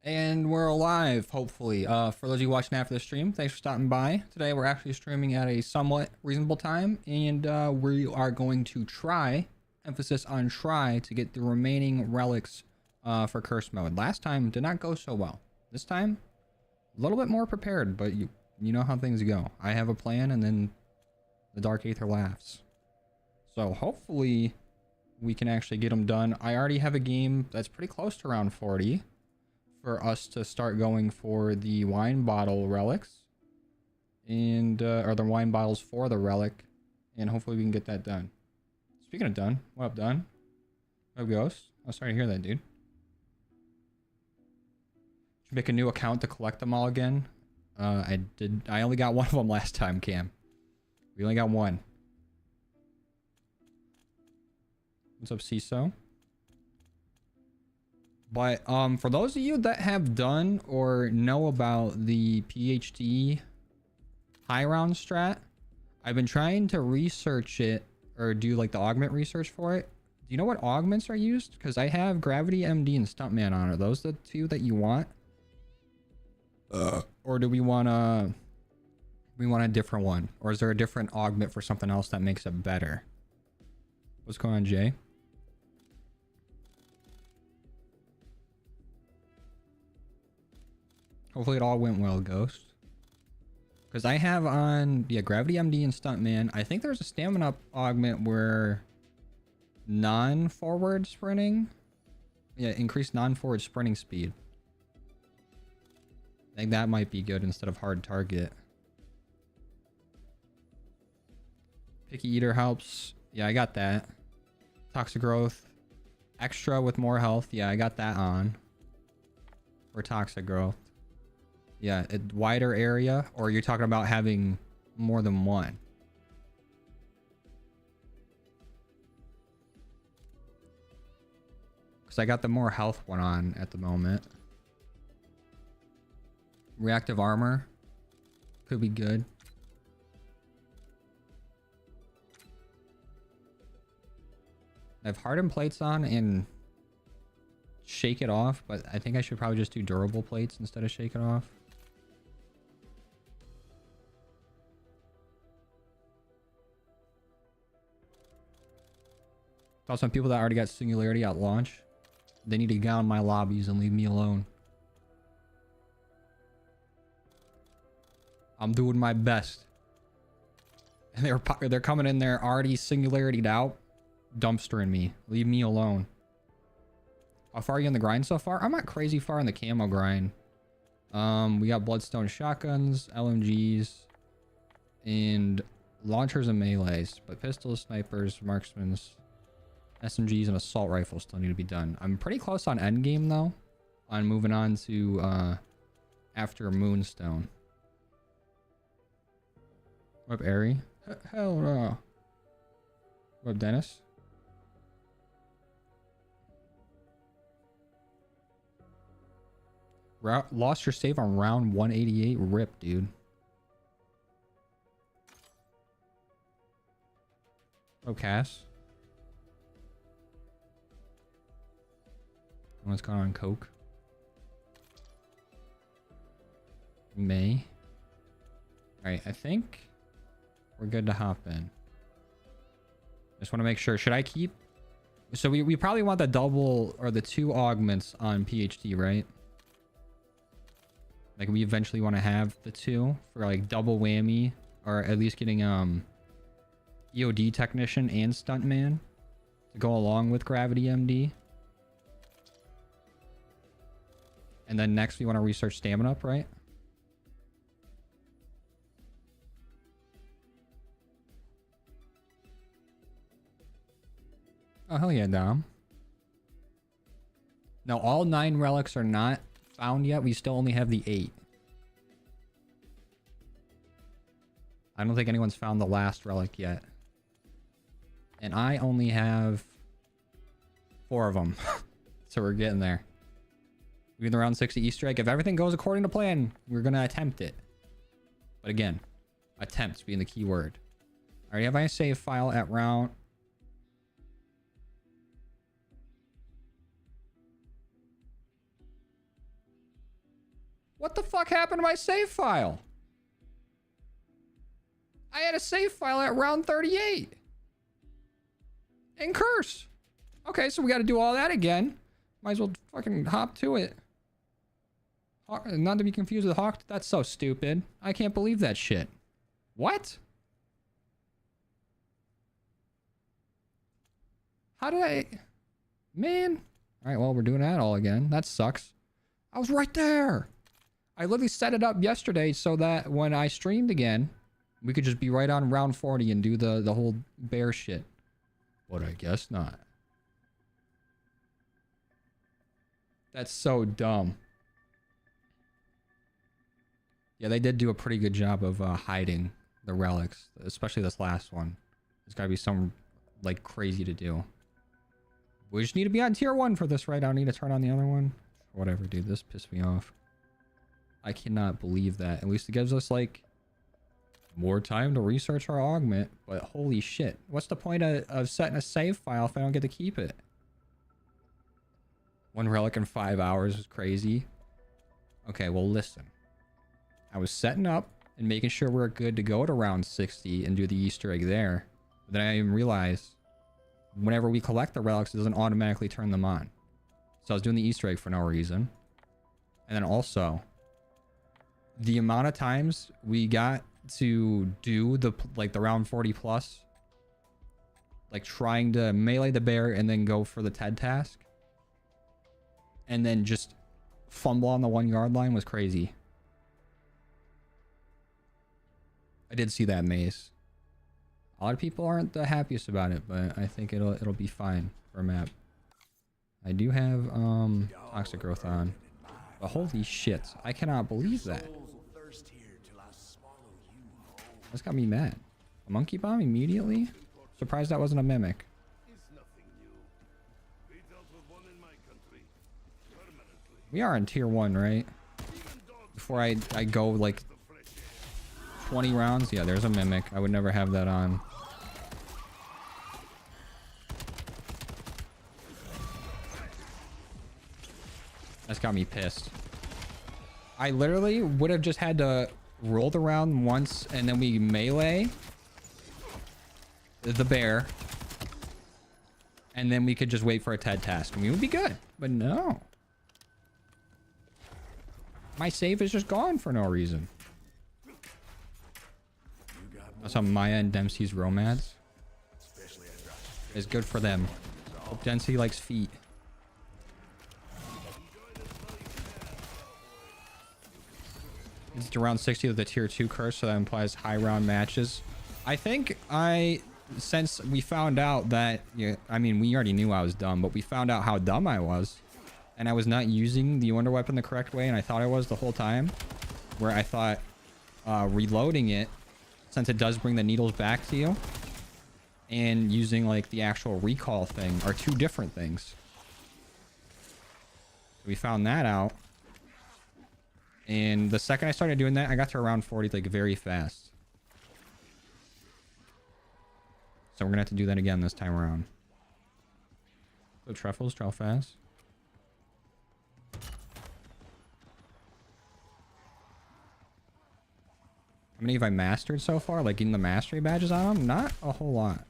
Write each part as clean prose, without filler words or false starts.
And we're alive, hopefully. For those of you watching after the stream, thanks for stopping by. Today we're actually streaming at a somewhat reasonable time, and we are going to try, emphasis on try, to get the remaining relics for curse mode. Last time did not go so well. This time, a little bit more prepared, but you know how things go. I have a plan, and then the Dark Aether laughs. So hopefully we can actually get them done. I already have a game that's pretty close to round 40. For us to start going for the wine bottle relics and or the wine bottles for the relic, and hopefully we can get that done. Speaking of done, what up, done? What up, Ghost? I'm sorry to hear that, dude. Should make a new account to collect them all again. I only got one of them last time, Cam. We only got one. What's up, CISO? But for those of you that have done or know about the PhD high round strat, I've been trying to research it or do like the augment research for it. Do you know what augments are used? Because I have Gravity MD and Stuntman on. Are those the two that you want? Or do we want a different one? Or is there a different augment for something else that makes it better? What's going on, Jay? Hopefully it all went well, Ghost. Because I have on, yeah, Gravity MD and Stuntman. I think there's a stamina augment where non-forward sprinting. Yeah, increased non-forward sprinting speed. I think that might be good instead of hard target. Picky Eater helps. Yeah, I got that. Toxic Growth. Extra with more health. Yeah, I got that on. For Toxic Growth. Yeah, a wider area, or you're talking about having more than one? Because I got the more health one on at the moment. Reactive armor could be good. I have hardened plates on and shake it off, but I think I should probably just do durable plates instead of shake it off. Thought some people that already got Singularity at launch, they need to get on my lobbies and leave me alone. I'm doing my best. And they're coming in there already Singularity'd out, dumpstering me. Leave me alone. How far are you in the grind so far? I'm not crazy far in the camo grind. We got Bloodstone shotguns, LMGs, and launchers and melees. But pistols, snipers, marksmans, SMGs, and assault rifles still need to be done. I'm pretty close on endgame though. On moving on to after Moonstone. What up, Airy? Hell no. What up, Dennis? Lost your save on round 188. Rip, dude. Oh, Cass. What's going on, Coke? May. Alright, I think we're good to hop in. Just want to make sure. Should I keep... So we probably want the double or the 2 augments on PhD, right? Like we eventually want to have the 2 for like double whammy, or at least getting EOD technician and stuntman to go along with Gravity MD. And then next we want to research stamina up, right? Oh, hell yeah, Dom. No, all 9 relics are not found yet. We still only have the 8. I don't think anyone's found the last relic yet. And I only have 4 of them. So we're getting there. We're in the round 60 Easter egg. If everything goes according to plan, we're going to attempt it. But again, attempts being the key word. I already have my save file at round... What the fuck happened to my save file? I had a save file at round 38. And curse. Okay, so we got to do all that again. Might as well fucking hop to it. Not to be confused with Hawk. That's so stupid. I can't believe that shit. What? How did I... Man. All right, well, we're doing that all again. That sucks. I was right there. I literally set it up yesterday so that when I streamed again, we could just be right on round 40 and do the whole bear shit. But I guess not. That's so dumb. Yeah, they did do a pretty good job of hiding the relics, especially this last one. There's got to be some, like, crazy to do. We just need to be on tier 1 for this, right? I don't need to turn on the other one. Whatever, dude. This pissed me off. I cannot believe that. At least it gives us, like, more time to research our augment. But holy shit. What's the point of setting a save file if I don't get to keep it? One relic in 5 hours is crazy. Okay, well, listen. I was setting up and making sure we're good to go at around 60 and do the Easter egg there. But then I didn't realize whenever we collect the relics, it doesn't automatically turn them on. So I was doing the Easter egg for no reason. And then also, the amount of times we got to do the round 40 plus, like trying to melee the bear and then go for the TED task, and then just fumble on the 1 yard line was crazy. I did see that maze. A lot of people aren't the happiest about it, but I think it'll be fine for a map. I do have toxic growth on, but holy shit, I cannot believe that. That's got me mad. A monkey bomb immediately? Surprised that wasn't a mimic. We are in tier 1, right? Before I go like 20 rounds. Yeah, there's a mimic. I would never have that on. That's got me pissed. I literally would have just had to roll the round once and then we melee the bear. And then we could just wait for a TED task and we would be good. But no. My save is just gone for no reason. That's how Maya and Dempsey's romance is good for them. Hope Dempsey likes feet. It's around 60 with the tier 2 curse, so that implies high round matches. I think since we found out that, yeah, I mean, we already knew I was dumb, but we found out how dumb I was. And I was not using the wonder weapon the correct way, and I thought I was the whole time. Where I thought reloading it, since it does bring the needles back to you, and using like the actual recall thing are two different things. So we found that out. And the second I started doing that, I got to around 40 like very fast. So we're gonna have to do that again this time around. So truffles, draw fast. How many have I mastered so far? Like getting the mastery badges on them? Not a whole lot.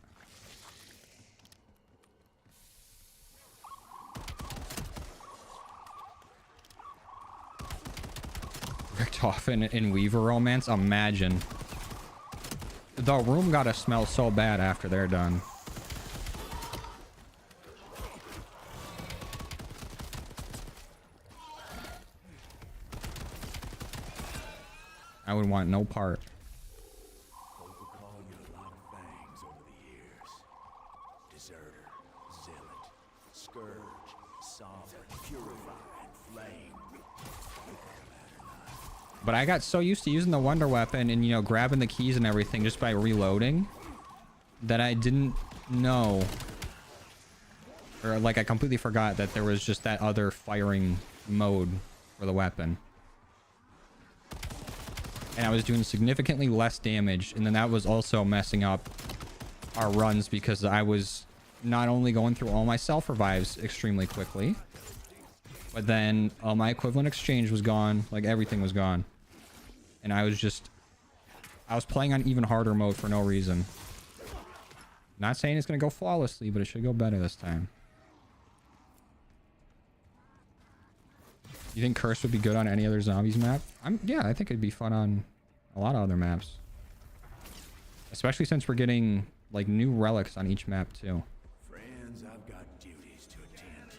Richtofen in Weaver romance? Imagine. The room gotta smell so bad after they're done. I would want no part. But I got so used to using the wonder weapon and, you know, grabbing the keys and everything just by reloading that I didn't know, or like I completely forgot that there was just that other firing mode for the weapon. And I was doing significantly less damage, and then that was also messing up our runs because I was not only going through all my self revives extremely quickly, But then my equivalent exchange was gone. Like everything was gone. And I was playing on even harder mode for no reason. Not saying it's going to go flawlessly, but it should go better this time. You think Curse would be good on any other zombies map? Yeah, I think it'd be fun on a lot of other maps. Especially since we're getting like new relics on each map too. Friends, I've got duties to attend to.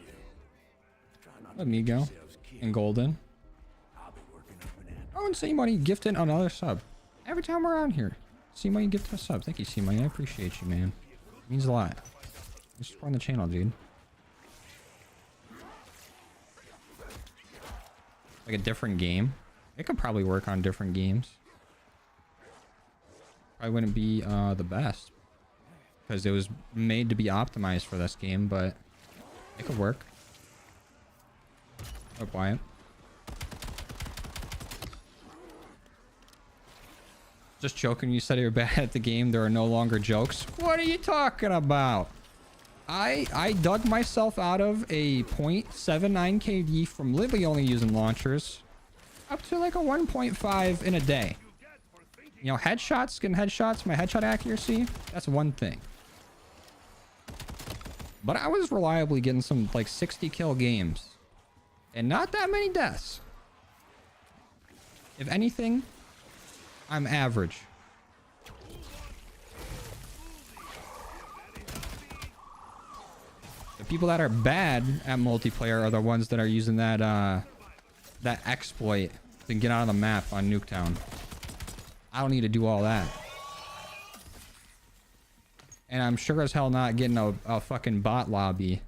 Try not Let to me get go. yourselves killed. And Golden. I'll be working up an ad. Oh, and C-Money gifting another sub. Every time we're on here. C-Money gifting a sub. Thank you, C-Money. I appreciate you, man. It means a lot. Just on the channel, dude. Like a different game. It could probably work on different games. Probably wouldn't be the best. Because it was made to be optimized for this game, but it could work. Oh, quiet. Just joking, you said you're bad at the game. There are no longer jokes. What are you talking about? I dug myself out of a 0.79 KD from literally only using launchers up to like a 1.5 in a day. You know, headshots, getting headshots, my headshot accuracy, that's one thing. But I was reliably getting some like 60 kill games and not that many deaths. If anything, I'm average. The people that are bad at multiplayer are the ones that are using that that exploit to get out of the map on Nuketown. I don't need to do all that. And I'm sure as hell not getting a fucking bot lobby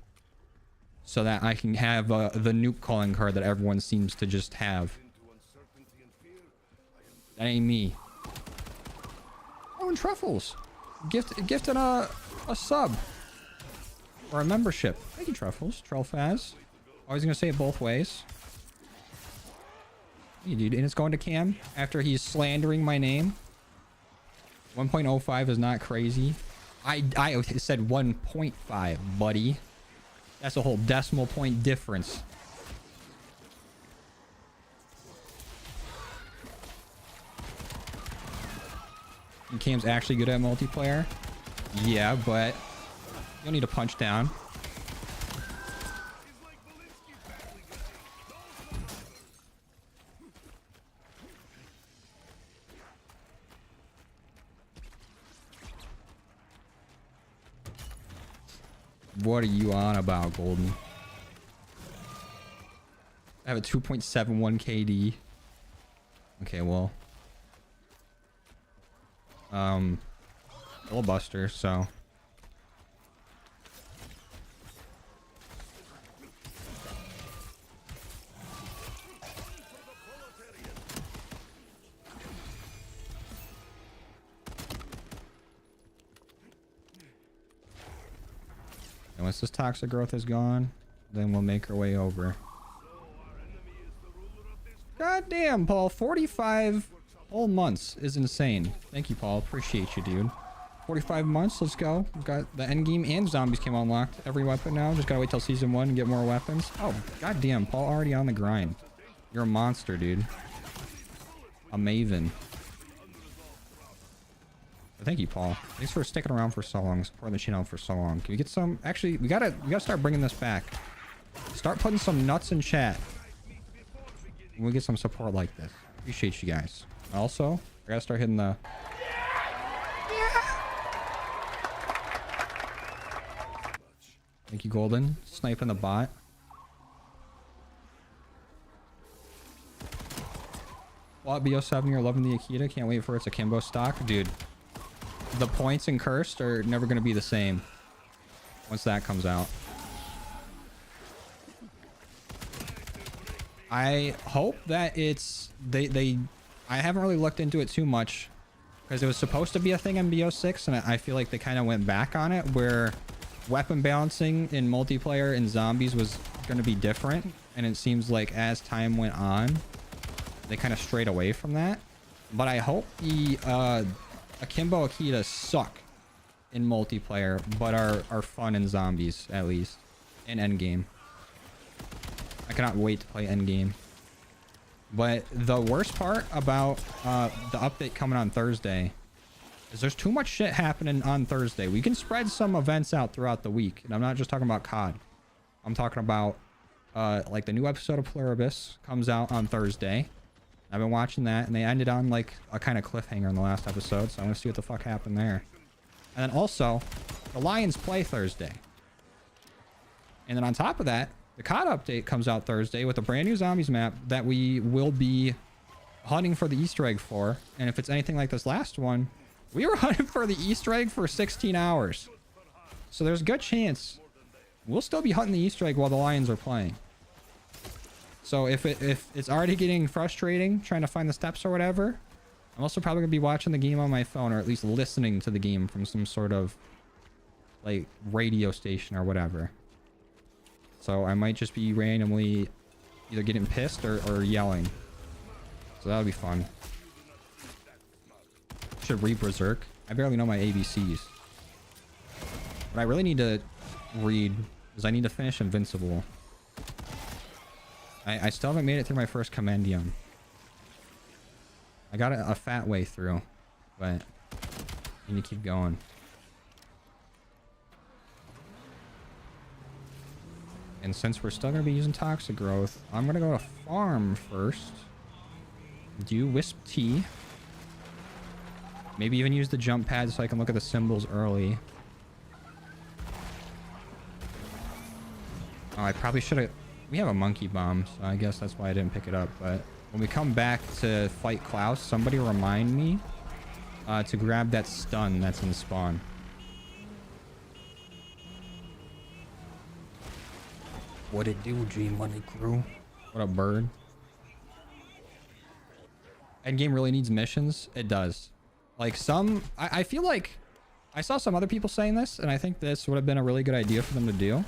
so that I can have the nuke calling card that everyone seems to just have. That ain't me. Oh, and Truffles. Gifted a sub. Or a membership. Thank you, Truffles. Trellfaz. Always gonna say it both ways. Hey, dude, and it's going to Cam after he's slandering my name. 1.05 is not crazy. I said 1.5, buddy. That's a whole decimal point difference. And Cam's actually good at multiplayer. Yeah, but you'll need to punch down. What are you on about, Golden? I have a 2.71 KD. Okay, well. Filibuster, so. And once this toxic growth is gone, then we'll make our way over. God damn, Paul. 45 whole months is insane. Thank you, Paul. Appreciate you, dude. 45 months. Let's go. We've got the end game and zombies came unlocked. Every weapon now. Just gotta wait till season 1 and get more weapons. Oh, god damn. Paul already on the grind. You're a monster, dude. A maven. Thank you, Paul. Thanks for sticking around for so long, supporting the channel for so long. Can we get some? Actually, we gotta start bringing this back. Start putting some nuts in chat. And we get some support like this. Appreciate you guys. Also, I gotta start hitting the. Thank you, Golden. Sniping the bot. Well, at BO7, you're loving the Akita. Can't wait for its akimbo stock, dude. The points in Cursed are never going to be the same once that comes out. I hope that it's I haven't really looked into it too much because it was supposed to be a thing in BO6 and I feel like they kind of went back on it where weapon balancing in multiplayer and zombies was going to be different, and it seems like as time went on they kind of strayed away from that. But I hope the Akimbo Akitas suck in multiplayer, but are fun in zombies, at least. In endgame. I cannot wait to play endgame. But the worst part about the update coming on Thursday is there's too much shit happening on Thursday. We can spread some events out throughout the week. And I'm not just talking about COD. I'm talking about like the new episode of Pluribus comes out on Thursday. I've been watching that, and they ended on like a kind of cliffhanger in the last episode, so I'm gonna see what the fuck happened there. And then also, the Lions play Thursday. And then on top of that, the COD update comes out Thursday with a brand new zombies map that we will be hunting for the Easter egg for. And if it's anything like this last one, we were hunting for the Easter egg for 16 hours. So there's a good chance we'll still be hunting the Easter egg while the Lions are playing. So if it's already getting frustrating trying to find the steps or whatever, I'm also probably gonna be watching the game on my phone, or at least listening to the game from some sort of like radio station or whatever. So I might just be randomly either getting pissed or yelling. So that'll be fun. Should read Berserk. I barely know my ABCs. What I really need to read is I need to finish Invincible. I still haven't made it through my first compendium. I got a fat way through, but I need to keep going. And since we're still going to be using Toxic Growth, I'm going to go to farm first. Do Wisp Tea. Maybe even use the jump pad so I can look at the symbols early. Oh, I probably should have... We have a monkey bomb, so I guess that's why I didn't pick it up. But when we come back to fight Klaus, somebody remind me to grab that stun that's in spawn. What it do, G-Money crew? What a bird. Endgame really needs missions. It does. Like some... I feel like... I saw some other people saying this, and I think this would have been a really good idea for them to do.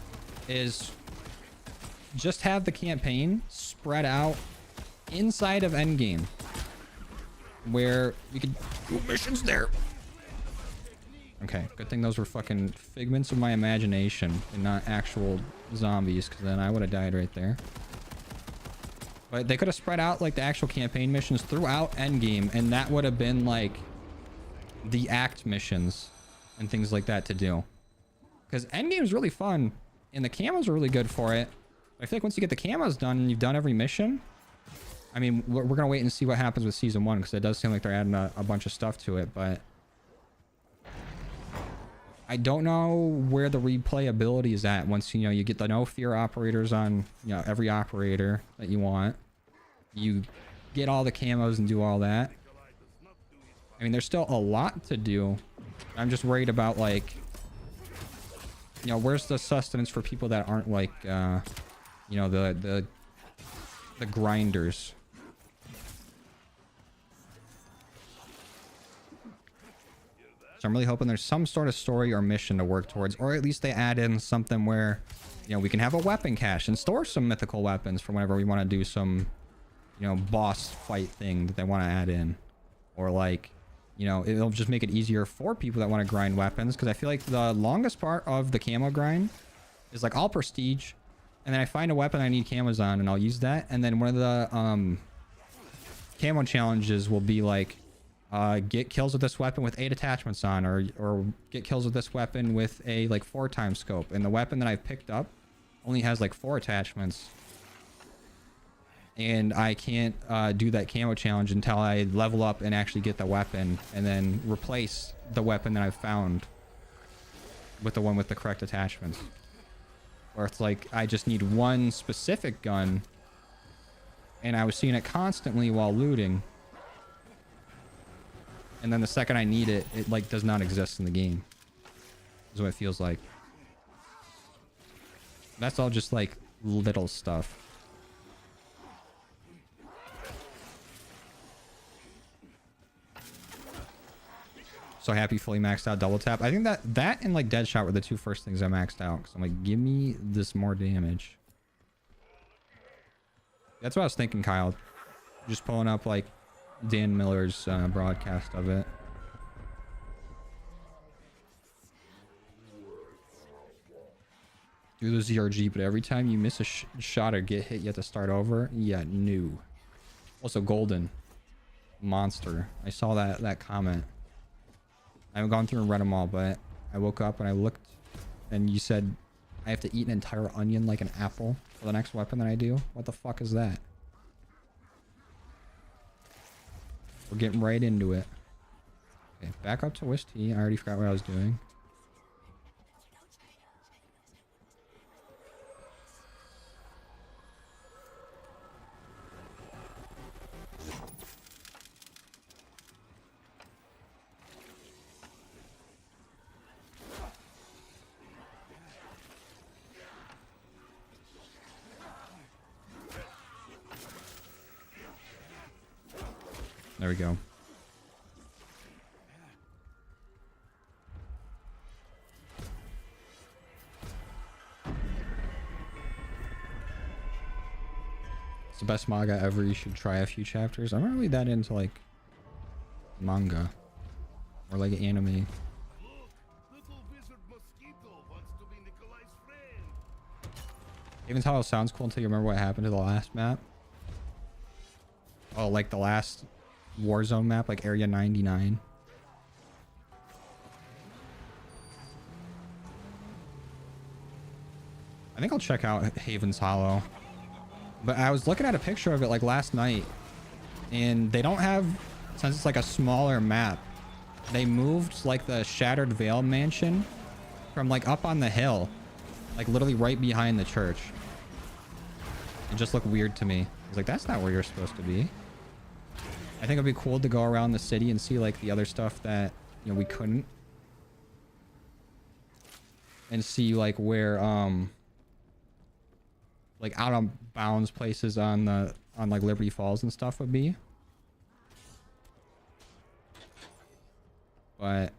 Is... just have the campaign spread out inside of endgame, where we could do missions there. Okay, good thing those were fucking figments of my imagination and not actual zombies, because then I would have died right there. But they could have spread out like the actual campaign missions throughout endgame, and that would have been like the act missions and things like that to do. Because endgame is really fun, and the camos are really good for it. I feel like once you get the camos done and you've done every mission, I mean, we're going to wait and see what happens with Season 1, because it does seem like they're adding a bunch of stuff to it, but I don't know where the replayability is at once, you know, you get the no fear operators on, you know, every operator that you want. You get all the camos and do all that. I mean, there's still a lot to do. I'm just worried about, like, you know, where's the sustenance for people that aren't like, you know, the grinders. So I'm really hoping there's some sort of story or mission to work towards, or at least they add in something where, you know, we can have a weapon cache and store some mythical weapons for whenever we want to do some, you know, boss fight thing that they want to add in. Or like, you know, it'll just make it easier for people that want to grind weapons, because I feel like the longest part of the camo grind is like all prestige, and then I find a weapon I need camos on and I'll use that, and then one of the camo challenges will be like get kills with this weapon with 8 attachments on, or get kills with this weapon with a like 4x scope, and the weapon that I've picked up only has like 4 attachments, and I can't do that camo challenge until I level up and actually get the weapon, and then replace the weapon that I've found with the one with the correct attachments. Or it's like I just need one specific gun, and I was seeing it constantly while looting, and then the second I need it, it like does not exist in the game. Is what it feels like. That's all just like little stuff. So happy fully maxed out double tap. I think that and like Deadshot were the 2 first things I maxed out, because I'm like, give me this more damage. That's what I was thinking, Kyle. Just pulling up like Dan Miller's broadcast of it. do the ZRG, but every time you miss a shot or get hit, you have to start over. Yeah, new. Also, golden monster. I saw that comment. I haven't gone through and read them all, but I woke up and I looked, and you said I have to eat an entire onion like an apple for the next weapon that I do. What the fuck is that? We're getting right into it. Okay, back up to Wisty. I already forgot what I was doing. There we go. It's the best manga ever. You should try a few chapters. I'm not really that into like manga or like anime. Even how it sounds cool until you remember what happened to the last map. Oh, like the last Warzone map, like Area 99. I think I'll check out Haven's Hollow. But I was looking at a picture of it like last night, and they don't have, since it's like a smaller map, they moved like the Shattered Vale mansion from like up on the hill, like literally right behind the church. It just looked weird to me. I was like, that's not where you're supposed to be. I think it'd be cool to go around the city and see like the other stuff that, you know, we couldn't. And see like where, like out of bounds places on like Liberty Falls and stuff would be. But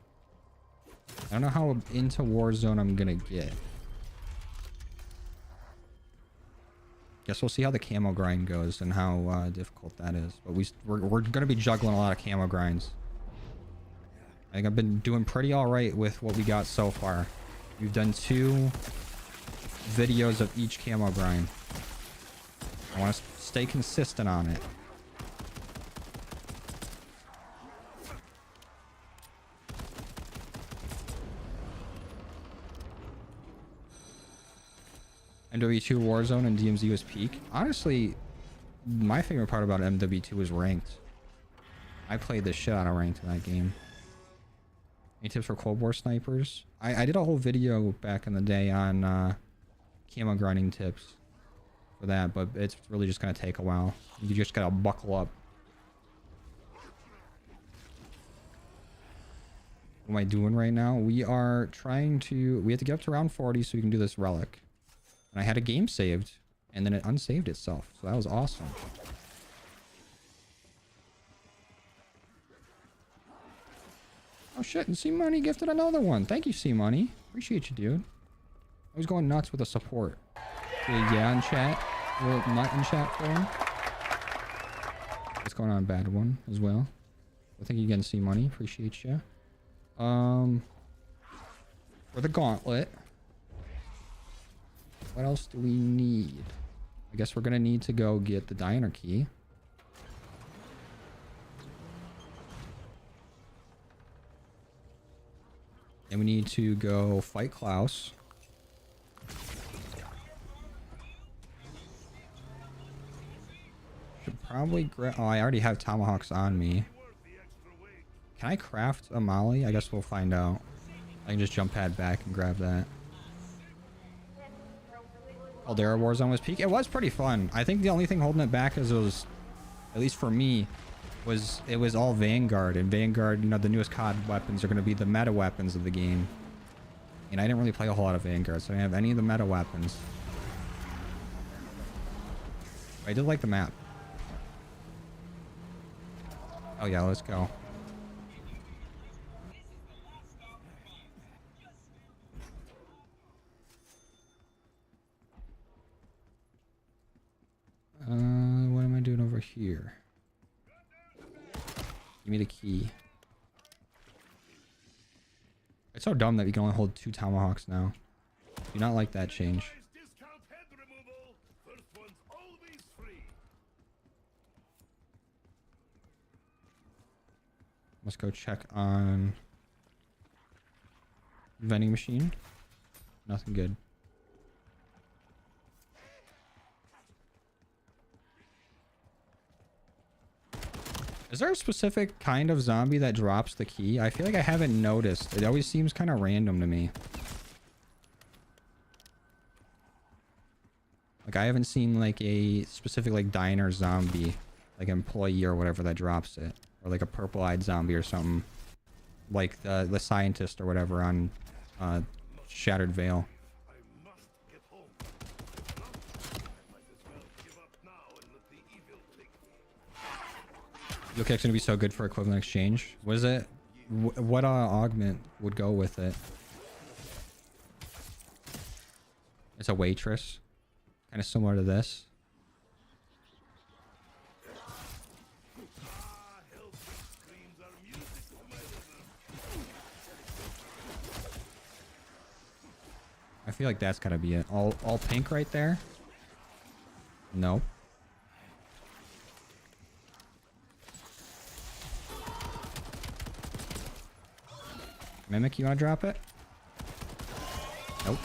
I don't know how into Warzone I'm gonna get. Guess we'll see how the camo grind goes and how difficult that is. But we're gonna be juggling a lot of camo grinds. I think I've been doing pretty all right with what we got so far. We've done 2 videos of each camo grind. I want to stay consistent on it. MW2 Warzone and DMZ was peak. Honestly, my favorite part about MW2 was ranked. I played the shit out of ranked in that game. Any tips for Cold War snipers? I did a whole video back in the day on camo grinding tips for that, but it's really just gonna take a while. You just gotta buckle up. What am I doing right now? We have to get up to round 40 so we can do this relic. And I had a game saved, and then it unsaved itself, so that was awesome. Oh shit, and C-Money gifted another one. Thank you, C-Money. Appreciate you, dude. I was going nuts with the support. Yeah, in chat. A little nut in chat for him. What's going on, bad one as well. I think you again, C-Money. Appreciate you. For the gauntlet. What else do we need? I guess we're gonna need to go get the diner key. And we need to go fight Klaus. Should probably grab... Oh, I already have tomahawks on me. Can I craft a molly? I guess we'll find out. I can just jump pad back and grab that. Caldera Warzone was peak. It was pretty fun. I think the only thing holding it back is it was, at least for me, it was all Vanguard. And Vanguard, you know, the newest COD weapons are going to be the meta weapons of the game. And I didn't really play a whole lot of Vanguard, so I didn't have any of the meta weapons. I did like the map. Oh yeah, let's go. What am I doing over here? Give me the key. It's so dumb that we can only hold 2 tomahawks now. Do not like that change. Discount head removal. First one's always free. Let's go check on vending machine. Nothing good. Is there a specific kind of zombie that drops the key? I feel like I haven't noticed. It always seems kind of random to me. Like I haven't seen like a specific like diner zombie, like employee or whatever that drops it. Or like a purple-eyed zombie or something. Like the scientist or whatever on Shattered Veil. I must get home. I might as well give up now and let the evil take me. Yoke's gonna be so good for equivalent exchange. What is it? What augment would go with it? It's a waitress. Kind of similar to this. I feel like that's gotta be it. All pink right there? No. Mimic, you wanna drop it? Nope.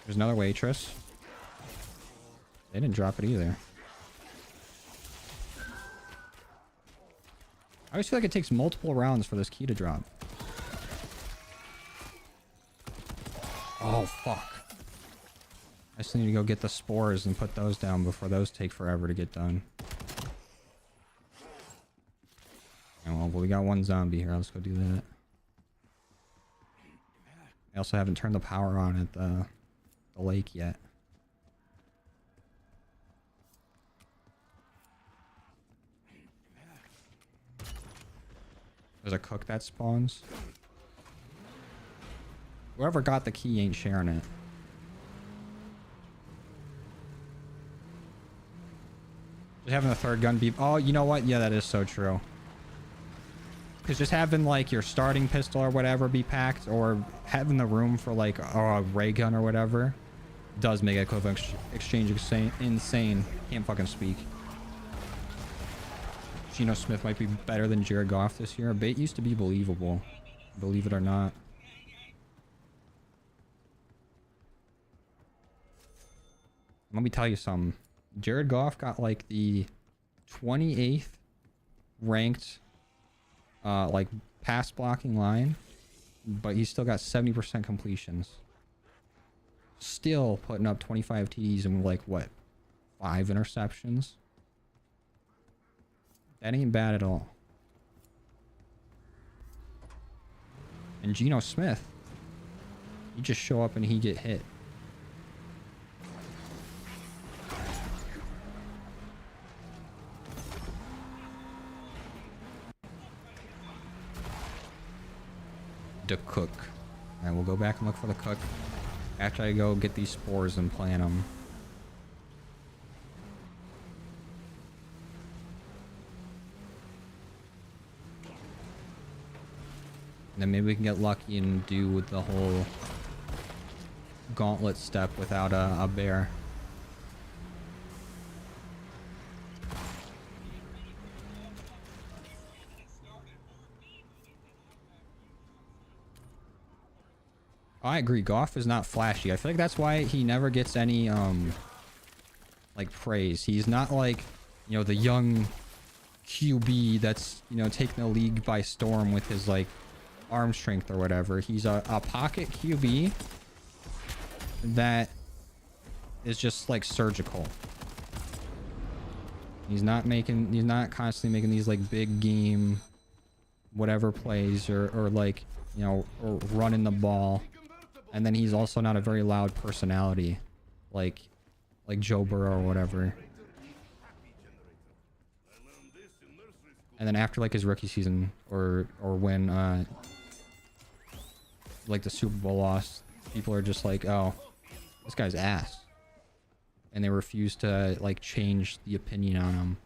There's another waitress. They didn't drop it either. I always feel like it takes multiple rounds for this key to drop. Oh, fuck. I just need to go get the spores and put those down before those take forever to get done. Oh, well, we got one zombie here. Let's go do that. I also haven't turned the power on at the lake yet. There's a cook that spawns. Whoever got the key ain't sharing it. Just having a third gun be... Oh, you know what? Yeah, that is so true. Because just having, like, your starting pistol or whatever be packed, or having the room for, like, a ray gun or whatever, does make equivalent exchange insane. Can't fucking speak. Geno Smith might be better than Jared Goff this year. Bait used to be believable. Believe it or not. Let me tell you something. Jared Goff got like the 28th ranked like pass blocking line, but he's still got 70% completions. Still putting up 25 TDs and like what, 5 interceptions? That ain't bad at all. And Geno Smith, he just show up and he get hit. The cook. Alright, we'll go back and look for the cook after I go get these spores and plant them. And then maybe we can get lucky and do with the whole gauntlet step without a bear. I agree. Goff is not flashy. I feel like that's why he never gets any like praise. He's not like, you know, the young QB that's, you know, taking the league by storm with his like arm strength or whatever. He's a pocket QB that is just like surgical. He's not constantly making these like big game whatever plays or like, you know, or running the ball. And then he's also not a very loud personality like Joe Burrow or whatever. And then after like his rookie season or when like the Super Bowl loss, people are just like, oh, this guy's ass. and they refuse to like change the opinion on them.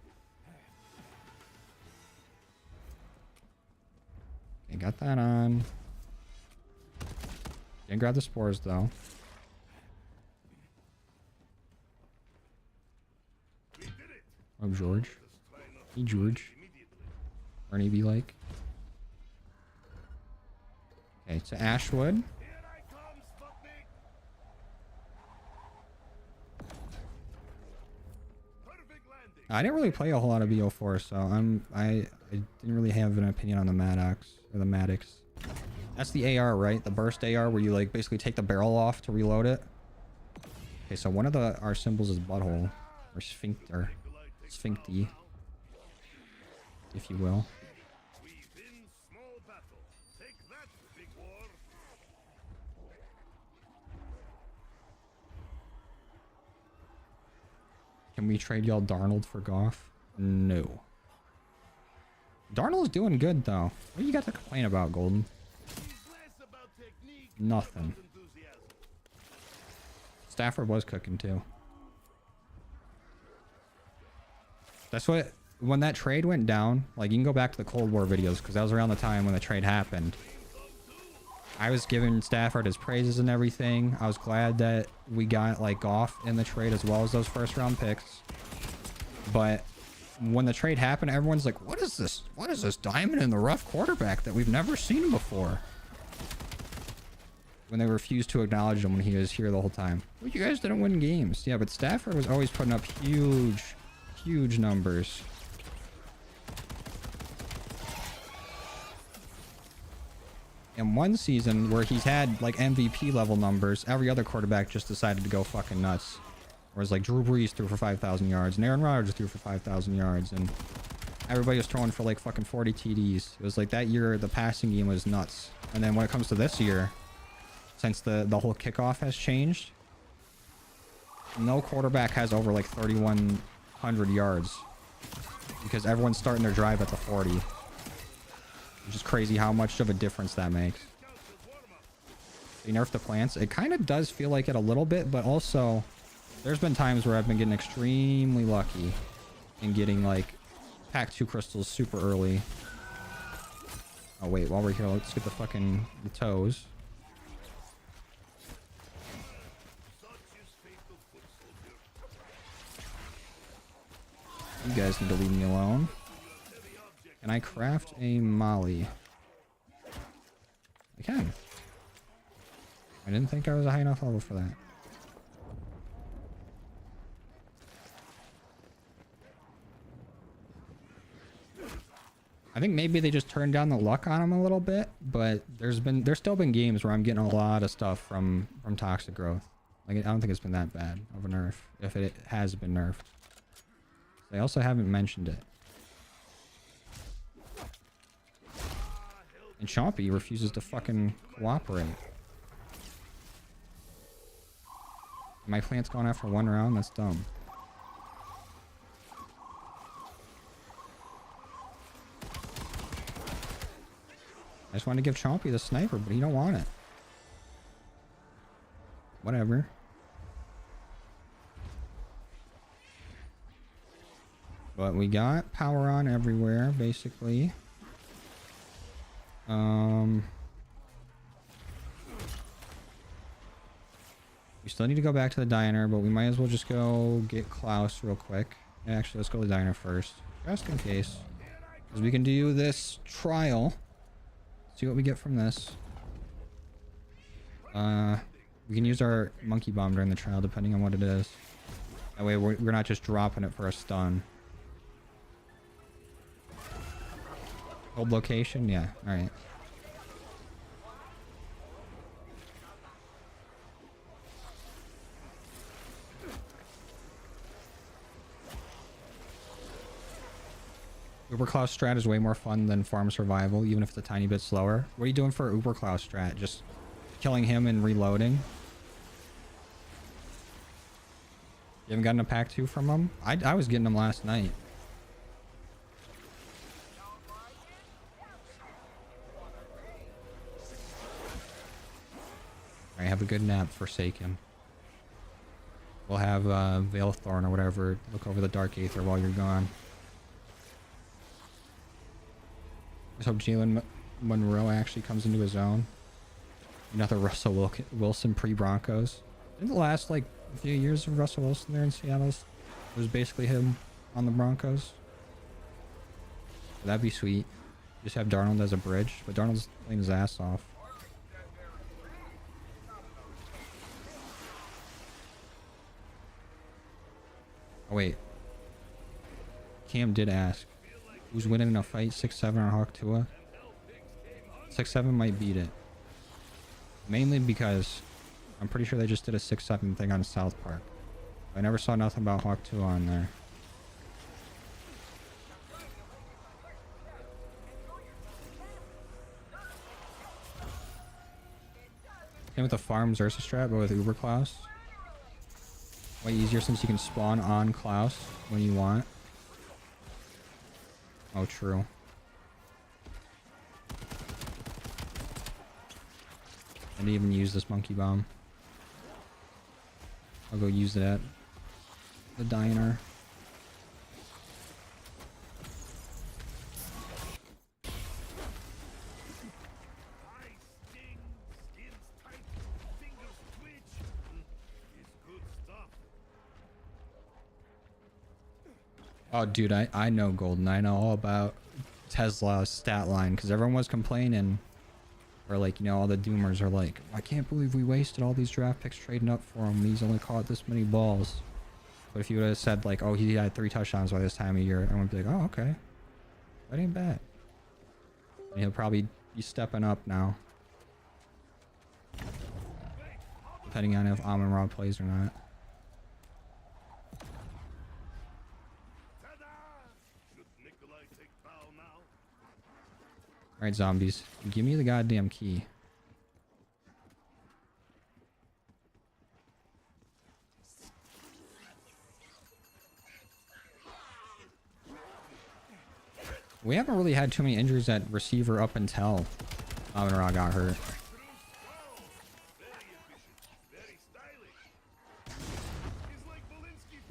Okay, got that on. Didn't grab the spores though. Oh, George. Hey, George. Ernie be like. Okay, to Ashwood. I didn't really play a whole lot of BO4, so I didn't really have an opinion on the Maddox or the Maddox. That's the AR, right? The burst AR where you like basically take the barrel off to reload it. Okay, so one of our symbols is butthole or sphincter, sphincty, if you will. Can we trade y'all Darnold for Goff? No. Darnold's doing good though. What do you got to complain about, Golden? Nothing. Stafford was cooking too. That's what, when that trade went down, like you can go back to the Cold War videos because that was around the time when the trade happened. I was giving Stafford his praises and everything. I was glad that we got like Goff in the trade as well as those first round picks. But when the trade happened, everyone's like, what is this? What is this diamond in the rough quarterback that we've never seen before? When they refused to acknowledge him when he was here the whole time. Well, you guys didn't win games. Yeah, but Stafford was always putting up huge numbers. In one season where he's had like MVP level numbers, every other quarterback just decided to go fucking nuts. Whereas like Drew Brees threw for 5,000 yards and Aaron Rodgers threw for 5,000 yards and everybody was throwing for like fucking 40 TDs. It was like that year the passing game was nuts. And then when it comes to this year, since the whole kickoff has changed, no quarterback has over like 3,100 yards because everyone's starting their drive at the 40. Which is crazy how much of a difference that makes. They nerfed the plants. It kind of does feel like it a little bit, but also there's been times where I've been getting extremely lucky in getting like pack 2 crystals super early. Oh wait, while we're here, let's get the toes. You guys need to leave me alone. Can I craft a molly? I can. I didn't think I was a high enough level for that. I think maybe they just turned down the luck on him a little bit, but there's still been games where I'm getting a lot of stuff from toxic growth. Like I don't think it's been that bad of a nerf, if it has been nerfed. They also haven't mentioned it. And Chompy refuses to fucking cooperate. My plant's gone after one round? That's dumb. I just want to give Chompy the sniper, but he don't want it. Whatever. But we got power on everywhere, basically. We still need to go back to the diner, but we might as well just go get Klaus real quick. Actually, let's go to the diner first, just in case. Because we can do this trial. See what we get from this. We can use our monkey bomb during the trial, depending on what it is. That way we're not just dropping it for a stun. Old location? Yeah, alright. Uber Klaus strat is way more fun than farm survival, even if it's a tiny bit slower. What are you doing for Uber Klaus strat? Just killing him and reloading? You haven't gotten a pack 2 from him? I was getting them last night. Alright, have a good nap, Forsaken. We'll have Veilthorn or whatever look over the Dark Aether while you're gone. I hope Jalen Monroe actually comes into his own. Not the Russell Wilson pre-Broncos. In the last like few years of Russell Wilson there in Seattle, it was basically him on the Broncos. That'd be sweet. Just have Darnold as a bridge, but Darnold's playing his ass off. Oh wait, Cam did ask who's winning in a fight, 6-7 or Hawk Tua. 6-7 might beat it, mainly because I'm pretty sure they just did a 6-7 thing on South Park. I never saw nothing about Hawk Tua on there. Same with the Farm Xerxes strat, but with Uber Klaus. Way easier since you can spawn on Klaus when you want. Oh, true. I didn't even use this monkey bomb. I'll go use it at the diner. Oh, dude, I know Golden. I know all about Tesla's stat line because everyone was complaining, or like, you know, all the doomers are like, I can't believe we wasted all these draft picks trading up for him. He's only caught this many balls. But if you would have said like, oh, he had 3 touchdowns by this time of year, everyone would be like, oh, okay, that ain't bad. And he'll probably be stepping up now, depending on if Amon-Ra plays or not. Alright, zombies. Give me the goddamn key. We haven't really had too many injuries at receiver up until Amon-Ra got hurt.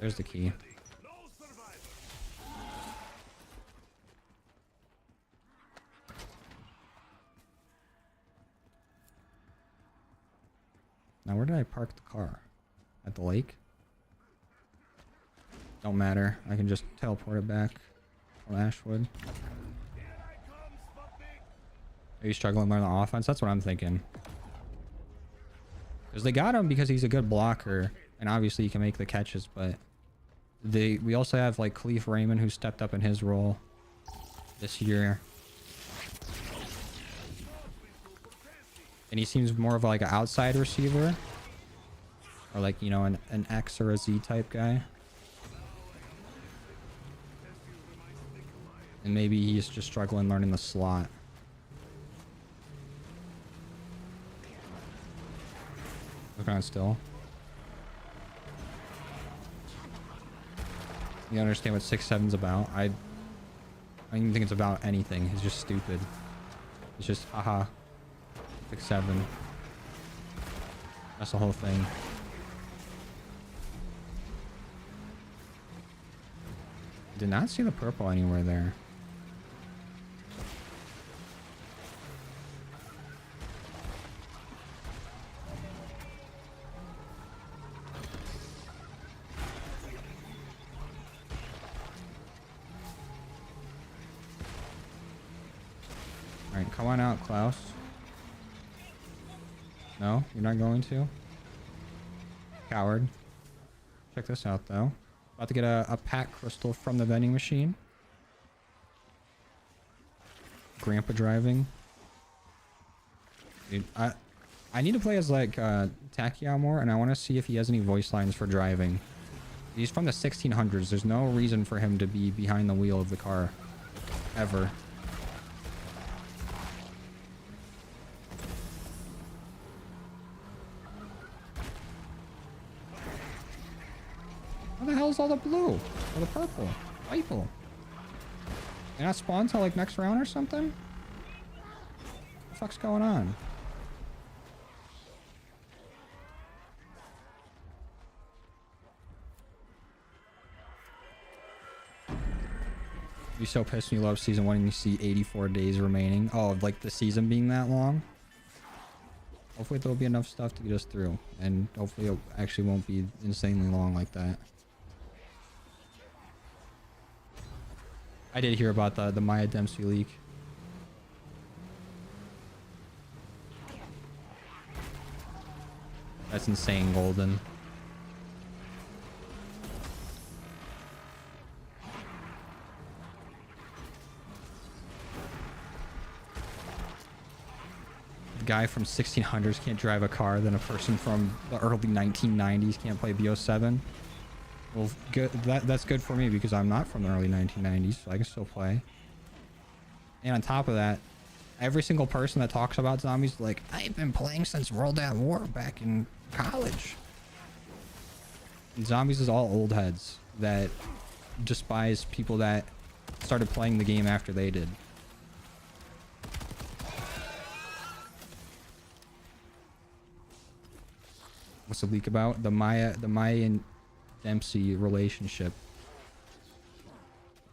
There's the key. Now, where did I park the car? At the lake? Don't matter. I can just teleport it back from Ashwood. Are you struggling to learn the offense? That's what I'm thinking. Because they got him because he's a good blocker. And obviously he can make the catches, but we also have like Khalif Raymond who stepped up in his role this year. And he seems more of like an outside receiver. Or like, you know, an X or a Z type guy. And maybe he's just struggling learning the slot. Look on still. You understand what 6-7's about? I don't even think it's about anything. It's just stupid. It's just haha. 6-7. That's the whole thing. Did not see the purple anywhere there. Alright, come on out, Klaus. No, you're not going to? Coward. Check this out, though. About to get a pack crystal from the vending machine. Grandpa driving. Dude, I need to play as like Tachyon more, and I want to see if he has any voice lines for driving. He's from the 1600s. There's no reason for him to be behind the wheel of the car. Ever. What the hell is all the blue? Or the purple? Purple. They not spawn till like next round or something? What the fuck's going on? Be so pissed when you love season 1 and you see 84 days remaining. Oh, like the season being that long. Hopefully there'll be enough stuff to get us through, and hopefully it actually won't be insanely long like that. I did hear about the Maya Dempsey leak. That's insane, Golden. The guy from 1600s can't drive a car, then a person from the early 1990s can't play BO7. Well, good. That's good for me because I'm not from the early 1990s, so I can still play. And on top of that, every single person that talks about zombies, like, I've been playing since World at War back in college. And zombies is all old heads that despise people that started playing the game after they did. What's the leak about? The Maya and Dempsey relationship.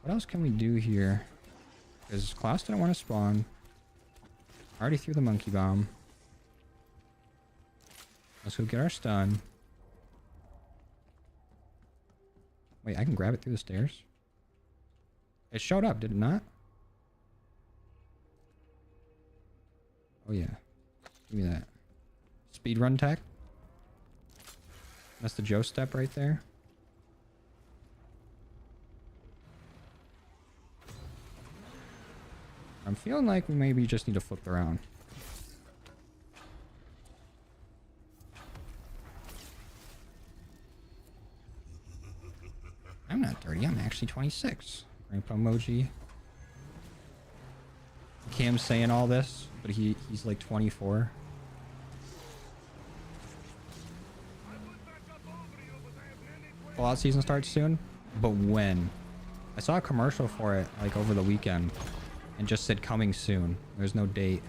What else can we do here? Because Klaus didn't want to spawn. I already threw the monkey bomb. Let's go get our stun. Wait, I can grab it through the stairs? It showed up, did it not? Oh yeah. Give me that. Speedrun tech. That's the Joe step right there. I'm feeling like we maybe just need to flip around. I'm not 30, I'm actually 26. Grandpa emoji. Cam's saying all this, but he's like 24. Fallout season starts soon, but when? I saw a commercial for it like over the weekend and just said coming soon. There's no date.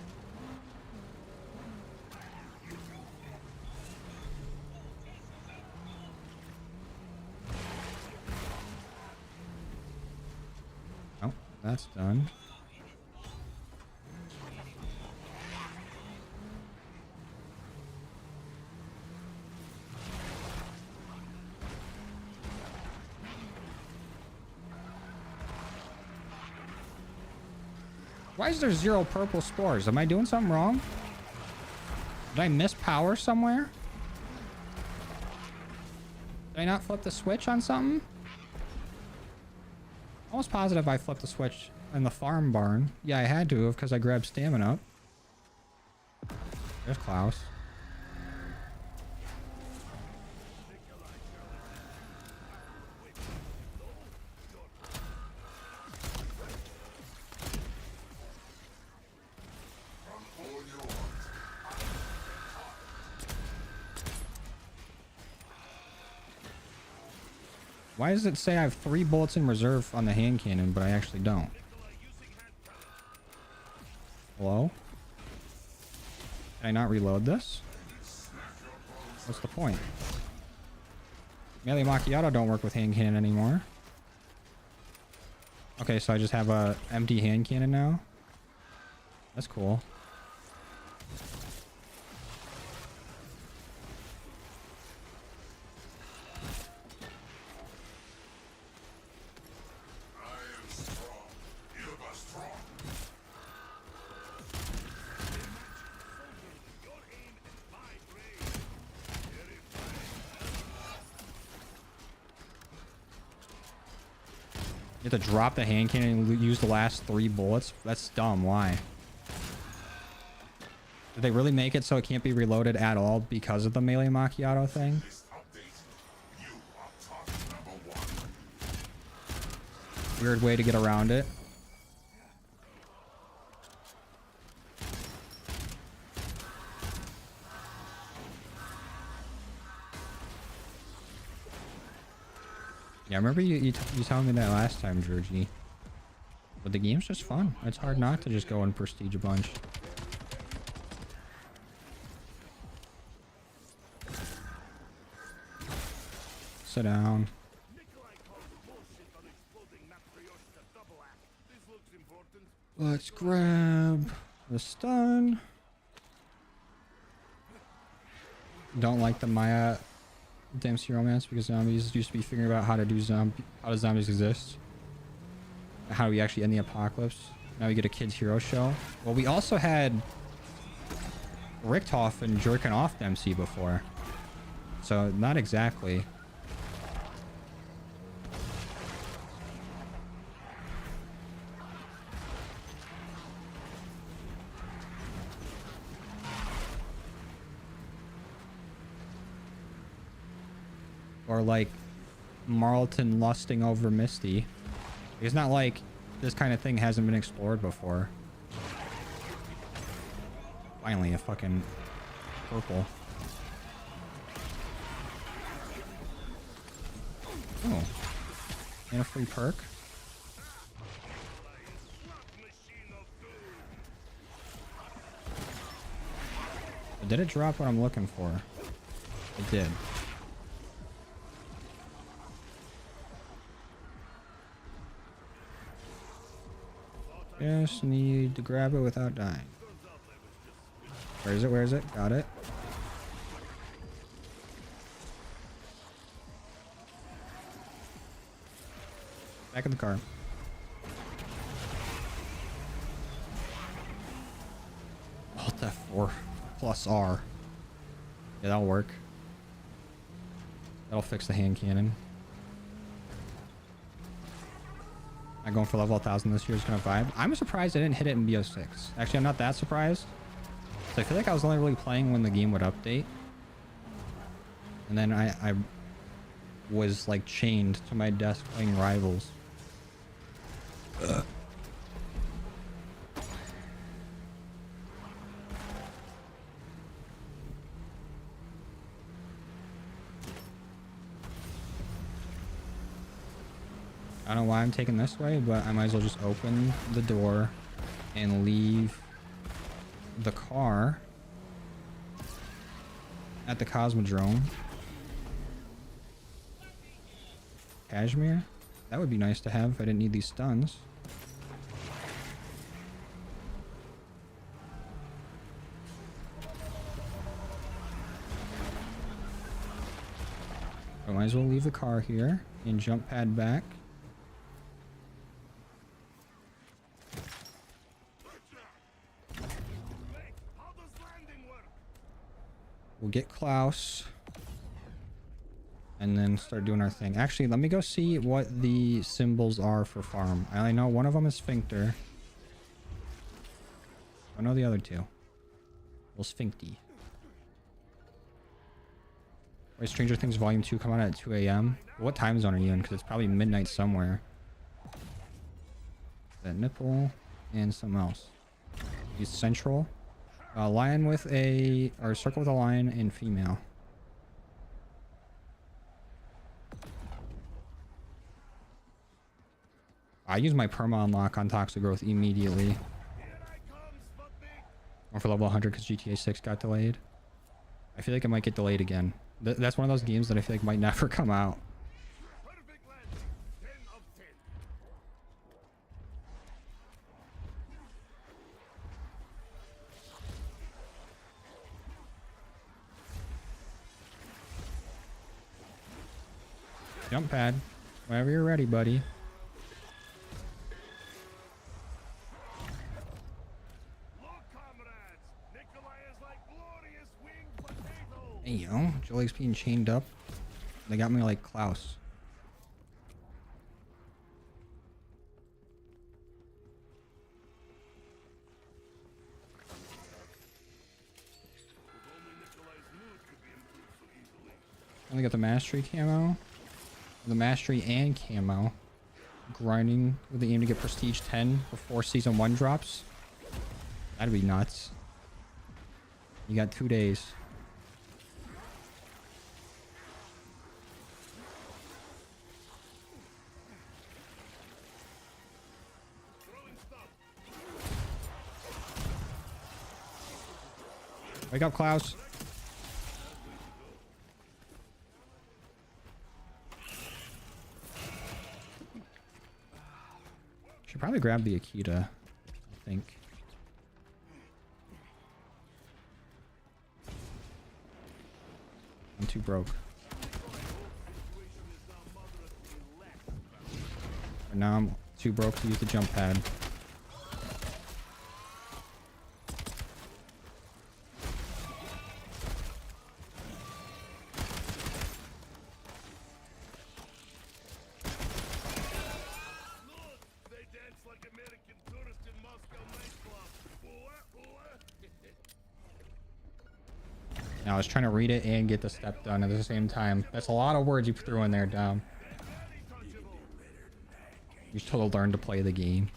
Oh, that's done. Why is there 0 purple spores? Am I doing something wrong? Did I miss power somewhere? Did I not flip the switch on something? Almost positive I flipped the switch in the farm barn. Yeah, I had to have because I grabbed stamina. There's Klaus. Why does it say I have 3 bullets in reserve on the hand cannon, but I actually don't? Hello? Can I not reload this? What's the point? Melee Macchiato don't work with hand cannon anymore. Okay, so I just have a empty hand cannon now. That's cool. You have to drop the hand cannon and use the last 3 bullets? That's dumb. Why? Did they really make it so it can't be reloaded at all because of the melee macchiato thing? Weird way to get around it. Yeah, I remember you telling me that last time, Georgie. But the game's just fun. It's hard not to just go and prestige a bunch. Sit down. Let's grab the stun. Don't like the Maya Dempsey romance because zombies used to be figuring out how to do how do zombies exist. How do we actually end the apocalypse? Now we get a kids hero show. Well, we also had Richtofen jerking off Dempsey before. So not exactly. Or like Marlton lusting over Misty. It's not like this kind of thing hasn't been explored before. Finally, a fucking purple. Oh. And a free perk. Did it drop what I'm looking for? It did. Just need to grab it without dying. Where is it? Where is it? Got it. Back in the car. Alt F4 plus R. Yeah, that'll work. That'll fix the hand cannon. I'm going for level 1000 this year is gonna vibe. I'm surprised I didn't hit it in BO6. Actually, I'm not that surprised. So I feel like I was only really playing when the game would update. And then I was like chained to my desk playing Rivals. Ugh. I don't know why I'm taking this way, but I might as well just open the door and leave the car at the Cosmodrome. Cashmere? That would be nice to have if I didn't need these stuns. I might as well leave the car here and jump pad back. We'll get Klaus and then start doing our thing. Actually, let me go see what the symbols are for farm. I only know one of them is Sphincter. I know the other two. Well, Sphincty. Wait, Stranger Things Volume 2 come out at 2 a.m. What time zone are you in? Because it's probably midnight somewhere. That nipple and something else. Use Central. Lion with a, or circle with a lion and female. I use my perma unlock on Toxic Growth immediately. Or for level 100 because GTA 6 got delayed. I feel like it might get delayed again. That's one of those games that I feel like might never come out. Jump pad. Whenever you're ready, buddy. Hey, yo. Jolie's being chained up. They got me like Klaus. I got the mastery camo. The mastery and camo. Grinding with the aim to get prestige 10 before season 1 drops. That'd be nuts. You got 2 days. Wake up, Klaus. Should probably grab the Akita. think. I'm too broke. But now I'm too broke to use the jump pad. Now I was trying to read it and get the step done at the same time. That's a lot of words you threw in there, Dom. You should have learned to play the game.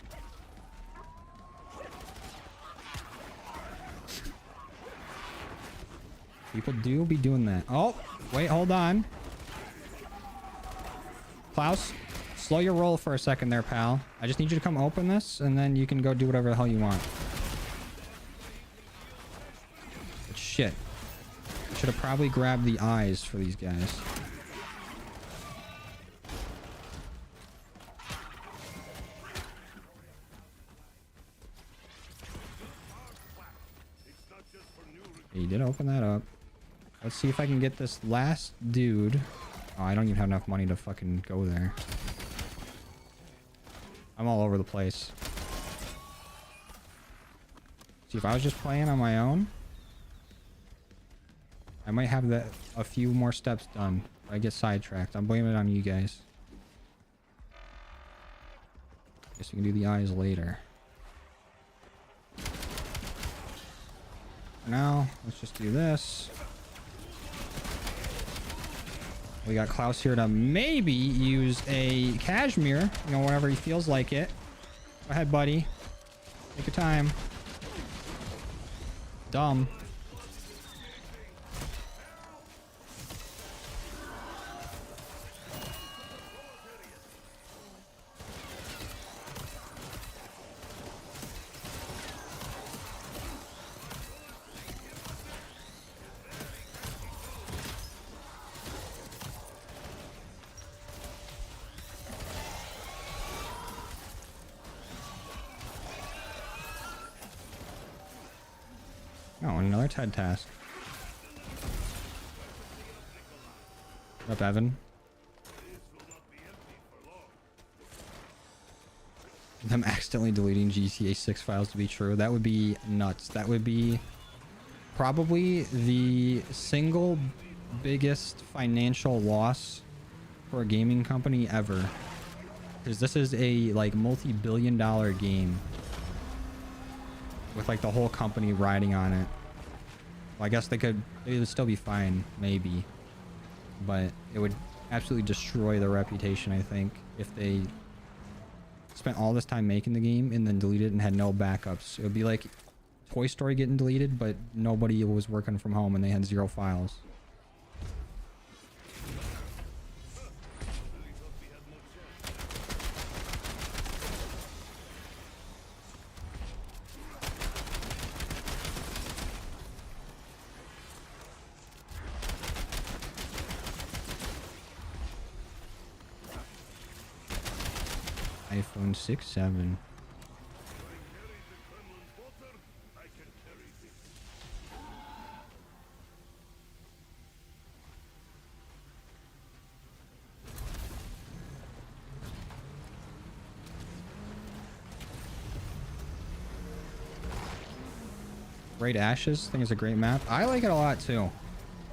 People do be doing that. Oh, wait, hold on. Klaus, slow your roll for a second there, pal. I just need you to come open this, and then you can go do whatever the hell you want. But shit. I should have probably grabbed the eyes for these guys. He did open that up. Let's see if I can get this last dude. Oh, I don't even have enough money to fucking go there. I'm all over the place. See, if I was just playing on my own, I might have that a few more steps done. I get sidetracked. I'm blaming it on you guys. Guess we can do the eyes later. For now, let's just do this. We got Klaus here to maybe use a cashmere, you know, whenever he feels like it. Go ahead, buddy. Take your time. Dumb. Oh, another TED task. What up, Evan? Them accidentally deleting GTA 6 files to be true. That would be nuts. That would be probably the single biggest financial loss for a gaming company ever. Because this is a like multi-billion-dollar game. With like the whole company riding on it. Well, I guess they would still be fine, maybe. But it would absolutely destroy their reputation, I think, if they spent all this time making the game and then deleted it and had no backups. It would be like Toy Story getting deleted, but nobody was working from home and they had 0 files. iPhone 6, 7. Great Ashes, I think it's a great map. I like it a lot too.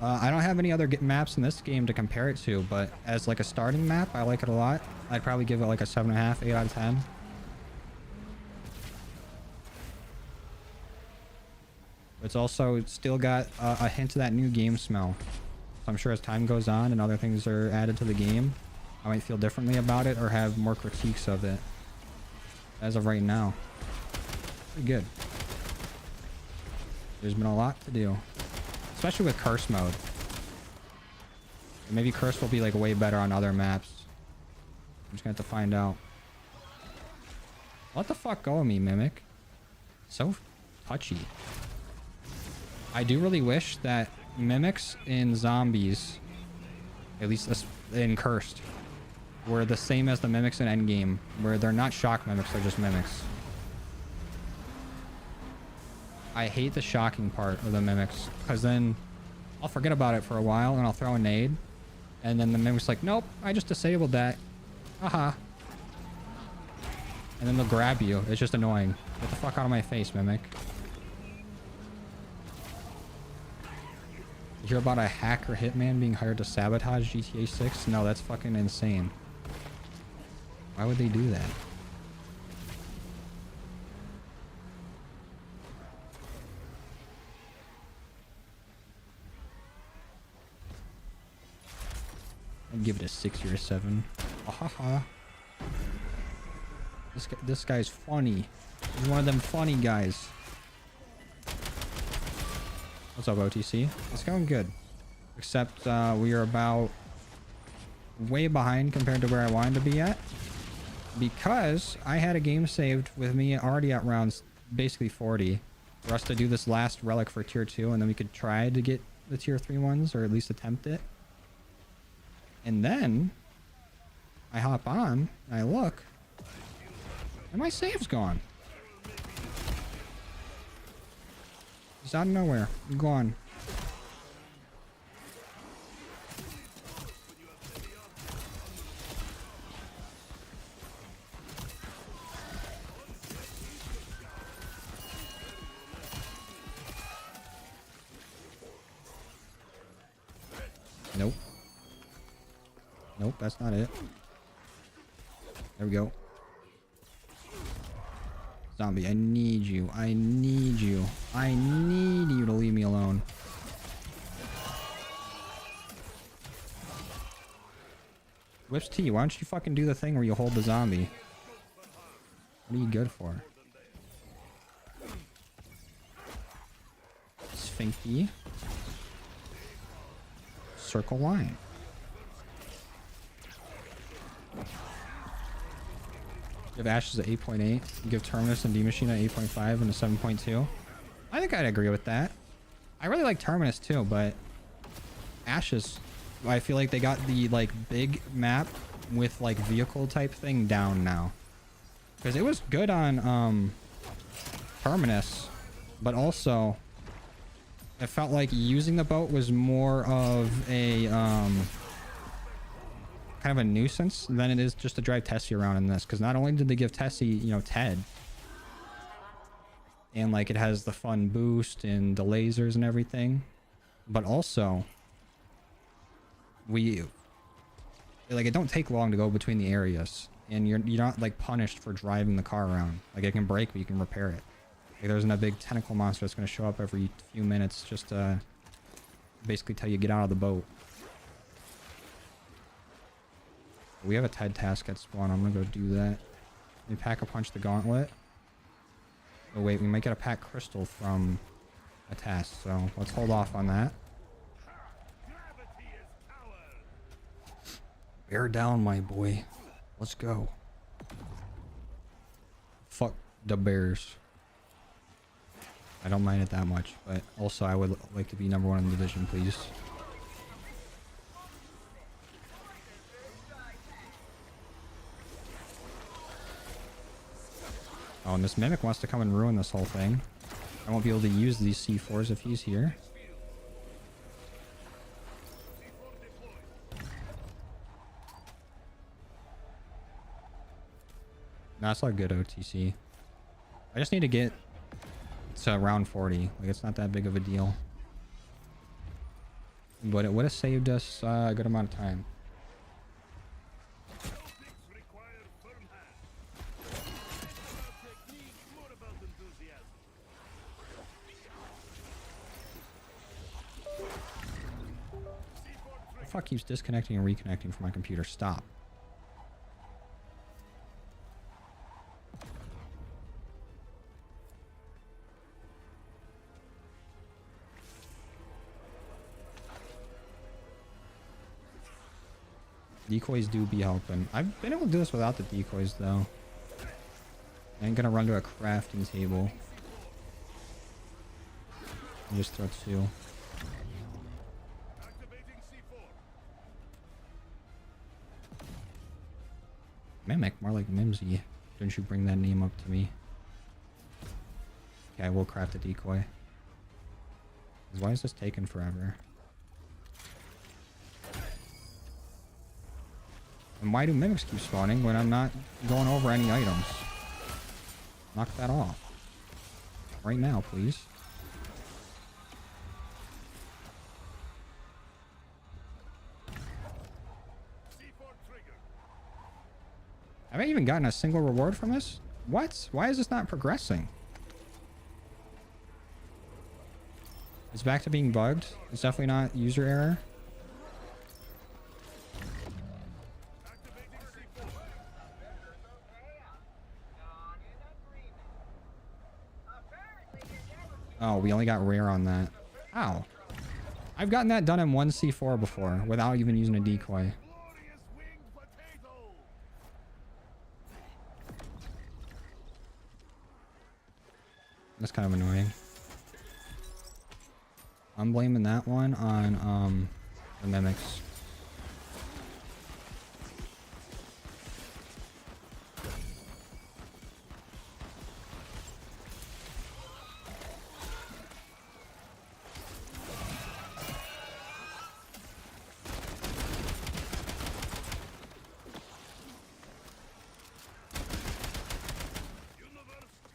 I don't have any other maps in this game to compare it to, but as like a starting map, I like it a lot. I'd probably give it like a 7.5, 8 out of 10. It's also still got a hint of that new game smell. So I'm sure as time goes on and other things are added to the game, I might feel differently about it or have more critiques of it. As of right now, pretty good. There's been a lot to do. Especially with curse mode. Maybe curse will be like way better on other maps. I'm just gonna have to find out. Let the fuck go of me, Mimic. So touchy. I do really wish that mimics in zombies, at least in cursed, were the same as the mimics in endgame, where they're not shock mimics, they're just mimics. I hate the shocking part of the mimics, because then I'll forget about it for a while and I'll throw a nade. And then the mimic's like, nope, I just disabled that. Haha. And then they'll grab you. It's just annoying. Get the fuck out of my face, mimic. You hear about a hacker hitman being hired to sabotage GTA 6? No, that's fucking insane. Why would they do that? I'd give it a 6 or a 7. Oh, haha. This guy's funny. He's one of them funny guys. What's up, OTC? It's going good. Except we are about way behind compared to where I wanted to be at. Because I had a game saved with me already at rounds basically 40. For us to do this last relic for tier 2. And then we could try to get the tier 3 ones. Or at least attempt it. And then I hop on and I look. And my save's gone. He's out of nowhere. I'm gone. Nope. Nope, that's not it. There we go. Zombie, I need you. I need you. I need you to leave me alone. Whips T, why don't you fucking do the thing where you hold the zombie? What are you good for? Sphinky. Circle line. Give Ashes at 8.8. Give Terminus and D-Machine at 8.5 and a 7.2. I think I'd agree with that. I really like Terminus too, but Ashes, I feel like they got the like big map with like vehicle type thing down now. Because it was good on Terminus, but also it felt like using the boat was more of a kind of a nuisance than it is just to drive Tessie around in this, because not only did they give Tessie, you know, Ted, and like it has the fun boost and the lasers and everything, but also like it don't take long to go between the areas, and you're not like punished for driving the car around. Like it can break, but you can repair it. Like there isn't a big tentacle monster that's going to show up every few minutes just to basically tell you to get out of the boat. We have a Ted task at spawn. I'm gonna go do that. We pack a punch the gauntlet. Oh wait, we might get a pack crystal from a task, so let's hold off on that. Bear down, my boy. Let's go. Fuck the bears. I don't mind it that much, but also I would like to be number 1 in the division, please. Oh, and this mimic wants to come and ruin this whole thing. I won't be able to use these C4s if he's here. No, that's all good, OTC. I just need to get to round 40. Like, it's not that big of a deal. But it would have saved us a good amount of time. The fuck keeps disconnecting and reconnecting from my computer? Stop. Decoys do be helping. I've been able to do this without the decoys though. I ain't gonna run to a crafting table. And just throw 2. Mimic, more like Mimsy. Didn't you bring that name up to me? Okay, I will craft a decoy. 'Cause why is this taking forever? And why do mimics keep spawning when I'm not going over any items? Knock that off. Right now, please. Have I even gotten a single reward from this? What? Why is this not progressing? It's back to being bugged. It's definitely not user error. Oh, we only got rare on that. Ow. I've gotten that done in 1C4 before without even using a decoy. That's kind of annoying. I'm blaming that one on the mimics.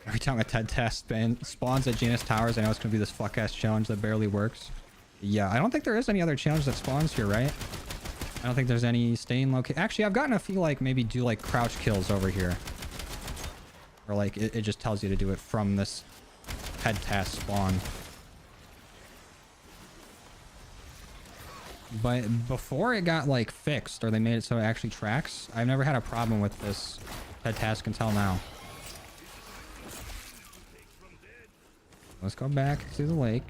Every time a TED test spawns at Janus Towers, I know it's going to be this fuck-ass challenge that barely works. Yeah, I don't think there is any other challenge that spawns here, right? I don't think there's any staying location. Actually, I've gotten a few, like, maybe do, like, crouch kills over here. Or, like, it just tells you to do it from this TED task spawn. But before it got, like, fixed, or they made it so it actually tracks, I've never had a problem with this TED task until now. Let's go back to the lake.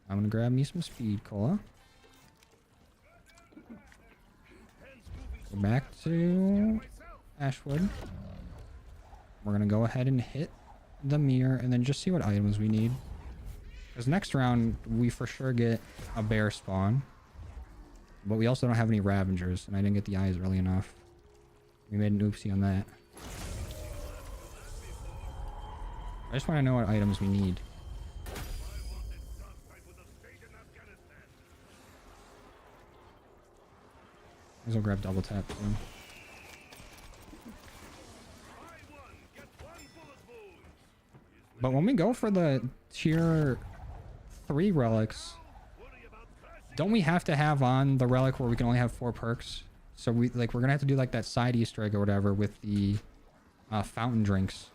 I'm gonna grab me some speed cola. Go back to Ashwood. We're gonna go ahead and hit the mirror and then just see what items we need. Because next round we for sure get a bear spawn. But we also don't have any Ravengers, and I didn't get the eyes early enough. We made an oopsie on that. I just want to know what items we need. Might as well grab double tap too. But when we go for the tier 3 relics, don't we have to have on the relic where we can only have 4 perks? So we're gonna have to do like that side Easter egg or whatever with the fountain drinks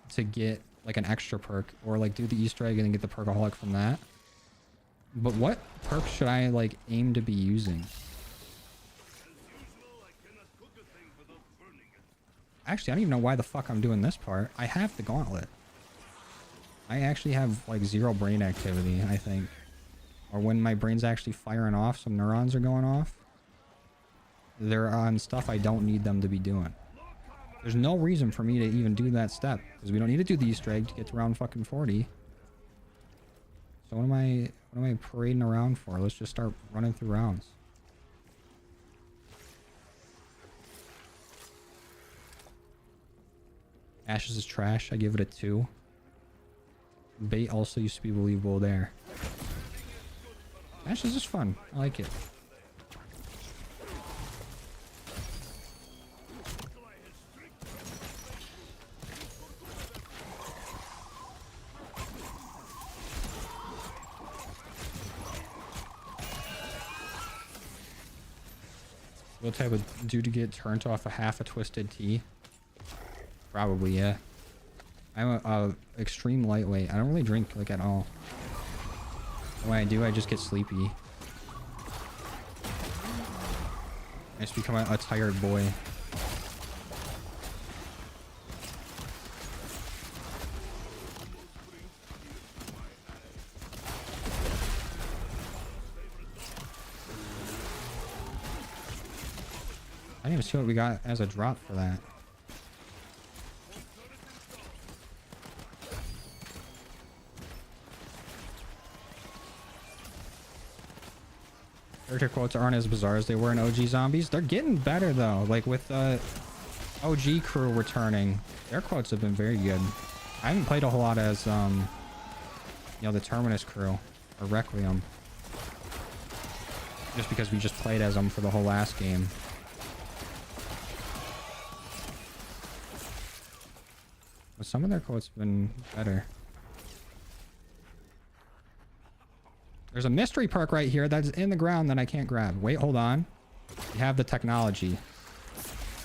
to get like an extra perk, or like do the Easter egg and then get the perkaholic from that. But what perk should I like aim to be using? Actually, I don't even know why the fuck I'm doing this part. I have the gauntlet. I actually have like 0 brain activity, I think. Or when my brain's actually firing off, some neurons are going off. They're on stuff I don't need them to be doing. There's no reason for me to even do that step, because we don't need to do the Easter egg to get to round fucking 40. So what am I parading around for? Let's just start running through rounds. Ashes is trash. I give it a 2. Bait also used to be believable there. Ashes is fun. I like it. What type of dude to get turned off a half a twisted tea? Probably, yeah. I'm a extreme lightweight. I don't really drink like at all. When I do, I just get sleepy. I just become a tired boy. I didn't even see what we got as a drop for that. character quotes aren't as bizarre as they were in OG Zombies. They're getting better though. Like with the OG crew returning, their quotes have been very good. I haven't played a whole lot as, you know, the Terminus crew or Requiem. Just because we just played as them for the whole last game. But some of their quotes have been better. There's a mystery perk right here that's in the ground that I can't grab. Wait, hold on. We have the technology.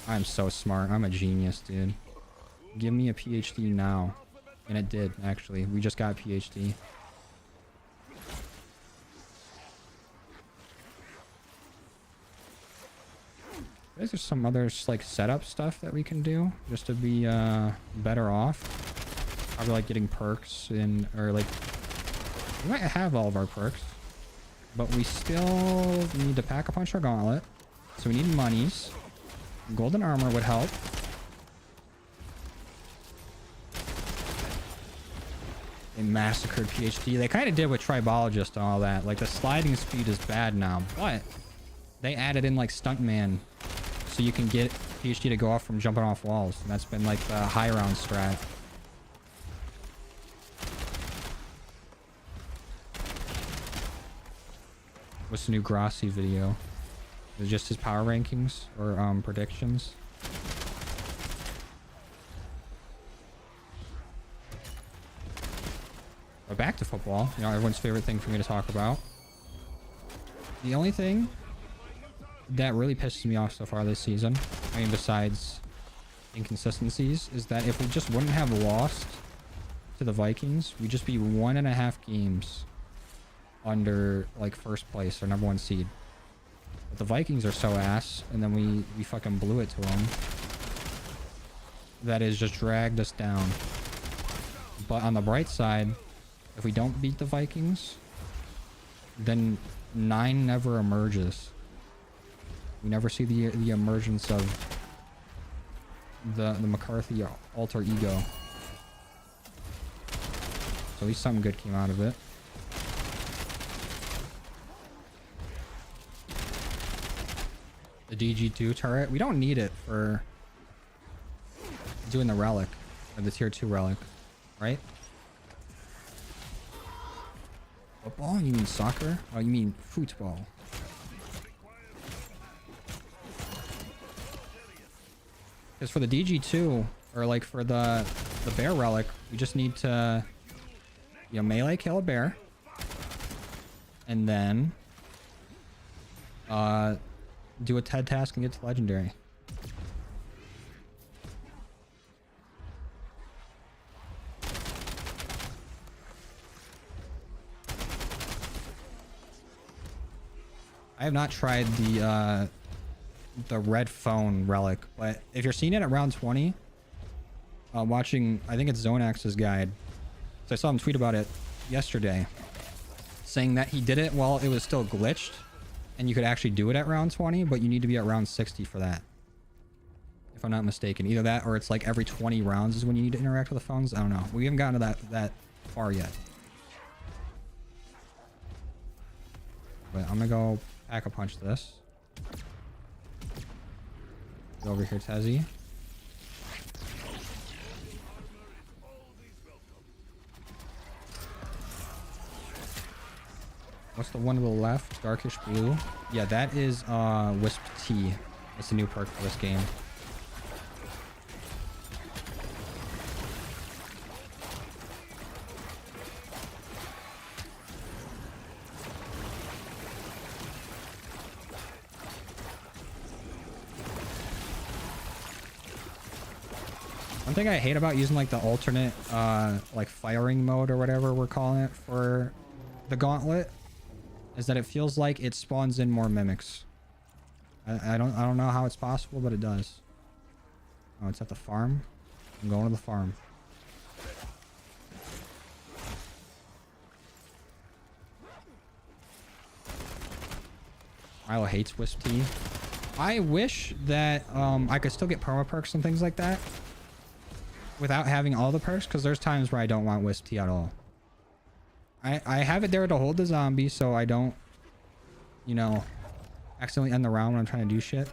I'm so smart. I'm a genius, dude. Give me a PhD now. And it did, actually. We just got a PhD. There's some other like setup stuff that we can do just to be better off. Probably like getting perks in, or like we might have all of our perks, but we still need to pack a punch our gauntlet. So we need monies. Golden armor would help. They massacred PhD. They kind of did with Tribologist and all that. Like the sliding speed is bad now, but they added in like Stuntman, so you can get PhD to go off from jumping off walls. And that's been like the high round strat. What's the new Grossi video? Is it just his power rankings or predictions? But back to football. You know, everyone's favorite thing for me to talk about. The only thing that really pisses me off so far this season, I mean, besides inconsistencies, is that if we just wouldn't have lost to the Vikings, we'd just be 1.5 games under like first place or number 1 seed. But the Vikings are so ass, and then we fucking blew it to them. That has just dragged us down. But on the bright side, if we don't beat the Vikings, then 9 never emerges. We never see the emergence of the McCarthy alter ego. So at least something good came out of it. The DG2 turret, we don't need it for doing the relic, or the tier 2 relic, right? Football? You mean soccer? Oh, you mean football. Because for the DG2, or like for the bear relic, we just need to, you know, melee kill a bear. And then do a TED task and get to legendary. I have not tried the red phone relic, but if you're seeing it at round 20, watching, I think it's Zonax's guide. So I saw him tweet about it yesterday, saying that he did it while it was still glitched, and you could actually do it at round 20, but you need to be at round 60 for that, if I'm not mistaken. Either that, or it's like every 20 rounds is when you need to interact with the phones. I don't know. We haven't gotten to that far yet. But I'm gonna go pack a punch this. Go over here, Tezzy. What's the one to the left? Darkish blue. Yeah, that is Wisp T. That's the new perk for this game. One thing I hate about using like the alternate like firing mode or whatever we're calling it for the gauntlet is that it feels like it spawns in more mimics. I don't know how it's possible, but it does. Oh, it's at the farm. I'm going to the farm. Milo hates Wisp T. I wish that I could still get perma perks and things like that without having all the perks, because there's times where I don't want Wisp T at all. I have it there to hold the zombie so I don't, you know, accidentally end the round when I'm trying to do shit.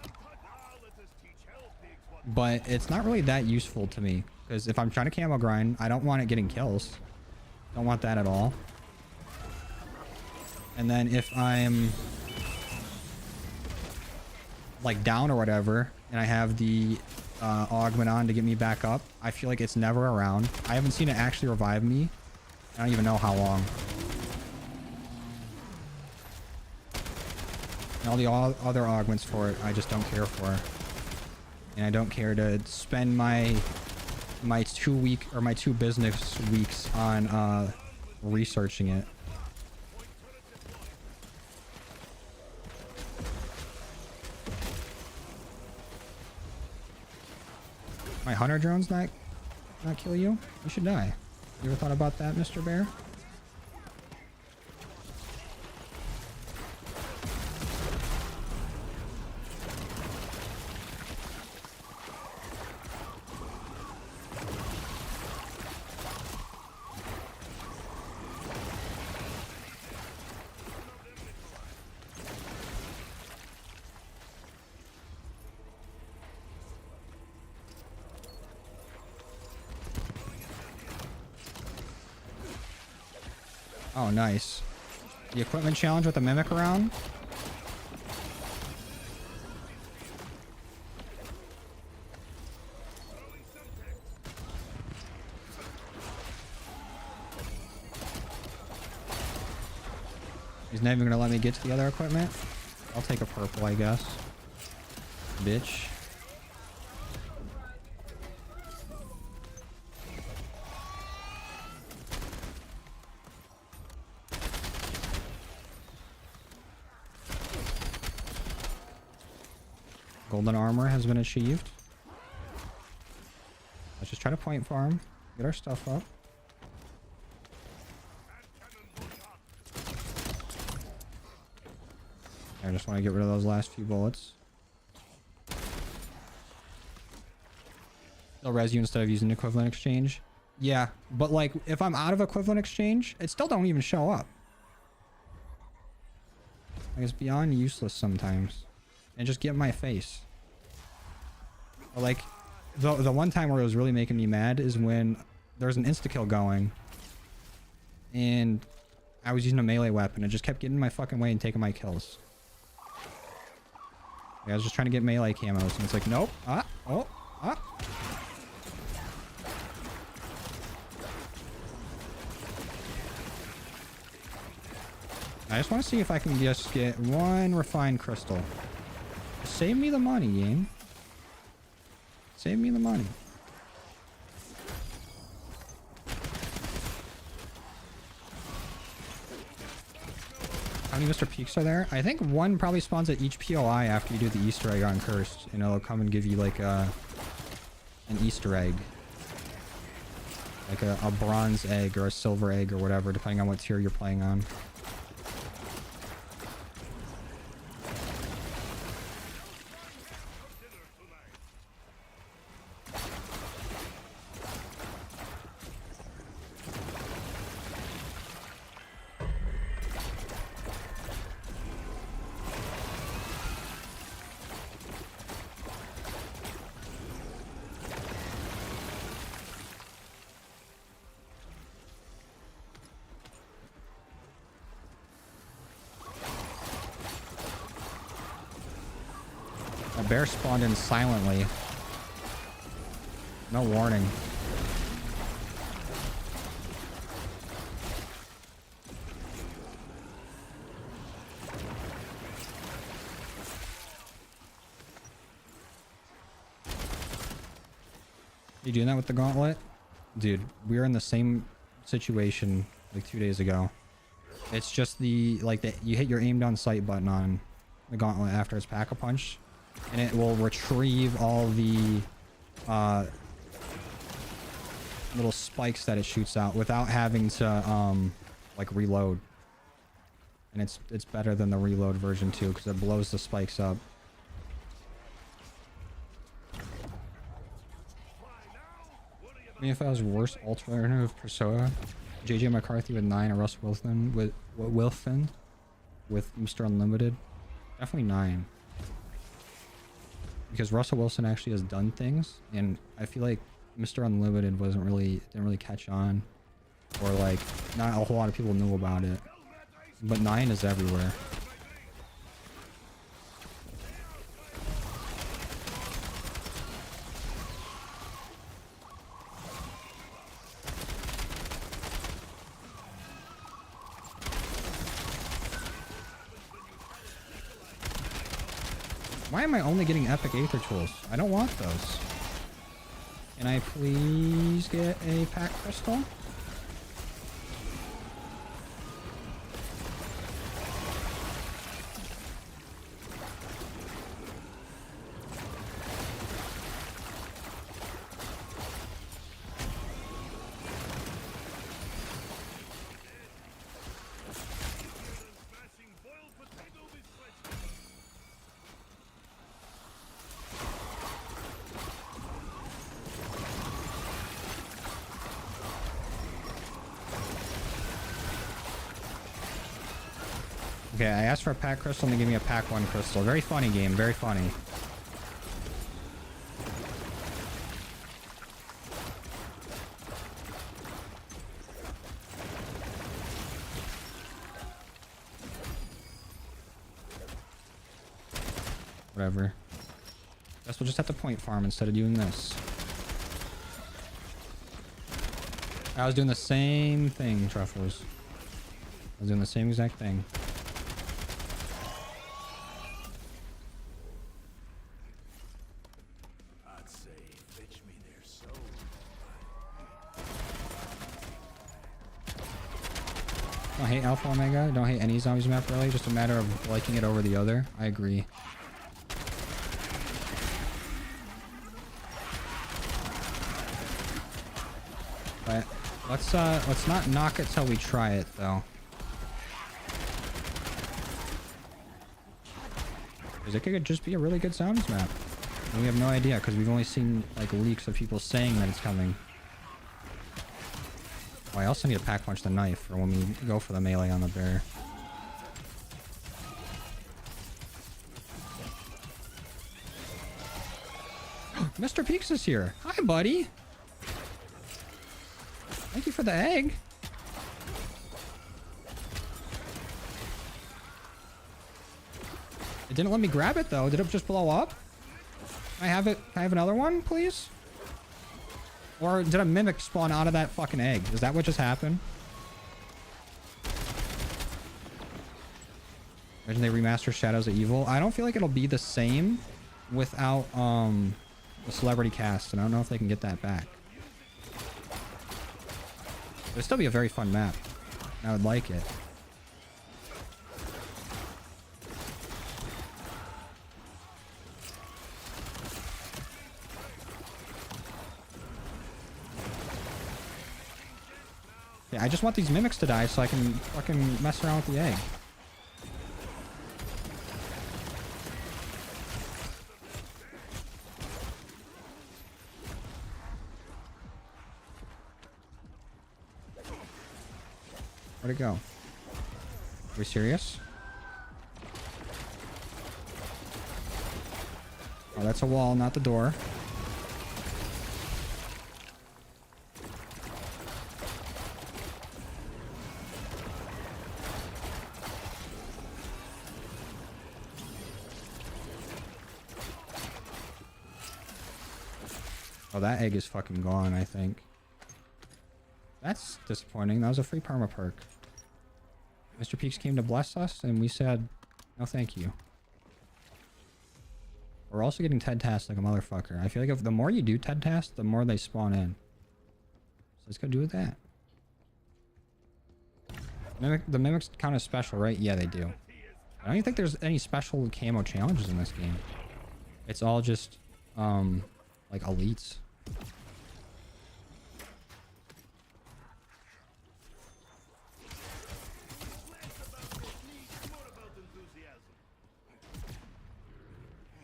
But it's not really that useful to me, because if I'm trying to camo grind, I don't want it getting kills. Don't want that at all. And then if I'm like down or whatever, and I have the augment on to get me back up, I feel like it's never around. I haven't seen it actually revive me. I don't even know how long. And all the other augments for it, I just don't care for. And I don't care to spend my 2 business weeks on researching it. My hunter drones not kill you? You should die. You ever thought about that, Mr. Bear? Oh, nice. The equipment challenge with the mimic around. He's not even gonna let me get to the other equipment. I'll take a purple, I guess. Bitch. Golden armor has been achieved. Let's just try to point farm, get our stuff up. I just want to get rid of those last few bullets. They'll res you instead of using equivalent exchange. Yeah, but like if I'm out of equivalent exchange, it still don't even show up. Like it's beyond useless sometimes. And just get in my face. Like the one time where it was really making me mad is when there's an insta-kill going and I was using a melee weapon. It just kept getting in my fucking way and taking my kills. Like, I was just trying to get melee camos and it's like, nope. I just want to see if I can just get one refined crystal. Save me the money, game. Save me the money. How many Mr. Peaks are there? I think one probably spawns at each POI after you do the Easter egg on Cursed. And it'll come and give you like an Easter egg. Like a bronze egg or a silver egg or whatever, depending on what tier you're playing on. A bear spawned in silently. No warning. You doing that with the gauntlet? Dude, we were in the same situation like 2 days ago. It's just the, like, you hit your aim down sight button on the gauntlet after it's pack-a-punch. And it will retrieve all the little spikes that it shoots out without having to like reload. And it's better than the reload version too, because it blows the spikes up. I mean, if I was worse alternative Persona, JJ McCarthy with 9 or Russ Wilson with Mr. Unlimited. Definitely 9. Because Russell Wilson actually has done things, and I feel like Mr. Unlimited didn't really catch on, or like not a whole lot of people knew about it. But 9 is everywhere. Why am I only getting epic Aether tools? I don't want those. Can I please get a pack crystal? Okay, I asked for a pack crystal and they gave me a pack 1 crystal. Very funny game, very funny. Whatever. Guess we'll just have to point farm instead of doing this. I was doing the same thing, Truffles. I was doing the same exact thing. Don't hate Alpha Omega. Don't hate any zombies map really. Just a matter of liking it over the other. I agree. But let's not knock it till we try it though. Because it could just be a really good zombies map. And we have no idea because we've only seen like leaks of people saying that it's coming. Oh, I also need to pack punch the knife for when we go for the melee on the bear. Mr. Peaks is here. Hi, buddy. Thank you for the egg. It didn't let me grab it though. Did it just blow up? Can I have it? Can I have another one, please? Or did a mimic spawn out of that fucking egg? Is that what just happened? Imagine they remaster Shadows of Evil. I don't feel like it'll be the same without the celebrity cast, and I don't know if they can get that back. It'd still be a very fun map. I would like it. Yeah, I just want these mimics to die so I can fucking mess around with the egg. Where'd it go? Are we serious? Oh, that's a wall, not the door. Oh, that egg is fucking gone, I think. That's disappointing. That was a free perma perk. Mr. Peaks came to bless us, and we said, no thank you. We're also getting TED tasks like a motherfucker. I feel like if the more you do TED tasks, the more they spawn in. So let's go do with that. The mimics count as special, right? Yeah, they do. I don't even think there's any special camo challenges in this game. It's all just, like elites.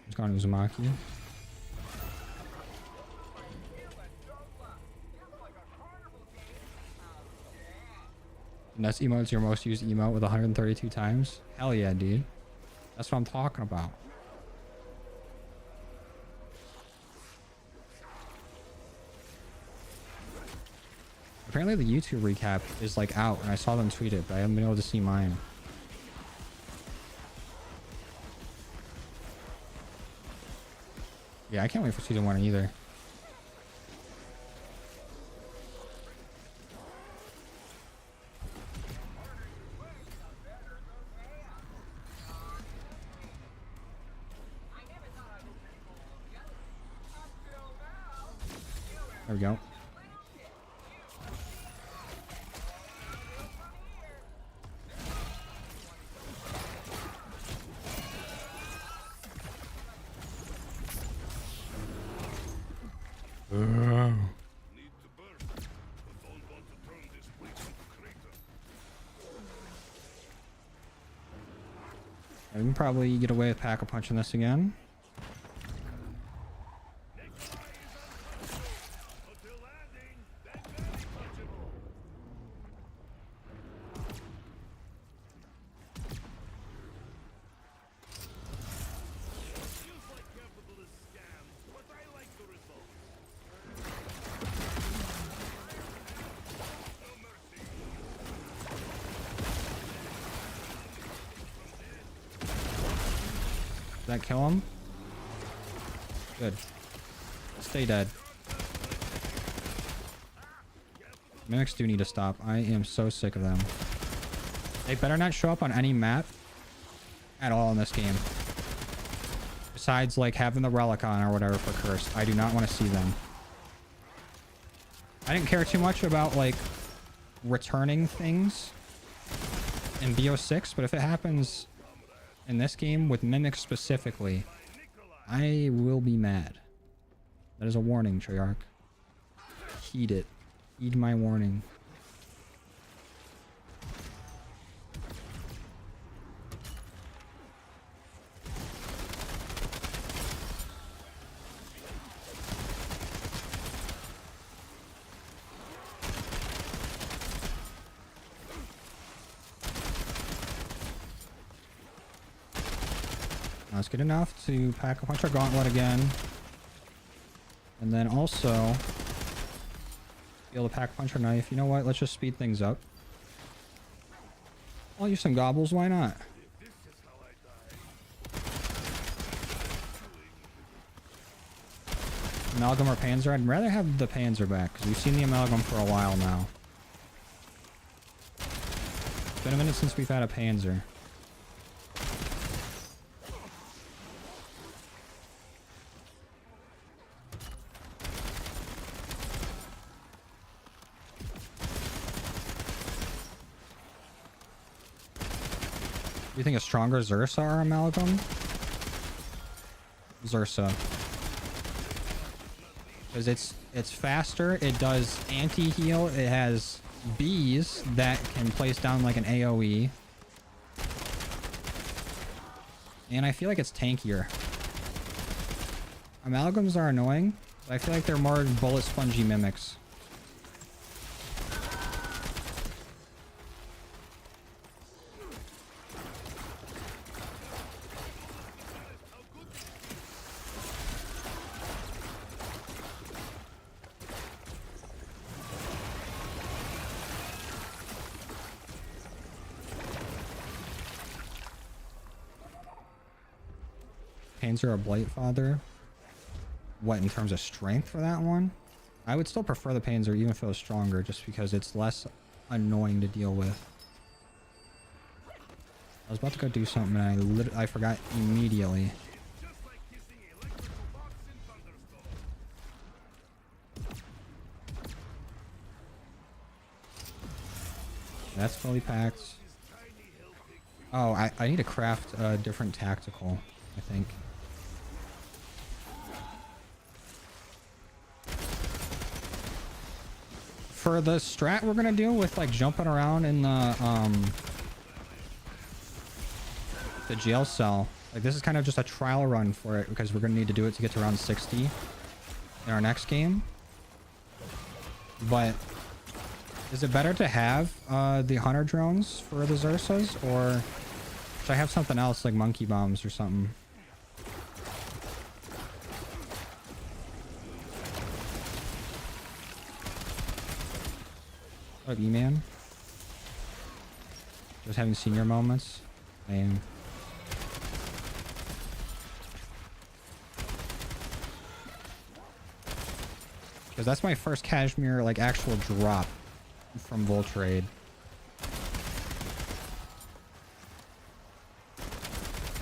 It's gone Uzumaki. Nest emote's your most used emote with 132 times. Hell yeah, dude. That's what I'm talking about. Apparently the YouTube recap is like out, and I saw them tweet it, but I haven't been able to see mine. Yeah, I can't wait for season 1 either. There we go. Need to burn, but don't want to turn this place into crater. I can probably get away with pack-a-punch in this again. Until landing, then very punchable. Feels like capitalist scams, but I like the results. No mercy. Did that kill him? Good. Stay dead. Mimics do need to stop. I am so sick of them. They better not show up on any map at all in this game. Besides, like, having the Relic on or whatever for Curse. I do not want to see them. I didn't care too much about, like, returning things in BO6, but if it happens in this game with Mimics specifically, I will be mad. That is a warning, Treyarch. Heed it. Heed my warning. That's good enough to pack a punch our gauntlet again. And then also be able to pack punch our knife. You know what? Let's just speed things up. I'll use some gobbles. Why not? This is how I die. Amalgam or Panzer? I'd rather have the Panzer back because we've seen the Amalgam for a while now. It's been a minute since we've had a Panzer. Do you think a stronger Zersa or Amalgam? Zersa. Because it's faster, it does anti-heal, it has bees that can place down like an AoE. And I feel like it's tankier. Amalgams are annoying, but I feel like they're more bullet spongy mimics. Panzer or Blightfather? What, in terms of strength for that one? I would still prefer the Panzer even if it was stronger, just because it's less annoying to deal with. I was about to go do something and I forgot immediately. Just like kissing electrical box in thunderstorm. That's fully packed. Oh, I need to craft a different tactical, I think. For the strat we're gonna do with like jumping around in the jail cell, like this is kind of just a trial run for it because we're gonna need to do it to get to round 60 in our next game. But is it better to have the hunter drones for the Zersas, or Should I have something else like monkey bombs or something? What up, E-Man? Just having senior moments. I am. Because that's my first cashmere, like, actual drop from Voltrade.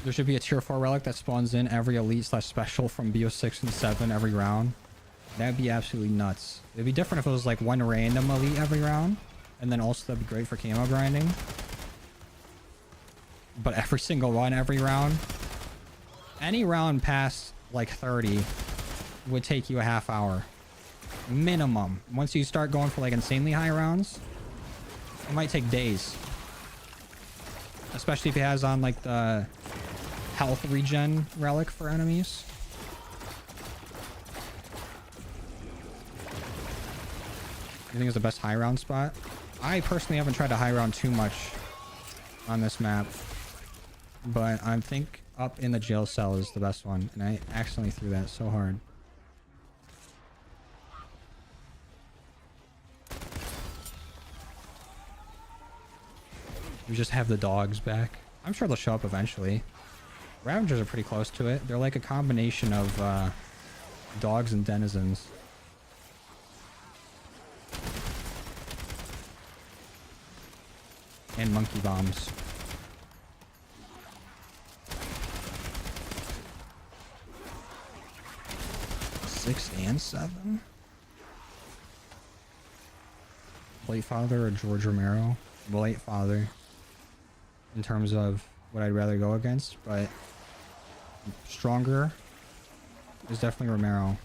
There should be a tier 4 relic that spawns in every elite/special from BO6 and 7 every round. That'd be absolutely nuts. It'd be different if it was like one random elite every round. And then also that'd be great for camo grinding. But every single one every round. Any round past like 30 would take you a half hour. Minimum. Once you start going for like insanely high rounds, it might take days. Especially if it has on like the health regen relic for enemies. You think it's the best high round spot? I personally haven't tried to high round too much on this map. But I think up in the jail cell is the best one. And I accidentally threw that so hard. We just have the dogs back. I'm sure they'll show up eventually. Ravagers are pretty close to it. They're like a combination of dogs and denizens. And monkey bombs. Six and 7? Blade Father or George Romero? Blade Father. In terms of what I'd rather go against, but stronger is definitely Romero.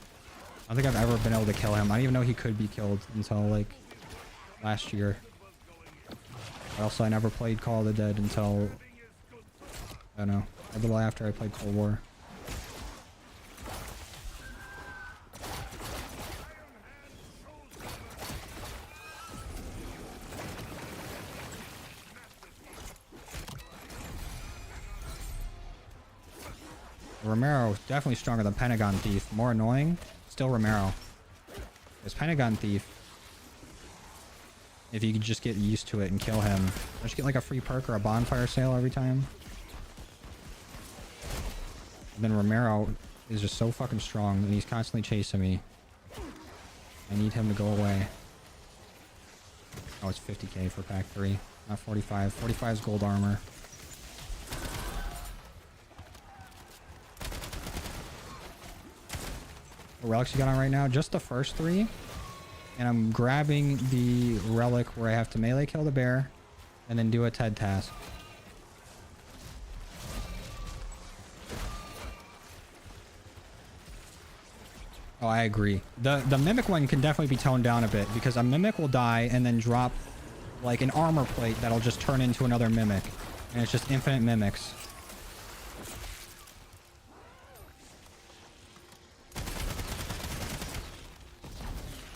I don't think I've ever been able to kill him. I didn't even know he could be killed until like last year. Also, I never played Call of the Dead until, I don't know, a little after I played Cold War. Romero definitely stronger than Pentagon Thief. More annoying, still Romero. Because Pentagon Thief, if you could just get used to it and kill him, just get like a free perk or a bonfire sale every time. And then Romero is just so fucking strong and he's constantly chasing me. I need him to go away. Oh, it's 50k for pack 3, not 45. 45 is gold armor. What relics you got on right now? Just the first 3. And I'm grabbing the relic where I have to melee kill the bear and then do a TED task. Oh, I agree. The mimic one can definitely be toned down a bit because a mimic will die and then drop like an armor plate that'll just turn into another mimic. And it's just infinite mimics.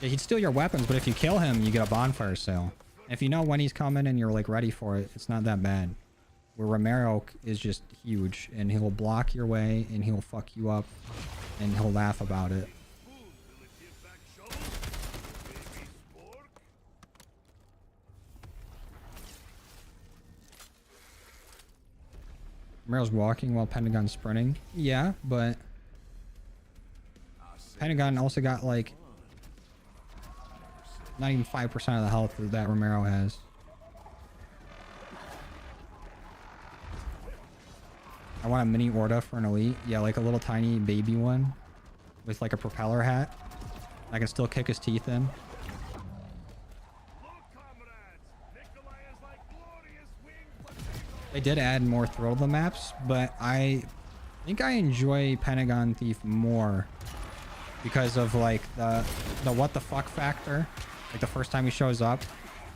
Yeah, he'd steal your weapons, but if you kill him, you get a bonfire sale. If you know when he's coming and you're like ready for it, it's not that bad. Where Romero is just huge and he'll block your way and he'll fuck you up and he'll laugh about it. Romero's walking while Pentagon's sprinting. Yeah, but Pentagon also got like not even 5% of the health that Romero has. I want a mini Orda for an elite. Yeah, like a little tiny baby one with like a propeller hat. I can still kick his teeth in. They did add more Thrill to the maps, but I think I enjoy Pentagon Thief more because of like the what the fuck factor. Like the first time he shows up,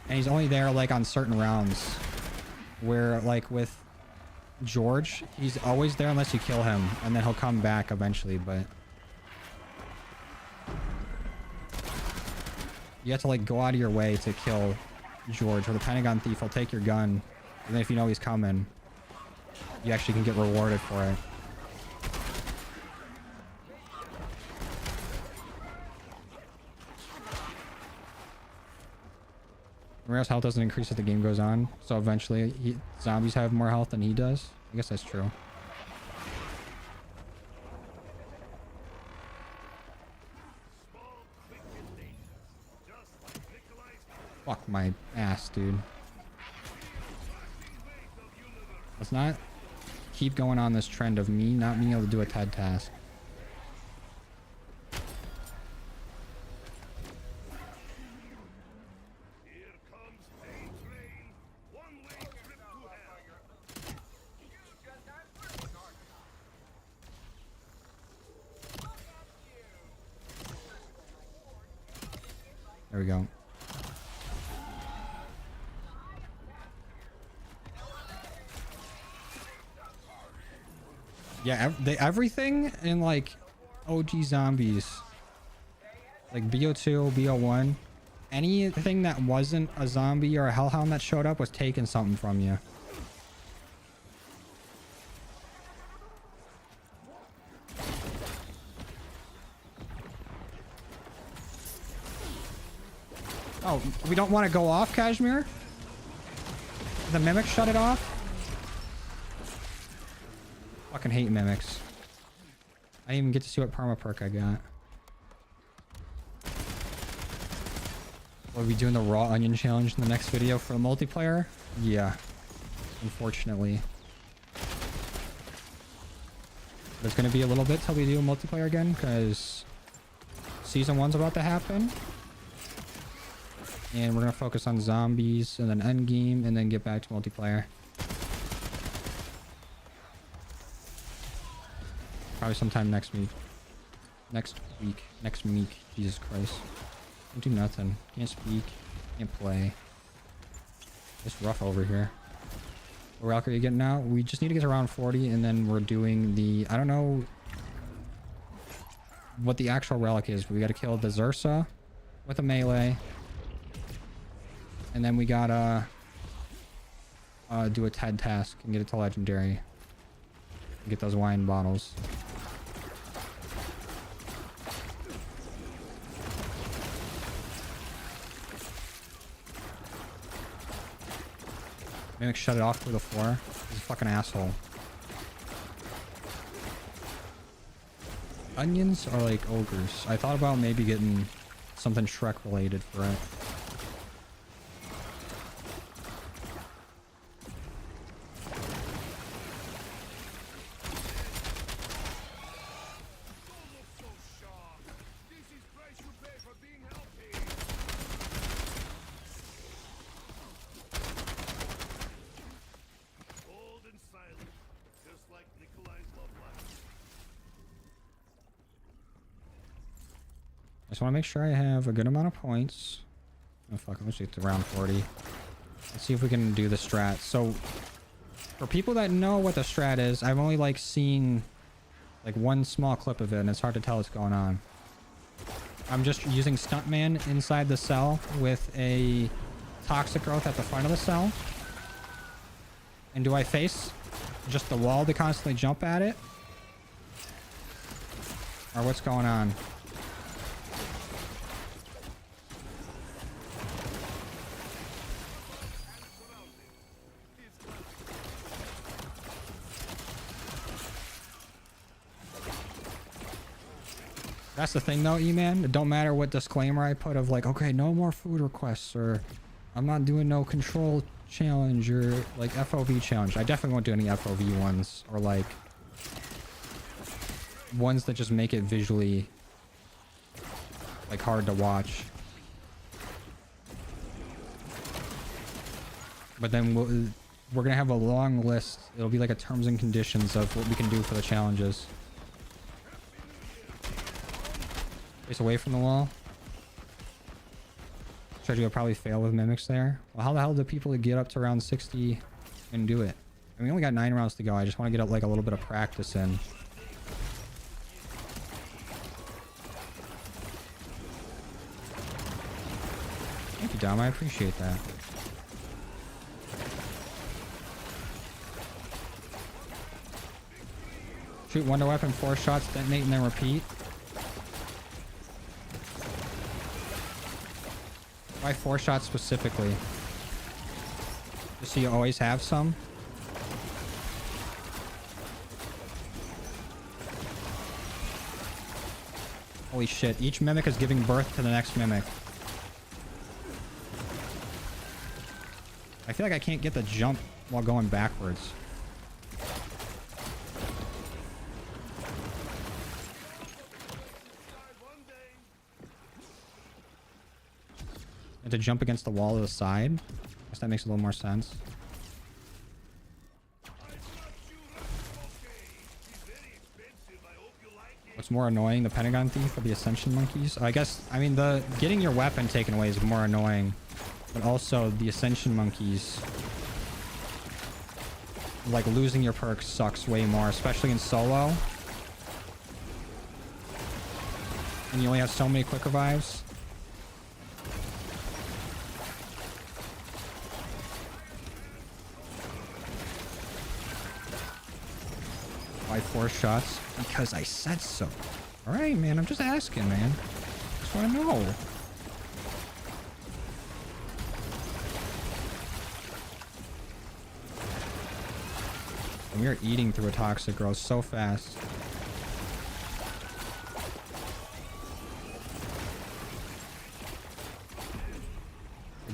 and he's only there like on certain rounds, where like with George, he's always there unless you kill him, and then he'll come back eventually, but you have to like go out of your way to kill George, or the Pentagon Thief will take your gun, and then if you know he's coming, you actually can get rewarded for it. Whereas health doesn't increase as the game goes on, so eventually zombies have more health than he does. I guess that's true. Fuck my ass, dude. Let's not keep going on this trend of me not being able to do a TED task. There we go. Yeah, everything in like OG zombies, like BO2, BO1, anything that wasn't a zombie or a hellhound that showed up was taking something from you. Oh, we don't want to go off, Kashmir? The mimic shut it off? Fucking hate mimics. I didn't even get to see what perma perk I got. Will we be doing the raw onion challenge in the next video for the multiplayer? Yeah. Unfortunately. There's going to be a little bit till we do a multiplayer again, because season 1's about to happen. And we're going to focus on zombies and then end game and then get back to multiplayer. Probably sometime next week. Next week. Jesus Christ. Can't do nothing. Can't speak. Can't play. It's rough over here. What relic are you getting now? We just need to get to around 40 and then we're doing the... I don't know what the actual relic is, but we got to kill the Zursa with a melee. And then we gotta do a TED task and get it to legendary. Get those wine bottles. Mimic shut it off through the floor. He's a fucking asshole. Onions are like ogres. I thought about maybe getting something Shrek related for it. I just want to make sure I have a good amount of points. Oh fuck, let's get to round 40. Let's see if we can do the strat. So, for people that know what the strat is, I've only like seen like one small clip of it and it's hard to tell what's going on. I'm just using Stuntman inside the cell with a toxic growth at the front of the cell. And do I face just the wall to constantly jump at it? Or what's going on? That's the thing though, E-Man. It don't matter what disclaimer I put of like, okay, no more food requests, or I'm not doing no control challenge or like FOV challenge. I definitely won't do any FOV ones or like ones that just make it visually like hard to watch. But then we're gonna have a long list. It'll be like a terms and conditions of what we can do for the challenges. Face away from the wall. Strategy will probably fail with mimics there. Well, how the hell do people get up to round 60 and do it? I mean, we only got 9 rounds to go. I just want to get like a little bit of practice in. Thank you, Dom. I appreciate that. Shoot wonder weapon, 4 shots, detonate, and then repeat. Why 4 shots specifically? Just so you always have some? Holy shit, each mimic is giving birth to the next mimic. I feel like I can't get the jump while going backwards. And to jump against the wall to the side. I guess that makes a little more sense. What's more annoying, the Pentagon Thief or the Ascension Monkeys? I guess, I mean, the getting your weapon taken away is more annoying. But also, the Ascension Monkeys, like, losing your perks sucks way more, especially in solo. And you only have so many quick revives. Why 4 shots? Because I said so. Alright, man, I'm just asking, man. Just want to know. We are eating through a toxic growth so fast.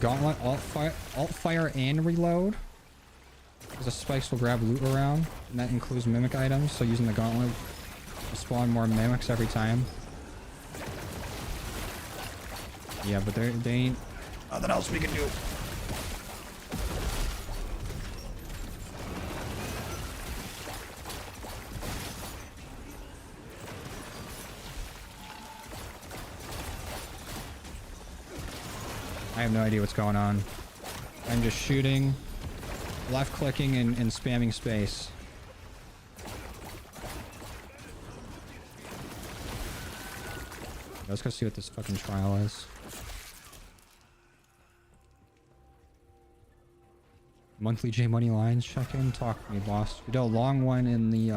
Gauntlet, alt fire and reload. Because the spikes will grab loot around, and that includes mimic items. So using the gauntlet will spawn more mimics every time. Yeah, but they ain't nothing else we can do. I have no idea what's going on. I'm just shooting, left clicking, and spamming space. Let's go see what this fucking trial is. Monthly J Money Lines check-in. Talk to me, boss. We did a long one in the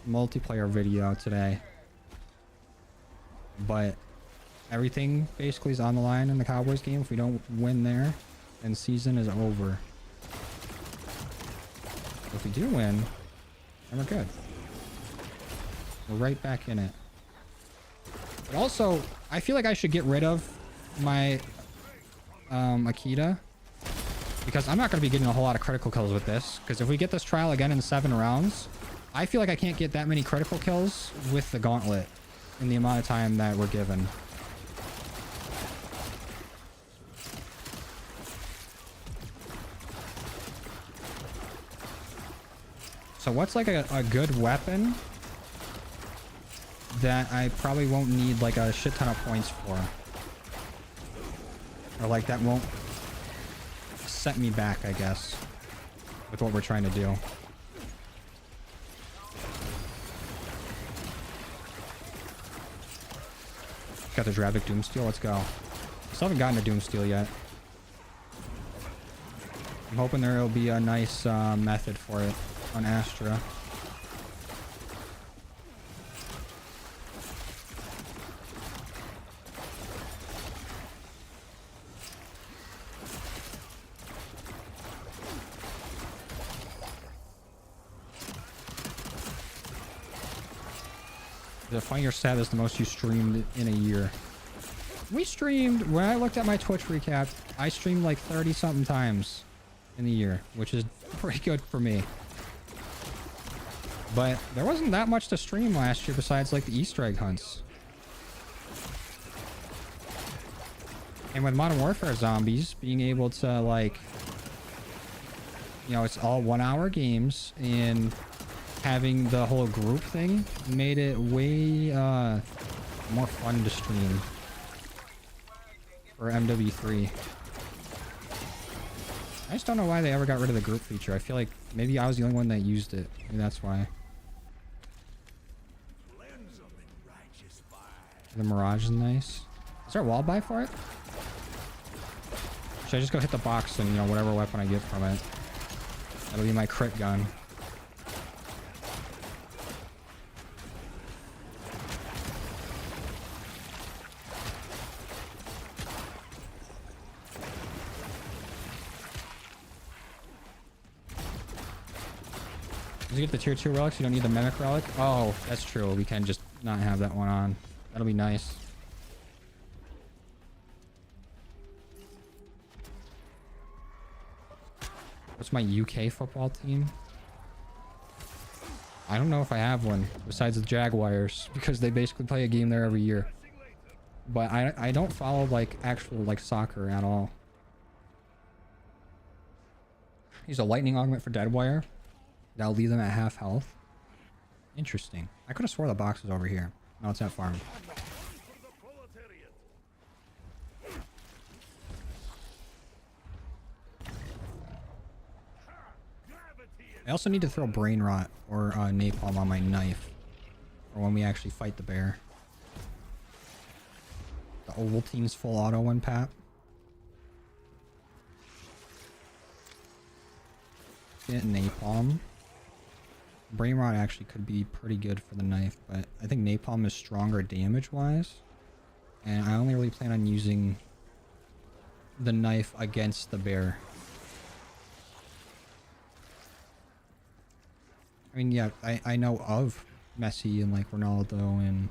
multiplayer video today. But everything basically is on the line in the Cowboys game. If we don't win there, then season is over. If we do win, then we're good. We're right back in it. But also, I feel like I should get rid of my Akita, because I'm not going to be getting a whole lot of critical kills with this. Because if we get this trial again in 7 rounds, I feel like I can't get that many critical kills with the gauntlet in the amount of time that we're given. So what's like a good weapon that I probably won't need like a shit ton of points for? Or like that won't set me back, I guess, with what we're trying to do. Got the Dravik Doomsteel, let's go. Still haven't gotten a Doomsteel yet. I'm hoping there will be a nice method for it on Astra. The Find Your Stat is the most you streamed in a year. We streamed, when I looked at my Twitch recap, I streamed like 30 something times in the year, which is pretty good for me. But there wasn't that much to stream last year besides like the Easter egg hunts. And with Modern Warfare Zombies being able to, like, you know, it's all 1 hour games, and having the whole group thing made it way more fun to stream for MW3. I just don't know why they ever got rid of the group feature. I feel like maybe I was the only one that used it. Maybe that's why. The Mirage is nice. Is there a wall buy for it? Should I just go hit the box and, you know, whatever weapon I get from it? That'll be my crit gun. Did you get the tier 2 relics? You don't need the mimic relic? Oh, that's true. We can just not have that one on. That'll be nice. What's my UK football team? I don't know if I have one besides the Jaguars because they basically play a game there every year. But I don't follow like actual like soccer at all. Use a lightning augment for Deadwire. That'll leave them at half health. Interesting. I could have swore the box was over here. No, it's at farm. I also need to throw brain rot or napalm on my knife for when we actually fight the bear. The Ovaltine's full auto one pap. Get napalm. Brain rot actually could be pretty good for the knife, but I think napalm is stronger damage wise. And I only really plan on using the knife against the bear. I mean, yeah, I know of Messi and like Ronaldo and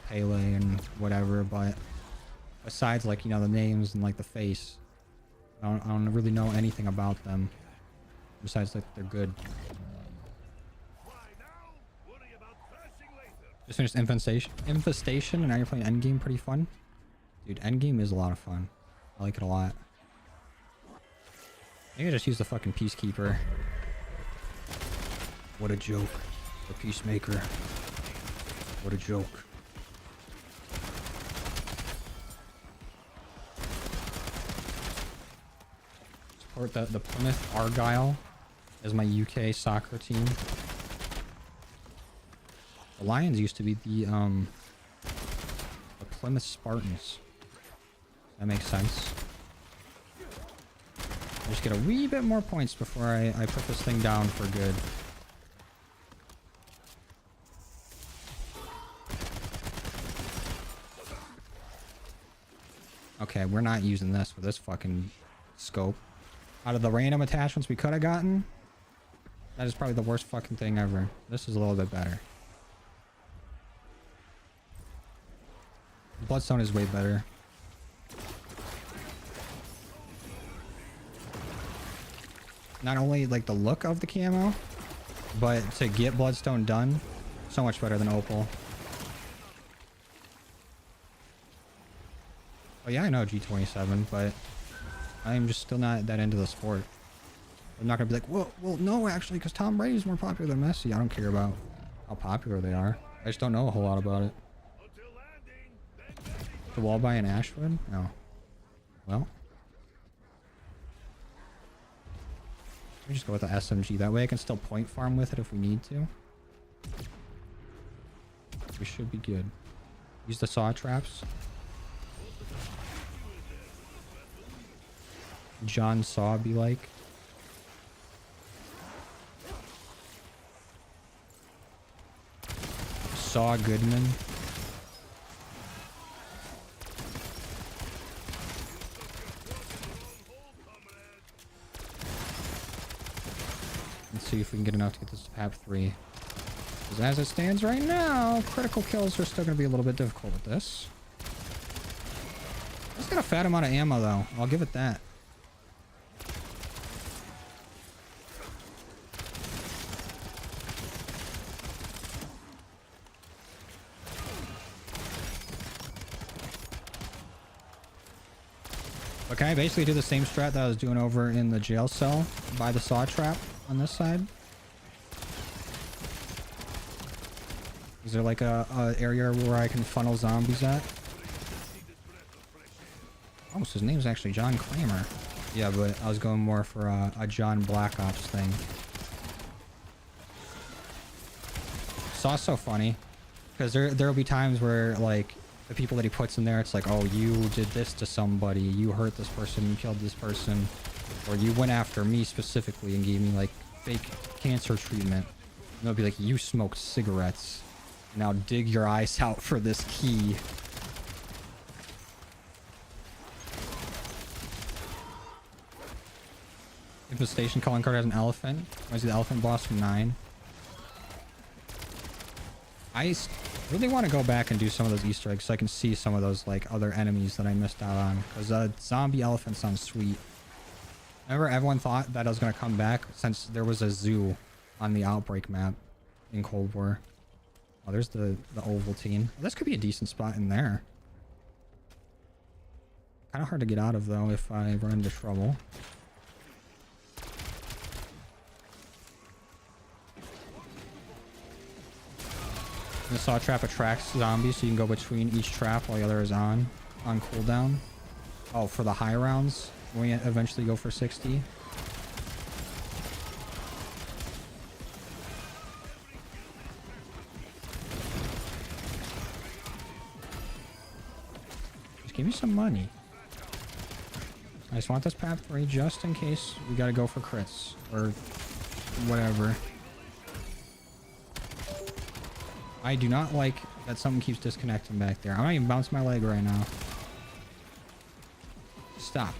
Pele and whatever, but besides like, you know, the names and like the face, I don't really know anything about them besides like they're good. Just finished Infestation and now you're playing Endgame. Pretty fun. Dude, Endgame is a lot of fun. I like it a lot. Maybe I just use the fucking Peacekeeper. What a joke. The Peacemaker. What a joke. Support the Plymouth Argyle as my UK soccer team. The Lions used to be the Plymouth Spartans. That makes sense. I just get a wee bit more points before I put this thing down for good. Okay, we're not using this with this fucking scope. Out of the random attachments we could have gotten, that is probably the worst fucking thing ever. This is a little bit better. Bloodstone is way better. Not only like the look of the camo, but to get Bloodstone done, so much better than Opal. Oh yeah, I know G27, but I'm just still not that into the sport. I'm not gonna be like, well, no, actually, because Tom Brady's more popular than Messi. I don't care about how popular they are. I just don't know a whole lot about it. The wall by an Ashwood? No. Well. Let me just go with the SMG. That way I can still point farm with it if we need to. We should be good. Use the saw traps. John Saw be like. Saw Goodman. Let's see if we can get enough to get this to PAP 3. Because as it stands right now, critical kills are still going to be a little bit difficult with this. It's got a fat amount of ammo though. I'll give it that. Okay, I basically do the same strat that I was doing over in the jail cell by the saw trap on this side. Is there like a area where I can funnel zombies at? Oh, so his name's actually John Clamer. Yeah, but I was going more for a John Black Ops thing. Saw's so funny because there'll be times where like the people that he puts in there, it's like, oh, you did this to somebody, you hurt this person, you killed this person, or you went after me specifically and gave me like fake cancer treatment. And they'll be like, you smoked cigarettes, now dig your eyes out for this key. Infestation calling card has an elephant. I see the elephant boss from 9. Really want to go back and do some of those Easter eggs so I can see some of those like other enemies that I missed out on. Because zombie elephant sounds sweet. Remember, everyone thought that I was going to come back since there was a zoo on the Outbreak map in Cold War. Oh, there's the Ovaltine. Oh, this could be a decent spot in there. Kind of hard to get out of though if I run into trouble. The saw trap attracts zombies, so you can go between each trap while the other is on cooldown. Oh, for the high rounds, when we eventually go for 60. Just give me some money. I just want this path free just in case we gotta go for crits or whatever. I do not like that something keeps disconnecting back there. I'm not even bouncing my leg right now. Stop.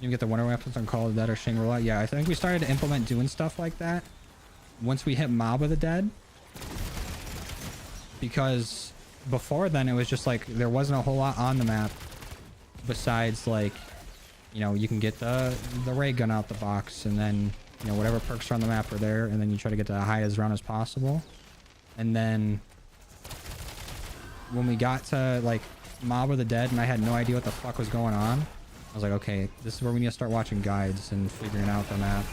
You get the wonder weapons on Call of the Dead or Shangri-La. Yeah, I think we started to implement doing stuff like that once we hit Mob of the Dead. Because before then it was just like there wasn't a whole lot on the map besides like, you know, you can get the ray gun out the box, and then, you know, whatever perks are on the map are there, and then you try to get the highest round as possible. And then when we got to like Mob of the Dead and I had no idea what the fuck was going on, I was like, okay, this is where we need to start watching guides and figuring out the map.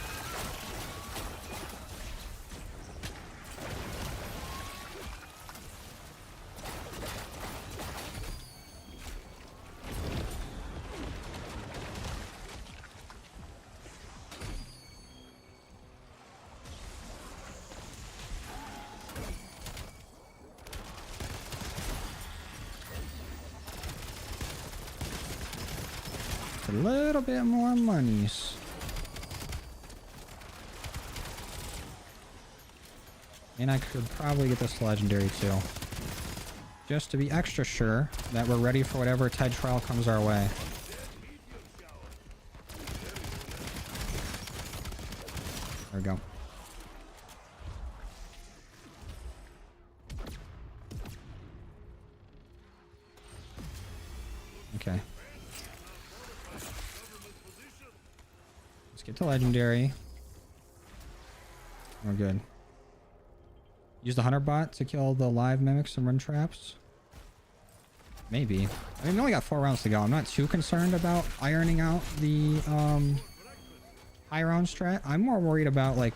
A little bit more monies. And I could probably get this legendary too. Just to be extra sure that we're ready for whatever TED trial comes our way. There we go. Okay. Let's get to legendary. We're good. Use the hunter bot to kill the live mimics and run traps. Maybe. I mean, we only got 4 rounds to go. I'm not too concerned about ironing out the high round strat. I'm more worried about like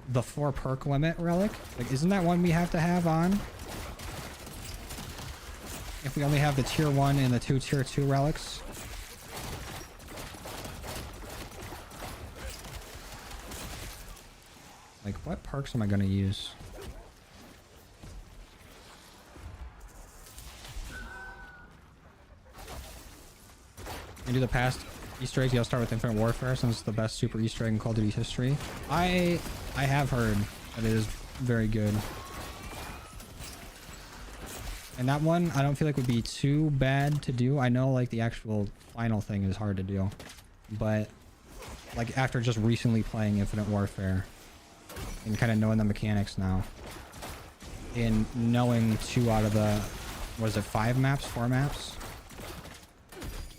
the 4 perk limit relic. Like, isn't that one we have to have on? If we only have the tier 1 and the 2 tier 2 relics. Like, what perks am I going to use? And do the past Easter eggs. I'll start with Infinite Warfare since it's the best super Easter egg in Call of Duty history. I have heard that it is very good. And that one, I don't feel like would be too bad to do. I know like the actual final thing is hard to do. But like after just recently playing Infinite Warfare and kind of knowing the mechanics now, and knowing 2 out of the, what is it, 4 maps?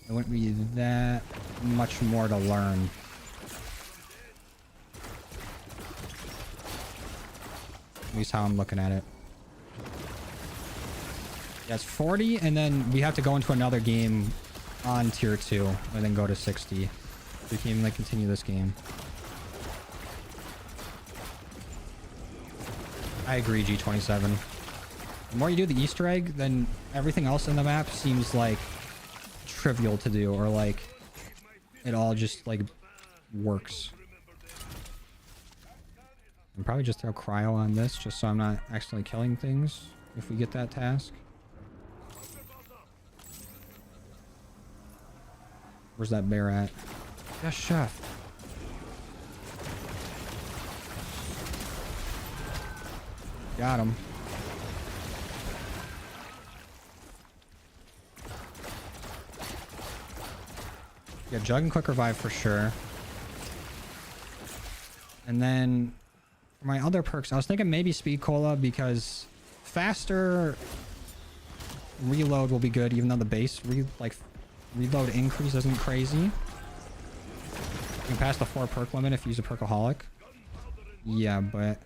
It wouldn't be that much more to learn. At least how I'm looking at it. Yeah, it's 40, and then we have to go into another game on tier 2, and then go to 60. We can even like continue this game. I agree, G27. The more you do the Easter egg, then everything else in the map seems like trivial to do, or like it all just like works. I'm probably just throw cryo on this just so I'm not accidentally killing things if we get that task. Where's that bear at? Yes, chef. Got him. Yeah, Jug and Quick Revive for sure. And then for my other perks, I was thinking maybe speed cola because faster reload will be good, even though the base reload increase isn't crazy. You can pass the 4 perk limit if you use a perkaholic. Yeah, but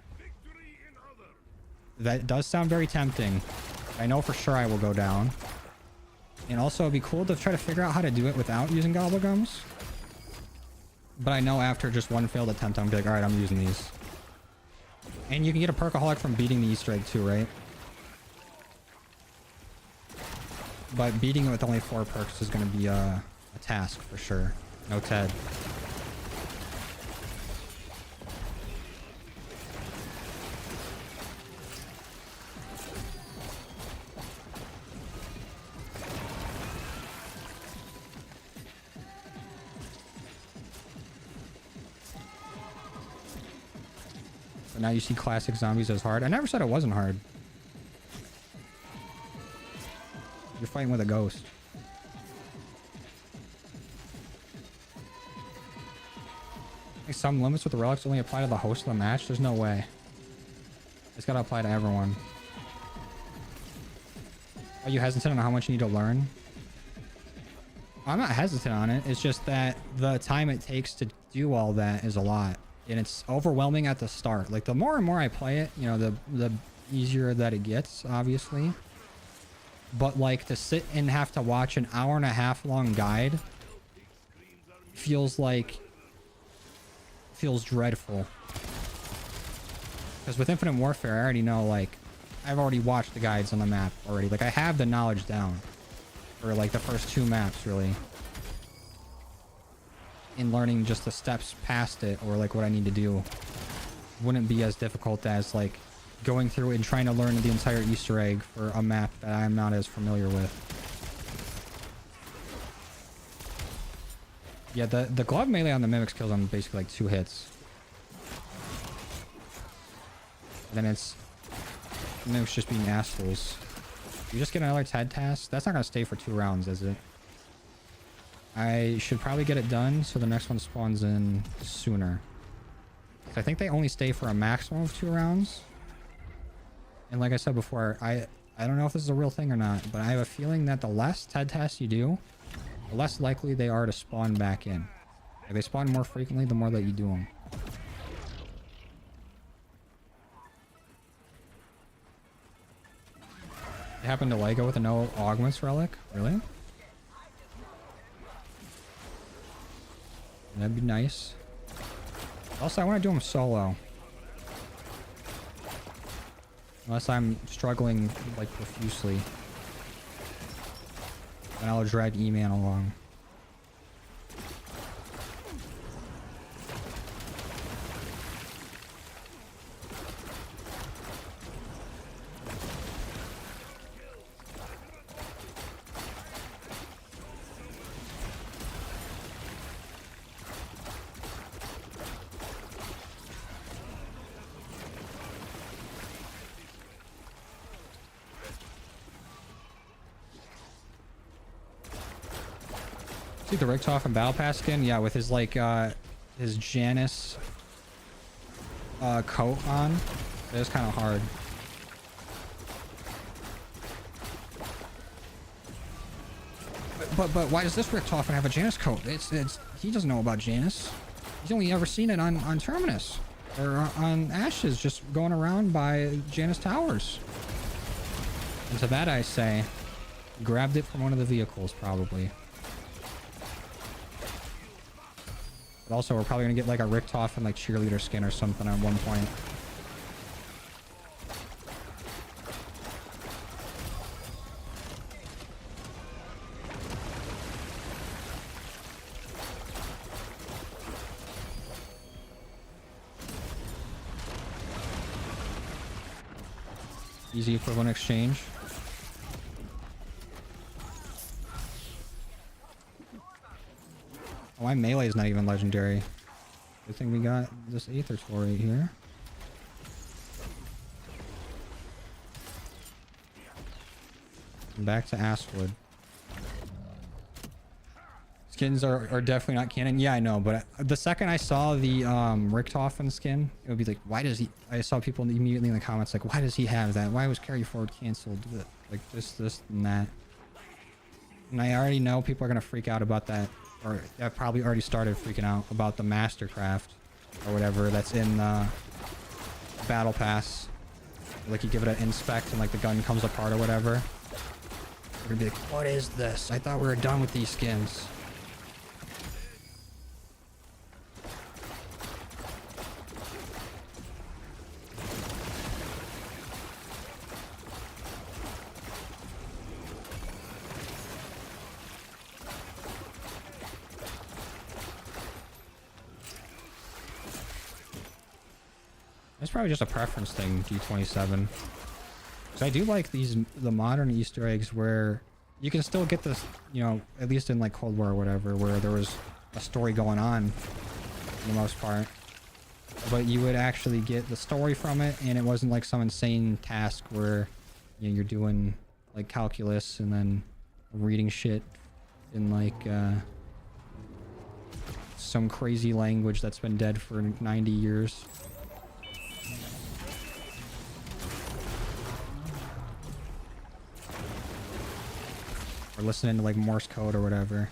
that does sound very tempting. I know for sure I will go down. And also it'd be cool to try to figure out how to do it without using gobblegums. But I know after just one failed attempt, I'm gonna be like, all right, I'm using these. And you can get a perkaholic from beating the Easter egg too, right? But beating it with only 4 perks is gonna be a task for sure. No Ted. But now you see classic zombies as hard. I never said it wasn't hard. You're fighting with a ghost. I think some limits with the relics only apply to the host of the match. There's no way. It's gotta apply to everyone. Are you hesitant on how much you need to learn? I'm not hesitant on it. It's just that the time it takes to do all that is a lot. And it's overwhelming at the start. Like, the more and more I play it, you know, the easier that it gets, obviously. But, like, to sit and have to watch an 1.5 hour long guide feels dreadful. Because with Infinite Warfare, I already know, like, I've already watched the guides on the map already. Like, I have the knowledge down. For, like, the first 2 maps, really. In learning just the steps past it, or like what I need to do, wouldn't be as difficult as like going through and trying to learn the entire Easter egg for a map that I'm not as familiar with. Yeah, the glove melee on the mimics kills on basically like 2 hits. And then it's mimics just being assholes. You just get another TED task. That's not gonna stay for 2 rounds, is it? I should probably get it done so the next one spawns in sooner. I think they only stay for a maximum of 2 rounds. And like I said before, I don't know if this is a real thing or not, but I have a feeling that the less TED tests you do, the less likely they are to spawn back in. If they spawn more frequently, the more that you do them. It happened to Lego with a no augments relic? Really? That'd be nice. Also, I want to do them solo. Unless I'm struggling, like, profusely. Then I'll drag E-Man along. See the Richtofen Battle Pass skin? Yeah, with his, like, his Janice coat on. It is kind of hard. But why does this Richtofen have a Janice coat? He doesn't know about Janice. He's only ever seen it on Terminus. Or on Ashes, just going around by Janice Towers. And to that I say, grabbed it from one of the vehicles, probably. But also, we're probably gonna get like a Richtofen like cheerleader skin or something at one point. Easy equivalent exchange. Oh, my melee is not even legendary. Good thing we got this Aether Tour right here. Back to Astwood. Skins are definitely not canon. Yeah, I know, but the second I saw the Richtofen skin, it would be like, why does he? I saw people immediately in the comments like, why does he have that? Why was carry forward canceled? Like this, and that. And I already know people are gonna freak out about that, or I've probably already started freaking out about the Mastercraft or whatever that's in the Battle Pass. Like you give it an inspect and like the gun comes apart or whatever. They're gonna be like, what is this? I thought we were done with these skins. It's probably just a preference thing, G27. Because I do like the modern Easter eggs where you can still get this, you know, at least in like Cold War or whatever, where there was a story going on for the most part. But you would actually get the story from it, and it wasn't like some insane task where, you know, you're doing like calculus and then reading shit in like some crazy language that's been dead for 90 years. Or listening to like Morse code or whatever.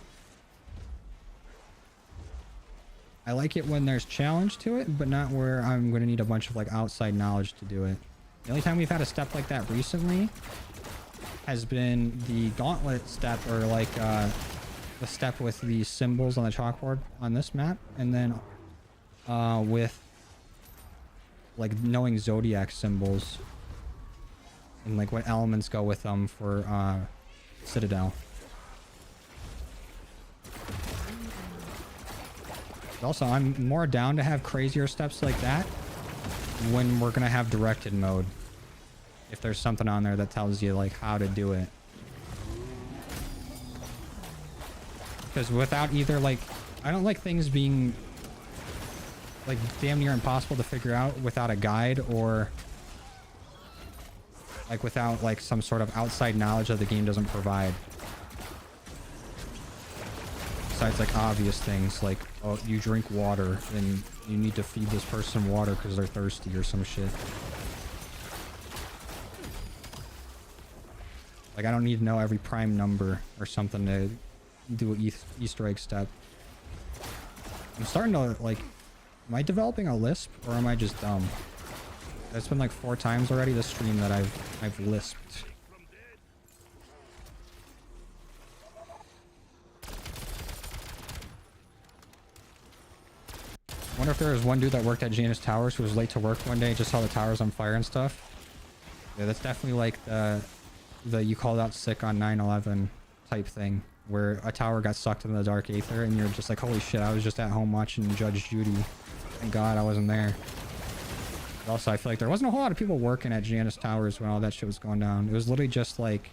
I like it when there's challenge to it, but not where I'm going to need a bunch of like outside knowledge to do it. The only time we've had a step like that recently has been the gauntlet step, or like the step with the symbols on the chalkboard on this map, and then with like knowing zodiac symbols and like what elements go with them for Citadel. Also, I'm more down to have crazier steps like that when we're gonna have directed mode. If there's something on there that tells you like how to do it. Because without either, like, I don't like things being like damn near impossible to figure out without a guide, or like without like some sort of outside knowledge that the game doesn't provide. Besides like obvious things like, oh, you drink water and you need to feed this person water because they're thirsty or some shit. Like I don't need to know every prime number or something to do an Easter egg step. I'm starting to like, am I developing a lisp or am I just dumb? It's been like 4 times already this stream that I've lisped. I wonder if there was one dude that worked at Janus Towers who was late to work one day, just saw the towers on fire and stuff. Yeah, that's definitely like the you called out sick on 9/11 type thing, where a tower got sucked into the dark aether and you're just like, holy shit, I was just at home watching Judge Judy. Thank God I wasn't there. But also, I feel like there wasn't a whole lot of people working at Janus Towers when all that shit was going down. It was literally just like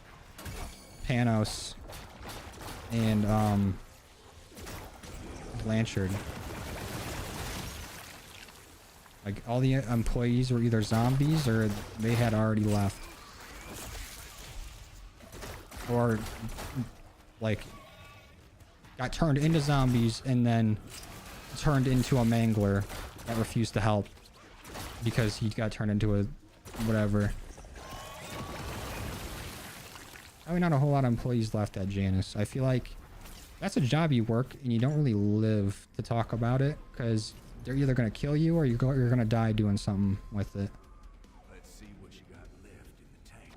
Panos and Blanchard. Like all the employees were either zombies or they had already left. Or like got turned into zombies and then turned into a mangler that refused to help because he got turned into a whatever. Probably not a whole lot of employees left at Janus. I feel like that's a job you work and you don't really live to talk about it, because they're either going to kill you or you're going to die doing something with it. Let's see what you got left in the tank.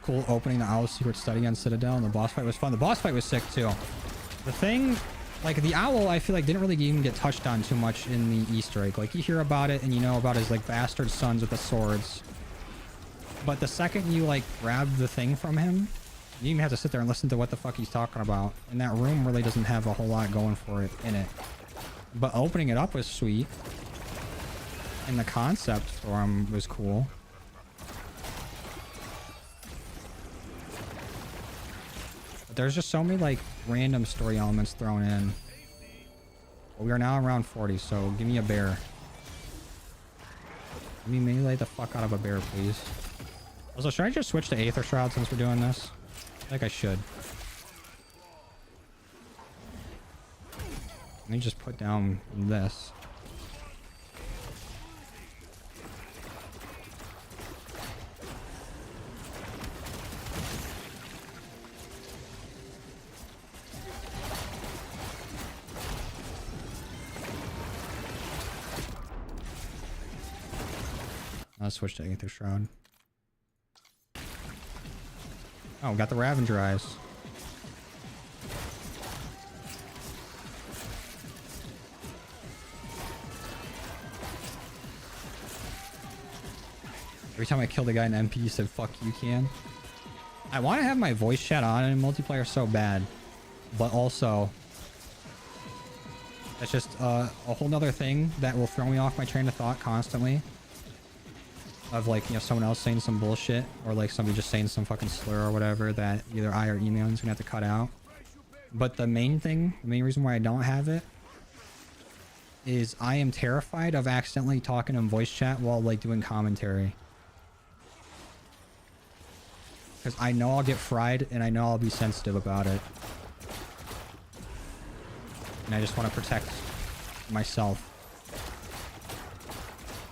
Cool opening the Owl's Secret Study on Citadel, and the boss fight was fun. The boss fight was sick too. The thing, like the owl, I feel like didn't really even get touched on too much in the Easter egg. Like you hear about it and you know about his like bastard sons with the swords. But the second you like grab the thing from him, you even have to sit there and listen to what the fuck he's talking about. And that room really doesn't have a whole lot going for it in it. But opening it up was sweet. And the concept for him was cool. But there's just so many like random story elements thrown in. But we are now around 40, so give me a bear. Let me melee the fuck out of a bear, please. Also, should I just switch to Aether Shroud since we're doing this? I think I should. Let me just put down this. I'll switch to Aether Shroud. Oh, got the Ravager eyes. Every time I killed a guy in MP, you said, fuck you, can. I want to have my voice chat on in multiplayer so bad. But also, that's just a whole nother thing that will throw me off my train of thought constantly. Of like, you know, someone else saying some bullshit. Or like somebody just saying some fucking slur or whatever that either I or Email's gonna have to cut out. But the main thing, the main reason why I don't have it is I am terrified of accidentally talking in voice chat while like doing commentary. Because I know I'll get fried and I know I'll be sensitive about it. And I just want to protect myself.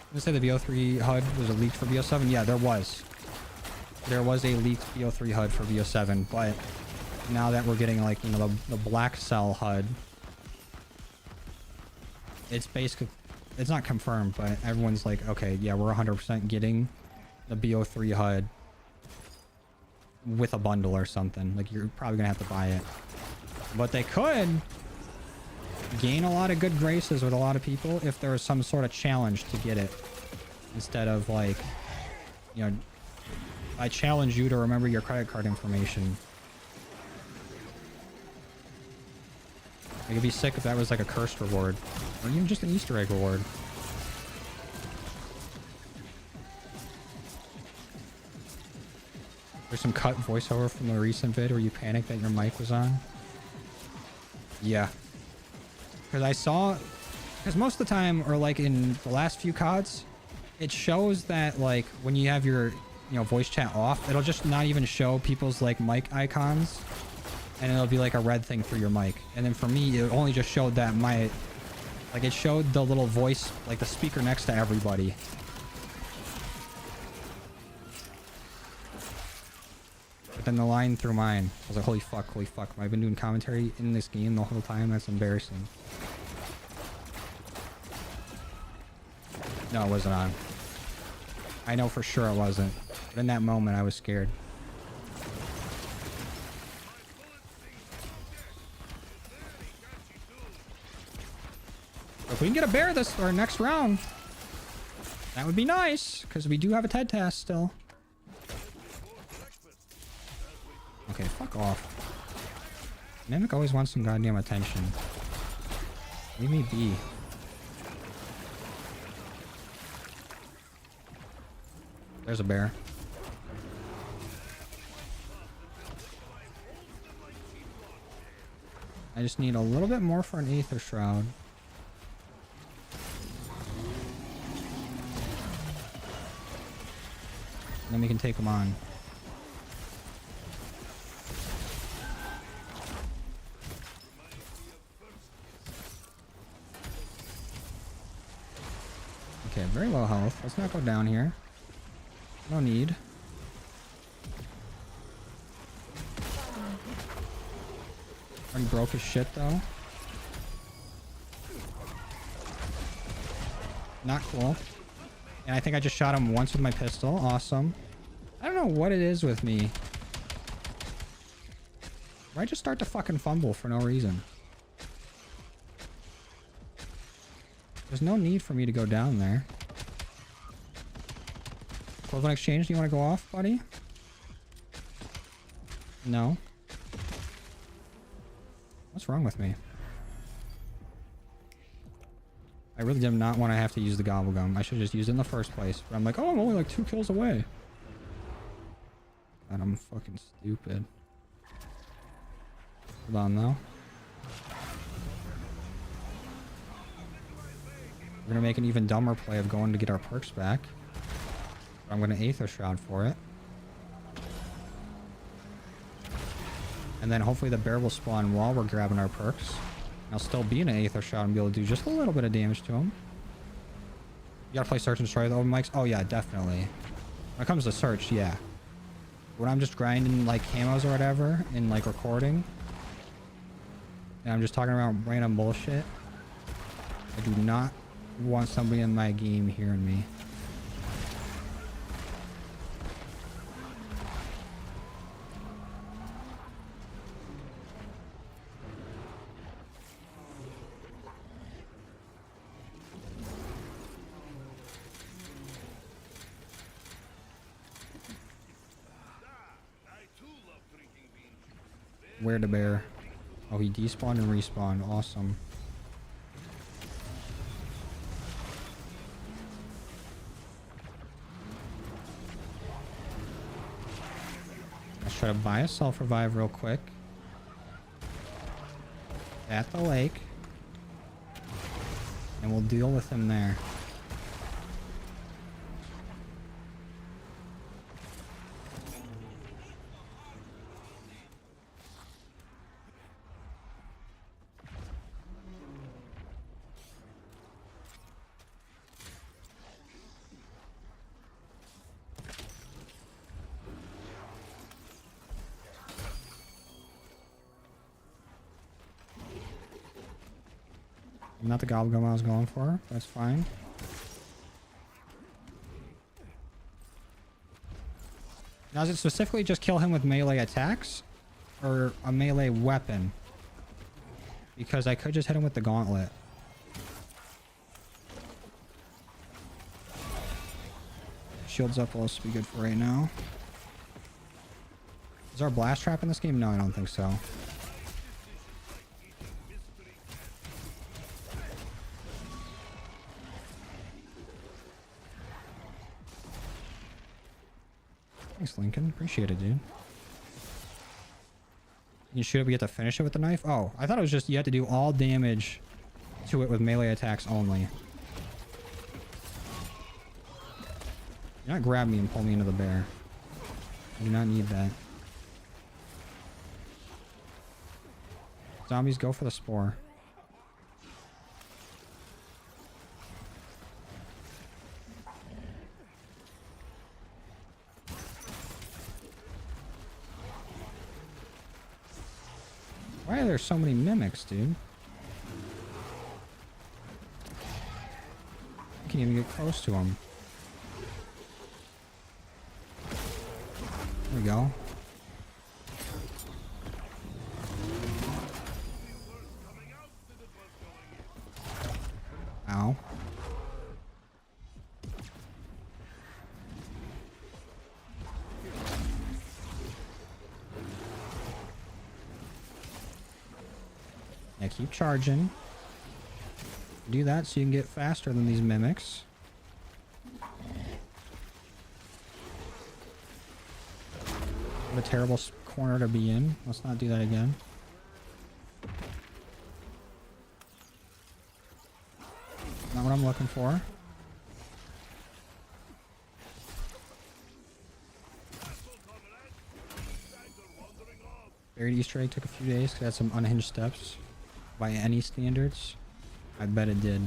I'm gonna say the BO3 HUD was a leaked for BO7. Yeah, there was. There was a leaked BO3 HUD for BO7, but now that we're getting like, you know, the black cell HUD, it's basically, it's not confirmed, but everyone's like, okay, yeah, we're 100% getting the BO3 HUD with a bundle or something. Like, you're probably gonna have to buy it. But they could gain a lot of good graces with a lot of people if there was some sort of challenge to get it. Instead of like, you know, I challenge you to remember your credit card information. It could be sick if that was like a cursed reward. Or even just an Easter egg reward. There's some cut voiceover from the recent vid where you panicked that your mic was on. Yeah. Because I saw... Because most of the time, or like in the last few CODs, it shows that like when you have your, you know, voice chat off, it'll just not even show people's like mic icons. And it'll be like a red thing for your mic. And then for me, it only just showed that my... Like it showed the little voice, like the speaker next to everybody. But then the line through mine, I was like, holy fuck, holy fuck. I've been doing commentary in this game the whole time. That's embarrassing. No, it wasn't on. I know for sure it wasn't. But in that moment, I was scared. If we can get a bear this or next round, that would be nice, because we do have a TED task still. Okay, fuck off. Mimic always wants some goddamn attention. Leave me be. There's a bear. I just need a little bit more for an Aether Shroud. Then we can take them on. Okay, very low health. Let's not go down here. No need. Already broke his shit though. Not cool. And I think I just shot him once with my pistol. Awesome. I don't know what it is with me. Where I just start to fucking fumble for no reason. There's no need for me to go down there. Equivalent exchange, do you want to go off, buddy? No. What's wrong with me? I really did not want to have to use the gobblegum. I should have just used it in the first place. But I'm like, oh, I'm only like 2 kills away. God, I'm fucking stupid. Hold on, though. We're gonna make an even dumber play of going to get our perks back. But I'm gonna Aether Shroud for it. And then hopefully the bear will spawn while we're grabbing our perks. I'll still be in an Aether shot and be able to do just a little bit of damage to him. You gotta play search and destroy though, Mike's. Oh yeah, definitely. When it comes to search, yeah. When I'm just grinding like camos or whatever and like recording, and I'm just talking about random bullshit, I do not want somebody in my game hearing me. Where the bear? Oh, he despawned and respawned. Awesome. Let's try to buy a self-revive real quick. At the lake. And we'll deal with him there. Not the gobblegum I was going for. That's fine. Now, does it specifically just kill him with melee attacks? Or a melee weapon? Because I could just hit him with the gauntlet. Shields up will also be good for right now. Is there a blast trap in this game? No, I don't think so. Thanks, Lincoln. Appreciate it, dude. You shoot it, we get to finish it with the knife? Oh, I thought it was just you had to do all damage to it with melee attacks only. Do not grab me and pull me into the bear. I do not need that. Zombies, go for the spore. Why are there so many mimics, dude? I can't even get close to them. There we go. Ow. Yeah, keep charging. Do that so you can get faster than these mimics. What a terrible corner to be in. Let's not do that again. Not what I'm looking for. Buried Easter egg took a few days because it had some unhinged steps. By any standards, I bet it did.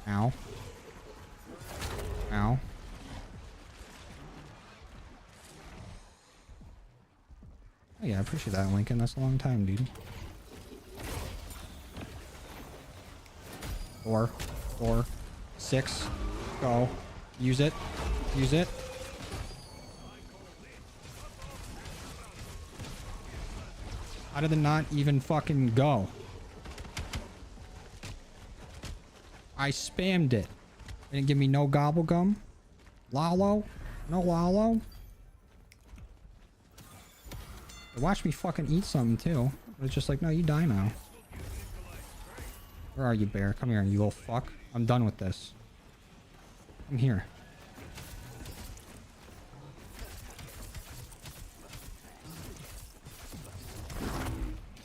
Ow. Ow. Oh yeah, I appreciate that, Lincoln. That's a long time, dude. 4, 4, 6. Go. Use it. Use it. How did it not even fucking go? I spammed it. Didn't give me no gobblegum. Lalo? No Lalo? Watch me fucking eat something too. But it's just like, no, you die now. Where are you, bear? Come here, you little fuck. I'm done with this. Come here.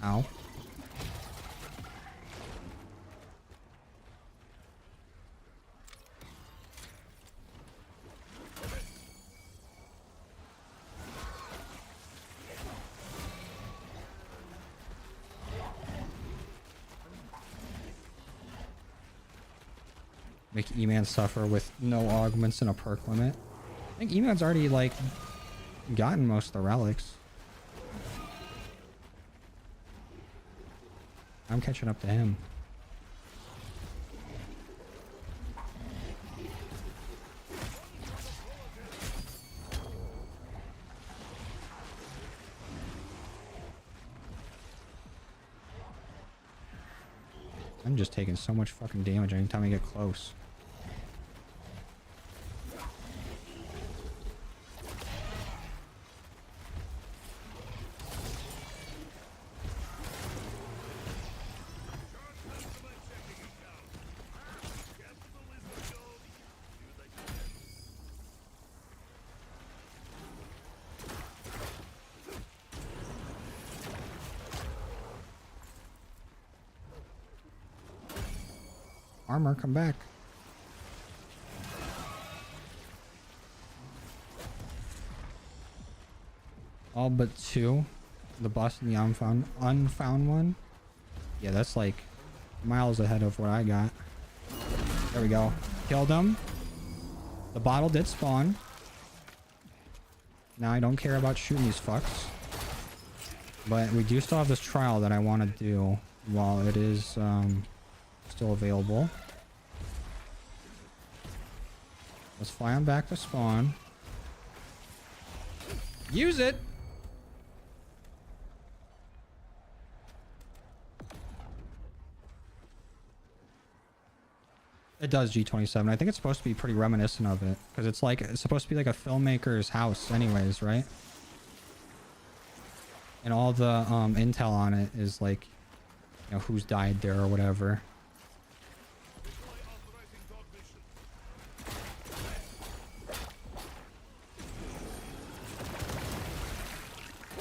Ow. Make E-Man suffer with no augments and a perk limit. I think E-Man's already, like, gotten most of the relics. I'm catching up to him. I'm just taking so much fucking damage anytime I get close. Armor, come back. All but two. The boss and the unfound one. Yeah, that's like miles ahead of what I got. There we go. Killed him. The bottle did spawn. Now I don't care about shooting these fucks. But we do still have this trial that I want to do while it is still available. Let's fly him back to spawn. Use it! It does G27. I think it's supposed to be pretty reminiscent of it. Because it's like, it's supposed to be like a filmmaker's house anyways, right? And all the intel on it is like, you know, who's died there or whatever.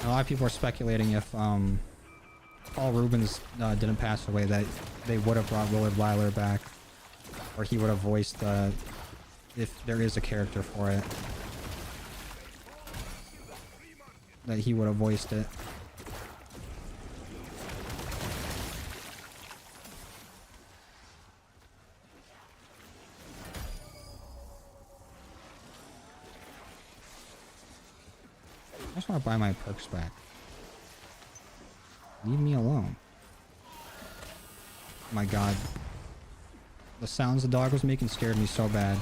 A lot of people are speculating if Paul Rubens didn't pass away, that they would have brought Willard Wyler back, or he would have voiced if there is a character for it, that he would have voiced it. I just want to buy my perks back. Leave me alone. Oh my god. The sounds the dog was making scared me so bad.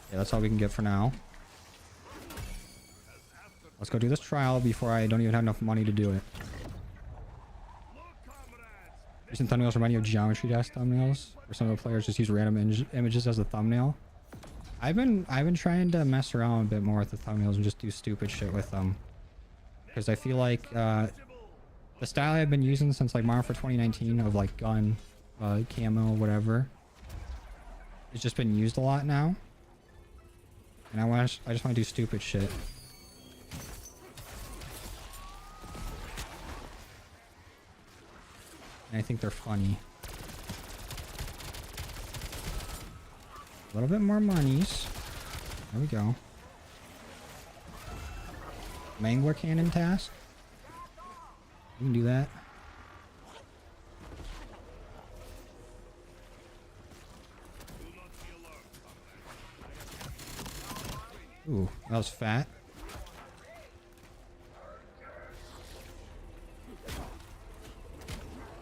Yeah, that's all we can get for now. Let's go do this trial before I don't even have enough money to do it. Recent thumbnails remind you of Geometry Dash thumbnails, where some of the players just use random images as a thumbnail. I've been trying to mess around a bit more with the thumbnails and just do stupid shit with them, because I feel like the style I've been using since like Modern Warfare 2019 of like gun, camo, whatever, it's just been used a lot now, and I just want to do stupid shit. And I think they're funny. A little bit more monies. There we go. Mangler cannon task. We can do that. Ooh, that was fat.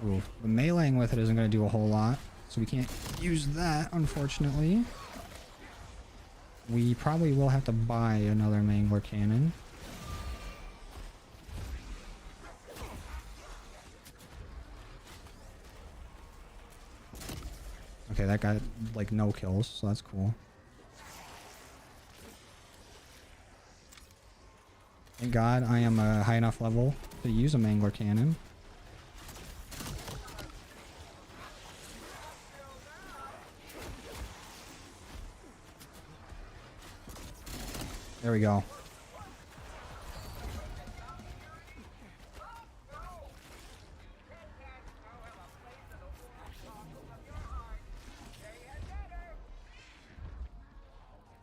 Ooh, the meleeing with it isn't going to do a whole lot, so we can't use that, unfortunately. We probably will have to buy another Mangler cannon. Okay, that got like no kills, so that's cool. Thank God I am a high enough level to use a Mangler cannon. There we go.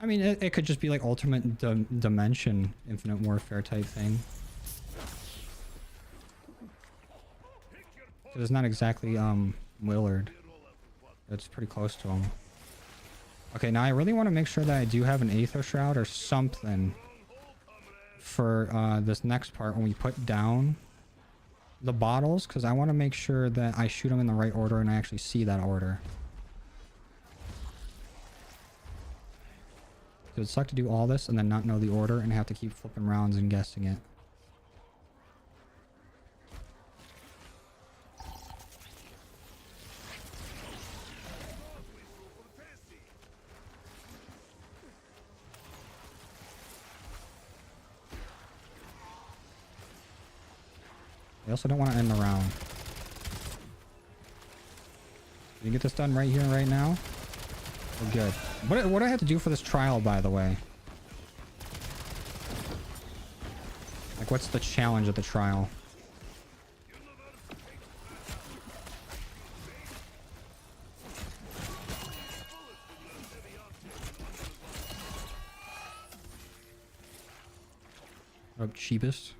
I mean, it could just be like ultimate dimension, infinite warfare type thing. Because it's not exactly Willard. It's pretty close to him. Okay, now I really want to make sure that I do have an Aether Shroud or something for this next part when we put down the bottles, because I want to make sure that I shoot them in the right order and I actually see that order. It would suck to do all this and then not know the order and have to keep flipping rounds and guessing it. I also don't want to end the round. Can you get this done right here, right now? We're good. What do I have to do for this trial, by the way? Like, what's the challenge of the trial? Oh, cheapest.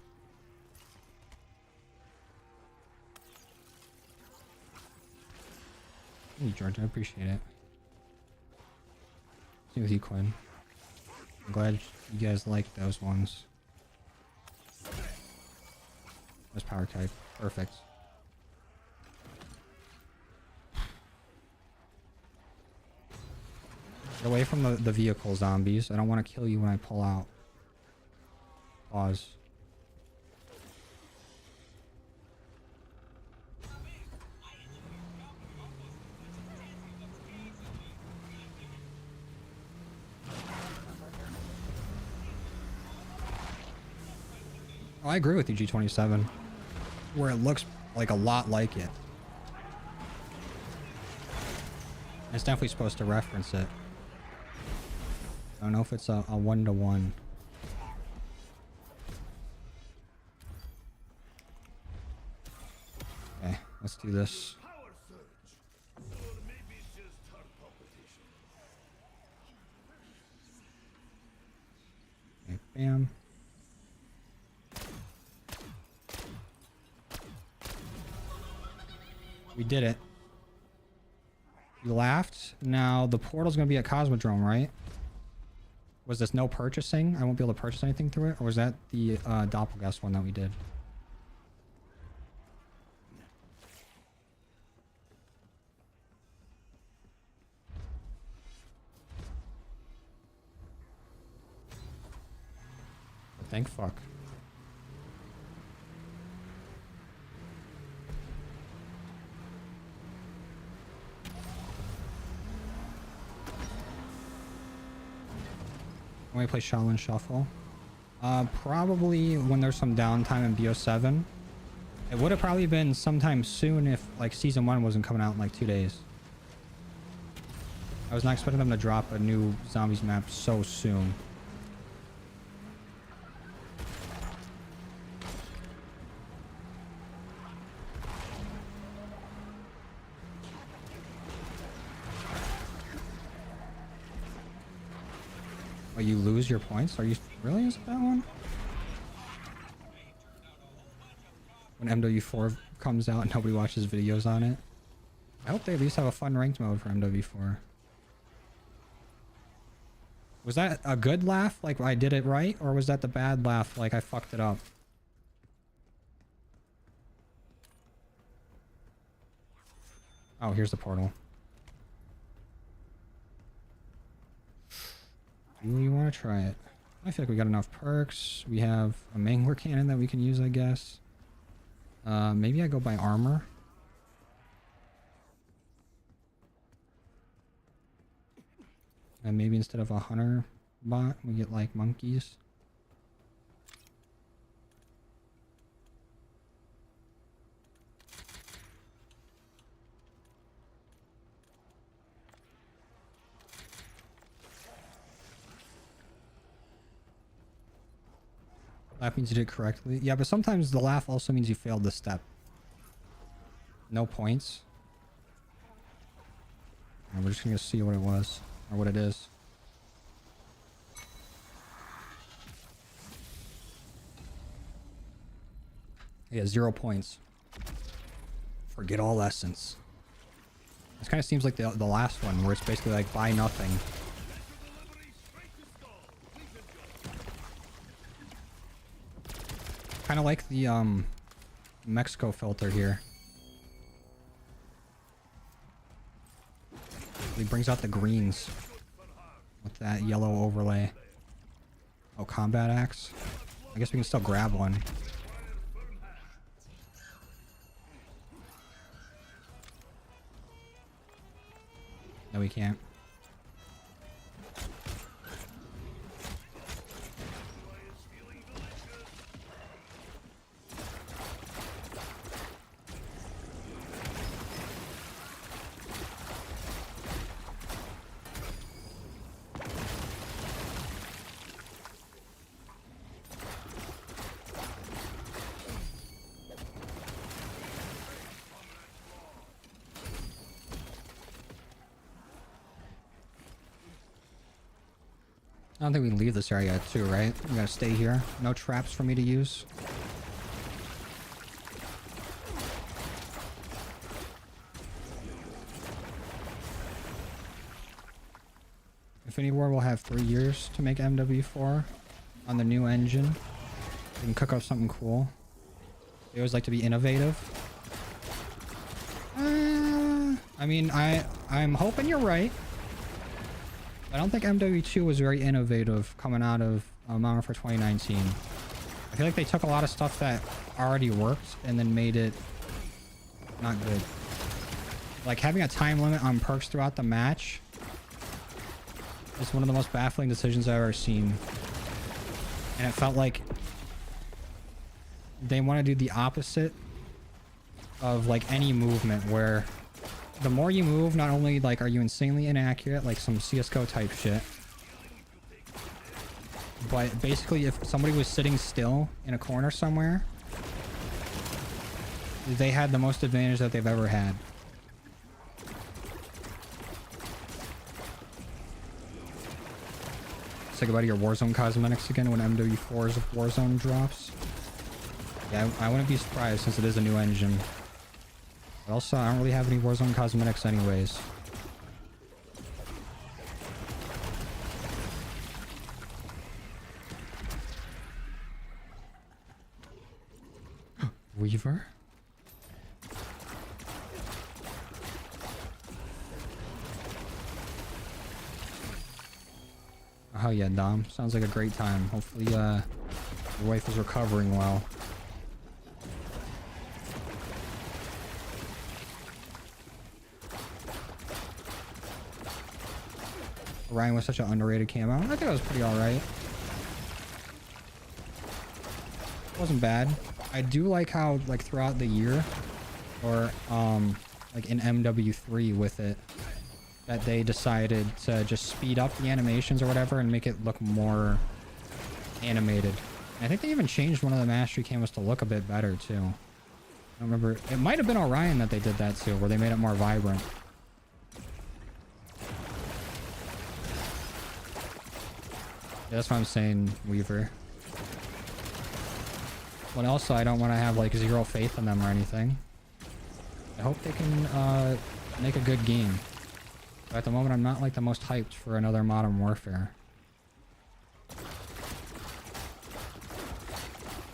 Hey, George, I appreciate it. Same with you, Quinn. I'm glad you guys like those ones. That's power type. Perfect. Get away from the vehicle, zombies. I don't want to kill you when I pull out. Pause. Oh, I agree with you, G27. Where it looks like a lot like it. It's definitely supposed to reference it. I don't know if it's a one-to-one. Okay, let's do this. Okay, bam. We did it. You laughed. Now the portal's gonna be at Cosmodrome, right? Was this no purchasing? I won't be able to purchase anything through it? Or was that the Doppelgast one that we did? Thank fuck. When we play Shaolin Shuffle, probably when there's some downtime in BO7. It would have probably been sometime soon if like season 1 wasn't coming out in like 2 days. I was not expecting them to drop a new zombies map so soon. Oh, you lose your points? Are you really? Is it that one? When MW4 comes out and nobody watches videos on it. I hope they at least have a fun ranked mode for MW4. Was that a good laugh, like I did it right? Or was that the bad laugh, like I fucked it up? Oh, here's the portal. Do you want to try it? I feel like we got enough perks. We have a mangler cannon that we can use, I guess. Maybe I go by armor. And maybe instead of a hunter bot, we get like monkeys. Laugh means you did it correctly. Yeah, but sometimes the laugh also means you failed the step. No points. And we're just gonna see what it was. Or what it is. Yeah, 0 points. Forget all essence. This kind of seems like the last one, where it's basically like buy nothing. Kind of like the Mexico filter here. He brings out the greens with that yellow overlay. Oh, combat axe. I guess we can still grab one. No, we can't. I don't think we can leave this area too, right? We gotta stay here. No traps for me to use. Infinity War will have 3 years to make MW4 on the new engine. We can cook up something cool. They always like to be innovative. I mean, I'm hoping you're right. I don't think MW2 was very innovative coming out of Modern Warfare 2019. I feel like they took a lot of stuff that already worked and then made it not good. Like having a time limit on perks throughout the match is one of the most baffling decisions I've ever seen. And it felt like they want to do the opposite of like any movement, where the more you move, not only like are you insanely inaccurate, like some CSGO type shit, but basically if somebody was sitting still in a corner somewhere, they had the most advantage that they've ever had. Say goodbye to your Warzone cosmetics again when MW4's Warzone drops. Yeah, I wouldn't be surprised since it is a new engine. But also, I don't really have any Warzone cosmetics anyways. Weaver? Oh yeah, Dom. Sounds like a great time. Hopefully, your wife is recovering well. Ryan was such an underrated camo. I think it was pretty alright. Wasn't bad. I do like how, like, throughout the year, or, like in MW3 with it, that they decided to just speed up the animations or whatever and make it look more animated. And I think they even changed one of the mastery camos to look a bit better, too. I don't remember. It might have been Orion that they did that, too, where they made it more vibrant. Yeah, that's what I'm saying, Weaver. But also, I don't want to have, like, zero faith in them or anything. I hope they can, make a good game. But at the moment, I'm not, like, the most hyped for another Modern Warfare.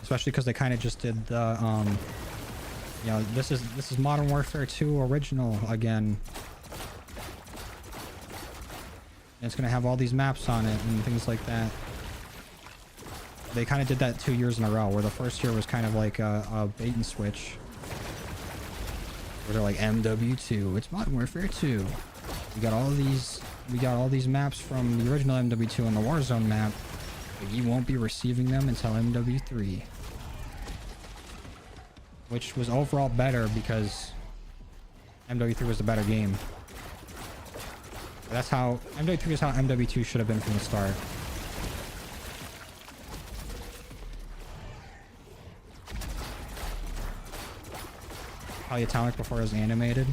Especially because they kind of just did the, you know, this is Modern Warfare 2 original again. And it's going to have all these maps on it and things like that. They kind of did that 2 years in a row, where the first year was kind of like a bait and switch. Where they're like, MW2, it's Modern Warfare 2. We got all these maps from the original MW2 and the Warzone map, but you won't be receiving them until MW3. Which was overall better because MW3 was the better game. That's how MW3 is how MW2 should have been from the start. Polyatomic before it was animated.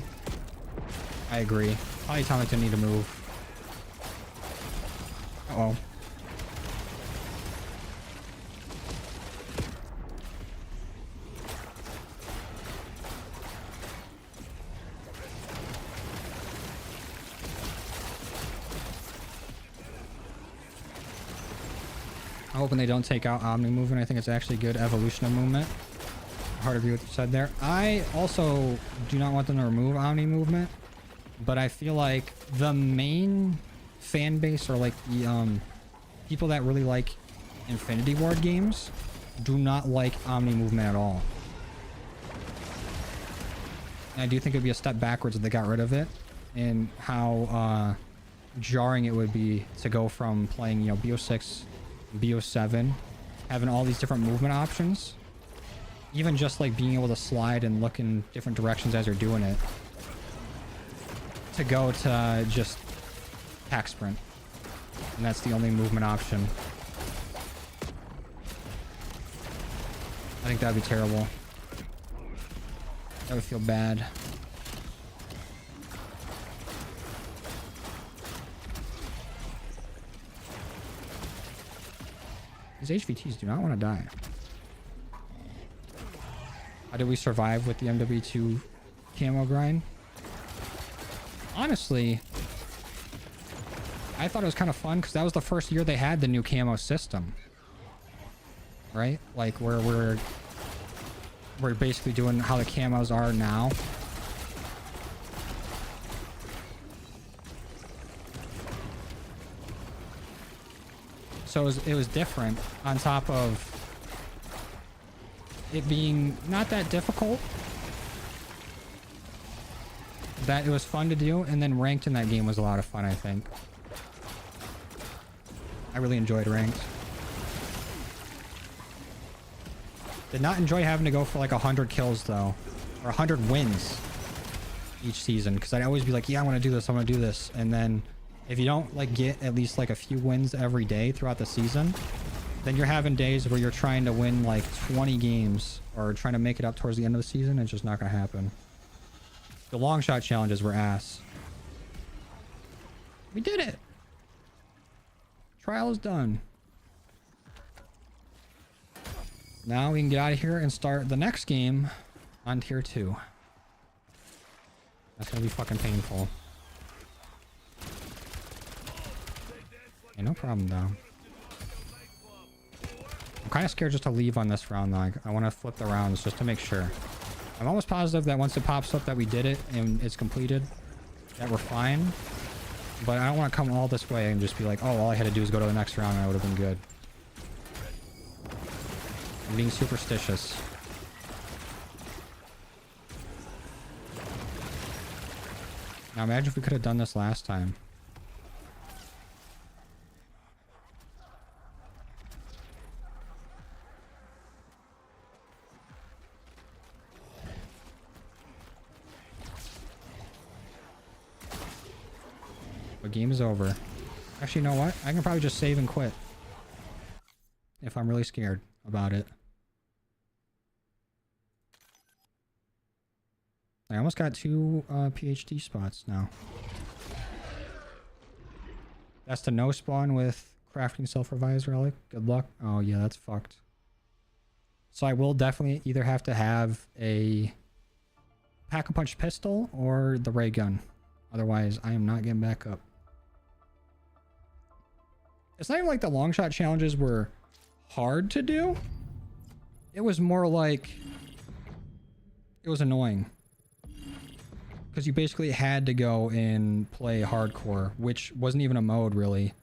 I agree. Polyatomic didn't need to move. Uh-oh. I'm hoping they don't take out Omni movement. I think it's actually good evolution of movement. Hard to agree with what you said there. I also do not want them to remove Omni movement, but I feel like the main fan base, or like the people that really like Infinity Ward games, do not like Omni movement at all. And I do think it'd be a step backwards if they got rid of it, and how jarring it would be to go from playing, you know, BO6, BO7, having all these different movement options, even just like being able to slide and look in different directions as you're doing it, to go to just hack sprint, and that's the only movement option. I think that'd be terrible. That would feel bad. These HVTs do not want to die. How did we survive with the MW2 camo grind? Honestly, I thought it was kind of fun because that was the first year they had the new camo system. Right? Like where we're basically doing how the camos are now. So it was different, on top of it being not that difficult. That it was fun to do, and then ranked in that game was a lot of fun, I think. I really enjoyed ranked. Did not enjoy having to go for like 100 kills though, or 100 wins each season, because I'd always be like, yeah, I want to do this, I want to do this, and then if you don't like get at least like a few wins every day throughout the season, then you're having days where you're trying to win like 20 games or trying to make it up towards the end of the season. It's just not going to happen. The long shot challenges were ass. We did it. Trial is done. Now we can get out of here and start the next game on tier 2. That's gonna be fucking painful. Hey, no problem though. I'm kind of scared just to leave on this round though. I want to flip the rounds just to make sure. I'm almost positive that once it pops up that we did it and it's completed, that we're fine. But I don't want to come all this way and just be like, oh, all I had to do is go to the next round and I would have been good. I'm being superstitious. Now imagine if we could have done this last time. The game is over. Actually, you know what? I can probably just save and quit. If I'm really scared about it. I almost got 2 PhD spots now. That's the no spawn with crafting self-revised relic. Good luck. Oh yeah, that's fucked. So I will definitely either have to have a pack-a-punch pistol or the ray gun. Otherwise, I am not getting back up. It's not even like the long shot challenges were hard to do. It was more like it was annoying. Because you basically had to go and play hardcore, which wasn't even a mode really.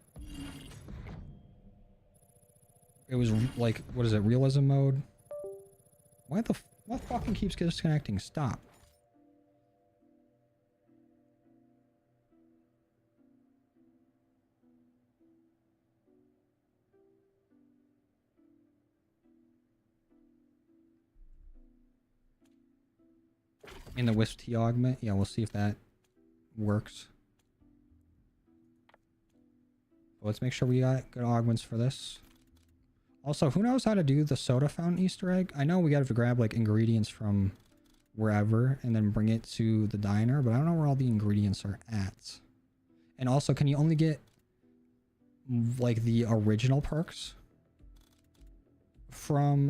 It was like, what is it, realism mode? What fucking keeps disconnecting? Stop. In the Wisp T augment, yeah, we'll see if that works. But let's make sure we got good augments for this. Also, who knows how to do the soda fountain Easter egg? I know we got to grab like ingredients from wherever and then bring it to the diner, but I don't know where all the ingredients are at. And also, can you only get like the original perks from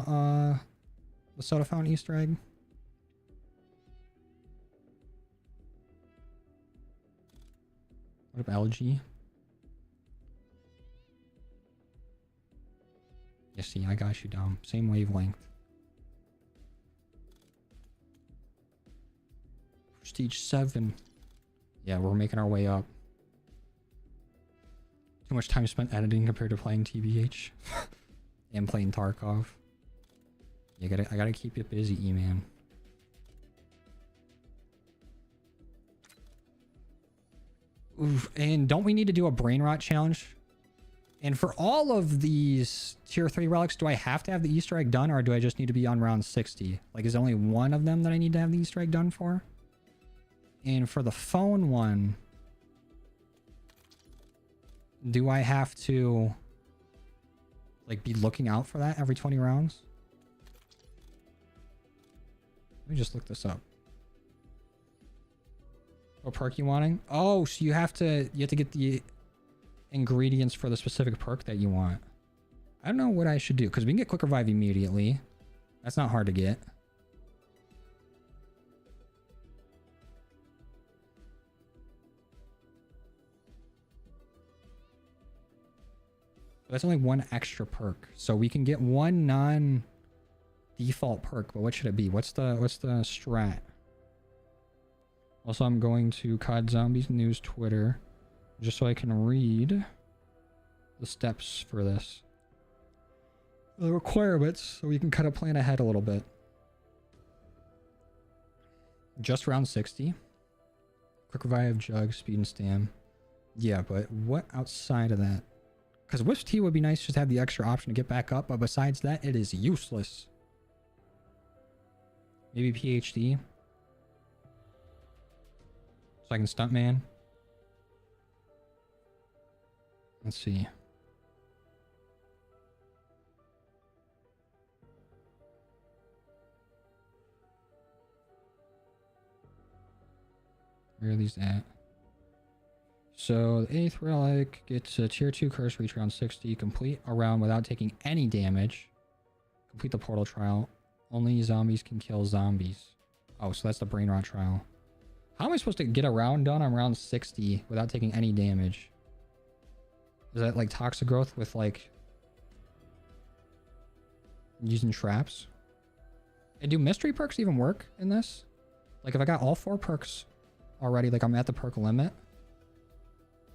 the soda fountain Easter egg? What up, LG? You see, I got you, Dom. Same wavelength. Prestige 7. Yeah, we're making our way up. Too much time spent editing compared to playing TBH. And playing Tarkov. I gotta keep you busy, E-man. Oof, and don't we need to do a brain rot challenge? And for all of these tier 3 relics, do I have to have the Easter egg done, or do I just need to be on round 60? Like, is there only one of them that I need to have the Easter egg done for? And for the phone one, do I have to like be looking out for that every 20 rounds? Let me just look this up. What perk you wanting? Oh, so you have to get the ingredients for the specific perk that you want. I don't know what I should do, because we can get quick revive immediately. That's not hard to get. But that's only one extra perk, so we can get one non-default perk. But what should it be? What's the strat? Also, I'm going to COD Zombies News Twitter just so I can read the steps for this. The requirements, so we can kind of plan ahead a little bit. Just round 60. Quick revive, jug, speed, and stam. Yeah, but what outside of that? Because Wisp Tea would be nice just to have the extra option to get back up, but besides that, it is useless. Maybe PhD. So I can stuntman. Let's see. Where are these at? So the 8th relic gets a tier 2 curse, reach round 60, complete a round without taking any damage. Complete the portal trial. Only zombies can kill zombies. Oh, so that's the brain rot trial. How am I supposed to get a round done on round 60 without taking any damage? Is that like toxic growth with like using traps? And do mystery perks even work in this? Like if I got all 4 perks already, like I'm at the perk limit,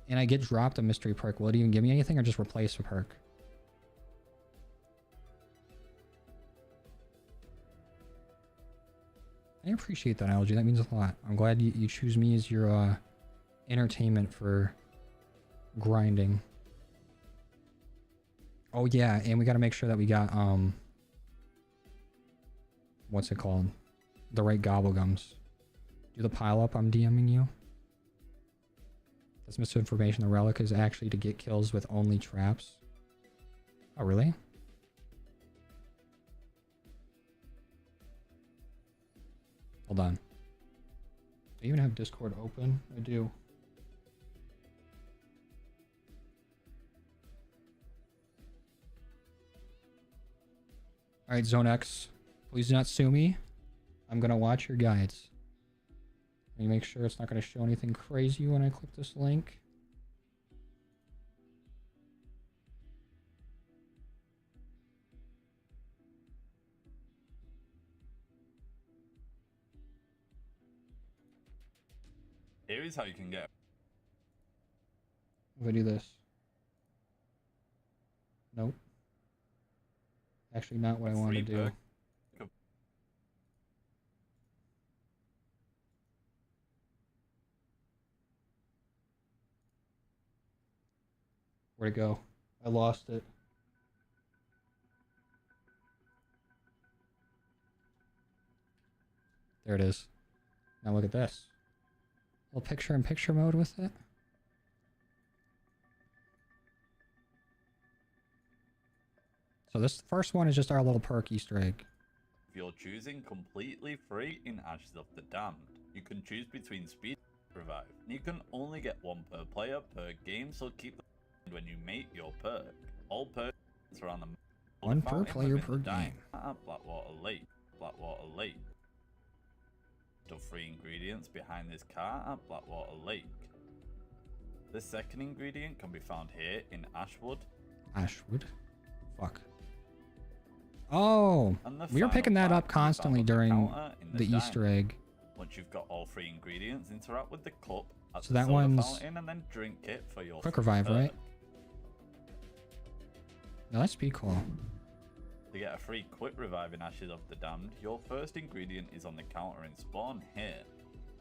and I get dropped a mystery perk, will it even give me anything or just replace a perk? I appreciate that, Algae. That means a lot. I'm glad you choose me as your entertainment for grinding. Oh yeah, and we got to make sure that we got what's it called? The right gobblegums. Do the pile up. I'm DMing you. That's misinformation. The relic is actually to get kills with only traps. Oh really? Hold on. Do I even have Discord open? I do. Alright, Zone X. Please do not sue me. I'm gonna watch your guides. Let me make sure it's not gonna show anything crazy when I click this link. Here is how you can get. If I do this. Nope. Actually not what I want to do. Where'd it go? I lost it. There it is. Now look at this. A little picture-in-picture mode with it. So this first one is just our little perk Easter egg. If you're choosing completely free in Ashes of the Damned, you can choose between speed and revive. You can only get 1 per player per game, so keep them when you make your perk. All perks are on the 1 per player per game. At Blackwater Lake. Blackwater Lake. The 3 ingredients behind this car at Blackwater Lake. The second ingredient can be found here in Ashwood. Ashwood? Fuck. Oh, And the we were final picking that pack up can be found constantly on the during counter in the diner. Easter egg. Once you've got all 3 ingredients, interact with the cup at So the that soda one's fountain and then drink it for your quick free revive, perk. right? No, that's pretty cool. To get a free quick revive in Ashes of the Damned, your first ingredient is on the counter in spawn here.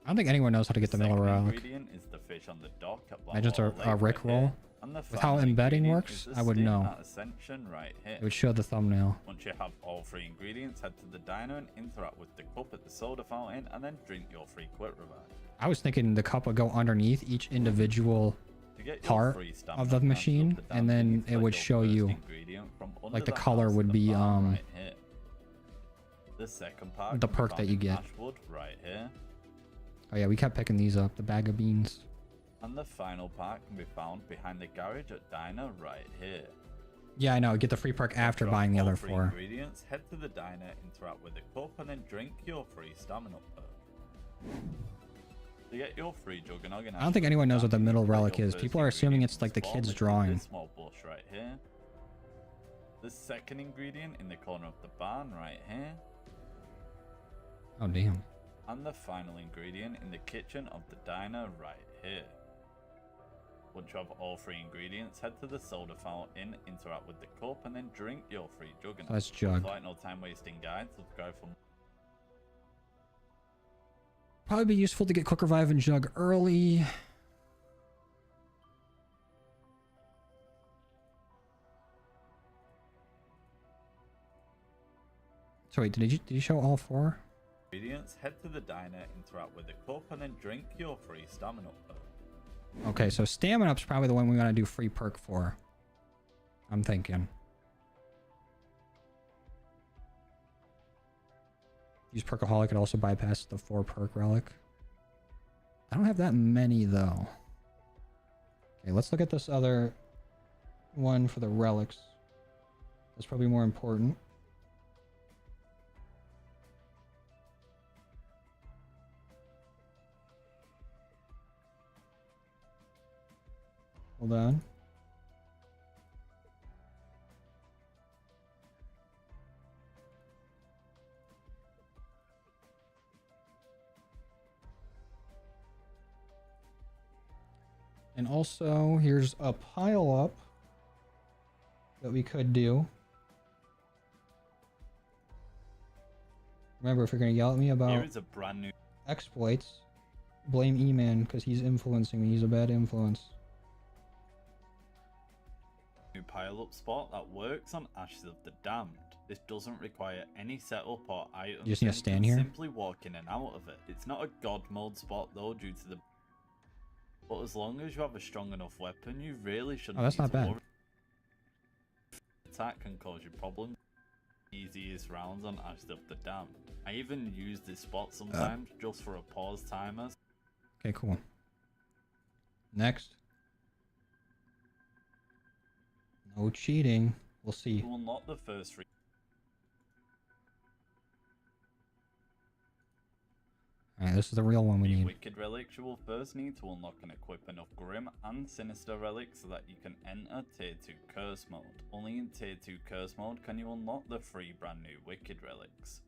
I don't think anyone knows how to get the middle Second relic. ingredient is the fish on the dock at Imagine it's a Blackwater Lake Rick right here. roll. And the With how final embedding ingredient works, is the I would stim know. at Ascension right here. It would show the thumbnail. Once you have all 3 ingredients, head to the diner and interact with the cup at the soda fountain and then drink your free quick revive. I was thinking the cup would go underneath each individual To get your part free stamina of the Ashes of machine, the and Damned, then you need to it let would your show first you, ingredient from under like the house color to would the be barn right here. The second part the can be perk found that you in get. Ashwood right here. Oh yeah, we kept picking these up. The bag of beans. And the final part can be found behind the garage at diner right here. Yeah, I know. Get the free perk after Drop buying the all other 3 4. ingredients, head to the diner, interact with the cup, and then drink your free stamina perk. To get your free Juggernog and I don't think anyone knows what the middle relic your is. first People are assuming ingredient it's like the spawn, kid's which is drawing. This small bush right here. The second ingredient in the corner of the barn right here. Oh damn. And the final ingredient in the kitchen of the diner right here. Once you have all 3 ingredients, head to the soda fountain, interact with the cup, and then drink your free Juggernog. That's jug. Like no time wasting guide, subscribe for more. Probably be useful to get quick revive and jug early. So wait, did you show all 4? Ingredients, head to the diner, interact with the cup, and then drink your free stamina perk. Okay, so stamina up's probably the one we want to do free perk for. I'm thinking. Use Perkaholic, it also bypasses the 4 perk relic. I don't have that many though. Okay, let's look at this other one for the relics. That's probably more important. Hold on. And also, here's a pile up that we could do. Remember, if you're going to yell at me Here about is a brand new exploits, blame E-Man because he's influencing me. He's a bad influence. pile up spot that works on Ashes of the Damned. This doesn't require any setup or items. You just need to and stand can here? simply walk in and out of it. It's not a god mode spot though due to the... But as long as you have a strong enough weapon, you really shouldn't that's need not to bad. worry. Attack can cause you problems. Easiest rounds on Ashes of the Damned. I even use this spot sometimes just for a pause timer. Okay, cool. Next. No cheating. We'll see. To unlock the first three Alright, this is the real one we need. wicked relics, you will first need to unlock and equip enough grim and sinister relics so that you can enter tier 2 curse mode. Only in tier 2 curse mode can you unlock the 3 brand new wicked relics.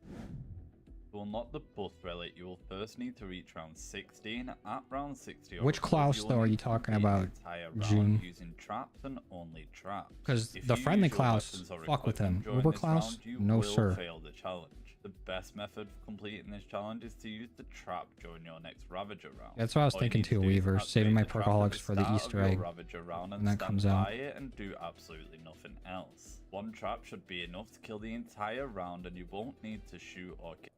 To unlock the buff relic, you will first need to reach round 16. At round 60 or Which above, Klaus, you will though, are need you to talking complete the about, entire June? round using traps and only traps. Because If the you friendly use your Klaus, weapons or fuck with him. equipment during Uber this Klaus, round, you no will sir. fail the challenge. The best method for completing this challenge is to use the trap during your next Ravager round. That's what I was All you thinking need to too, do is Weaver. activate Saving my the trap at Perkaholics for the start of Easter your egg. Ravager round when and that stand comes by out. it and do absolutely nothing else. One trap should be enough to kill the entire round, and you won't need to shoot or kill.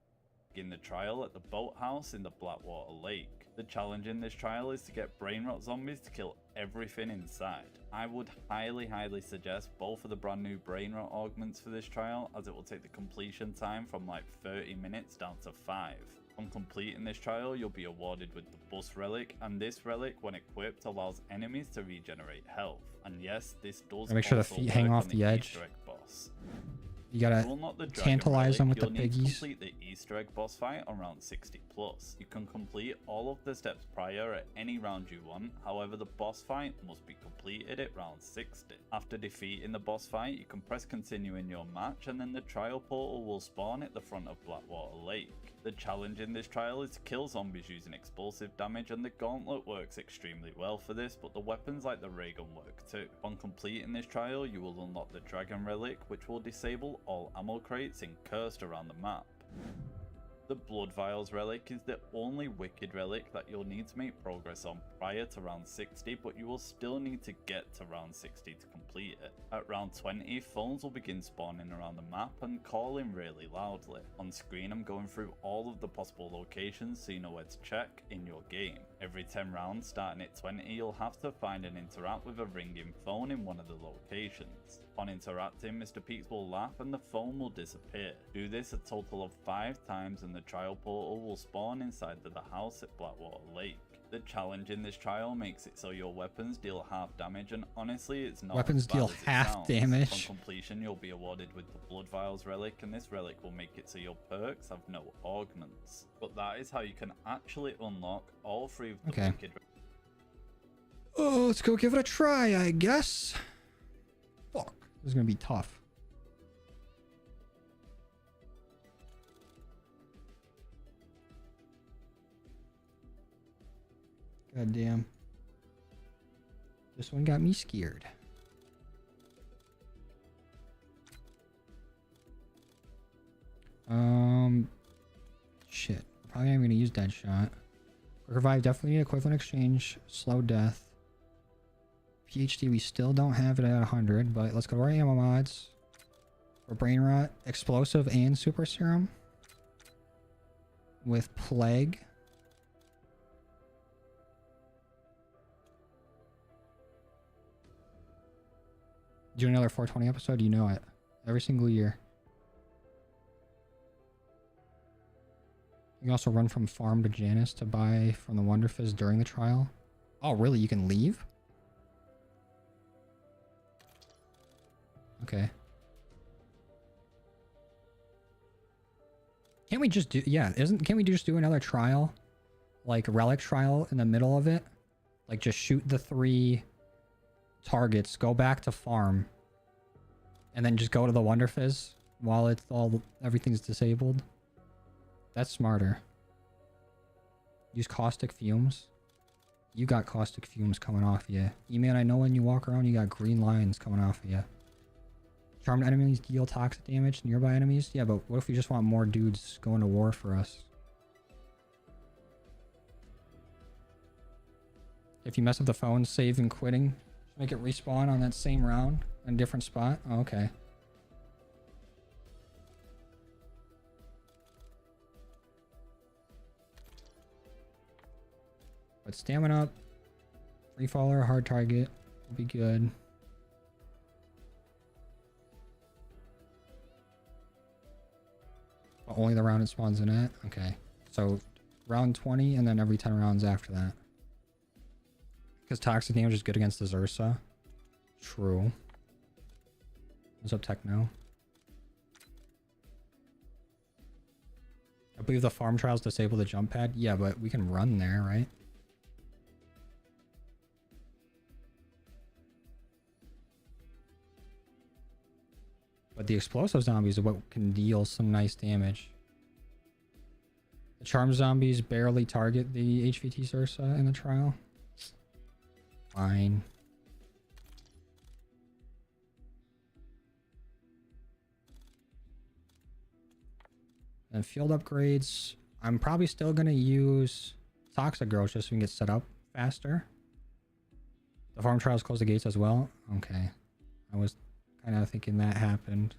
In the trial at the boathouse in the Blackwater Lake. The challenge in this trial is to get brain rot zombies to kill everything inside. I would highly suggest both of the brand new brain rot augments for this trial, as it will take the completion time from like 30 minutes down to 5. On completing this trial, you'll be awarded with the bus relic, and this relic when equipped allows enemies to regenerate health. And yes, this does Make sure the also feet hang work off on the edge. Easter egg boss. You gotta To unlock the Dragon tantalize them with Relic, the you'll need to piggies. complete the Easter egg boss fight on round 60 plus. You can complete all of the steps prior at any round you want, however the boss fight must be completed at round 60. After defeating the boss fight, you can press continue in your match and then the trial portal will spawn at the front of Blackwater Lake. The challenge in this trial is to kill zombies using explosive damage, and the gauntlet works extremely well for this, but the weapons like the ray gun work too. On completing this trial, you will unlock the Dragon Relic, which will disable all ammo crates and cursed around the map. The Blood Vials Relic is the only wicked relic that you'll need to make progress on prior to round 60, but you will still need to get to round 60 to complete it. At round 20, phones will begin spawning around the map and calling really loudly. On screen I'm going through all of the possible locations so you know where to check in your game. Every 10 rounds starting at 20, you'll have to find and interact with a ringing phone in one of the locations. On interacting, Mr. Peaks will laugh and the phone will disappear. Do this a total of 5 times and the trial portal will spawn inside of the house at Blackwater Lake. The challenge in this trial makes it so your weapons deal half damage, and honestly it's not Weapons as bad deal as it half sounds. damage. On completion you'll be awarded with the Blood Vials Relic, and this relic will make it so your perks have no augments. But that is how you can actually unlock all 3 of the Okay. wicked. Oh, let's go give it a try, I guess. Fuck, this is gonna be tough. God damn. This one got me scared. Shit. Probably not gonna use Deadshot. Quick Revive, definitely need equivalent exchange. Slow death. PhD, we still don't have it at 100, but let's go to our ammo mods. For Brain Rot, Explosive and Super Serum. With Plague. Do another 420 episode, you know it. Every single year. You can also run from farm to Janice to buy from the Wonder Fizz during the trial. Oh, really? You can leave? Okay. Can't we just do... Yeah, can't we just do another trial? Like, Relic trial in the middle of it? Like, just shoot the 3 targets, go back to farm, and then just go to the Wonder Fizz while it's everything's disabled. That's smarter. Use caustic fumes. You got caustic fumes coming off you. E-man, I know when you walk around you got green lines coming off of you. Charmed enemies deal toxic damage to nearby enemies. Yeah, but what if we just want more dudes going to war for us? If you mess up the phone, save and quitting. Just make it respawn on that same round in a different spot. Oh, okay. But stamina up, free faller, hard target will be good. But only the round it spawns in at? Okay. So round 20 and then every 10 rounds after that. Because toxic damage is good against the Zursa. True. What's up, Techno? I believe the farm trials disable the jump pad. Yeah, but we can run there, right? But the explosive zombies are what can deal some nice damage. The charm zombies barely target the HVT Zursa in the trial. Fine. And field upgrades, I'm probably still going to use Toxic Growth just so we can get set up faster. The farm trials close the gates as well. Okay. I was kind of thinking that happened.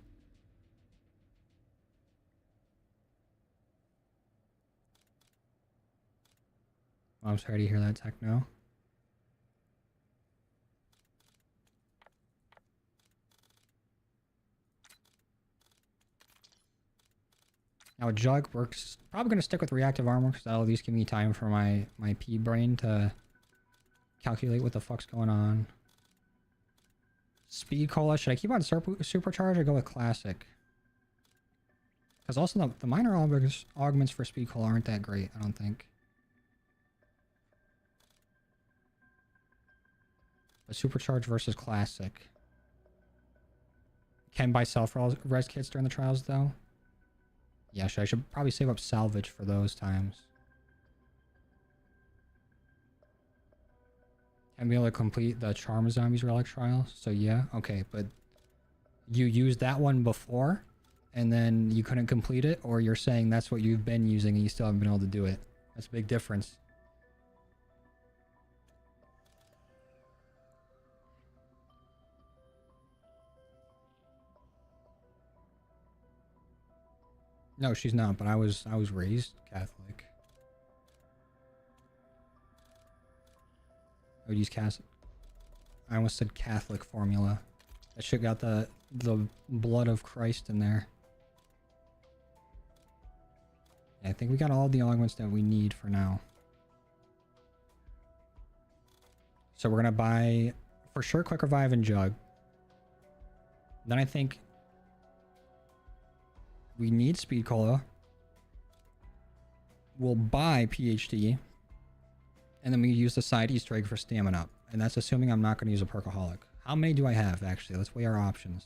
I'm sorry to hear that, Techno. Now Jug works, probably going to stick with reactive armor because that'll at least give me time for my P brain to calculate what the fuck's going on. Speed Cola, should I keep on supercharge or go with classic? Because also the minor augments for speed cola aren't that great, I don't think. But supercharge versus classic. Can buy self-res kits during the trials though. Yeah, I should probably save up salvage for those times. And be able to complete the Charm Zombies Relic trial. So yeah, okay, but you used that one before and then you couldn't complete it, or you're saying that's what you've been using and you still haven't been able to do it? That's a big difference. No, she's not, but I was raised Catholic. I would use I almost said Catholic formula. That shit got the blood of Christ in there. Yeah, I think we got all the augments that we need for now. So we're gonna buy for sure Quick Revive and Jug. Then I think we need Speed Cola. We'll buy PhD. And then we use the side Easter egg for Stamina Up. And that's assuming I'm not going to use a Perkaholic. How many do I have, actually? Let's weigh our options.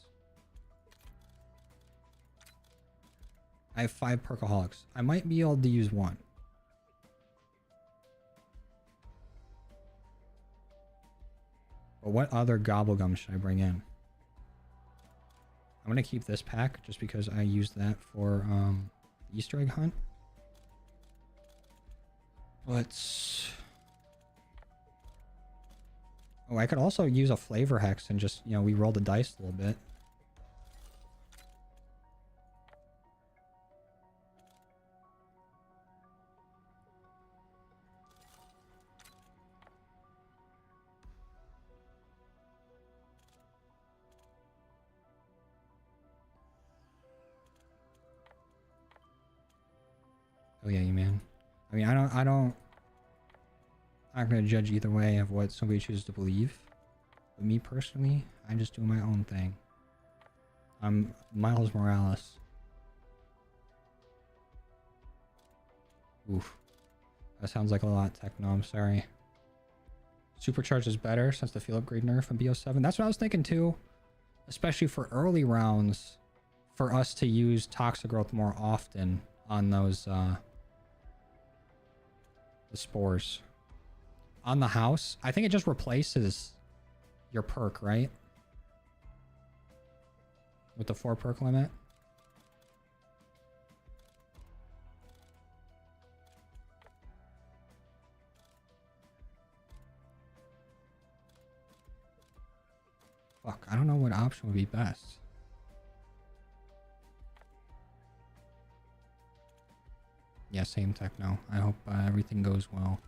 I have 5 Perkaholics. I might be able to use 1. But what other Gobblegum should I bring in? I'm going to keep this pack just because I used that for the Easter egg hunt. Let's... Oh, I could also use a flavor hex and just, you know, we roll the dice a little bit. Oh yeah, you man. I mean, I'm not gonna judge either way of what somebody chooses to believe. But me personally, I just do my own thing. I'm Miles Morales. Oof. That sounds like a lot, Techno, I'm sorry. Supercharge is better since the field upgrade nerf in BO7. That's what I was thinking too. Especially for early rounds, for us to use Toxic Growth more often on those the spores. On the house, I think it just replaces your perk, right? With the 4 perk limit. Fuck, I don't know what option would be best. Yeah, same Techno. I hope everything goes well.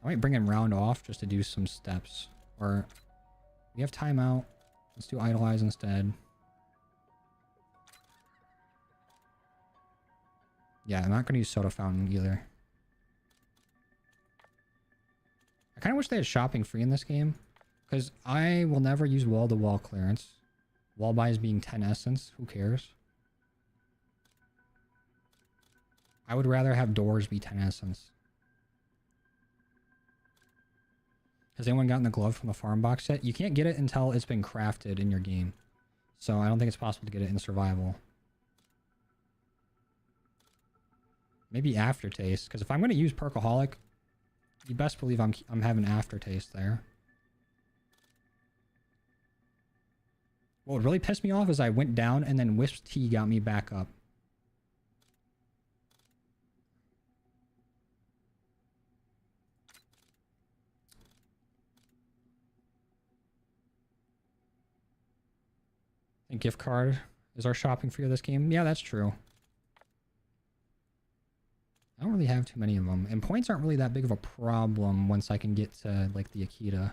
I might bring in round off just to do some steps. Or we have timeout. Let's do idolize instead. Yeah, I'm not going to use soda fountain either. I kind of wish they had shopping free in this game. Because I will never use wall-to-wall clearance. Wall buys being 10 essence. Who cares? I would rather have doors be 10 essence. Has anyone gotten the glove from the farm box set? You can't get it until it's been crafted in your game. So I don't think it's possible to get it in survival. Maybe aftertaste, because if I'm going to use Perkaholic, you best believe I'm having aftertaste there. What really pissed me off is I went down and then Wisp's Tea got me back up. A gift card is our shopping fee of this game. Yeah, that's true. I don't really have too many of them. And points aren't really that big of a problem once I can get to, like, the Akita.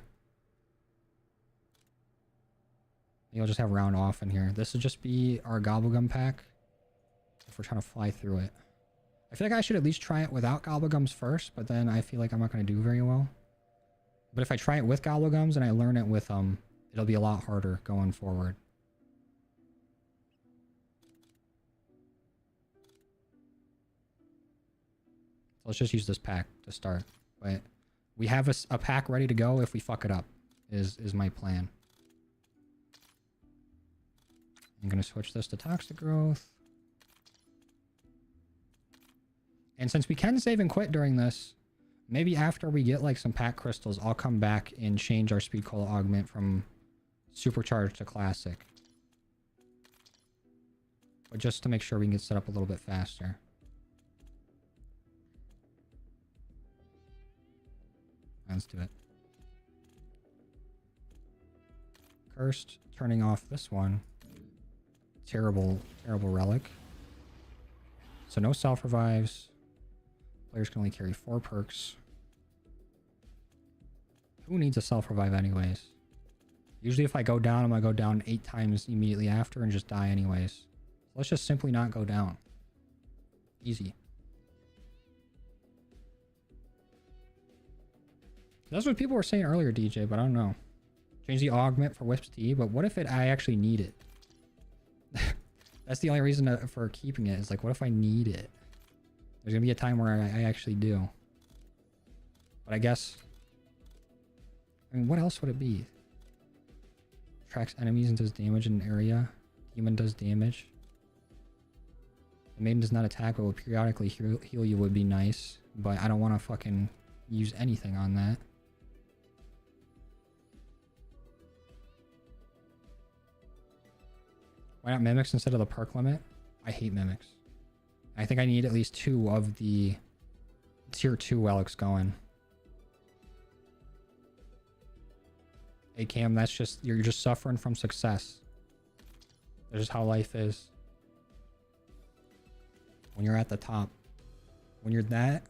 Maybe I'll just have round off in here. This will just be our Gobblegum pack if we're trying to fly through it. I feel like I should at least try it without gobblegums first, but then I feel like I'm not going to do very well. But if I try it with gobblegums and I learn it with them, it'll be a lot harder going forward. So let's just use this pack to start. But we have a pack ready to go if we fuck it up, is my plan. I'm going to switch this to toxic growth. And since we can save and quit during this, maybe after we get like some pack crystals, I'll come back and change our speed cola augment from supercharged to classic. But just to make sure we can get set up a little bit faster. Let's do it. Cursed, turning off this one. Terrible, terrible relic. So no self-revives. Players can only carry 4 perks. Who needs a self-revive anyways? Usually if I go down, I'm gonna go down 8 times immediately after and just die anyways. Let's just simply not go down. Easy. That's what people were saying earlier, DJ, but I don't know. Change the augment for Wisp Tea, but what if I actually need it? That's the only reason for keeping it. Is like, what if I need it? There's gonna be a time where I actually do. But I guess... I mean, what else would it be? Tracks enemies and does damage in an area. Demon does damage. The maiden does not attack, but will periodically heal you would be nice. But I don't want to fucking use anything on that. Why not mimics instead of the perk limit? I hate mimics. I think I need at least 2 of the tier 2 relics going. Hey Cam, that's just, you're just suffering from success. That's just how life is. When you're at the top. When you're that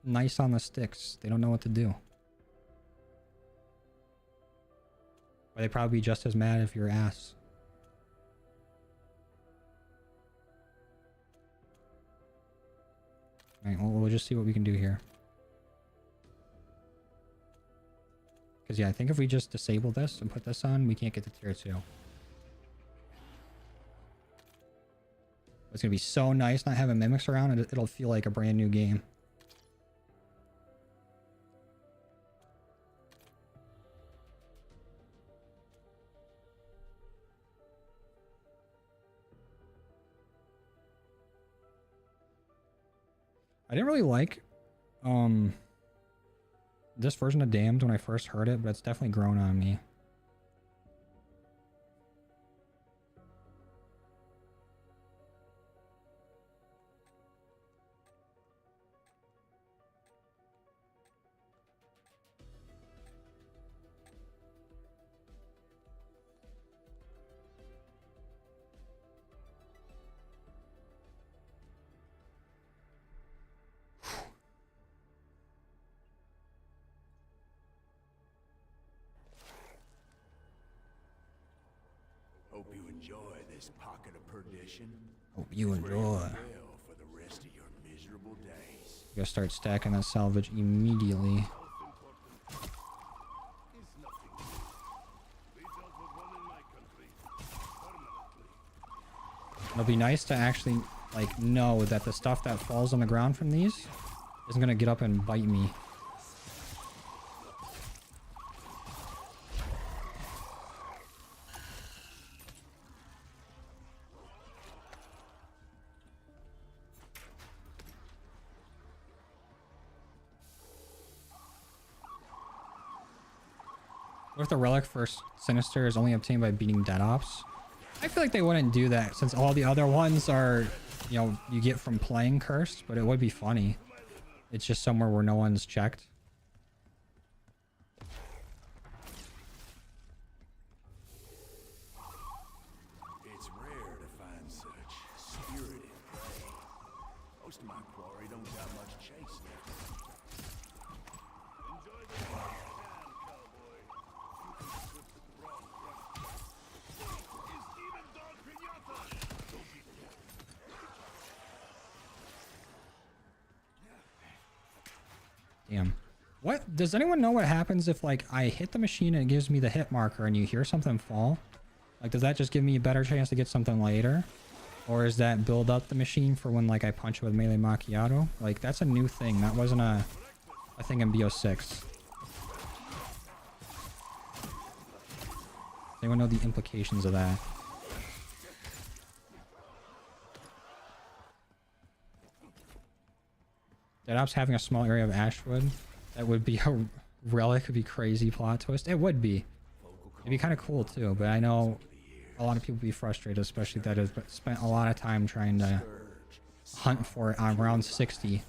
nice on the sticks, they don't know what to do. Or they'd probably be just as mad if you're ass. Alright, well, we'll just see what we can do here. Because, yeah, I think if we just disable this and put this on, we can't get to tier 2. It's going to be so nice not having mimics around, and it'll feel like a brand new game. I didn't really like this version of Damned when I first heard it, but it's definitely grown on me. Hope you enjoy this pocket of perdition. Hope you enjoy. Well for the rest of your miserable days. Gotta start stacking that salvage immediately. It'll be nice to actually like know that the stuff that falls on the ground from these isn't gonna get up and bite me. What if the relic for Sinister is only obtained by beating Dead Ops? I feel like they wouldn't do that since all the other ones are, you know, you get from playing Cursed, but it would be funny. It's just somewhere where no one's checked. It's rare to find such spirited prey. Most of my quarry don't got much chase left. Enjoy the ride, cowboy. Is demon dog pinata? Don't be Damn. What? Does anyone know what happens if, like, I hit the machine and it gives me the hit marker and you hear something fall? Like, does that just give me a better chance to get something later? Or is that build up the machine for when, like, I punch it with melee macchiato? Like, that's a new thing. That wasn't a thing in BO6. Does anyone know the implications of that? Dead Ops having a small area of Ashwood? That would be a Relic, would be crazy plot twist. It would be. It'd be kind of cool too, but I know a lot of people would be frustrated, especially that have spent a lot of time trying to hunt for it on round 60.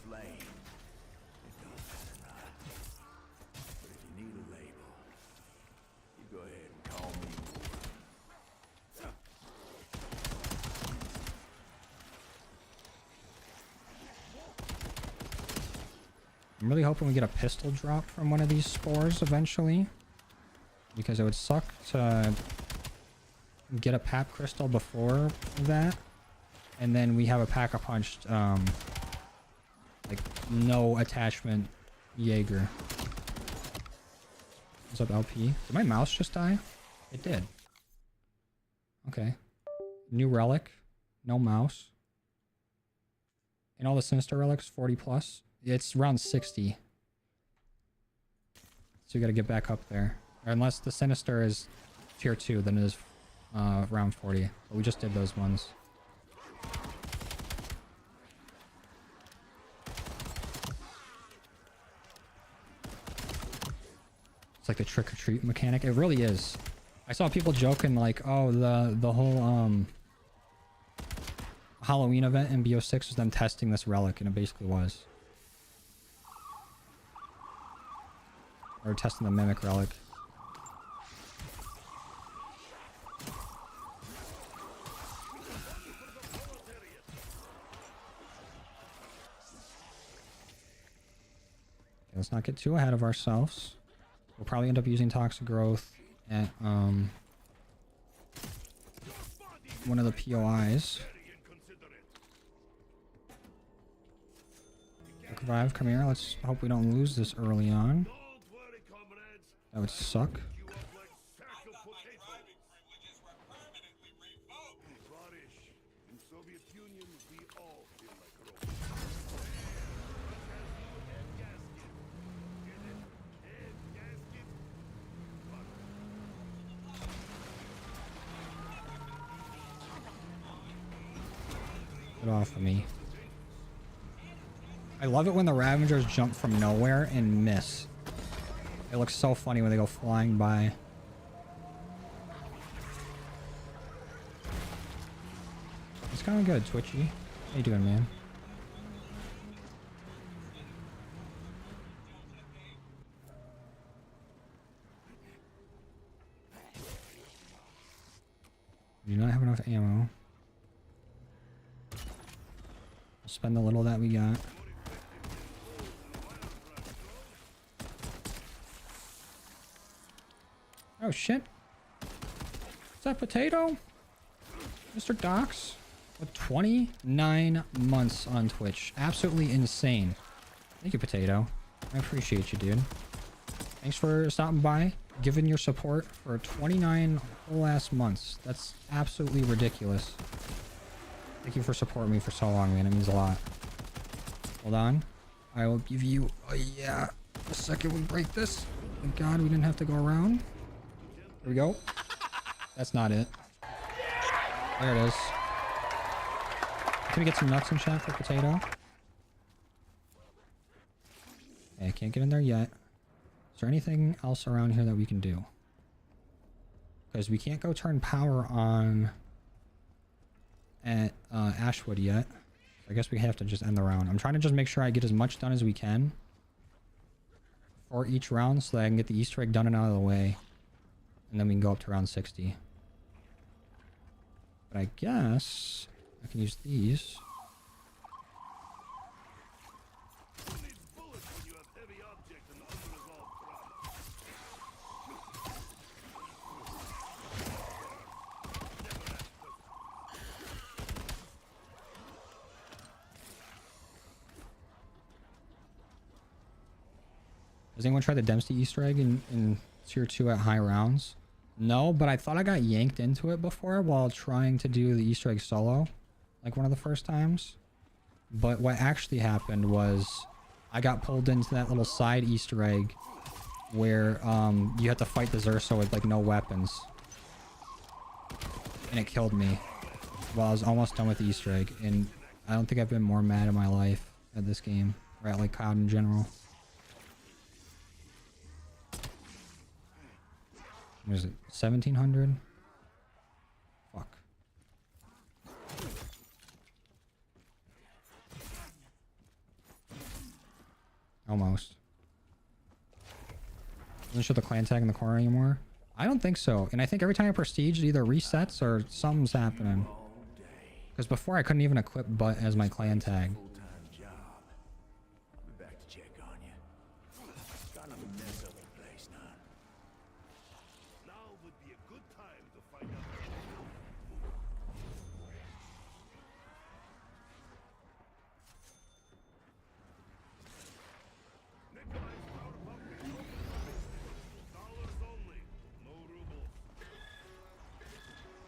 I'm really hoping we get a pistol drop from one of these spores eventually, because it would suck to get a pap crystal before that, and then we have a pack-a-punched like no attachment Jaeger. What's up, LP? Did my mouse just die? It did. Okay. New relic, no mouse, and all the sinister relics 40 plus. It's around 60. So you gotta get back up there. Or unless the Sinister is tier 2, then it is round 40. But we just did those ones. It's like the trick-or-treat mechanic. It really is. I saw people joking like, oh, the whole Halloween event in BO6 was them testing this relic, and it basically was. Or testing the mimic relic. Okay, let's not get too ahead of ourselves. We'll probably end up using toxic growth at one of the POIs. Revive, come here. Let's hope we don't lose this early on. That would suck. Get off of me. I love it when the Ravengers jump from nowhere and miss. It looks so funny when they go flying by. It's kind of good, Twitchy. How you doing, man? We do not have enough ammo. We'll spend the little that we got. Oh shit. Is that potato? Mr. Docs? With 29 months on Twitch. Absolutely insane. Thank you, Potato. I appreciate you, dude. Thanks for stopping by, giving your support for 29 whole ass months. That's absolutely ridiculous. Thank you for supporting me for so long, man. It means a lot. Hold on. I will give you yeah. The second we break this. Thank God we didn't have to go around. Here we go. That's not it. There it is. Can we get some nuts in chat for Potato? Okay, I can't get in there yet. Is there anything else around here that we can do? Because we can't go turn power on at Ashwood yet. I guess we have to just end the round. I'm trying to just make sure I get as much done as we can for each round so that I can get the Easter egg done and out of the way. And then we can go up to round 60. But I guess I can use these. Has anyone tried the Dempsey Easter egg in tier 2 at high rounds? No, but I thought I got yanked into it before while trying to do the Easter egg solo, like one of the first times. But what actually happened was I got pulled into that little side Easter egg where you had to fight the Zerso with like no weapons. And it killed me while I was almost done with the Easter egg. And I don't think I've been more mad in my life at this game, or at like COD in general. What is it? 1700? Fuck. Almost. Doesn't show the clan tag in the corner anymore? I don't think so. And I think every time I prestige, it either resets or something's happening. Because before I couldn't even equip butt as my clan tag.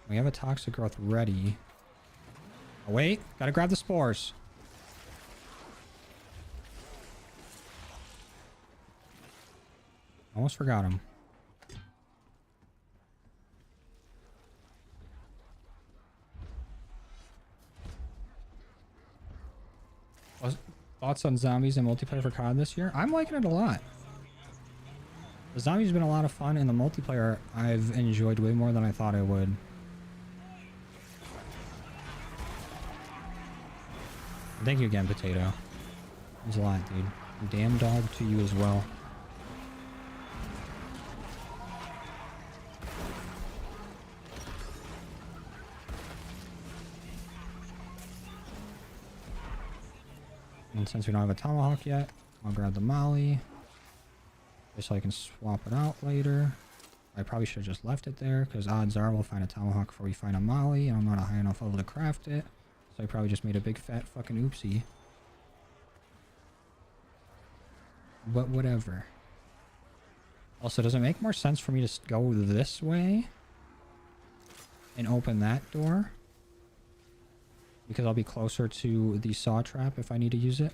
We have a toxic growth ready. Oh wait, gotta grab the spores. Almost forgot them. Thoughts on zombies and multiplayer for COD this year? I'm liking it a lot. The zombies have been a lot of fun, and the multiplayer I've enjoyed way more than I thought I would. Thank you again, Potato. Means a lot, dude. Damn dog to you as well. And since we don't have a tomahawk yet, I'll grab the molly. Just so I can swap it out later. I probably should have just left it there, because odds are we'll find a tomahawk before we find a molly, and I'm not a high enough level to craft it. So I probably just made a big fat fucking oopsie. But whatever. Also, does it make more sense for me to go this way and open that door? Because I'll be closer to the saw trap if I need to use it.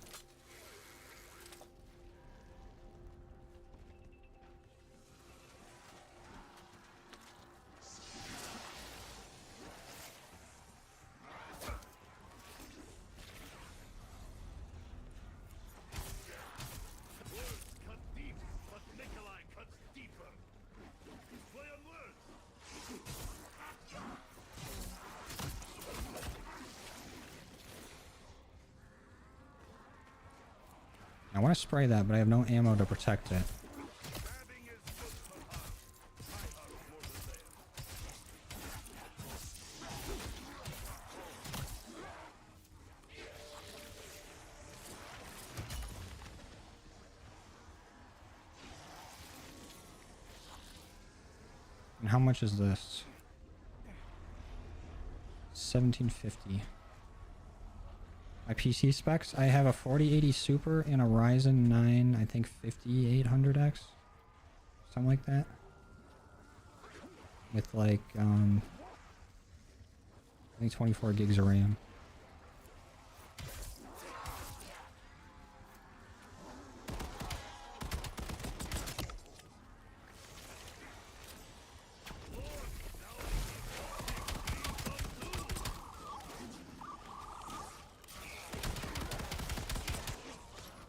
I want to spray that, but I have no ammo to protect it. And how much is this? 1750. My PC specs, I have a 4080 Super and a Ryzen 9, I think 5800X. Something like that. With like, I think 24 gigs of RAM.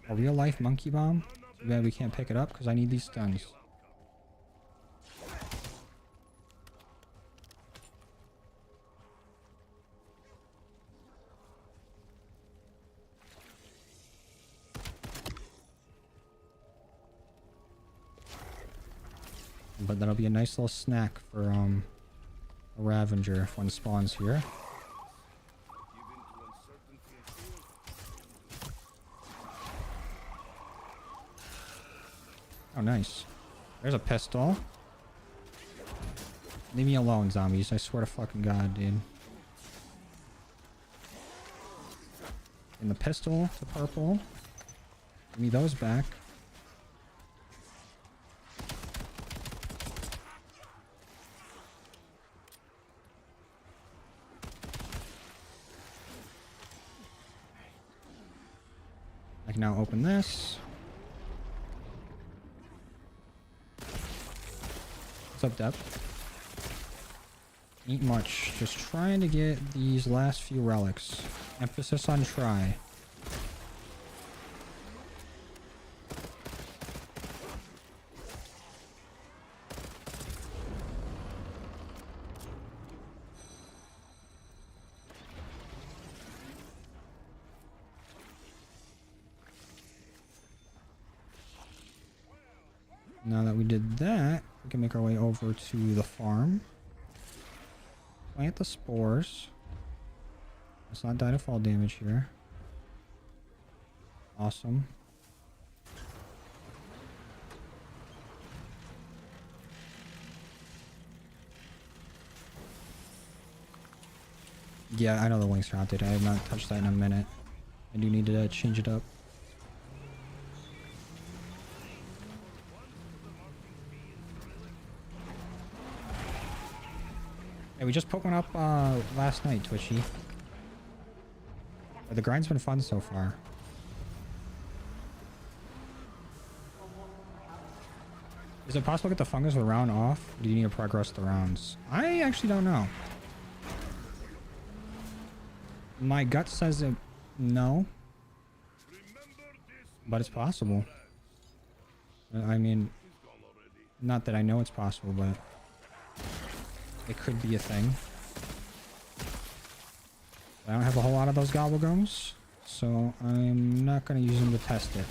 A real life monkey bomb? Too bad we can't pick it up because I need these stuns. But that'll be a nice little snack for a Ravager if one spawns here. Oh, nice. There's a pistol. Leave me alone, zombies. I swear to fucking God, dude. And the pistol, the purple. Give me those back. I can now open this. What's up, Dep? Ain't much. Just trying to get these last few relics. Emphasis on try. Now that we did that, we can make our way over to the farm. Plant the spores. Let's not die to fall damage here. Awesome. Yeah, I know the links are outdated. I have not touched that in a minute. I do need to change it up. Hey, we just put one up last night, Twitchy. But the grind's been fun so far. Is it possible to get the fungus with the round off? Or do you need to progress the rounds? I actually don't know. My gut says it no. But it's possible. I mean, not that I know it's possible, but it could be a thing. I don't have a whole lot of those gobblegums, so I'm not going to use them to test it.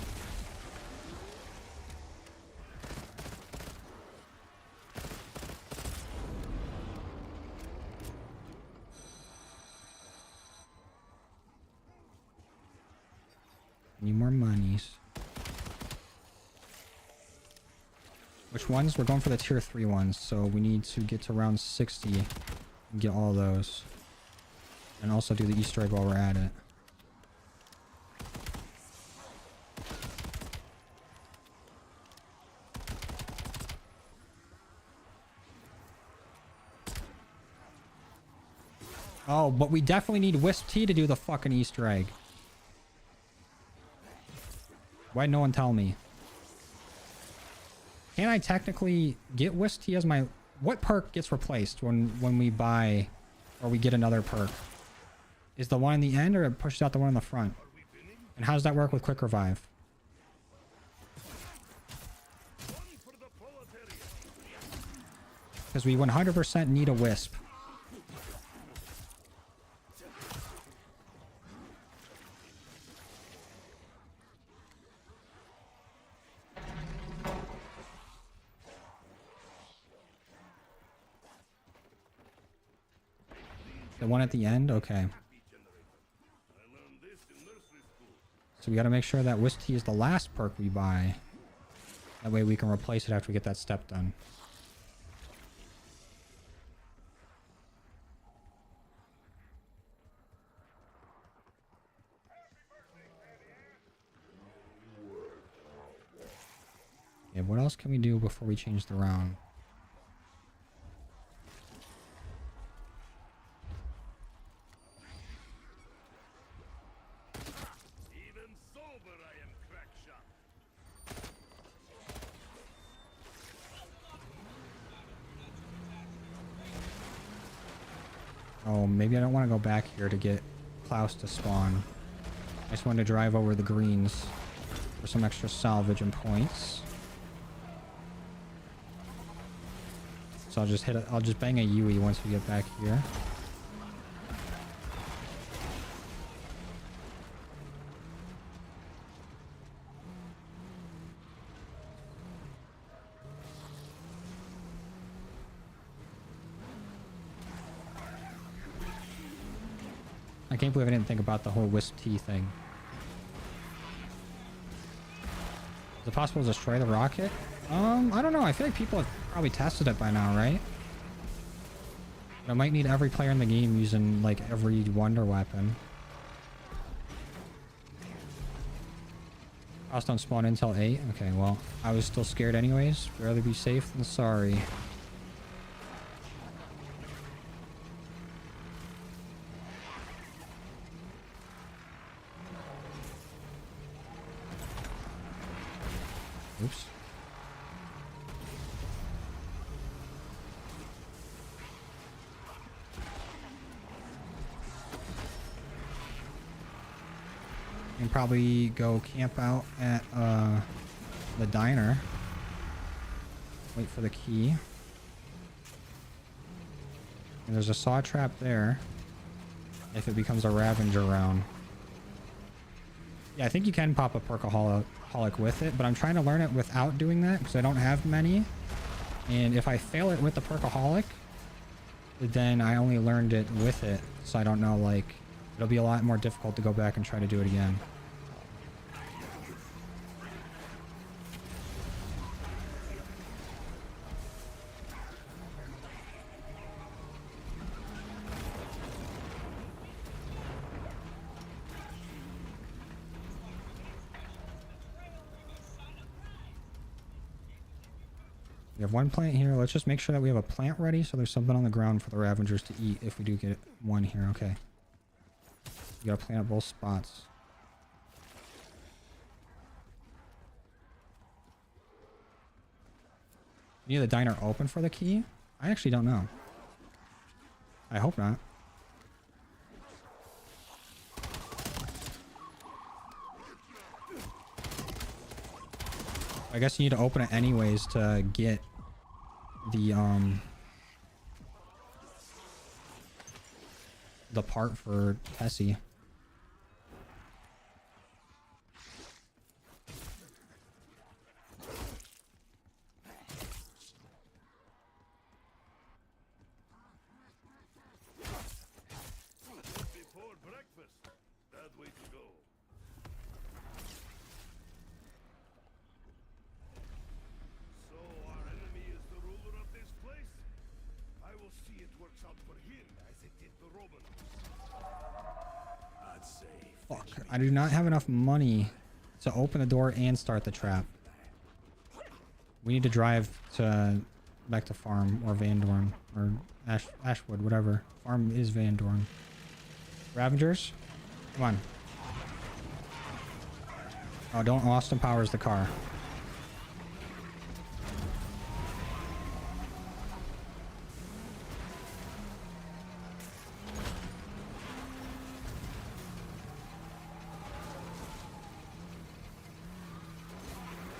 Need more monies. Which ones? We're going for the tier 3 ones, so we need to get to round 60 and get all those. And also do the Easter egg while we're at it. Oh, but we definitely need Wisp Tea to do the fucking Easter egg. Why'd no one tell me? Can I technically get Wisp Tea as my... What perk gets replaced when we buy or we get another perk? Is the one in the end or it pushes out the one in the front? And how does that work with quick revive? Because we 100% need a wisp. The one at the end? Okay. So we got to make sure that Wisp Tea is the last perk we buy. That way we can replace it after we get that step done. Yeah, what else can we do before we change the round? Oh, maybe I don't want to go back here to get Klaus to spawn. I just wanted to drive over the greens for some extra salvage and points. So I'll just I'll just bang a Yui once we get back here. I can't believe I didn't think about the whole Wisp Tea thing. Is it possible to destroy the rocket? I don't know. I feel like people have probably tested it by now, right? But I might need every player in the game using, like, every wonder weapon. House don't spawn until 8? Okay, well, I was still scared anyways. Rather be safe than sorry. Oops. And probably go camp out at the diner. Wait for the key. And there's a saw trap there. If it becomes a Ravager round. Yeah, I think you can pop a Perkaholic with it, but I'm trying to learn it without doing that because I don't have many. And if I fail it with the Perkaholic, then I only learned it with it. So I don't know, like, it'll be a lot more difficult to go back and try to do it again. We have one plant here. Let's just make sure that we have a plant ready so there's something on the ground for the Ravagers to eat if we do get one here. Okay. You gotta plant at both spots. You need the diner open for the key? I actually don't know. I hope not. I guess you need to open it anyways to get the part for Tessie. Before breakfast. That way to go. So our enemy is the ruler of this place? I will see it works out for him as it did the Romans. I'd say. Fuck. I do not have enough money to open the door and start the trap. We need to drive back to farm or Van Dorn or Ashwood, whatever. Farm is Van Dorn. Ravagers, come on. Oh, don't Austin Powers the car.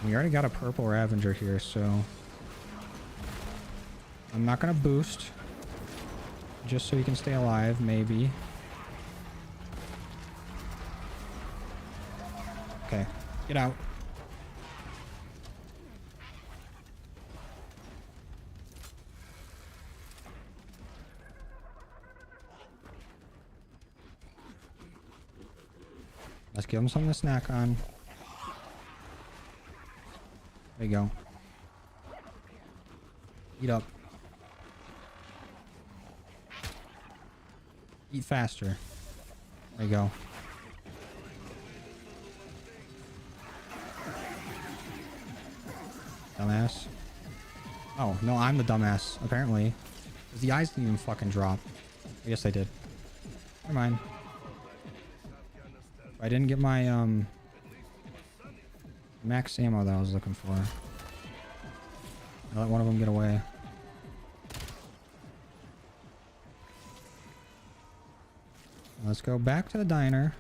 We already got a purple Ravager here, so I'm not gonna boost. Just so you can stay alive, maybe. Okay, get out. Let's give him something to snack on. There you go. Eat up. Eat faster. There you go. Dumbass. Oh, no, I'm the dumbass, apparently. 'Cause the eyes didn't even fucking drop. I guess they did. Never mind. I didn't get my, max ammo that I was looking for. I let one of them get away. Let's go back to the diner.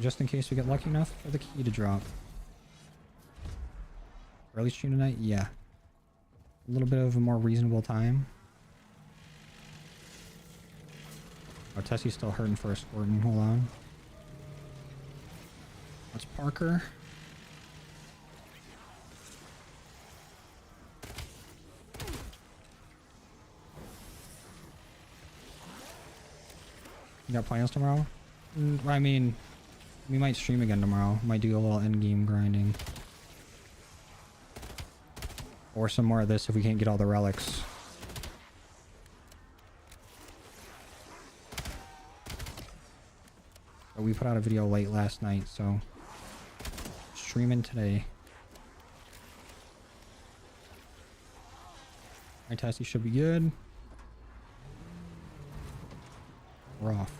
Just in case we get lucky enough for the key to drop. Early stream tonight? Yeah. A little bit of a more reasonable time. Oh, Tessie's still hurting for a squirting. Hold on. What's Parker? You got plans tomorrow? I mean, we might stream again tomorrow. Might do a little end game grinding. Or some more of this if we can't get all the relics. But we put out a video late last night, so streaming today. My Tessie should be good. We're off.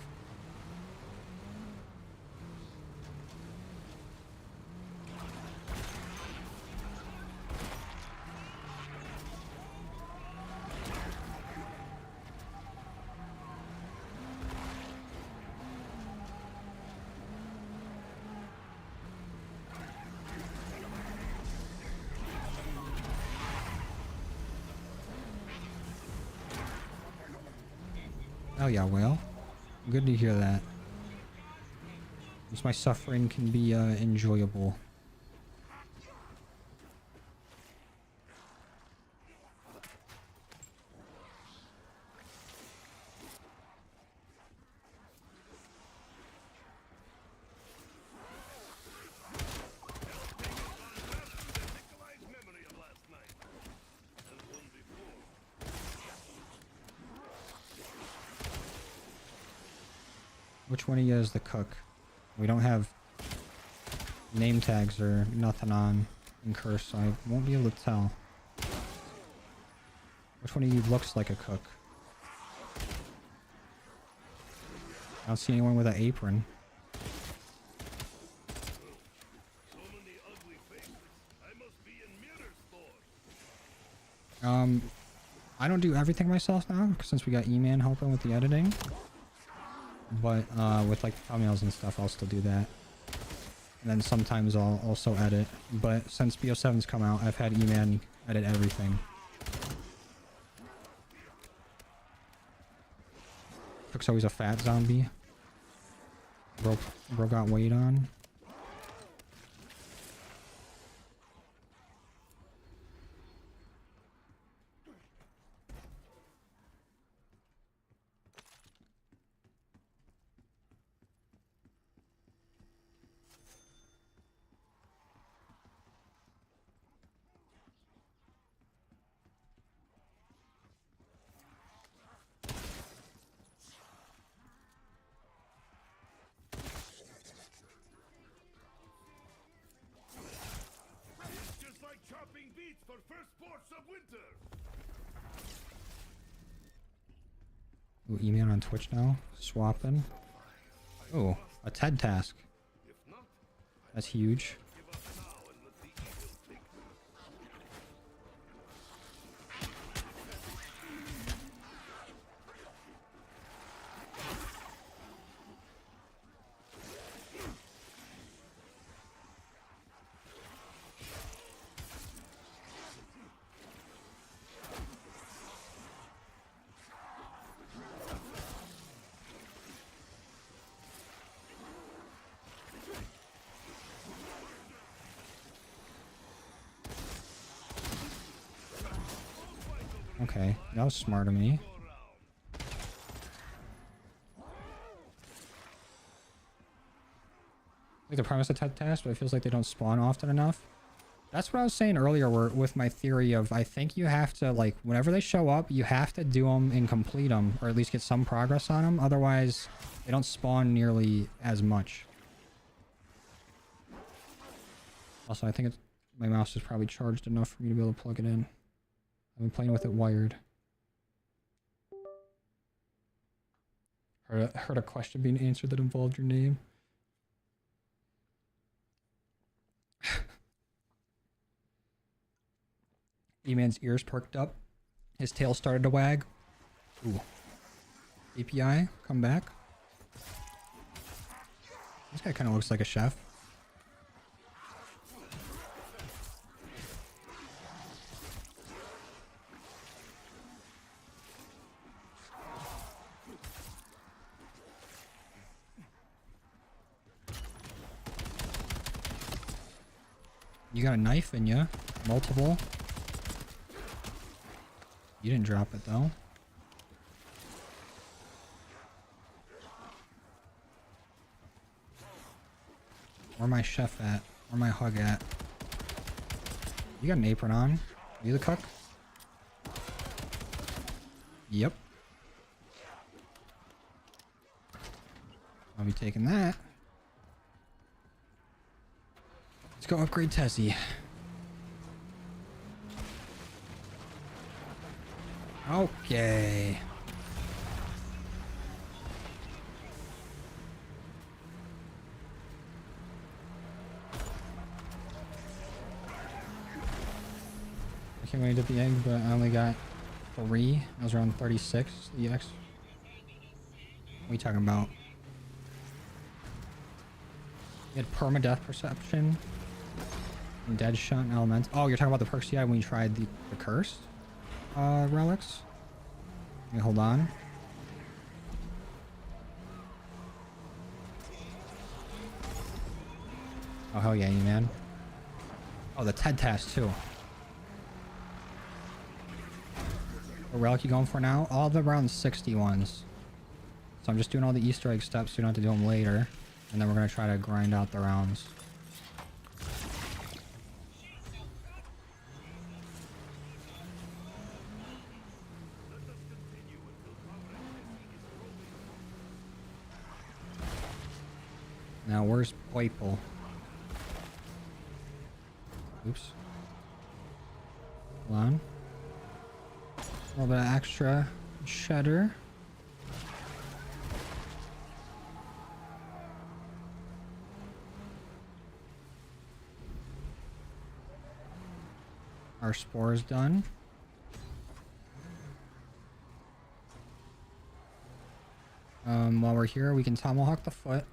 Hell yeah, whale. Good to hear that. At least my suffering can be enjoyable. Which one of you is the cook? We don't have name tags or nothing on in curse, so I won't be able to tell. Which one of you looks like a cook? I don't see anyone with an apron. I don't do everything myself now since we got E-Man helping with the editing. But with like thumbnails and stuff, I'll still do that. And then sometimes I'll also edit. But since BO7's come out, I've had E-Man edit everything. Cook's always a fat zombie. Bro got weight on. For first sports of winter. Ooh, E-Man on Twitch now. Swapping. Oh, a TED task. That's huge. Okay, that was smart of me. Like the premise of TED tasks, but it feels like they don't spawn often enough. That's what I was saying earlier with my theory of I think you have to, like, whenever they show up, you have to do them and complete them, or at least get some progress on them. Otherwise, they don't spawn nearly as much. Also, I think my mouse is probably charged enough for me to be able to plug it in. I've been playing with it wired. Heard a question being answered that involved your name. E-Man's ears perked up. His tail started to wag. Ooh. API, come back. This guy kind of looks like a chef. You got a knife in ya. Multiple. You didn't drop it though. Where my chef at? Where my hug at? You got an apron on. Are you the cook? Yep. I'll be taking that. Let's go upgrade Tessie. Okay. I can't wait to get the egg, but I only got 3. I was around 36 EX. What are you talking about? You had permadeath perception. And dead shot and element. Oh, you're talking about the perks you had when you tried the cursed relics? Okay, hold on. Oh, hell yeah, you man. Oh, the TED task too. What relic you going for now? All of them around 60 ones. So I'm just doing all the Easter egg steps so you don't have to do them later. And then we're going to try to grind out the rounds. Now, where's Poiple? Oops. Hold on. A little bit of extra cheddar. Our spore is done. While we're here, we can tomahawk the foot.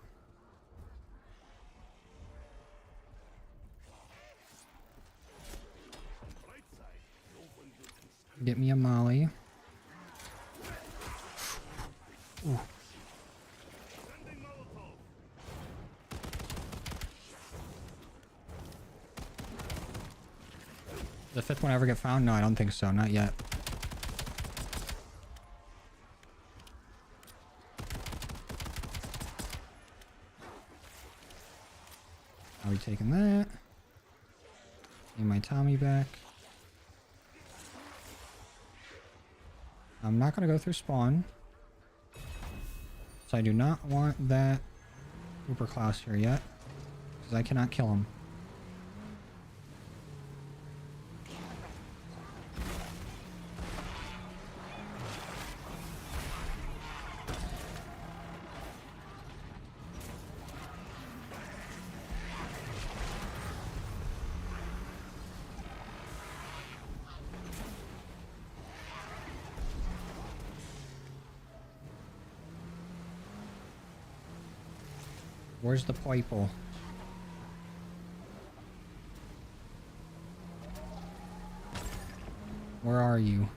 Get me a molly. Ooh. The fifth one ever get found? No, I don't think so. Not yet. I'll be taking that. Need my Tommy back. I'm not going to go through spawn. So I do not want that Uber class here yet. Because I cannot kill him. Where's the Poiple? Where are you?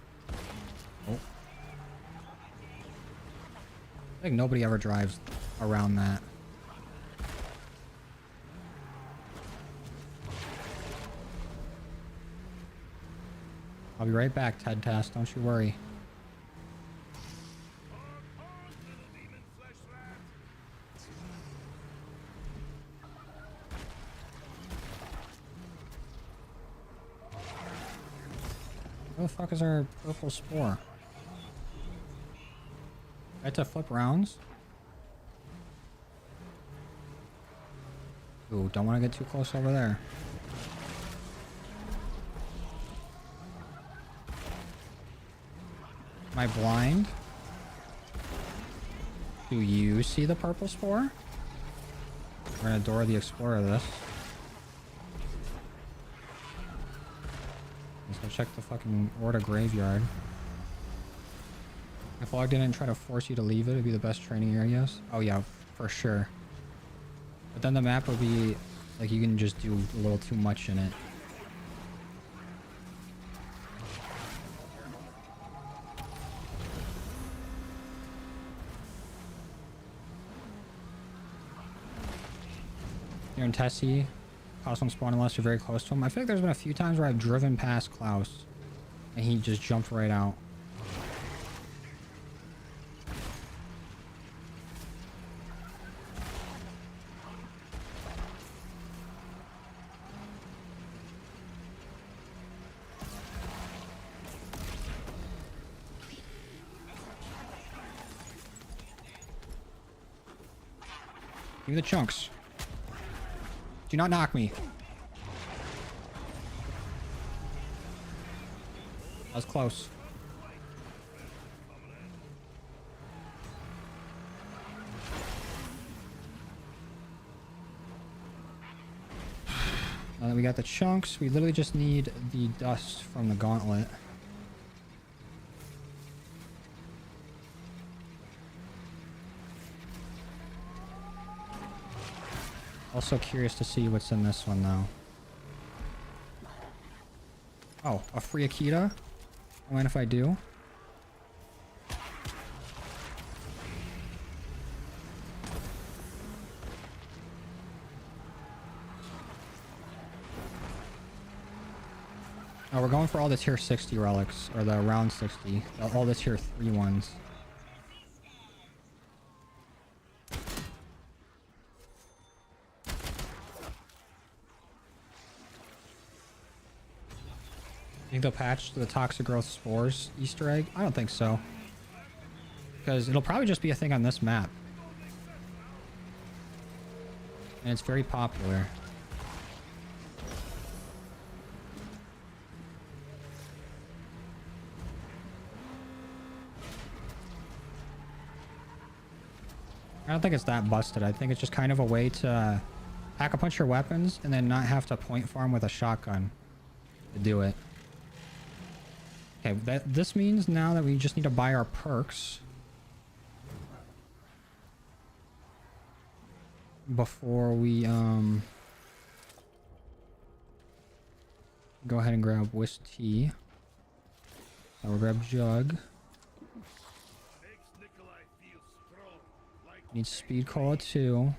Oh. I think nobody ever drives around that. I'll be right back, Ted Task. Don't you worry. Where the fuck is our purple spore? I have to flip rounds? Ooh, don't want to get too close over there. Am I blind? Do you see the purple spore? We're gonna Dora the Explorer this. Let's go check the fucking Orda graveyard. If logged in and try to force you to leave it, it'd be the best training areas. Oh yeah, for sure. But then the map would be like you can just do a little too much in it. You're in Tessie. Klaus won't spawn unless you're very close to him. I feel like there's been a few times where I've driven past Klaus and he just jumped right out. Give me the chunks. Do not knock me. That was close. Now that we got the chunks, we literally just need the dust from the gauntlet. Also curious to see what's in this one though. Oh, a free Akita? I mind if I do? Oh, we're going for all the tier 60 relics, or the round 60. All the tier 3 ones. Think they'll patch the toxic growth spores Easter egg? I don't think so. Because it'll probably just be a thing on this map. And it's very popular. I don't think it's that busted. I think it's just kind of a way to pack a bunch of your weapons and then not have to point farm with a shotgun to do it. Okay, this means now that we just need to buy our perks before we go ahead and grab whisk tea. So we'll grab jug. Need speed cola too.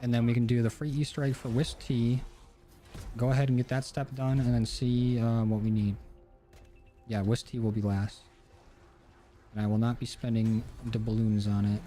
And then we can do the free Easter egg for whisk tea. Go ahead and get that step done and then see what we need. Yeah, whisk tea will be last. And I will not be spending the balloons on it.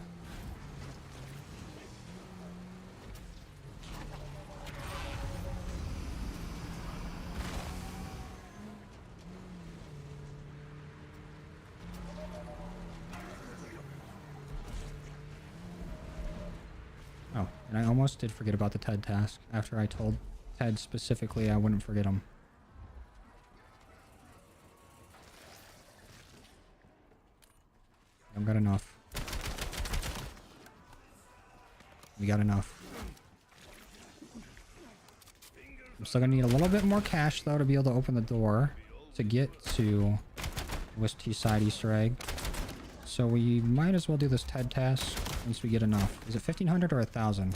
Oh, and I almost did forget about the TED task after I told Ted specifically I wouldn't forget him. I've got enough. We got enough. I'm still gonna need a little bit more cash though to be able to open the door to get to Whisk Tea side Easter egg. So we might as well do this TED task once we get enough. Is it 1,500 or 1,000?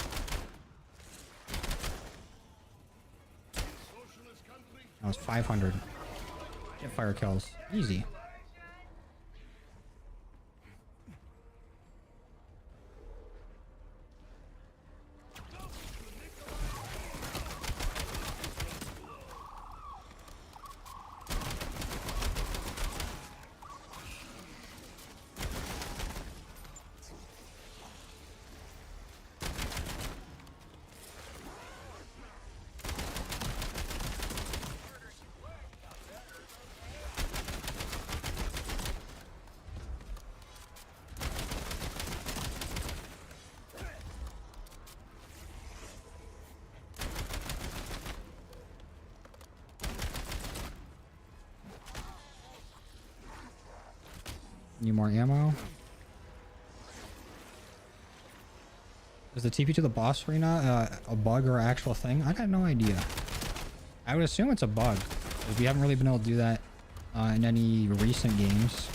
That was 500. Get fire kills. Easy. Need more ammo. Is the TP to the boss arena a bug or an actual thing? I got no idea. I would assume it's a bug, because we haven't really been able to do that in any recent games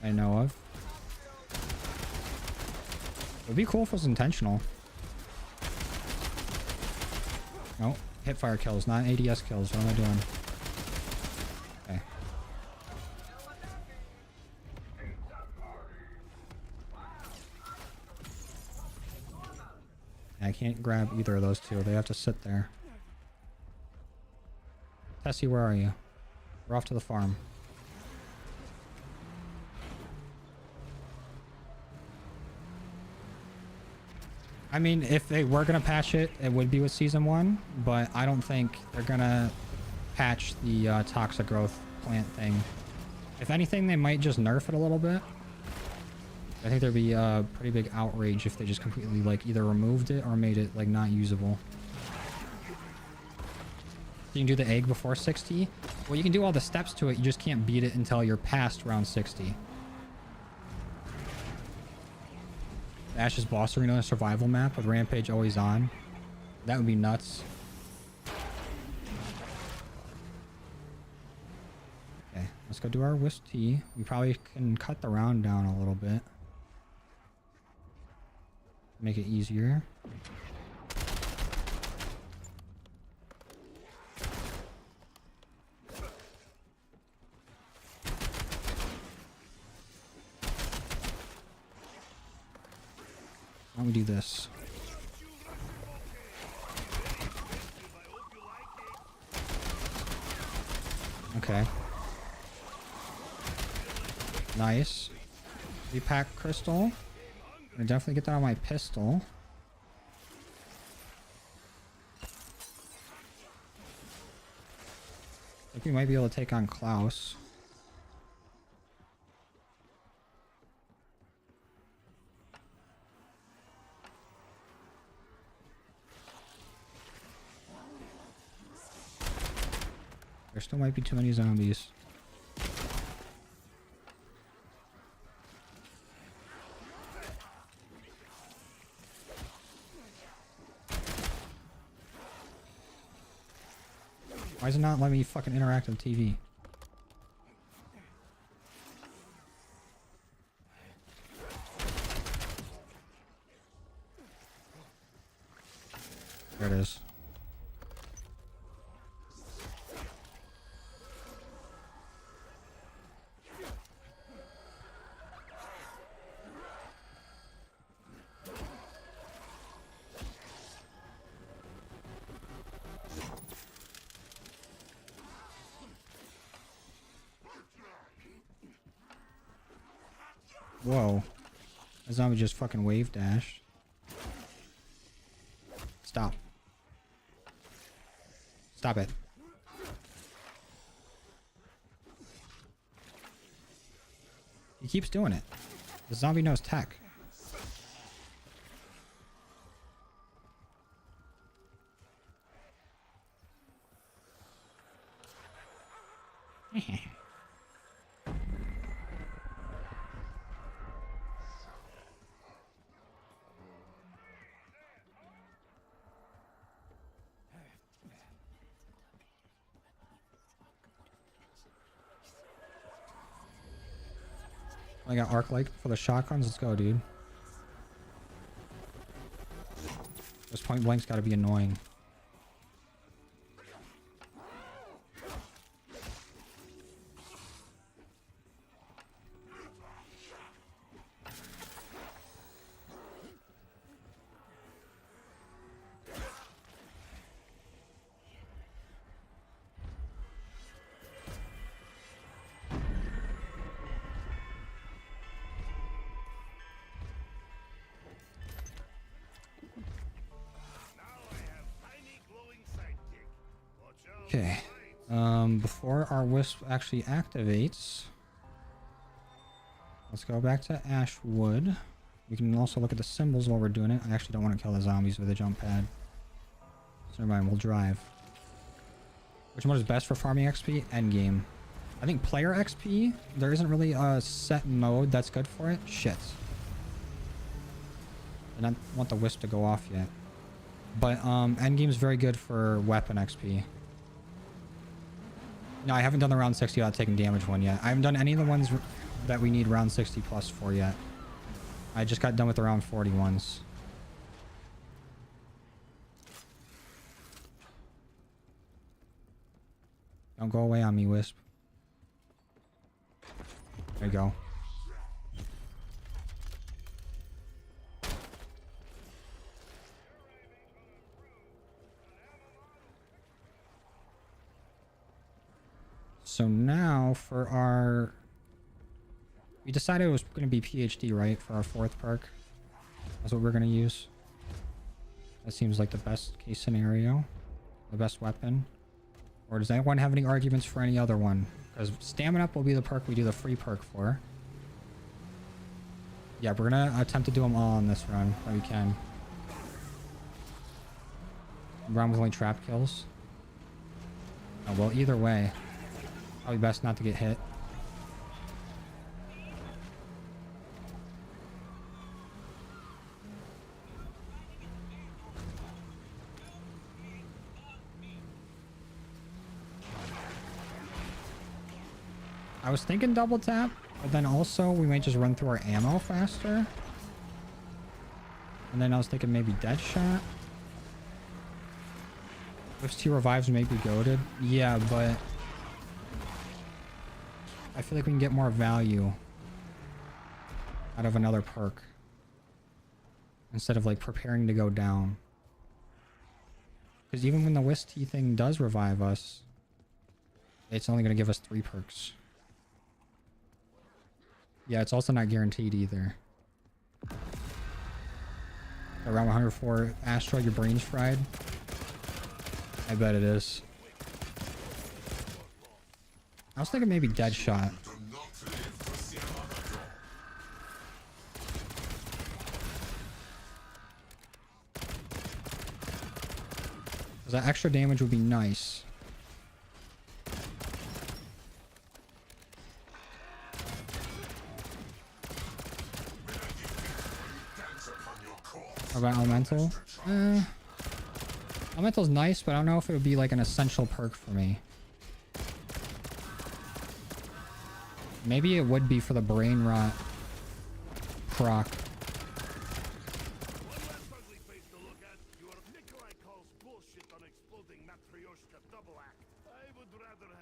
I know of. It would be cool if it was intentional. No, hip fire kills, not ADS kills. What am I doing? Okay. I can't grab either of those two. They have to sit there. Tessie, where are you? We're off to the farm. I mean, if they were going to patch it, it would be with Season 1, but I don't think they're going to patch the toxic growth plant thing. If anything, they might just nerf it a little bit. I think there'd be a pretty big outrage if they just completely, like, either removed it or made it, like, not usable. You can do the egg before 60. Well, you can do all the steps to it. You just can't beat it until you're past round 60. The Ash's boss arena survival map with Rampage always on. That would be nuts. Okay, let's go do our whisk tea. We probably can cut the round down a little bit. Make it easier. Why don't we do this? Okay. Nice. Repack crystal. Gonna definitely get that on my pistol. I think we might be able to take on Klaus. There still might be too many zombies. Why is it not letting me fucking interact with the TV? There it is. Whoa. That zombie just fucking wave dashed. Stop. Stop it. He keeps doing it. The zombie knows tech. I got arc light for the shotguns. Let's go, dude. This point blank's got to be annoying. Okay. Before our wisp actually activates, let's go back to Ashwood. We can also look at the symbols while we're doing it. I actually don't want to kill the zombies with a jump pad. So never mind, we'll drive. Which one is best for farming XP? Endgame. I think player XP, there isn't really a set mode that's good for it. Shit. I don't want the wisp to go off yet. But endgame is very good for weapon XP. No, I haven't done the round 60 without taking damage one yet. I haven't done any of the ones that we need round 60 plus for yet. I just got done with the round 40 ones. Don't go away on me, Wisp. There you go. So now for our... We decided it was going to be PhD, right? For our fourth perk. That's what we're going to use. That seems like the best case scenario. The best weapon. Or does anyone have any arguments for any other one? Because stamina up will be the perk we do the free perk for. Yeah, we're going to attempt to do them all in this run that we can. Run with only trap kills. Oh, well, either way. Probably best not to get hit. I was thinking double tap, but then also we might just run through our ammo faster. And then I was thinking maybe dead shot. If 2 revives may be goated. Yeah, but I feel like we can get more value out of another perk instead of like preparing to go down. Because even when the Wisty thing does revive us, It's only going to give us 3 perks. Yeah, it's also not guaranteed either. Around 104 asteroid, your brain's fried. I bet it is. I was thinking maybe dead shot. Because that extra damage would be nice. What about Elemental? Elemental's nice, but I don't know if it would be like an essential perk for me. Maybe it would be for the brain rot proc.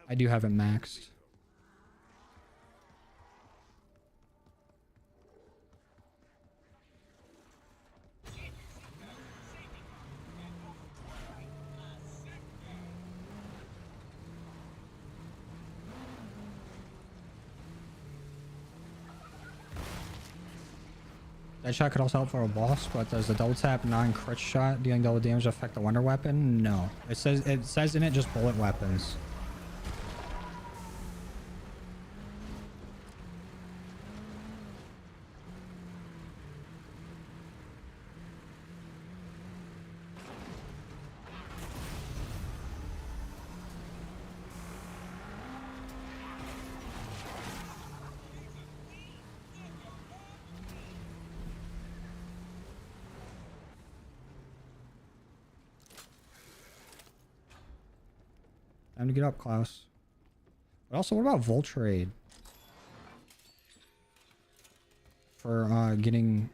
I do have it maxed. That shot could also help for a boss, but does the double tap non-crit shot dealing double damage affect the wonder weapon? No. It says in it just bullet weapons. Time to get up, Klaus. But also, what about Voltrade? For getting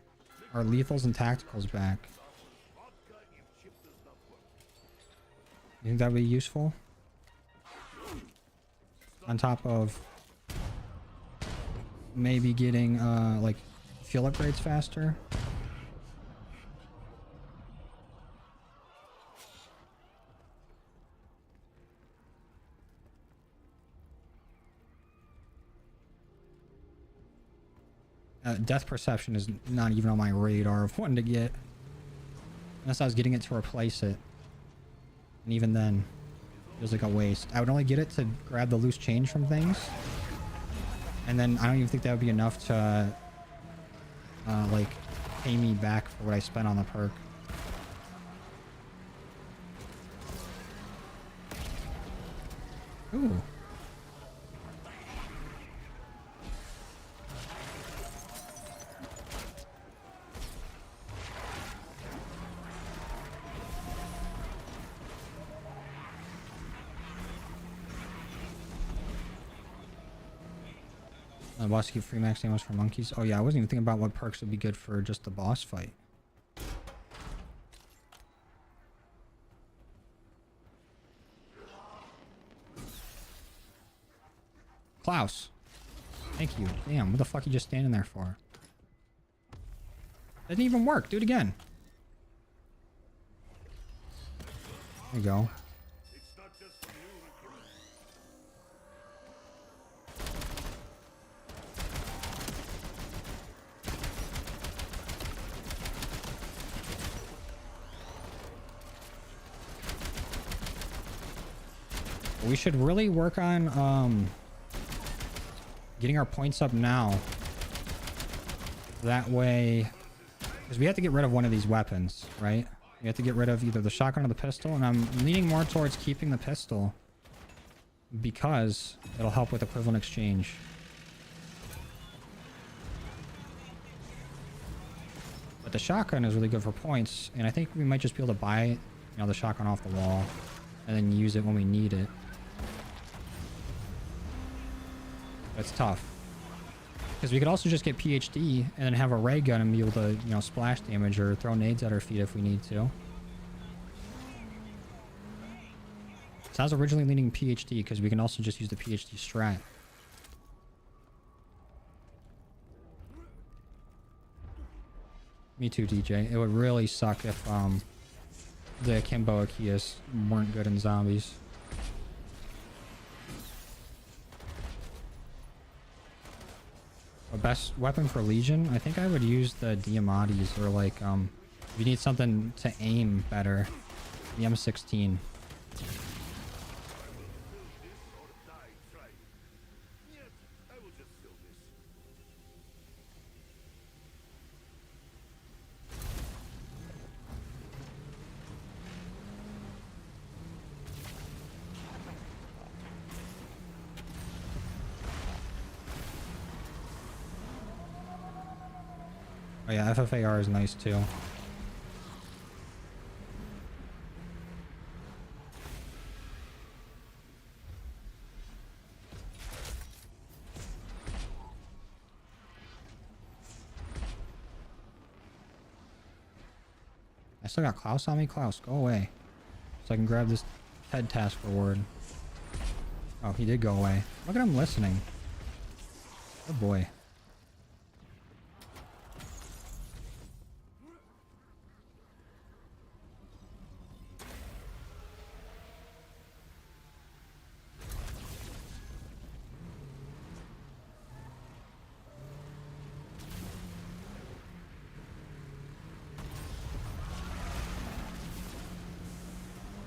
our lethals and tacticals back. You think that would be useful? On top of maybe getting like fuel upgrades faster. Death Perception is not even on my radar of wanting to get. Unless I was getting it to replace it. And even then, it was like a waste. I would only get it to grab the loose change from things. And then I don't even think that would be enough to like pay me back for what I spent on the perk. Ooh. The boss keep free max ammos for monkeys. Oh yeah, I wasn't even thinking about what perks would be good for just the boss fight. Klaus. Thank you. Damn, what the fuck are you just standing there for? Didn't even work. Do it again. There you go. We should really work on getting our points up now. That way, because we have to get rid of one of these weapons, right? We have to get rid of either the shotgun or the pistol, and I'm leaning more towards keeping the pistol because it'll help with equivalent exchange. But the shotgun is really good for points, and I think we might just be able to buy, you know, the shotgun off the wall and then use it when we need it. It's tough because we could also just get PhD and then have a ray gun and be able to, you know, splash damage or throw nades at our feet if we need to. So I was originally leaning PhD because we can also just use the PhD strat. Me too, DJ. It would really suck if the Akimbo Akias weren't good in zombies. best weapon for Legion, I think I would use the Diamandis, or like, if you need something to aim better, the M16. Oh yeah, FFAR is nice too. I still got Klaus on me. Klaus, go away. So I can grab this head task reward. Oh, he did go away. Look at him listening. Good boy.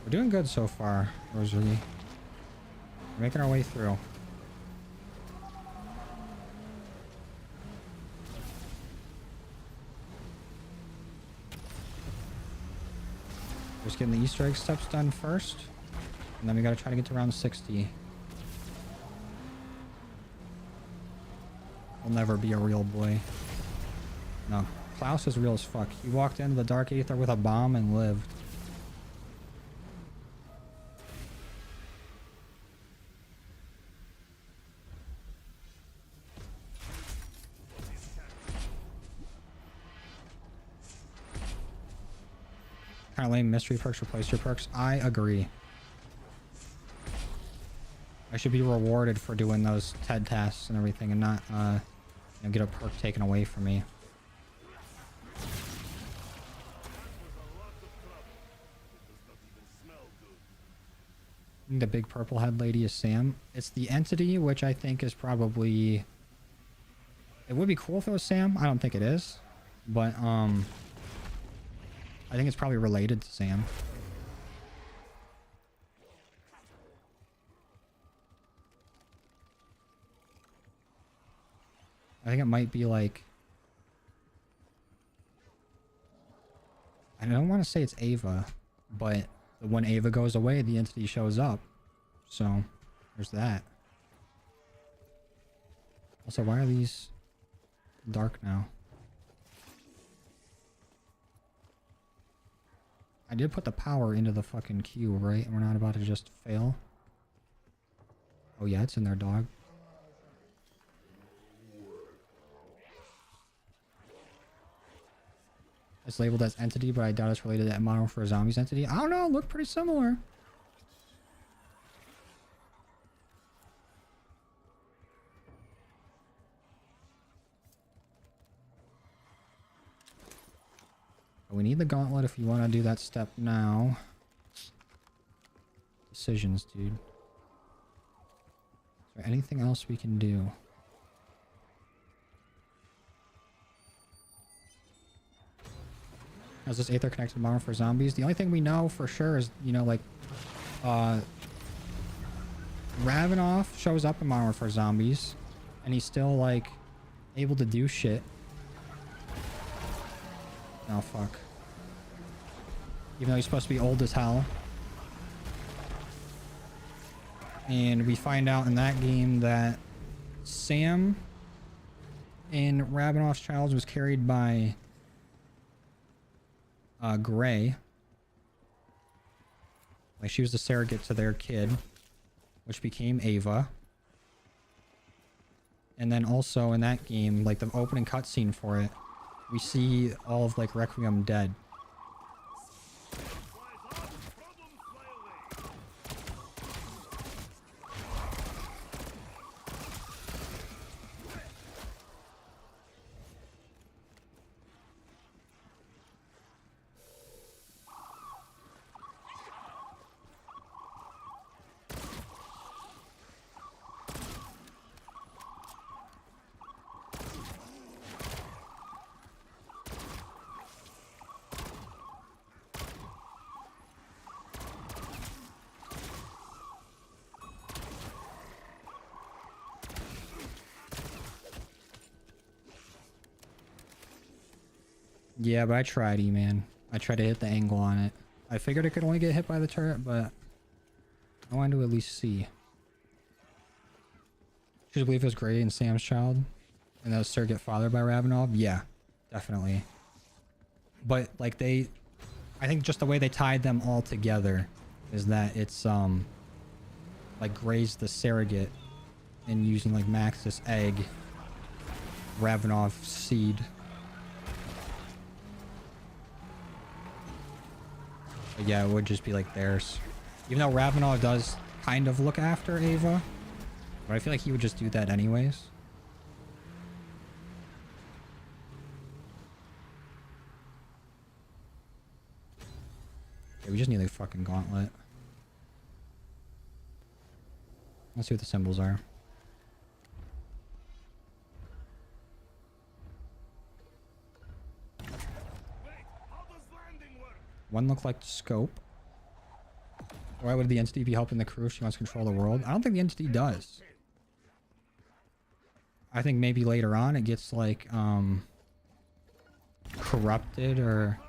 We're doing good so far, Rosary. We're making our way through. Just getting the Easter egg steps done first. And then we gotta try to get to round 60. He'll never be a real boy. No, Klaus is real as fuck. He walked into the Dark Aether with a bomb and lived. Kind of lame mystery perks replace your perks. I agree. I should be rewarded for doing those TED tasks and everything, and not get a perk taken away from me. I think the big purple head lady is Sam. It's the entity, which I think is probably... It would be cool if it was Sam. I don't think it is. But, I think it's probably related to Sam. I think it might be like... I don't want to say it's Ava, but when Ava goes away, the entity shows up. So, there's that. Also, why are these dark now? I did put the power into the fucking queue, right? And we're not about to just fail. Oh yeah, it's in there, dog. It's labeled as entity, but I doubt it's related to that Modern for Zombies entity. I don't know, look pretty similar. We need the gauntlet if you want to do that step now. Decisions, dude. Is there anything else we can do? How's this Aether connected to Modern for Zombies? The only thing we know for sure is, you know, like, Ravenoff shows up in Modern for Zombies, and he's still, like, able to do shit. Oh, fuck. Even though he's supposed to be old as hell. And we find out in that game that Sam in Ravenoff's Childs was carried by Gray. Like, she was the surrogate to their kid, which became Ava. And then also in that game, like the opening cutscene for it, we see all of like Requiem dead. Yeah, but I tried, E-Man. I tried to hit the angle on it. I figured it could only get hit by the turret, but I wanted to at least see. Should you believe it was Grady and Sam's child? And that was surrogate father by Ravenov? Yeah, definitely. But like I think just the way they tied them all together is that it's like Gray's the surrogate and using like Max's egg, Ravenov's seed. But yeah, it would just be like theirs. Even though Ravenov does kind of look after Ava, but I feel like he would just do that anyways. Okay, we just need a fucking gauntlet. Let's see what the symbols are. Wait, how does landing work? One looked like scope. Why would the entity be helping the crew if she wants to control the world? I don't think the entity does. I think maybe later on it gets like corrupted or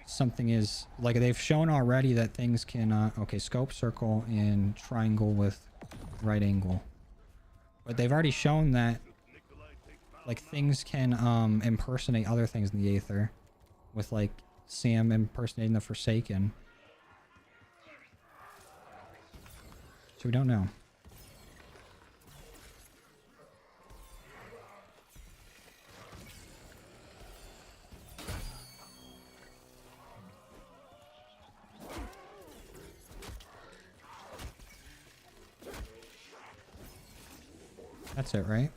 something is like they've shown already that things can okay, scope, circle, and triangle with right angle. But they've already shown that like things can impersonate other things in the Aether, with like Sam impersonating the Forsaken. So we don't know. That's it, right?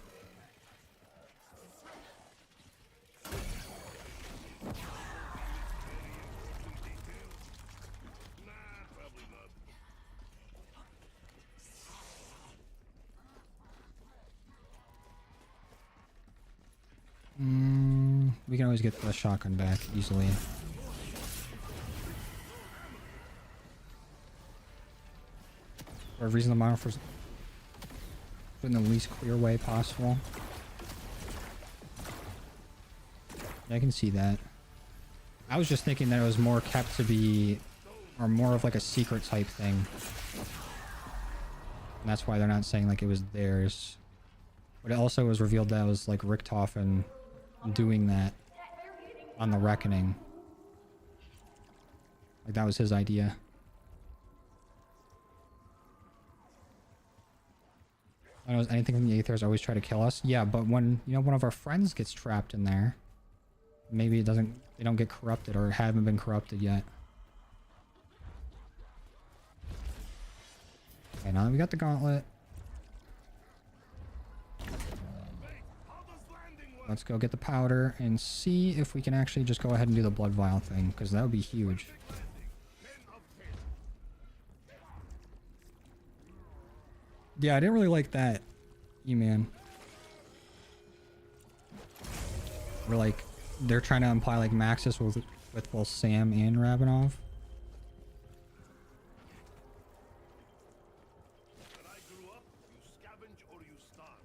We can always get the shotgun back easily. For a reason the model for in the least clear way possible. Yeah, I can see that. I was just thinking that it was more kept to be, or more of like a secret type thing. And that's why they're not saying like it was theirs. But it also was revealed that it was like Richtofen doing that on the Reckoning. Like that was his idea. I don't know, anything from the Aethers always try to kill us. Yeah, but when, you know, one of our friends gets trapped in there, maybe they don't get corrupted or haven't been corrupted yet. Okay, now that we got the gauntlet, let's go get the powder and see if we can actually just go ahead and do the blood vial thing, because that would be huge. Yeah, I didn't really like that, E-Man. We're like, they're trying to imply like Maxis with both Sam and Ravenov. When I grew up, you scavenge or you starve.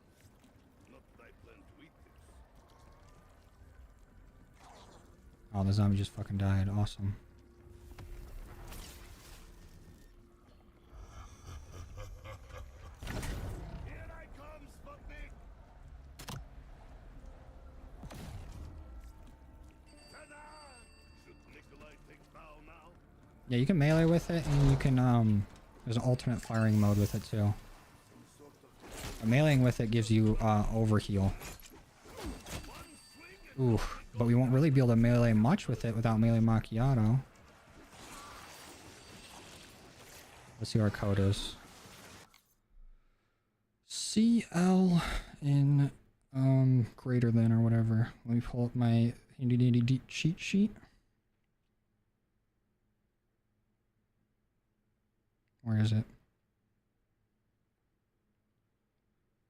Not that I plan to eat this. Oh, the zombie just fucking died. Awesome. Here I come, Sputnik! Ta-da! Should Nikolai take bow now? Yeah, you can melee with it, and you can, there's an alternate firing mode with it, too. Meleeing with it gives you, overheal. Ooh, but we won't really be able to melee much with it without melee macchiato. Let's see what our code is. CL in, greater than or whatever. Let me pull up my handy cheat sheet. Where is it?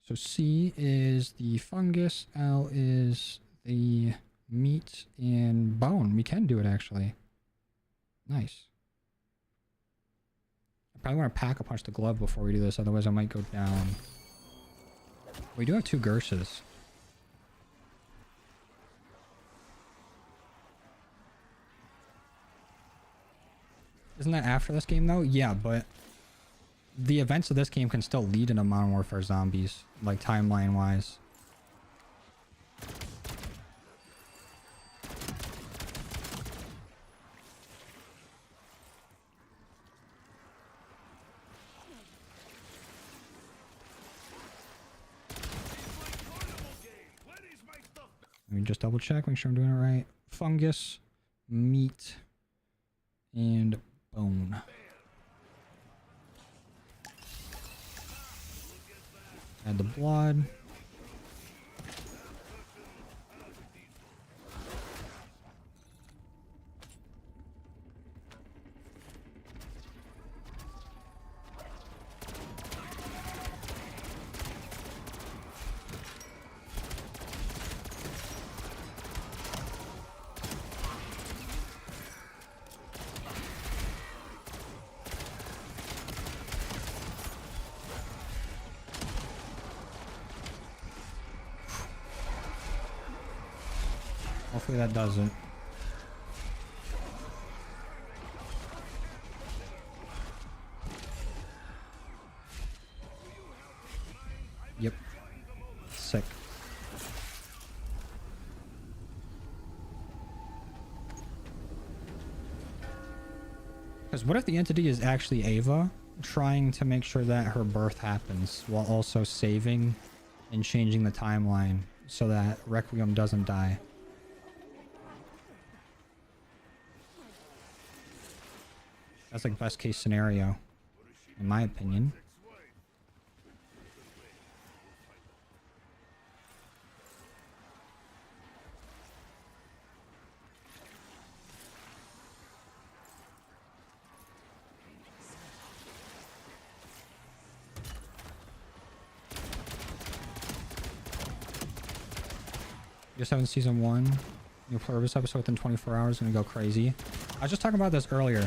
So C is the fungus, L is the meat and bone. We can do it actually. Nice. I probably want to pack-a-punch the glove before we do this, otherwise I might go down. We do have 2 Gerses. Isn't that after this game though? Yeah, but the events of this game can still lead into Modern Warfare Zombies, like timeline wise. Let me just double check, make sure I'm doing it right. Fungus, meat, and bone. Add the blood. Hopefully that doesn't. Yep. Sick. Because what if the entity is actually Ava trying to make sure that her birth happens while also saving and changing the timeline so that Requiem doesn't die? That's like best case scenario, in my opinion. BO7 season 1. You'll play this episode within 24 hours. Gonna go crazy. I was just talking about this earlier.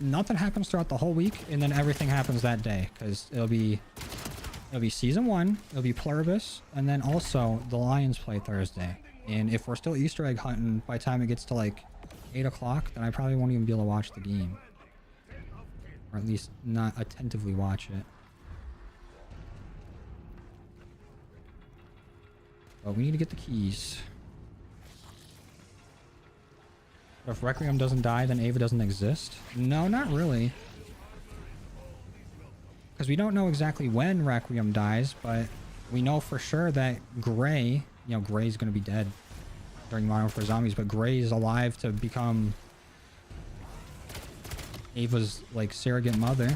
Nothing happens throughout the whole week, and then everything happens that day, because it'll be season 1, it'll be Pluribus, and then also the Lions play Thursday. And if we're still Easter egg hunting by the time it gets to like 8 o'clock, then I probably won't even be able to watch the game, or at least not attentively watch it. But we need to get the keys. If Requiem doesn't die, then Ava doesn't exist? No, not really. Because we don't know exactly when Requiem dies, but we know for sure that Gray, you know, Gray's going to be dead during Modern Warfare Zombies, but Gray is alive to become Ava's, like, surrogate mother.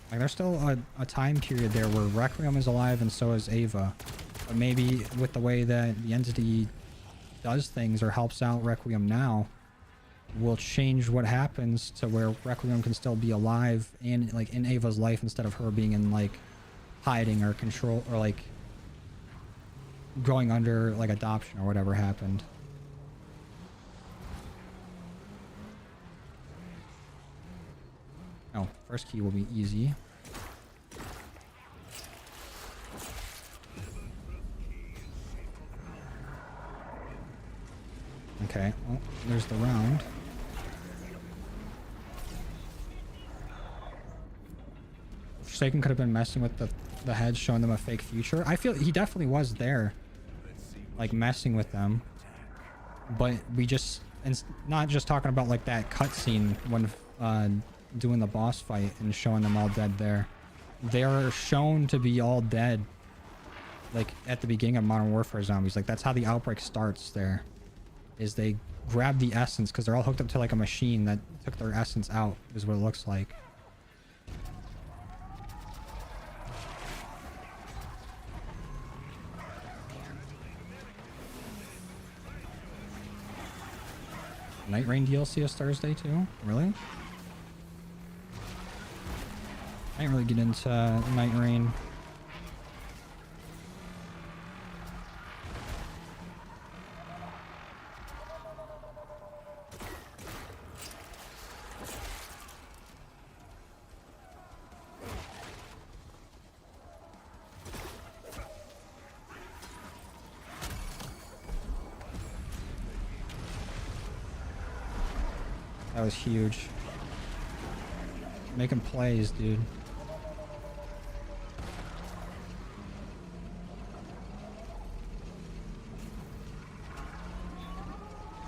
Like, there's still a time period there where Requiem is alive and so is Ava. But maybe with the way that the entity does things or helps out Requiem now, will change what happens to where Requiem can still be alive and, like, in Ava's life instead of her being in, like, hiding or control or, like, going under, like, adoption or whatever happened. Oh, first key will be easy. Okay, well, there's the round. Forsaken could have been messing with the heads, showing them a fake future. I feel he definitely was there, like, messing with them. But we just, and not just talking about, like, that cutscene when doing the boss fight and showing them all dead there. They are shown to be all dead, like, at the beginning of Modern Warfare Zombies. Like, that's how the outbreak starts there. Is they grab the essence, because they're all hooked up to, like, a machine that took their essence out, is what it looks like. Night Rain DLC is Thursday too? Really? I didn't really get into Night Rain. That was huge. Making plays, dude.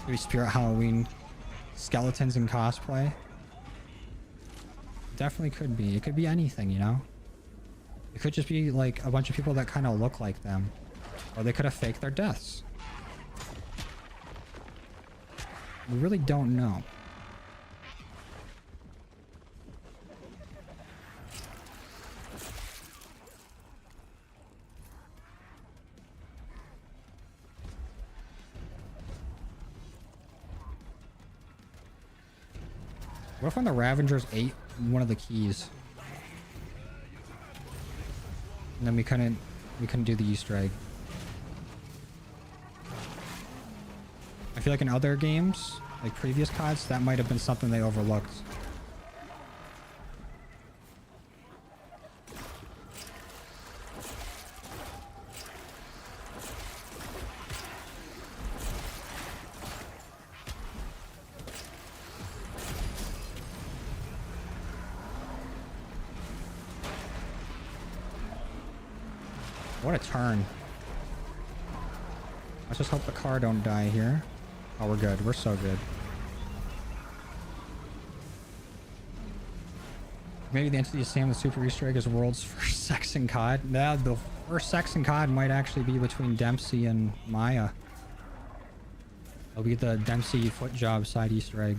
Maybe Spirit Halloween skeletons in cosplay. Definitely could be. It could be anything, you know? It could just be like a bunch of people that kind of look like them. Or they could have faked their deaths. We really don't know. What if when the Ravengers ate one of the keys? And then we couldn't do the Easter egg. I feel like in other games, like previous CODs, that might have been something they overlooked. What a turn. Let's just hope the car don't die here. Oh, we're good. We're so good. Maybe the entity is Sam the Super Easter egg is world's first sex in COD. Nah, the first sex in COD might actually be between Dempsey and Maya. It'll be the Dempsey foot job side Easter egg.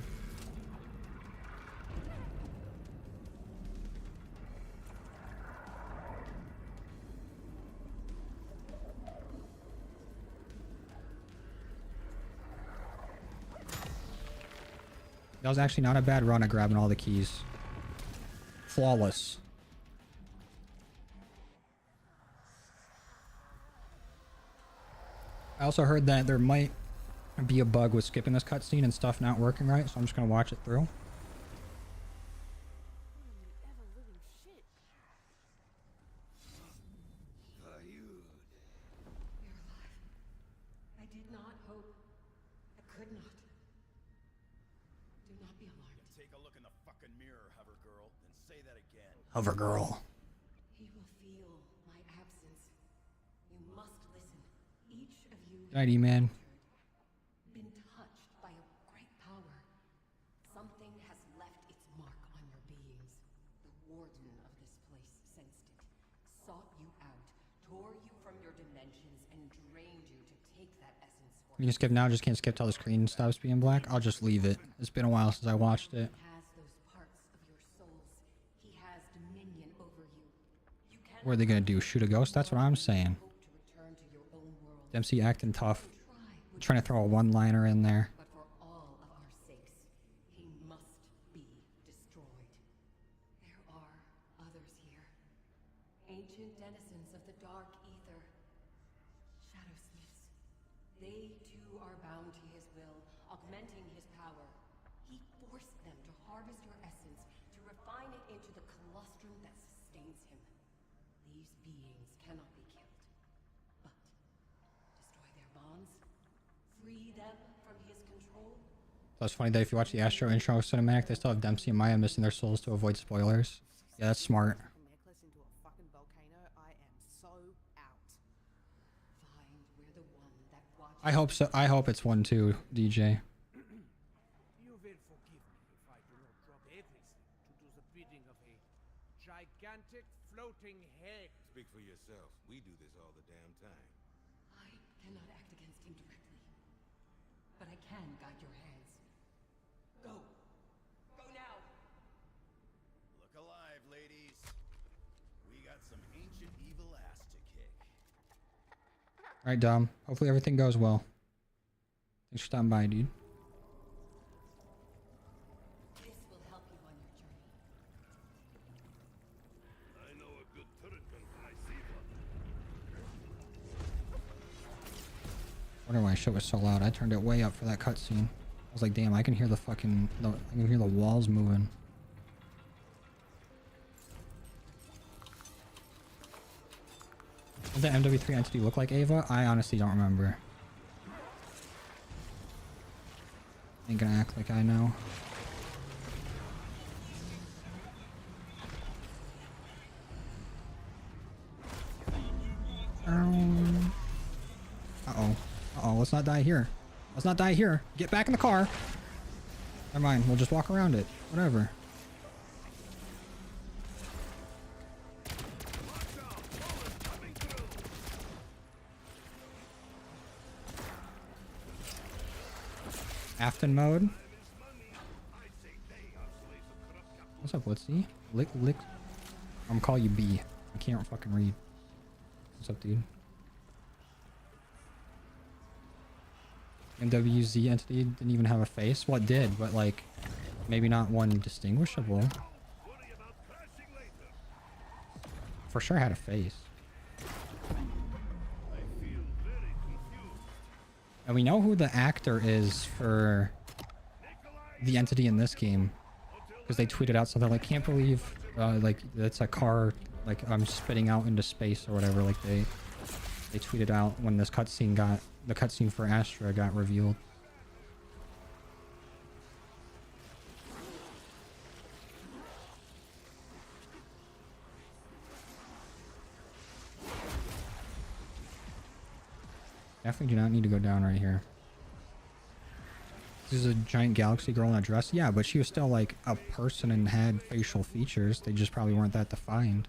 That was actually not a bad run at grabbing all the keys. Flawless. I also heard that there might be a bug with skipping this cutscene and stuff not working right, so I'm just gonna watch it through. Hover girl. He will feel my absence. You must listen. Each of you Good idea, man. been touched by a great power. Something has left its mark on your beings. The warden of this place sensed it, sought you out, tore you from your dimensions, and drained you to take that essence for You can skip now, just can't skip till the screen stops being black. I'll just leave it. It's been a while since I watched it. What are they gonna do? Shoot a ghost? That's what I'm saying. Dempsey acting tough. Trying to throw a one-liner in there. But for all of our sakes, he must be destroyed. There are others here. Ancient denizens of the dark ether. Shadow smiths. They too are bound to his will, augmenting his power. He forced them to harvest your essence, to refine it into the colostrum that sustains him. These beings cannot be killed, but destroy their bonds, free them from his control. That's funny that if you watch the Astro intro cinematic, they still have Dempsey and Maya missing their souls to avoid spoilers. Yeah, that's smart. I hope so. I hope it's one too, DJ. You will forgive me if I do not drop everything to do the bidding of a gigantic floating head. Speak for yourself. We do this all the damn time. I cannot act against him directly, but I can guide your hands. Go. Go now. Look alive, ladies. We got some ancient evil ass to kick. Alright, Dom. Hopefully everything goes well. Thanks for stopping by, dude. This will help you on your journey. I know a good turret when I see one. Wonder why shit was so loud. I turned it way up for that cutscene. I was like, damn, I can hear the fucking... I can hear the walls moving. Did the MW3 entity look like Ava? I honestly don't remember. Ain't gonna act like I know. let's not die here. Let's not die here. Get back in the car. Never mind. We'll just walk around it. Whatever. Afton mode. What's up, Woodsy? Lick. I'm gonna call you B. I can't fucking read. What's up, dude? MWZ entity didn't even have a face. Well, it did, but like, maybe not one distinguishable. For sure had a face. And we know who the actor is for the entity in this game. Because they tweeted out something like, can't believe, like, that's a car, like, I'm spitting out into space or whatever. Like, they tweeted out when this cutscene got, the cutscene for Astra got revealed. Definitely do not need to go down right here. This is a giant galaxy girl in a dress. Yeah, but she was still like a person and had facial features. They just probably weren't that defined.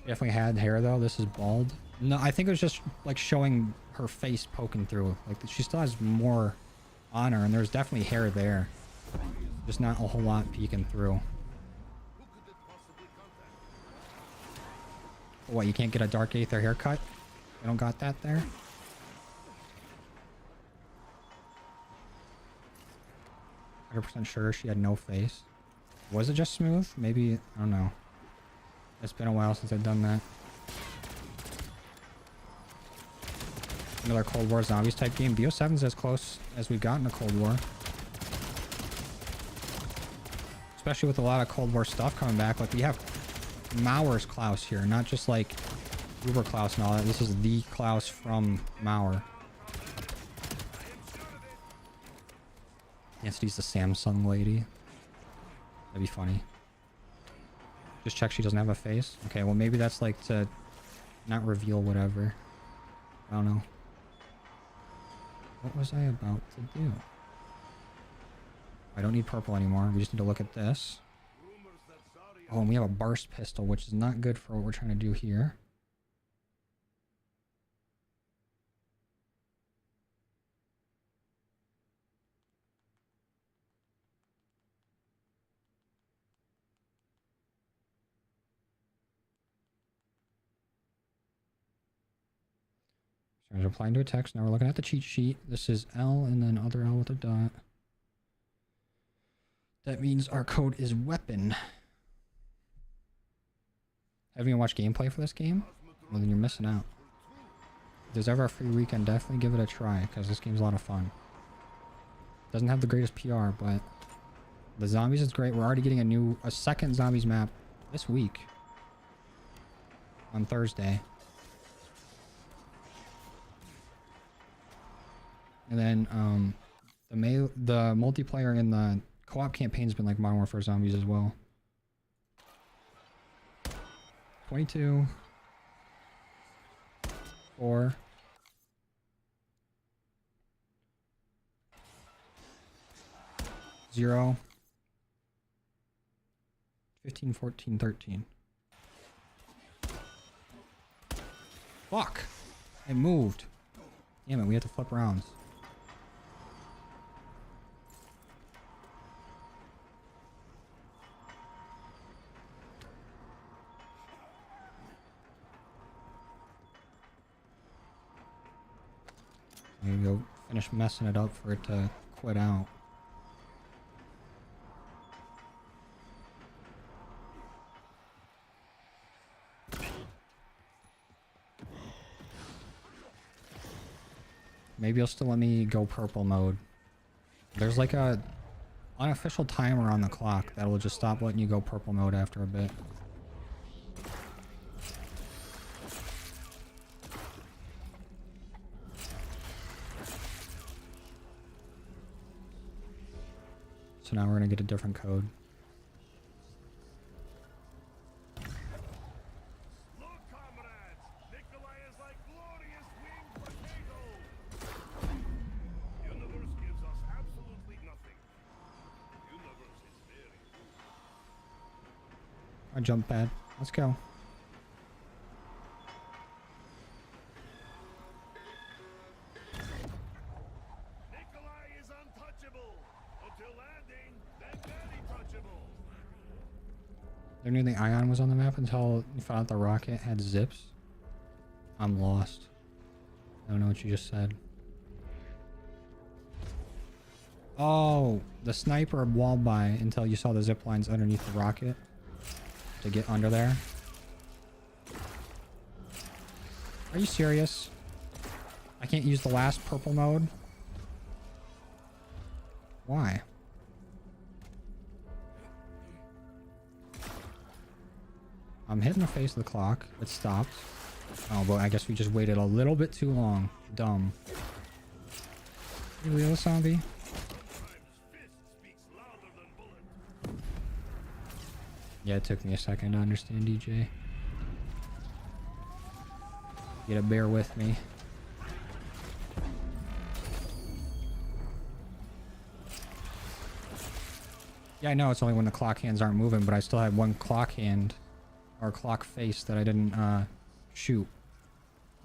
Definitely had hair though. This is bald. No, I think it was just like showing her face poking through. Like she still has more on her, and there's definitely hair there. Just not a whole lot peeking through. What, you can't get a Dark Aether haircut? You don't got that there? %, sure she had no face. Was it just smooth? Maybe, I don't know. It's been a while since I've done that. Another Cold War Zombies type game. BO7's as close as we've gotten to Cold War. Especially with a lot of Cold War stuff coming back. Like we have Mauer's Klaus here, not just like Uber Klaus and all that. This is the Klaus from Mauer. Anstey's the Samsung lady. That'd be funny. Just check she doesn't have a face. Okay, well maybe that's like to not reveal whatever. I don't know. What was I about to do? I don't need purple anymore. We just need to look at this. Oh, and we have a burst pistol, which is not good for what we're trying to do here. So I was applying to a text. Now we're looking at the cheat sheet. This is L and then other L with a dot. That means our code is weapon. Haven't even watched gameplay for this game? Well, then you're missing out. If there's ever a free weekend, definitely give it a try, because this game's a lot of fun. Doesn't have the greatest PR, but the zombies is great. We're already getting a second zombies map this week. On Thursday. And then, the multiplayer in the co-op campaign's been like Modern Warfare Zombies as well. 22 4 0 15 14 13. Fuck, it moved. Damn it, we have to flip rounds. Maybe go finish messing it up for it to quit out. Maybe you'll still let me go purple mode. There's like a unofficial timer on the clock that will just stop letting you go purple mode after a bit. So now we're gonna get a different code. Our jump pad. Let's go. Nikolai is untouchable. Until landing, then very touchable. I knew the ion was on the map until you found out the rocket had zips. I'm lost. I don't know what you just said. Oh, the sniper walled by until you saw the zip lines underneath the rocket to get under there. Are you serious? I can't use the last purple node? Why? I'm hitting the face of the clock. It stopped. Oh, but I guess we just waited a little bit too long. Dumb. You real zombie? Yeah, it took me a second to understand, DJ. You gotta bear with me. Yeah, I know it's only when the clock hands aren't moving, but I still had one clock hand or clock face that I didn't shoot.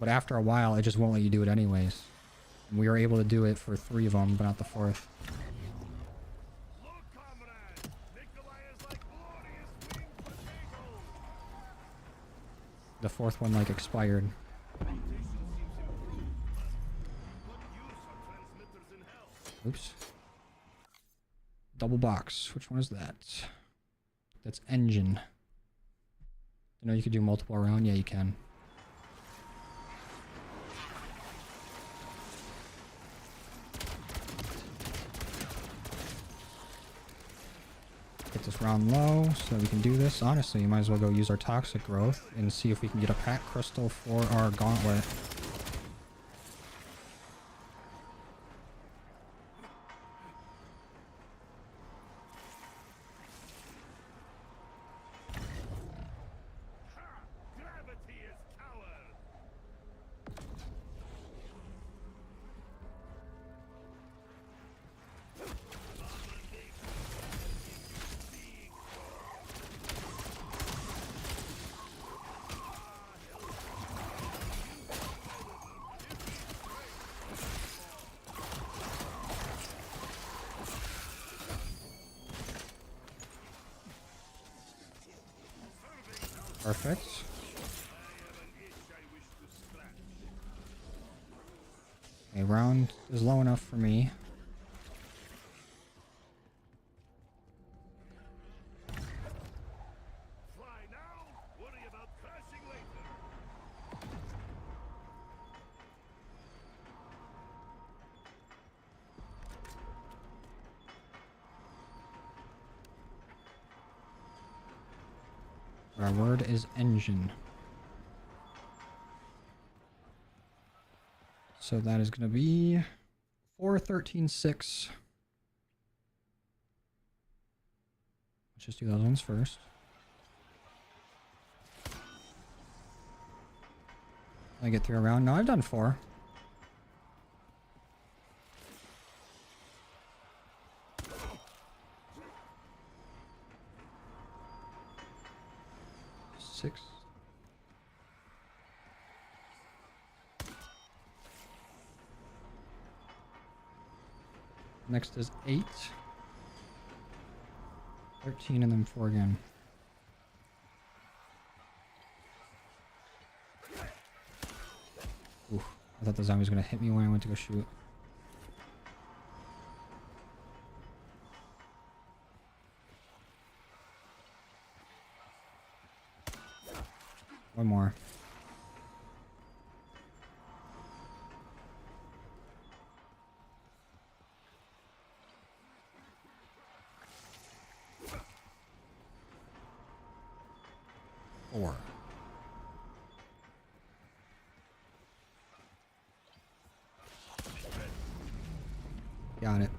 But after a while, it just won't let you do it anyways. And we were able to do it for 3 of them, but not the 4th. Look, comrade! Nikolai is like glorious winged potato! The 4th one like expired. Oops. Double box. Which one is that? That's engine. You know you could do multiple around? Yeah, you can. Get this round low so that we can do this. Honestly, you might as well go use our toxic growth and see if we can get a pack crystal for our gauntlet. Gravity is coward! Perfect. A round is low enough for me. Fly now, worry about crashing later. Our word is engine. So that is going to be 413.6. Let's just do those ones first. I get 3 around. No, I've done 4. Six. Next is 8. 13 and then 4 again. Oof. I thought the zombie was going to hit me when I went to go shoot. One more. Four. Got it.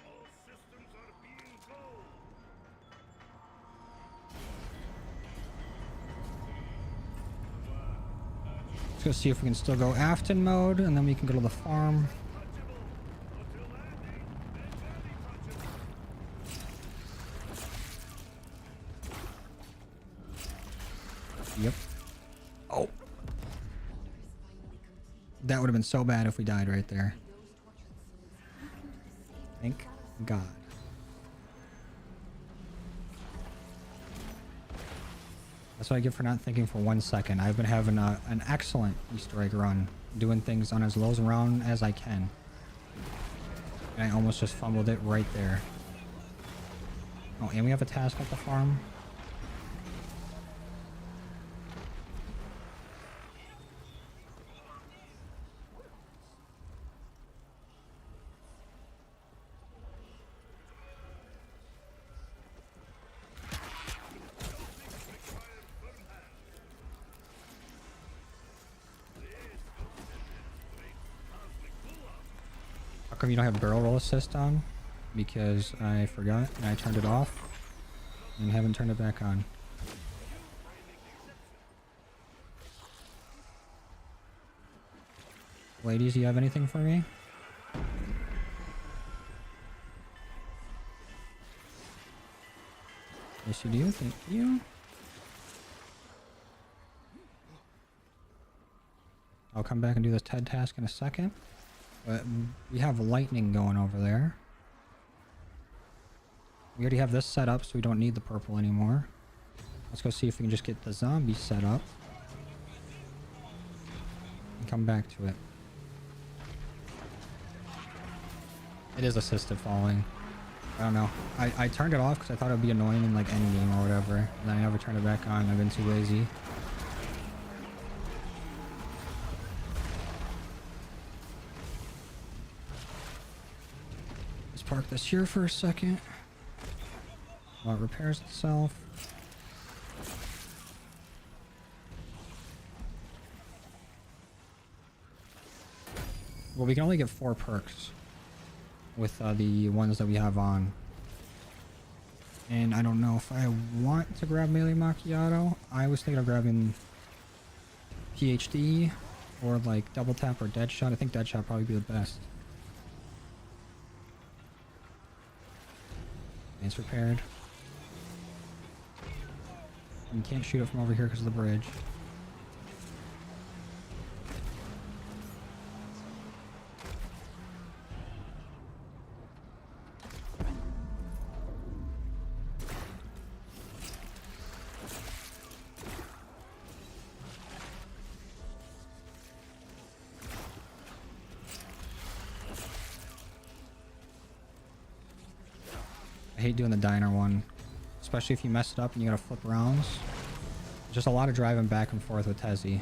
All systems are being go. Let's go see if we can still go Afton mode, and then we can go to the farm. Yep. Oh. That would have been so bad if we died right there. Thank God. That's what I get for not thinking for 1 second. I've been having an excellent Easter egg run, doing things on as low round as I can. And I almost just fumbled it right there. Oh, and we have a task at the farm. How come you don't have barrel roll assist on? Because I forgot and I turned it off and haven't turned it back on. Ladies, do you have anything for me? Yes, you do. Thank you. I'll come back and do this TED task in a second. But we have lightning going over there. We already have this set up, so we don't need the purple anymore. Let's go see if we can just get the zombie set up. And come back to it. It is assisted falling. I don't know. I turned it off because I thought it would be annoying in like endgame or whatever. And then I never turned it back on. I've been too lazy. Let's park this here for a second while it repairs itself. Well, we can only get 4 perks with the ones that we have on. And I don't know if I want to grab melee macchiato. I was thinking of grabbing PhD or like double tap or dead shot. I think dead shot probably be the best. It's repaired. You can't shoot it from over here because of the bridge. I hate doing the diner one, especially if you mess it up and you gotta flip rounds. Just a lot of driving back and forth with Tezzy.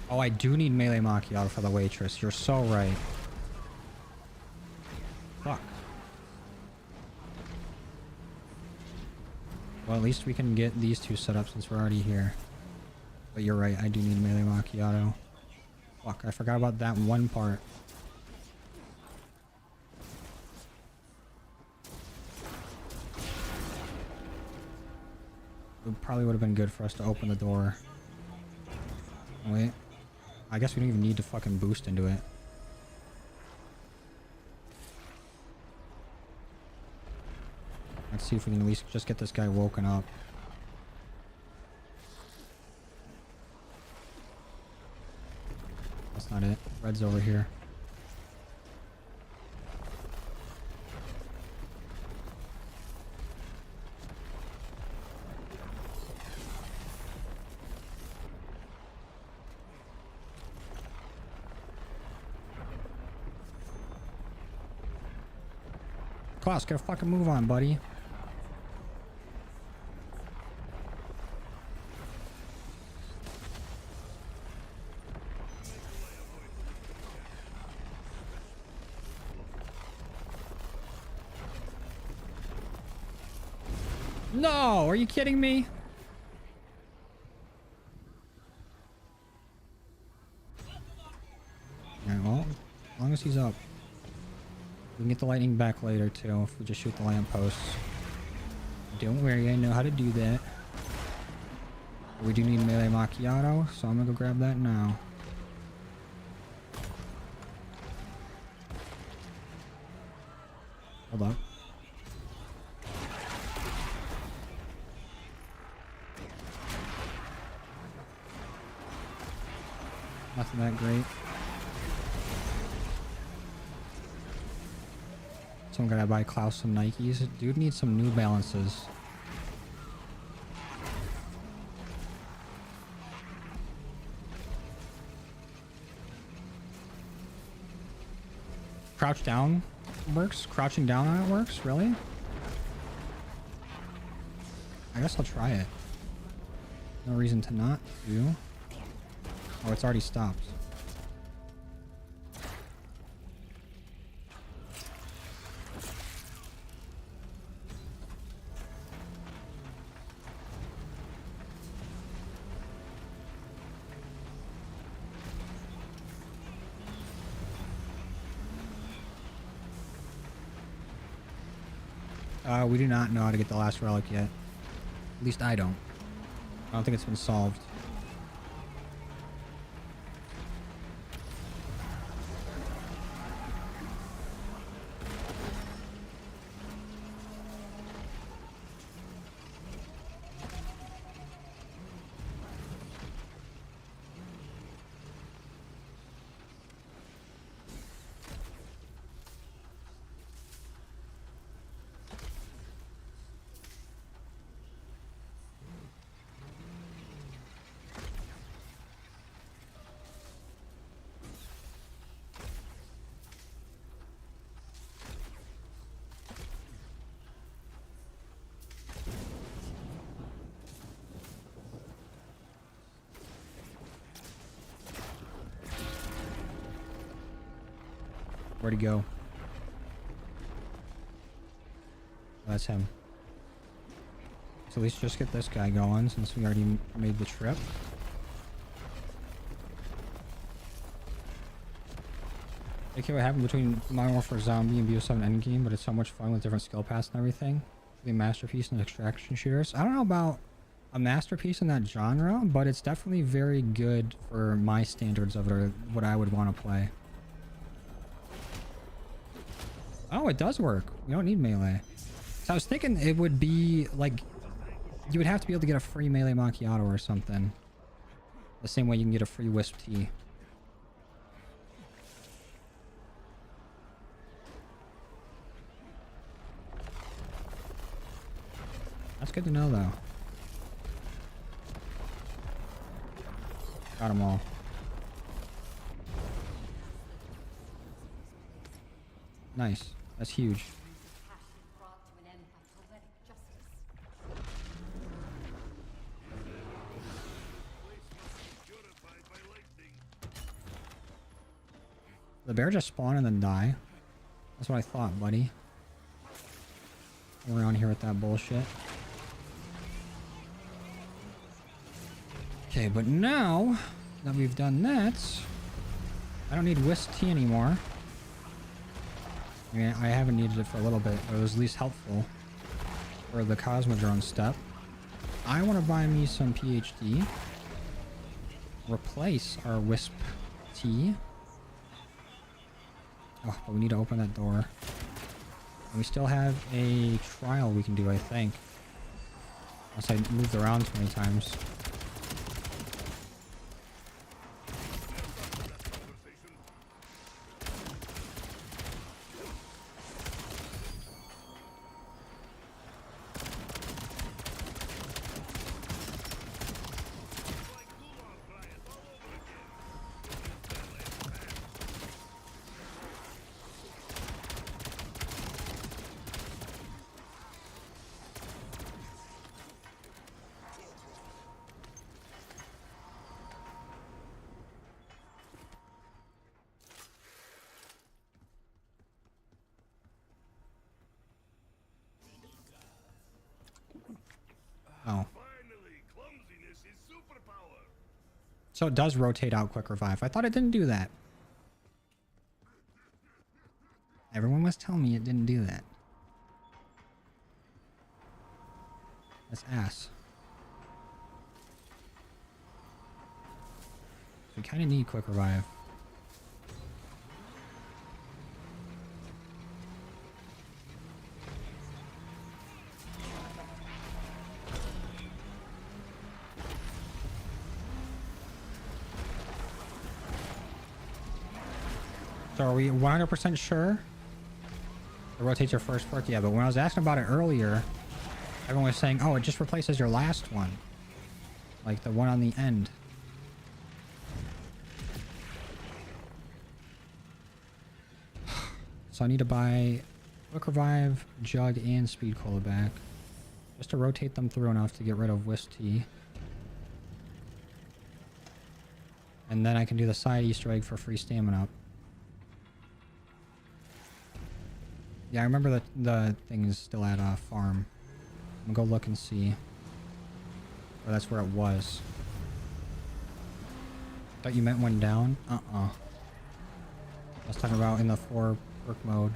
Oh, I do need melee macchiato for the waitress. You're so right. Fuck. Well, at least we can get these 2 set up since we're already here. But you're right, I do need melee macchiato. Fuck, I forgot about that one part. It probably would have been good for us to open the door. Wait. I guess we don't even need to fucking boost into it. Let's see if we can at least just get this guy woken up. That's not it. Red's over here. Klaus, get a fucking move on, buddy. No, are you kidding me? As long as he's up. We can get the lightning back later too if we just shoot the lampposts. Don't worry, I know how to do that. We do need melee macchiato, so I'm gonna go grab that now. Hold up. Nothing that great. Someone gotta buy Klaus some Nikes. Dude needs some New Balances. Crouch down works? Crouching down on it works? Really? I guess I'll try it. No reason to not do. Oh, it's already stopped. We do not know how to get the last relic yet. At least I don't. I don't think it's been solved. Where'd he go? That's him. So at least just get this guy going since we already made the trip. I can't what happened between Modern Warfare Zombie and BO7 Endgame, but it's so much fun with different skill paths and everything. The masterpiece in extraction shooters. I don't know about a masterpiece in that genre, but it's definitely very good for my standards of it, or what I would want to play. Oh, it does work. We don't need melee. So I was thinking it would be like you would have to be able to get a free melee macchiato or something. The same way you can get a free wisp tea. That's good to know though. Got them all. Nice. That's huge. The bear just spawn and then die. That's what I thought, buddy. We're on here with that bullshit. Okay, but now that we've done that, I don't need wisp tea anymore. I mean, I haven't needed it for a little bit, but it was at least helpful for the Cosmodrome step. I want to buy me some PhD. Replace our wisp tea. Oh, but we need to open that door. And we still have a trial we can do, I think. Unless I moved around too many times. Oh. So it does rotate out quick revive. I thought it didn't do that. Everyone was telling me it didn't do that. That's ass. We kind of need quick revive. So are we 100% sure? It rotates your first perk? Yeah, but when I was asking about it earlier, everyone was saying, oh, it just replaces your last one. Like the one on the end. So I need to buy quick revive, jug, and speed cola back. Just to rotate them through enough to get rid of whisk tea. And then I can do the side Easter egg for free stamina up. Yeah, I remember the thing is still at a farm. I'm gonna go look and see. Or that's where it was. Thought you meant one down? I was talking about in the 4 perk mode.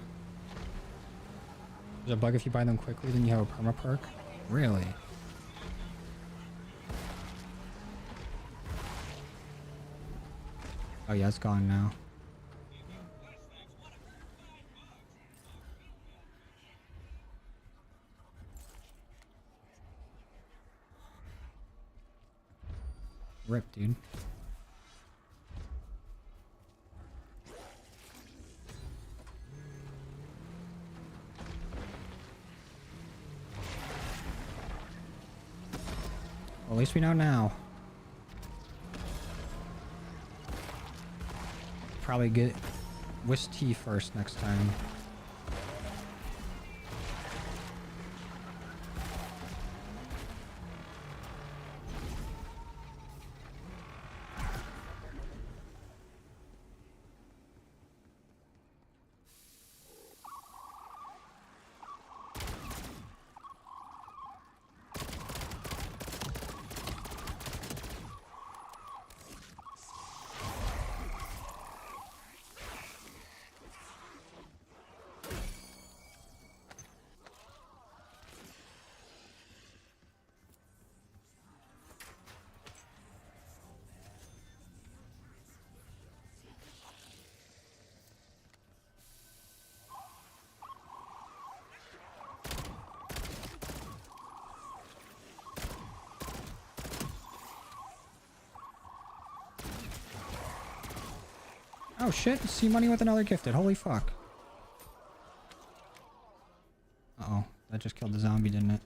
There's a bug if you buy them quickly, then you have a perma perk? Really? Oh yeah, it's gone now. Rip, dude. Well, at least we know now. Probably get whisk tea first next time. Oh shit, see money with another gifted. Holy fuck. Uh-oh. That just killed the zombie, didn't it?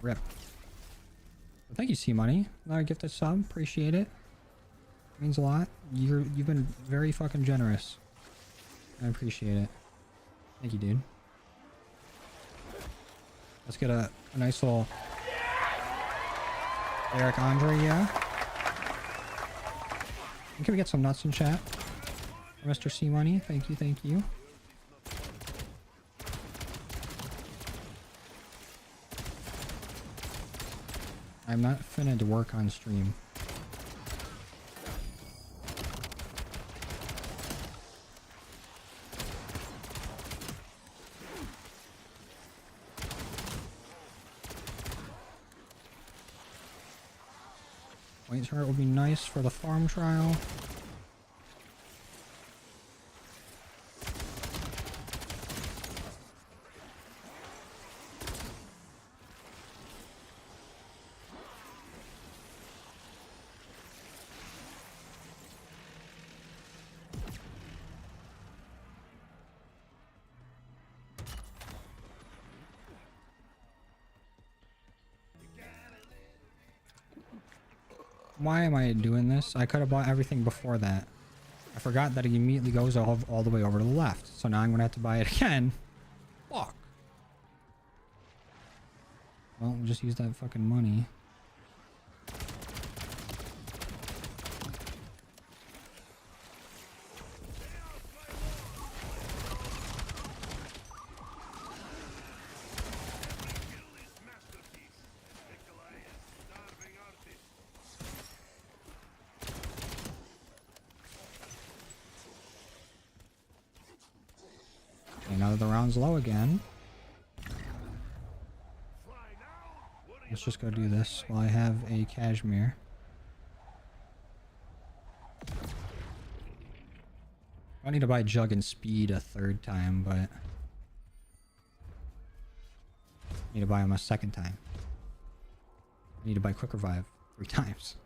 Rip. Well, thank you, C Money. Another gifted sub. Appreciate it. Means a lot. You've been very fucking generous. I appreciate it. Thank you, dude. Let's get a nice little Eric Andre, yeah. Can we get some nuts in chat? Mr. C Money, thank you, thank you. I'm not finna to work on stream. Point turret would be nice for the farm trial. Why am I doing this? I could have bought everything before that. I forgot that it immediately goes all the way over to the left. So now I'm going to have to buy it again. Fuck. Well, we'll just use that fucking money. now that the round's low again. Let's just go do this while I have a cashmere. I need to buy Jug and Speed a third time, but I need to buy them a second time. I need to buy Quick Revive 3 times.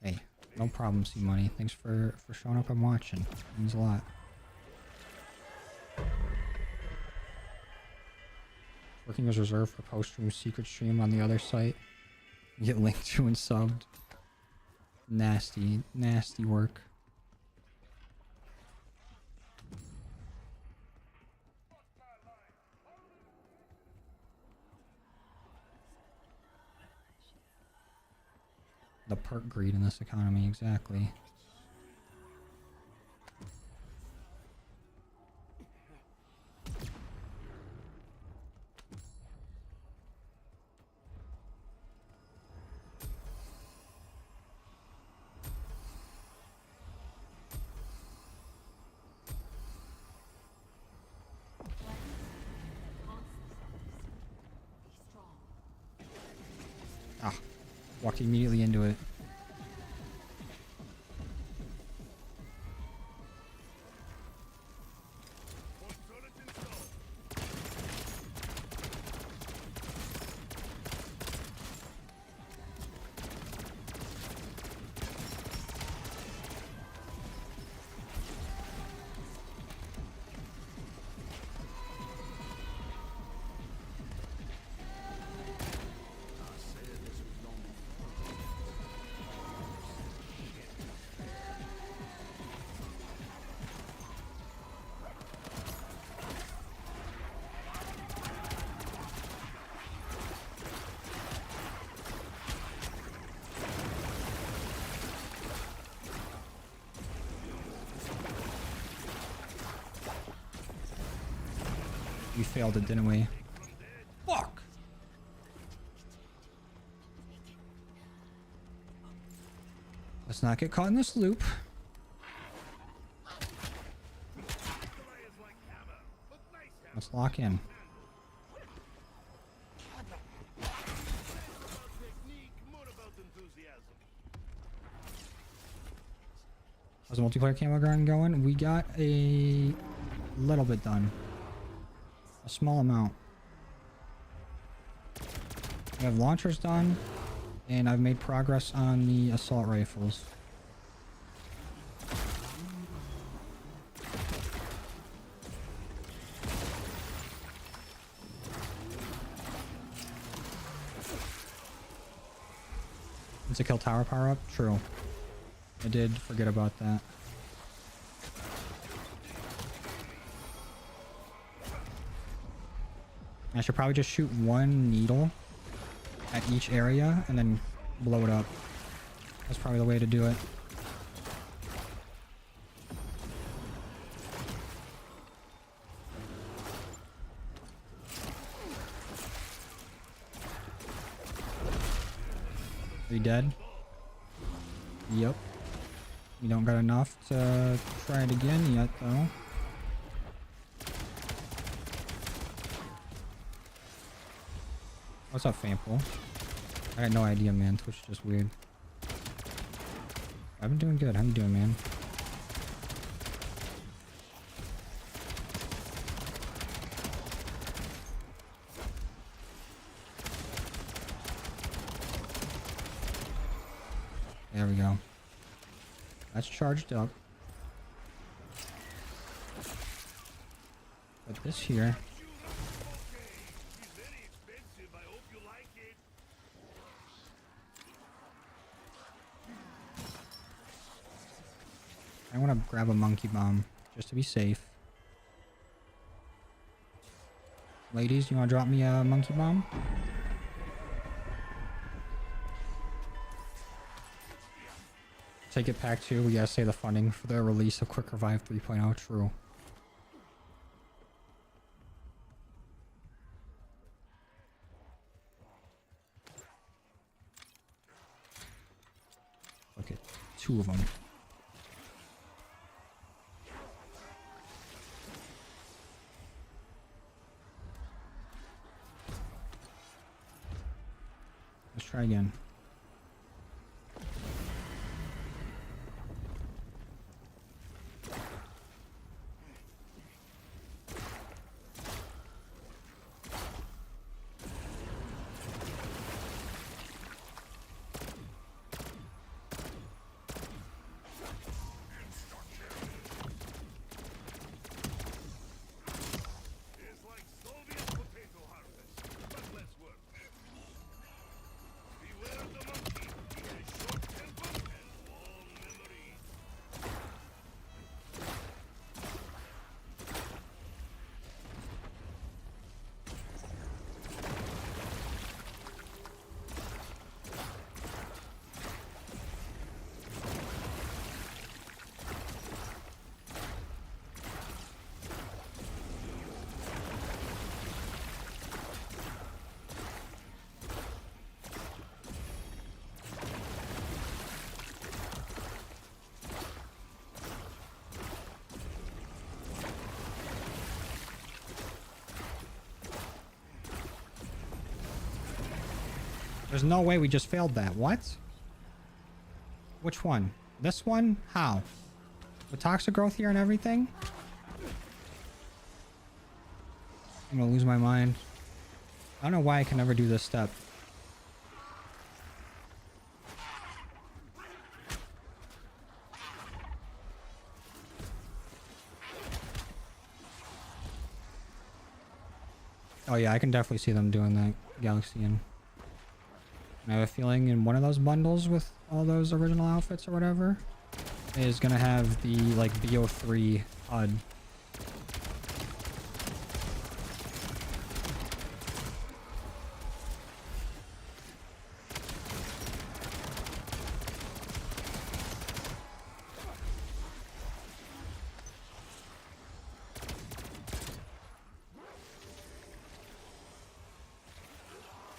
Hey, no problem, C-Money. Thanks for showing up and watching. It means a lot. Working as reserved for post-stream secret stream on the other site. Get linked to and subbed. Nasty, nasty work. The perk greed in this economy, exactly. Ah, walked immediately into it. We failed it, didn't we? Fuck! Let's not get caught in this loop. Let's lock in. How's the multiplayer camo grind going? We got a little bit done. A small amount. We have launchers done, and I've made progress on the assault rifles. It's a kill tower power up? True. I did forget about that. I should probably just shoot one needle at each area and then blow it up. That's probably the way to do it. Are you dead? Yep. You don't got enough to try it again yet, though. What's up, Fample? I had no idea, man. Twitch is just weird. I've been doing good. How you doing, man? There we go. That's charged up. Put this here. I want to grab a monkey bomb just to be safe. Ladies, you want to drop me a monkey bomb? Take it pack 2. We gotta say the funding for the release of Quick Revive 3.0. True. Look at 2 of them. Let's try again. It's like Soviet potato harvest, but less work. Beware the monkey. He has short temper and long memory. There's no way we just failed that. What? Which one? This one? How? With toxic growth here and everything? I'm gonna lose my mind. I don't know why I can never do this step. Oh yeah, I can definitely see them doing that, Galaxian. I have a feeling in one of those bundles with all those original outfits or whatever is gonna have the like BO3 HUD.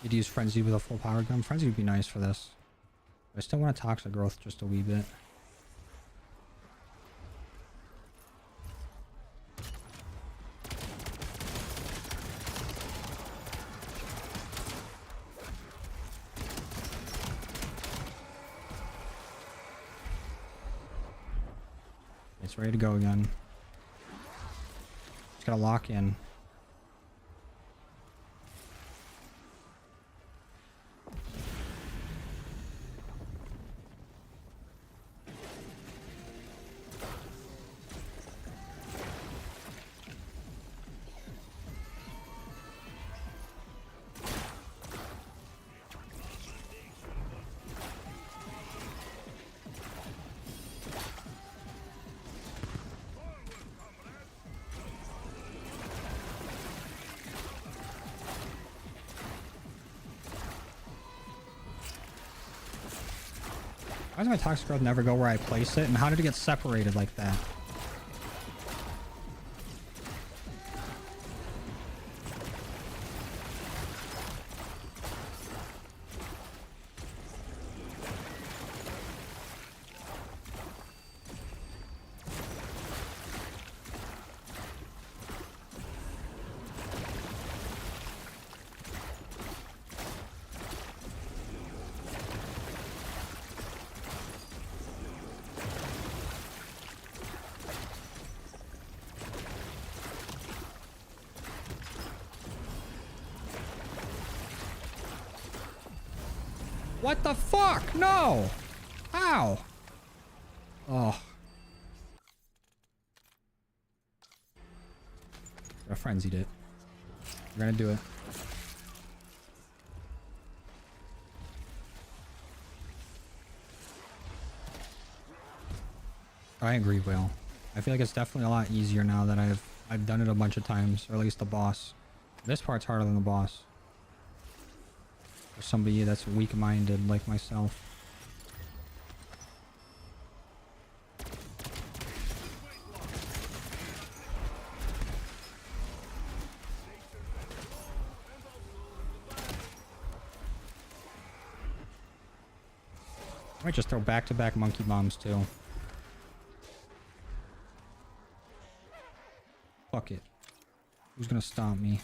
You'd use Frenzy with a full power gun. Frenzy would be nice for this. I still want a toxic growth just a wee bit. It's ready to go again. Just gotta lock in. Why does my toxic growth never go where I place it? And how did it get separated like that? What the fuck? No! How? Oh. I frenzied it. We're gonna do it. I agree, Will. I feel like it's definitely a lot easier now that I've done it a bunch of times, or at least the boss. This part's harder than the boss. For somebody that's weak-minded like myself. I might just throw back-to-back monkey bombs too. Fuck it. Who's gonna stop me?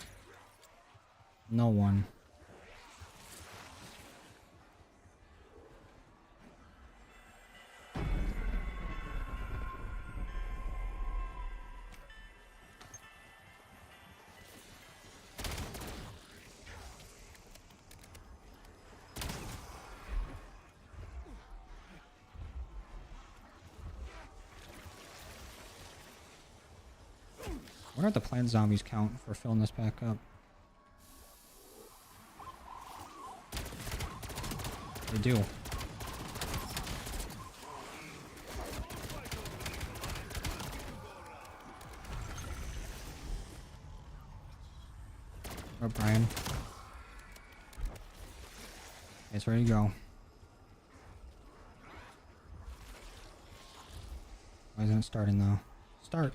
No one. wonder what the plant zombies count for filling this back up. They do. Oh, Brian. It's ready to go. Why isn't it starting though? Start.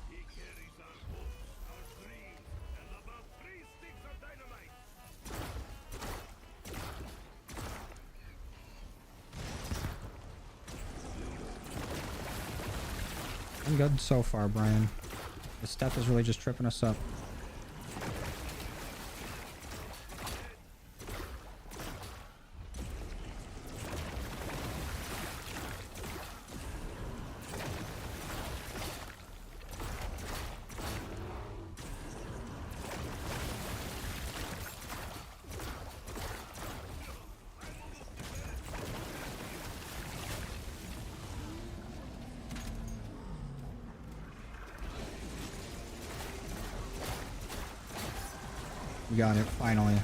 He carries our hopes, our dreams, and about 3 sticks of dynamite. I'm good so far, Brian. The step is really just tripping us up. We got it, finally.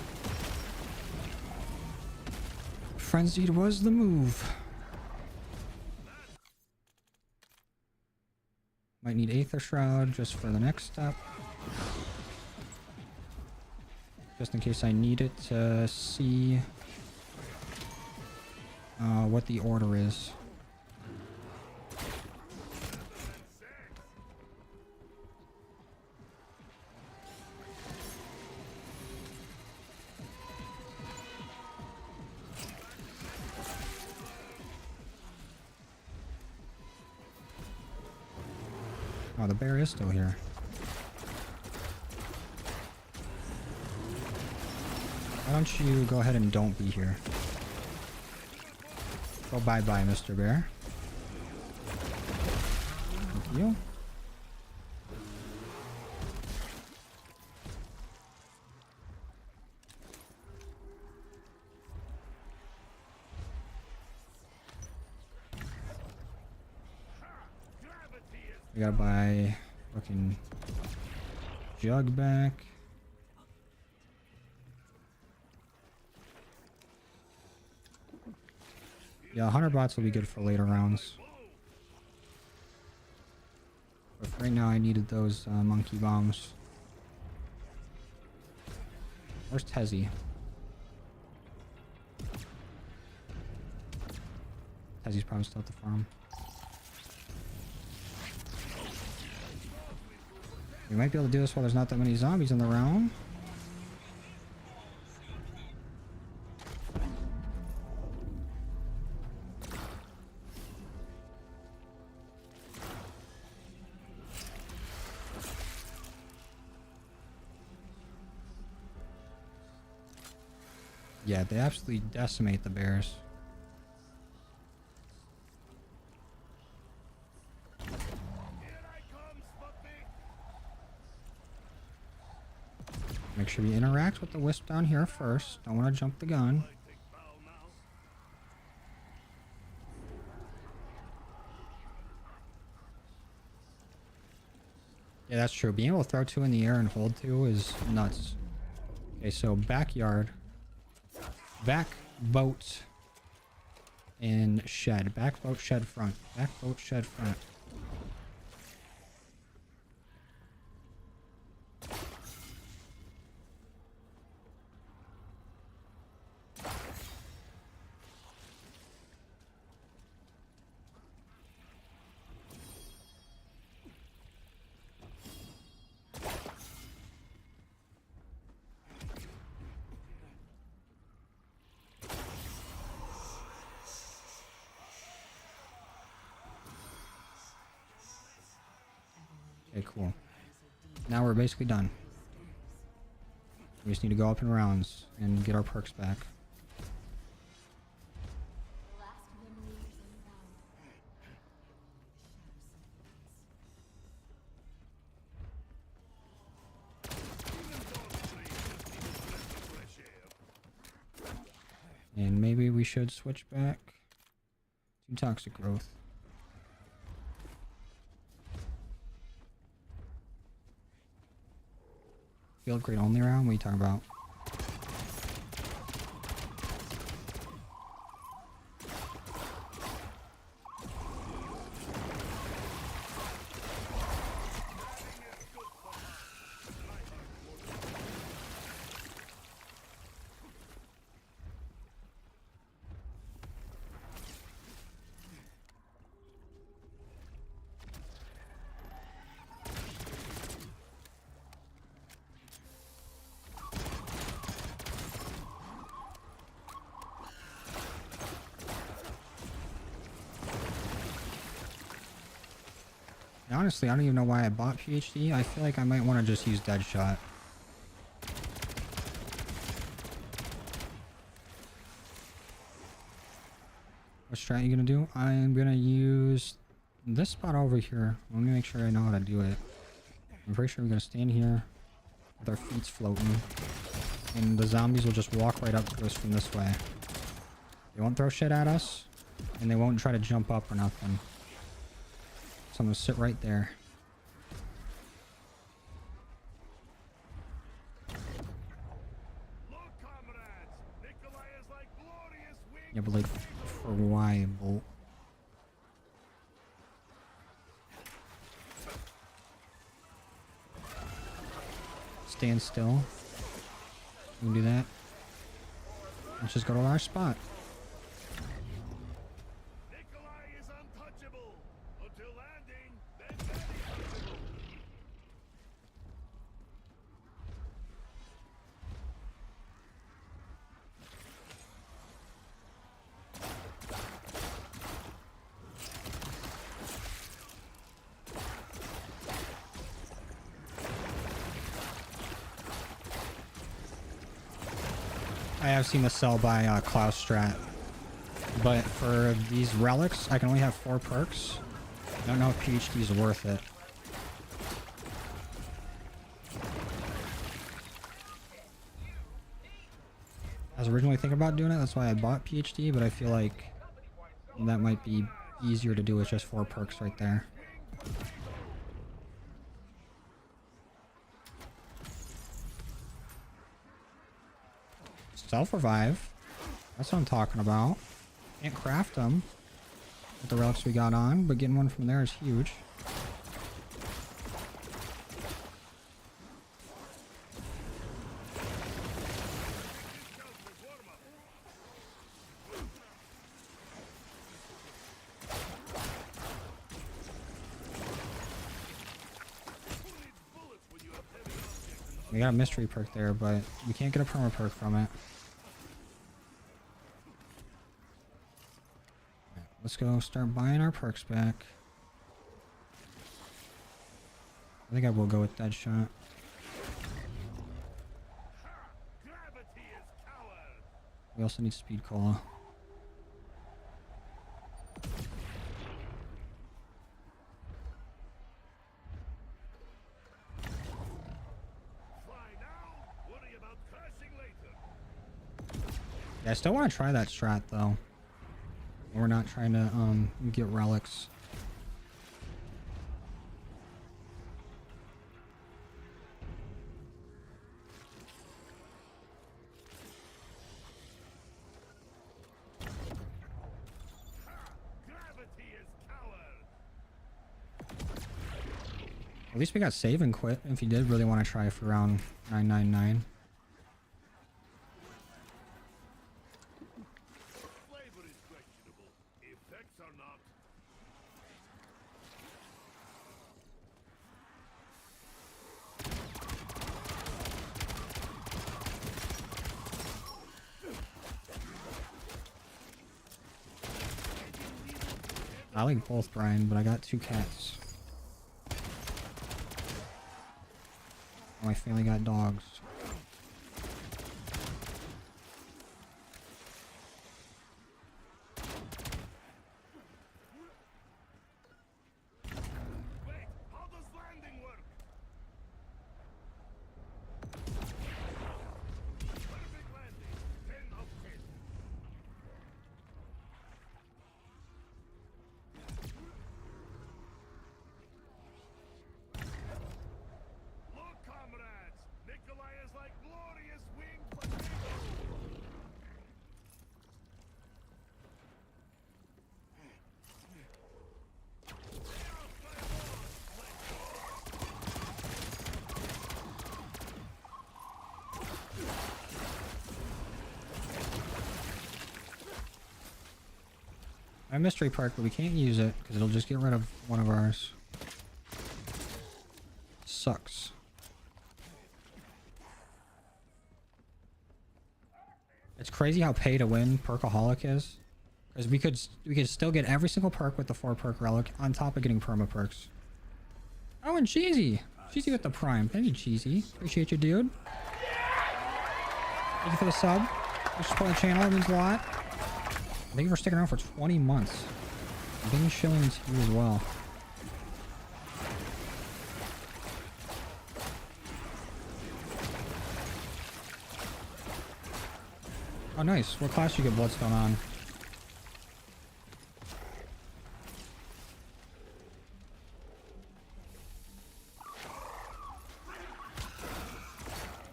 Frenzied was the move. Might need Aether Shroud just for the next step. Just in case I need it to see what the order is. Oh, the bear is still here. Why don't you go ahead and don't be here? Go bye-bye, Mr. Bear. Thank you. We gotta buy fucking jug back. Yeah, 100 bots will be good for later rounds. But for right now, I needed those monkey bombs. Where's Tezzy? Tezzy's probably still at the farm. We might be able to do this while there's not that many zombies in the realm. Yeah, they absolutely decimate the bears. Make sure we interact with the wisp down here first. Don't want to jump the gun. Yeah, that's true. Being able to throw 2 in the air and hold 2 is nuts. Okay, so backyard. Back boat and shed. Back boat, shed front. Back boat, shed front. Okay, cool. Now we're basically done. We just need to go up in rounds and get our perks back. Last memory is unbound. And maybe we should switch back to toxic growth. Field grade only round? What are you talking about? Honestly, I don't even know why I bought PhD. I feel like I might want to just use Deadshot. What strat are you gonna do? I'm gonna use this spot over here. Let me make sure I know how to do it. I'm pretty sure we're gonna stand here with our feet floating, and the zombies will just walk right up to us from this way. They won't throw shit at us, and they won't try to jump up or nothing. So I'm gonna sit right there. Yeah, but like for why, Bolt? Stand still. We can do that. Let's just go to our spot. I have seen the sell by Klaus strat, but for these relics, I can only have 4 perks. I don't know if PhD is worth it. I was originally thinking about doing it, that's why I bought PhD, but I feel like that might be easier to do with just 4 perks right there. Self-revive. That's what I'm talking about. Can't craft them with the relics we got on, but getting one from there is huge. We got a mystery perk there, but we can't get a perma perk from it. Let's go start buying our perks back. I think I will go with Deadshot. We also need Speed Cola. Yeah, I still want to try that strat though. We're not trying to get relics. At least we got save and quit if you did really want to try for round 999. I like both, Brian, but I got 2 cats. my family got dogs. Wait, how does landing work? Perfect landing. 10 of 10. Look, comrades! Nikolai is like glorious winged potato! I have mystery perk, but we can't use it because it'll just get rid of one of ours. Sucks. It's crazy how pay to win Perkaholic is, because we could still get every single perk with the 4 perk relic on top of getting perma perks. Oh, and Cheesy with the prime. Thank you, Cheesy. Appreciate you, dude. Thank you for the sub. Thanks for supporting the channel. It means a lot. Thank you for sticking around for 20 months. Bing shillings to you as well. Oh, nice. What class you get Bloodstone on?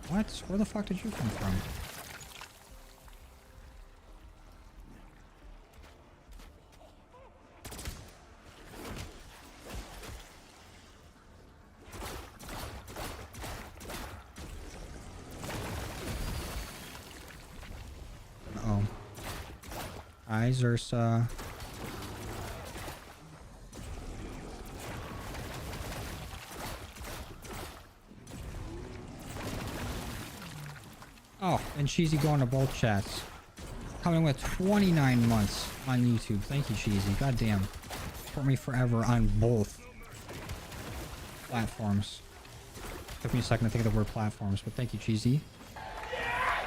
What? Where the fuck did you come from? Uh-oh. Hi, Zursa. Oh, and Cheesy going to both chats. Coming with 29 months on YouTube. Thank you, Cheesy. Goddamn. Support me forever on both platforms. Took me a second to think of the word platforms, but thank you, Cheesy.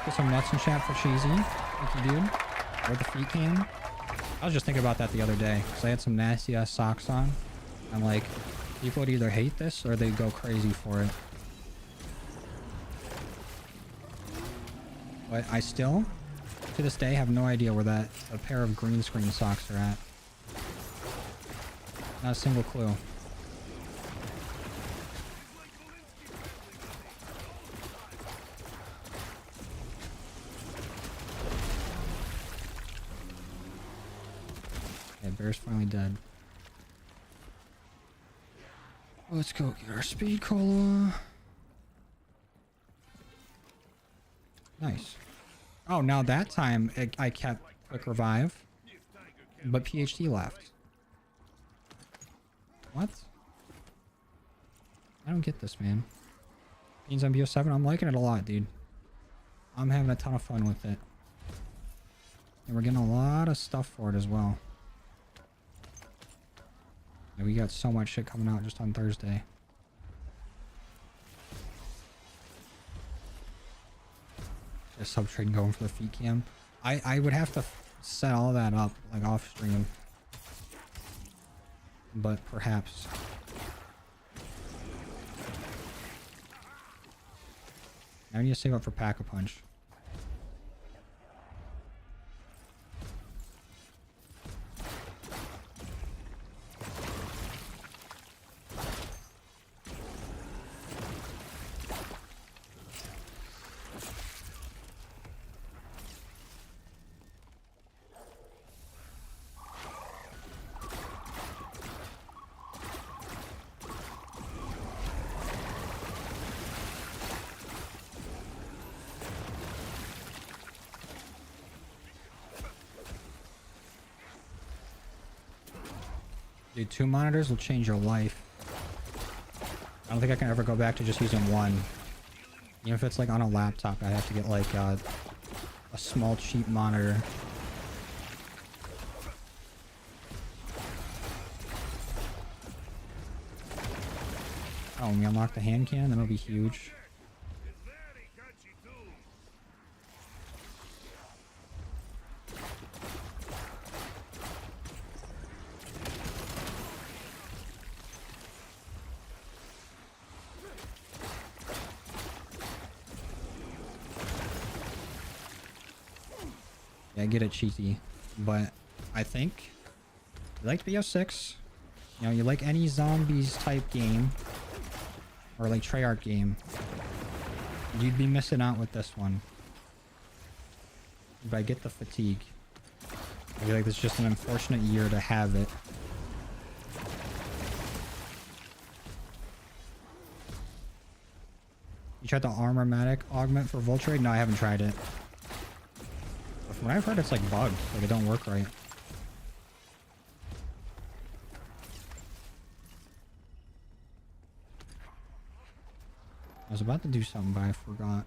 Put some nuts in chat for Cheesy. Thank you, dude. Or the feet cam. I was just thinking about that the other day, because I had some nasty ass socks on. I'm like, people would either hate this or they'd go crazy for it. But I still, to this day, have no idea where a pair of green screen socks are at. Not a single clue. Yeah, Bear's finally dead. Let's go get our speed cola. Nice. Oh, now that time I kept quick revive, but PhD left. What? I don't get this, man. Beans on BO7, I'm liking it a lot, dude. I'm having a ton of fun with it. And we're getting a lot of stuff for it as well. And we got so much shit coming out just on Thursday. A sub trade going for the feet cam. I would have to set all that up like off stream, but perhaps. Now I need to save up for Pack-a-Punch. Dude, 2 monitors will change your life. I don't think I can ever go back to just using one. Even if it's like on a laptop, I have to get like a small cheap monitor. Oh, when we unlock the hand cannon, that'll be huge. Yeah, I get it, cheesy, but I think you like BO6. You know, you like any zombies type game or like Treyarch game, you'd be missing out with this one. But I get the fatigue. I feel like it's just an unfortunate year to have it. You tried the Armormatic augment for Voltrade? No, I haven't tried it. But from what I've heard, it's like bugged. Like it don't work right. I was about to do something, but I forgot.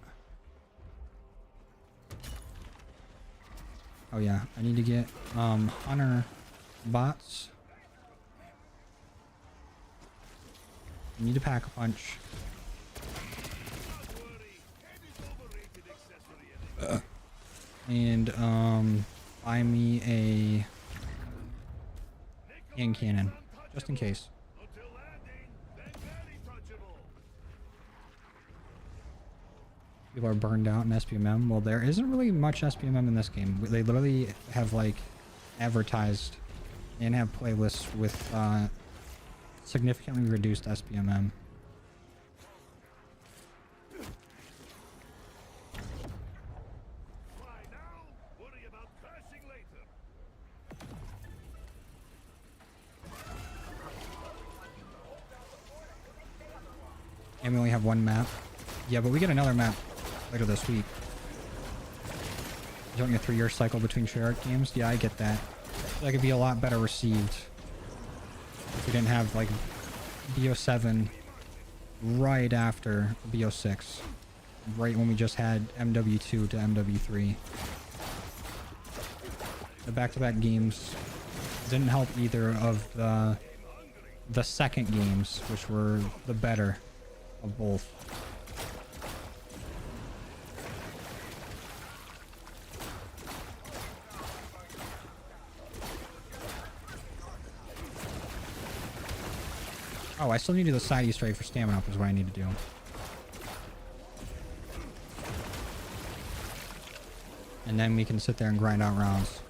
Oh yeah, I need to get hunter bots. I need to pack a punch. And buy me a hand cannon, just in case. People are burned out in SPMM. Well, there isn't really much SPMM in this game. They literally have like advertised and have playlists with significantly reduced SPMM. And we only have one map. Yeah, but we get another map later this week. There's only a 3-year cycle between Treyarch games. Yeah, I get that. That could be a lot better received if we didn't have like BO7 right after BO6, right when we just had MW2 to MW3. The back-to-back games didn't help either of the second games, which were the better of both. Oh, I still need to do the side Easter egg for stamina up is what I need to do. And then we can sit there and grind out rounds.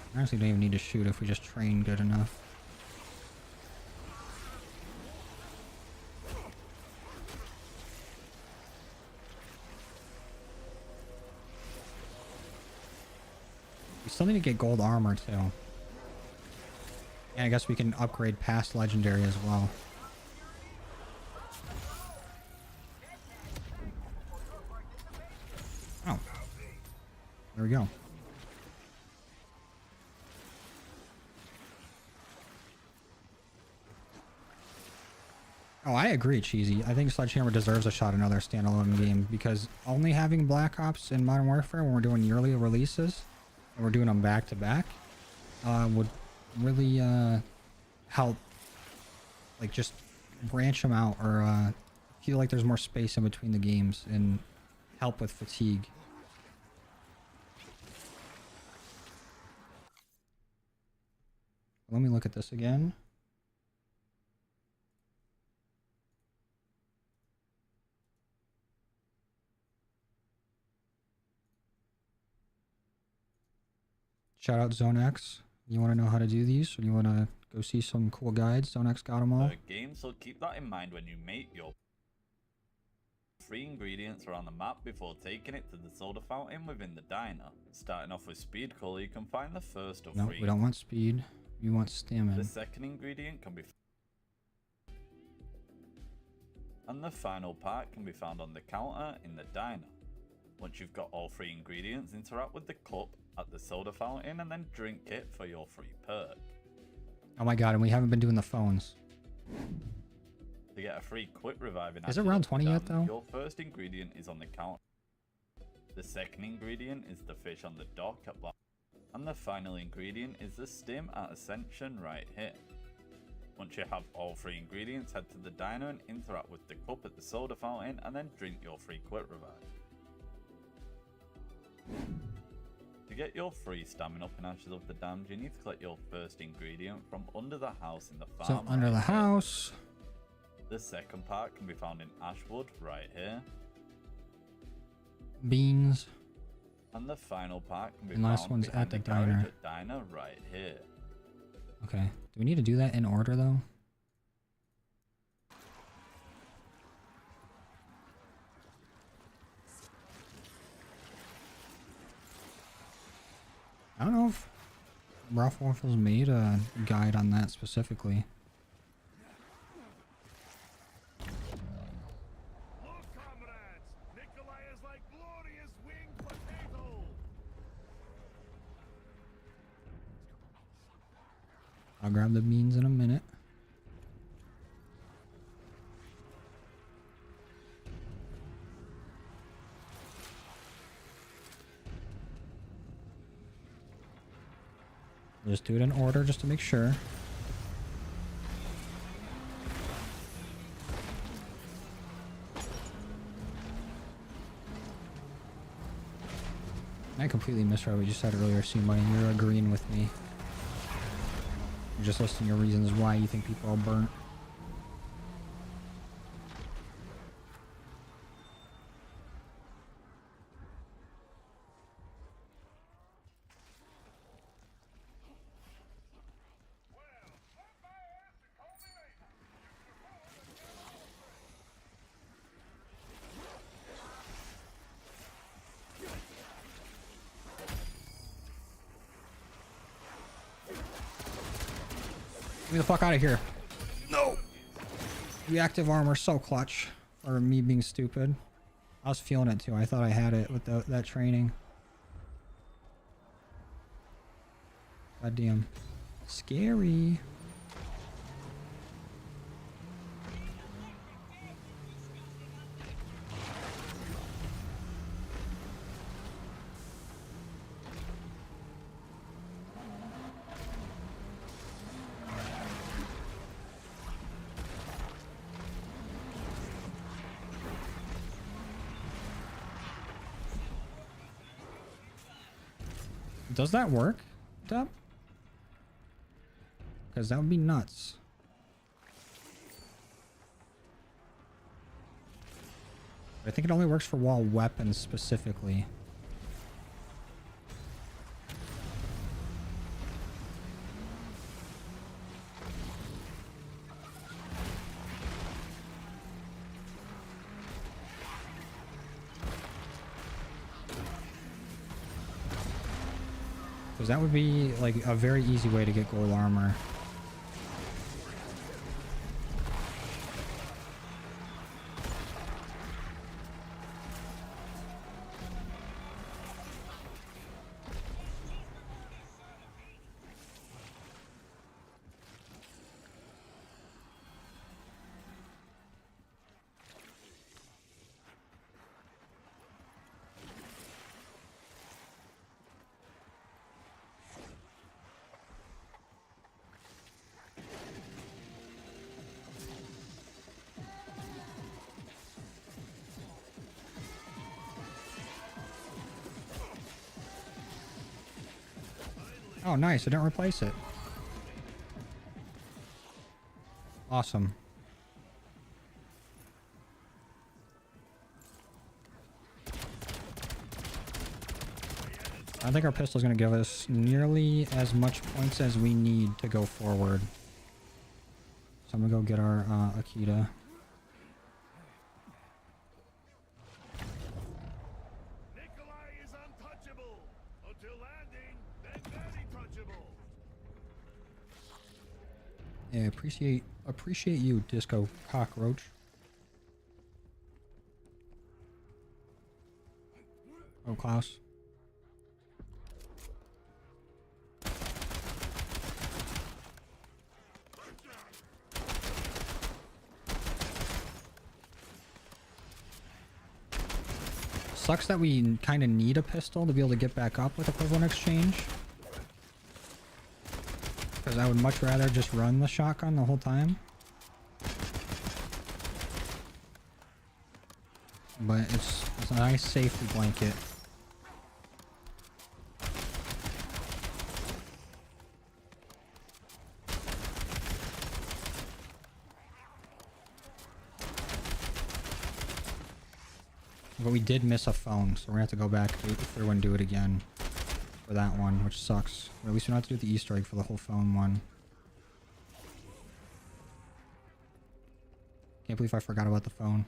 I honestly don't even need to shoot if we just train good enough. We still need to get gold armor too. And I guess we can upgrade past legendary as well. Oh. There we go. Oh, I agree, Cheesy. I think Sledgehammer deserves a shot in another standalone game because only having Black Ops in Modern Warfare when we're doing yearly releases and we're doing them back to back would really help, like, just branch them out or feel like there's more space in between the games and help with fatigue. Let me look at this again. Shout out Zone X. You want to know how to do these, or you want to go see some cool guides? Zone X got them all. Game, so keep that in mind when you make your free ingredients around the map before taking it to the soda fountain within the diner. Starting off with speed color, you can find the first of No, three. we don't want speed. We want stamina. The second ingredient can be and the final part can be found on the counter in the diner. Once you've got all three ingredients, interact with the cup at the soda fountain and then drink it for your free perk. Oh my god, and we haven't been doing the phones. To get a free quick revive in Is it Ashes round of the 20 yet, Damned, though? your first ingredient is on the counter. The second ingredient is the fish on the dock at Black. And the final ingredient is the stim at Ascension right here. Once you have all three ingredients, head to the diner and interact with the cup at the soda fountain and then drink your free quick revive. To get your free stamina up in Ashes of the Damned, you need to collect your first ingredient from under the house in the farm. So under the house. The second part can be found in Ashwood right here. Beans. And the final part can be And last found one's behind at the garage diner. at diner right here. Okay. Do we need to do that in order though? I don't know if Ralph Waffles made a guide on that specifically. Look, comrades! Nikolai is like glorious winged potato! I'll grab the beans in a minute. Just do it in order just to make sure. I completely misread what you said earlier, C-Money. You're agreeing with me. You're just listing your reasons why you think people are burnt. Get me the fuck out of here. No! Reactive armor, so clutch. For me being stupid. I was feeling it too. I thought I had it with that training. God damn. Scary. Does that work, Dub? Because that would be nuts. I think it only works for wall weapons specifically. Because that would be like a very easy way to get gold armor. Oh, nice. I didn't replace it. Awesome. I think our pistol is going to give us nearly as much points as we need to go forward. So I'm going to go get our Akita. Nikolai is untouchable! Until landing, then very touchable! Yeah, appreciate you, Disco Cockroach. Oh, Klaus. sucks that we kind of need a pistol to be able to get back up with equivalent exchange. Because I would much rather just run the shotgun the whole time. But it's a nice safety blanket. But we did miss a phone, so we're gonna have to go back through and do it again for that one, which sucks. Or at least we don't have to do the Easter egg for the whole phone one. Can't believe I forgot about the phone.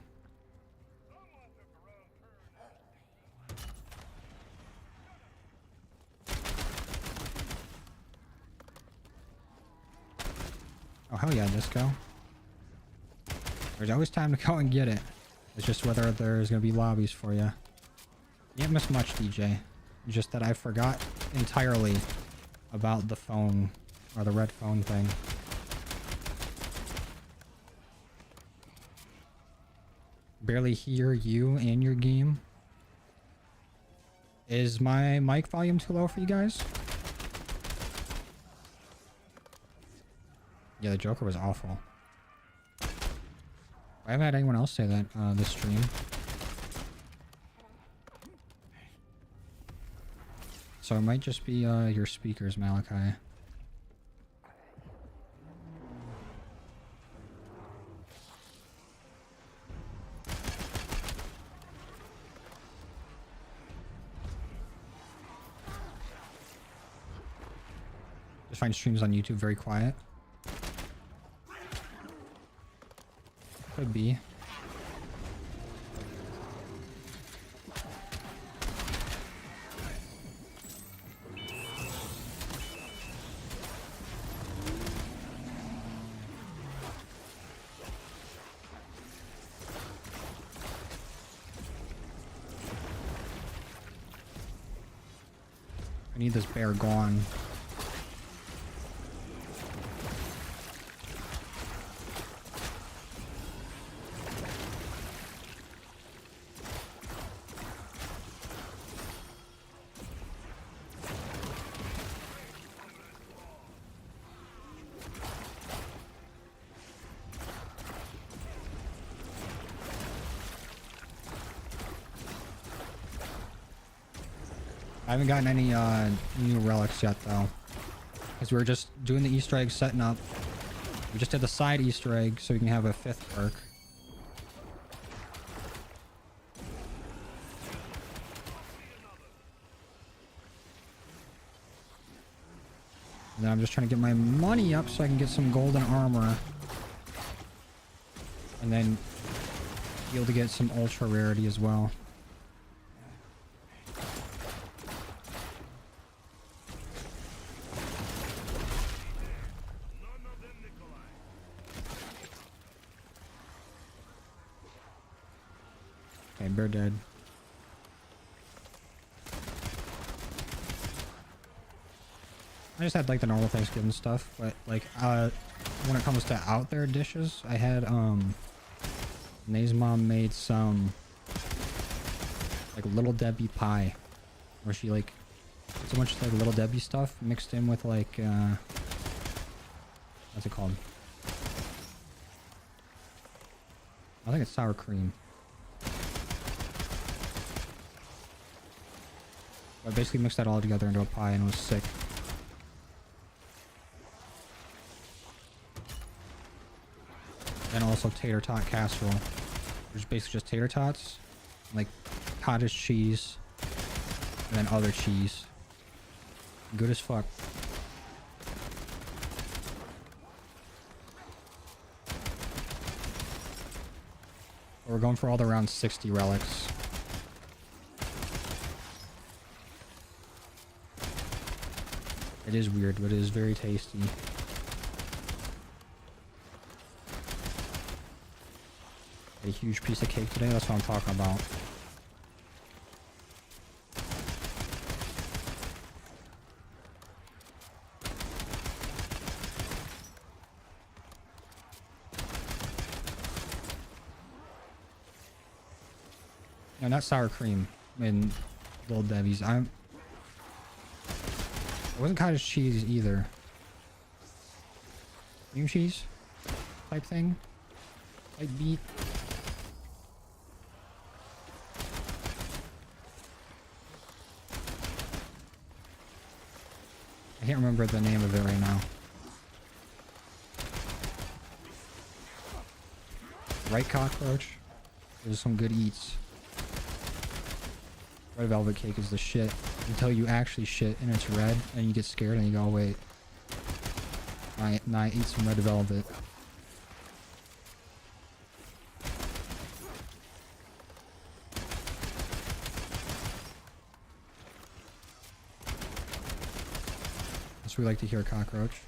Oh, hell yeah, disco. There's always time to go and get it. It's just whether there's going to be lobbies for you. You can't miss much, DJ. Just that I forgot entirely about the phone, or the red phone thing. Barely hear you and your game. Is my mic volume too low for you guys? Yeah, the Joker was awful. I haven't had anyone else say that this stream. So it might just be your speakers, Malachi. Just find streams on YouTube very quiet. Could be. I need this bear gone. I haven't gotten any new relics yet though, because we were just doing the Easter egg, setting up. We just did the side Easter egg so we can have a 5th perk. And then I'm just trying to get my money up so I can get some golden armor, and then be able to get some ultra rarity as well. Okay, bear dead. I just had like the normal Thanksgiving stuff, but like when it comes to out there dishes, I had Nate's mom made some like Little Debbie pie, where she like put so much like Little Debbie stuff mixed in with like what's it called? I think it's sour cream. I basically mixed that all together into a pie and it was sick. And also tater tot casserole, which is basically just tater tots, like cottage cheese, and then other cheese. Good as fuck. But we're going for all the around 60 relics. It is weird, but it is very tasty. A huge piece of cake today, that's what I'm talking about. No, not sour cream. And little Debbie's. It wasn't cottage cheese either. Cream cheese type thing. Type beat. I can't remember the name of it right now. Right cockroach. There's some good eats. Red velvet cake is the shit until you actually shit and it's red and you get scared and you go, wait. I eat some red velvet. That's what we like to hear, cockroach.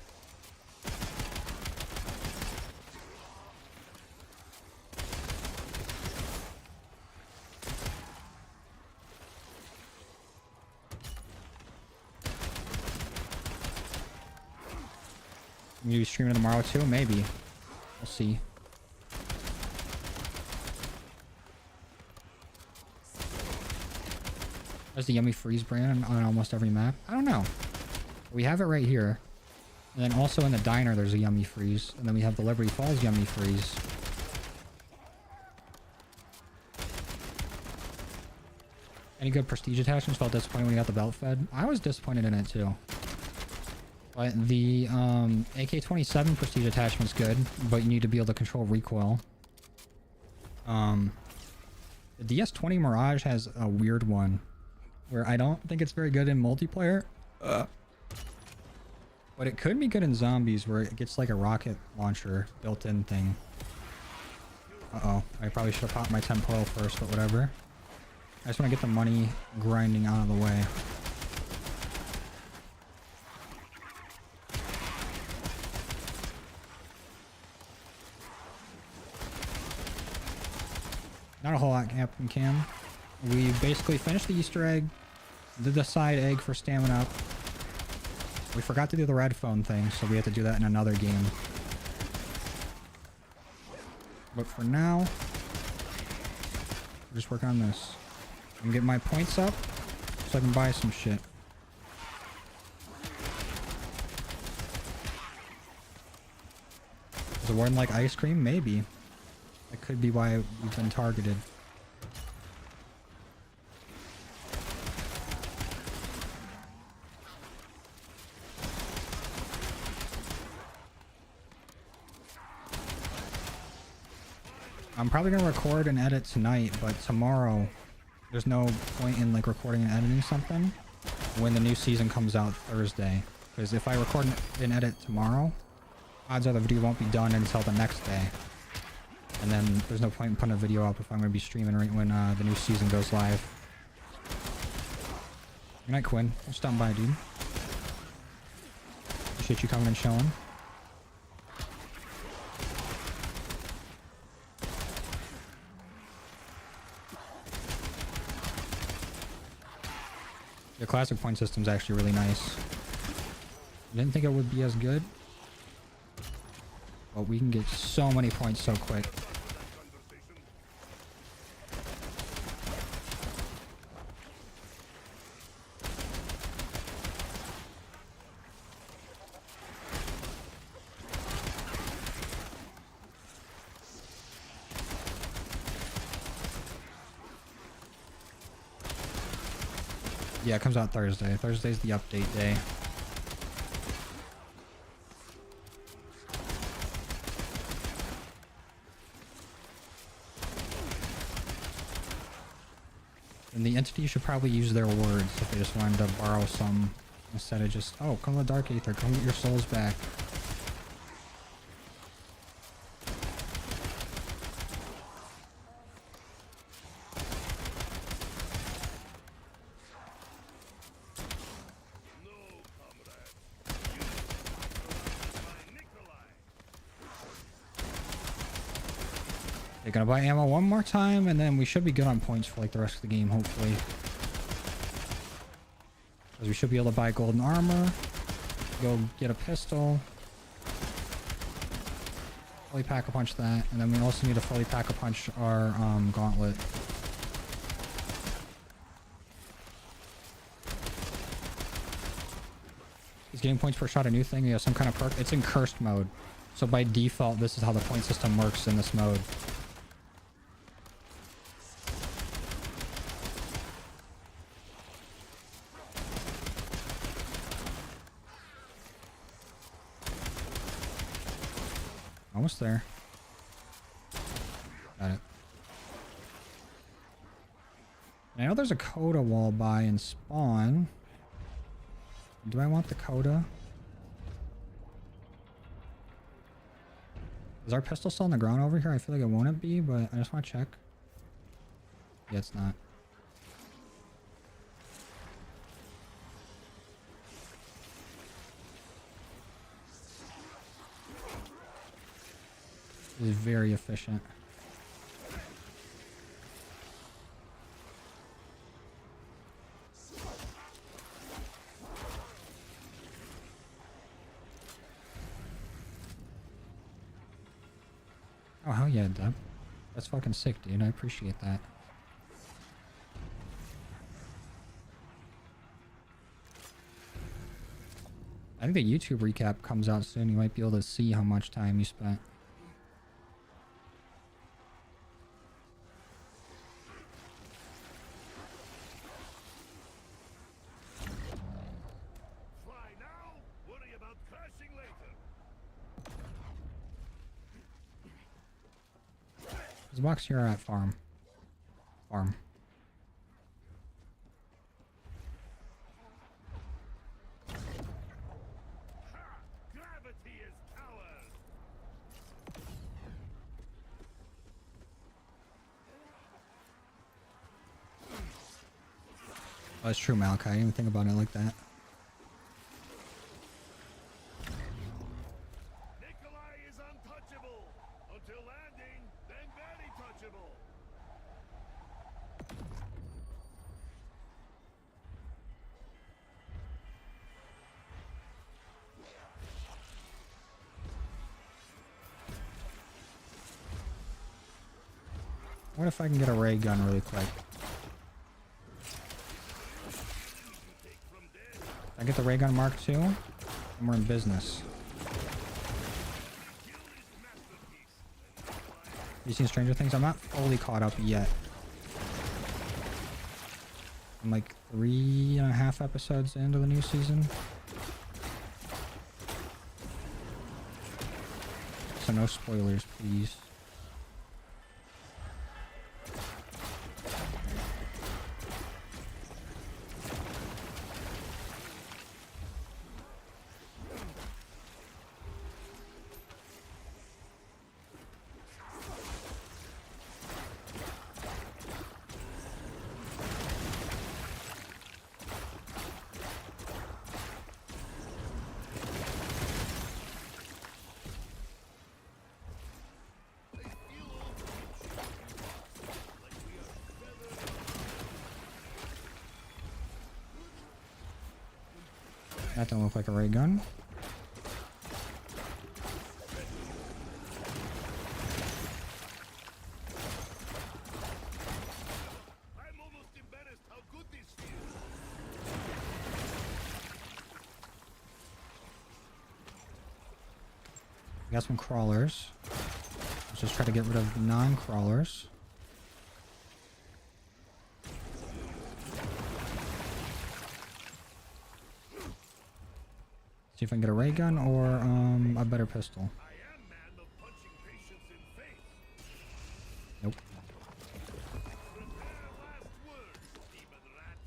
You streaming tomorrow too? Maybe. We'll see. There's the Yummy Freeze brand on almost every map. I don't know. We have it right here. And then also in the diner there's a Yummy Freeze. And then we have the Liberty Falls Yummy Freeze. Any good prestige attachments? Felt disappointed when you got the belt fed? I was disappointed in it too. But the AK-27 prestige attachment's good, but you need to be able to control recoil. The DS-20 Mirage has a weird one where I don't think it's very good in multiplayer. But it could be good in zombies where it gets like a rocket launcher built-in thing. Uh-oh. I probably should have popped my temporal first, but whatever. I just want to get the money grinding out of the way. Not a whole lot, Captain Cam. We basically finished the Easter egg, did the side egg for stamina up. We forgot to do the red phone thing, so we have to do that in another game. But for now, we're just working on this. I'm gonna get my points up so I can buy some shit. Does the warden like ice cream? Maybe. That could be why we've been targeted. I'm probably gonna record and edit tonight, but tomorrow there's no point in like recording and editing something when the new season comes out Thursday. Because if I record and edit tomorrow, odds are the video won't be done until the next day. And then there's no point in putting a video up if I'm going to be streaming right when the new season goes live. Good night, Quinn. Just stopping by, dude. Appreciate you coming and showing. The classic point system is actually really nice. I didn't think it would be as good. But we can get so many points so quick. Yeah, it comes out Thursday. Thursday's the update day. And the entity should probably use their words if they just wanted to borrow some instead of just, oh, come to the Dark Aether, come get your souls back. They're gonna buy ammo one more time, and then we should be good on points for like the rest of the game, hopefully. Because we should be able to buy golden armor, go get a pistol, fully pack-a-punch that, and then we also need to fully pack-a-punch our gauntlet. He's getting points per shot, a new thing. You have some kind of perk. It's in cursed mode. So by default, this is how the point system works in this mode. Almost there. Got it. I know there's a coda wall by in spawn. Do I want the coda? Is our pistol still on the ground over here? I feel like it won't be, but I just want to check. Yeah, it's not. This is very efficient. Oh, hell yeah, Deb. That's fucking sick, dude. I appreciate that. I think the YouTube recap comes out soon. You might be able to see how much time you spent. Fly now, worry about crashing later. There's a box here at farm. Farm. Gravity is power. Oh, that's true, Malachi. I didn't even think about it like that. Nikolai is untouchable. Until landing, then very touchable. What if I can get a ray gun really quick? I get the ray gun Mark II, and we're in business. You seen Stranger Things? I'm not fully caught up yet. I'm like 3.5 episodes into the new season. So no spoilers, please. That don't look like a ray gun. I'm almost embarrassed how good this feels. We got some crawlers. Let's just try to get rid of non-crawlers. See if I can get a ray gun or a better pistol. I am man of punching patience in face. Nope. Prepare last words, demon rats.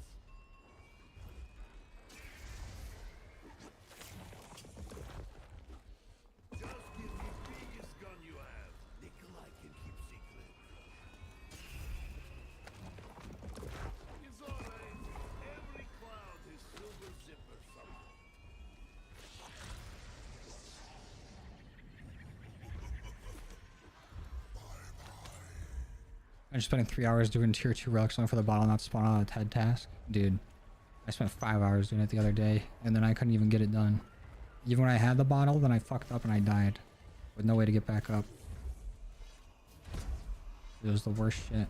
Just give me biggest gun you have. Nikolai can keep secret. It's alright. Every cloud has silver zipper somewhere. I'm just spending 3 hours doing tier 2 relics only for the bottle not to spawn on a TED task. Dude, I spent 5 hours doing it the other day, and then I couldn't even get it done. Even when I had the bottle, then I fucked up and I died. With no way to get back up. It was the worst shit.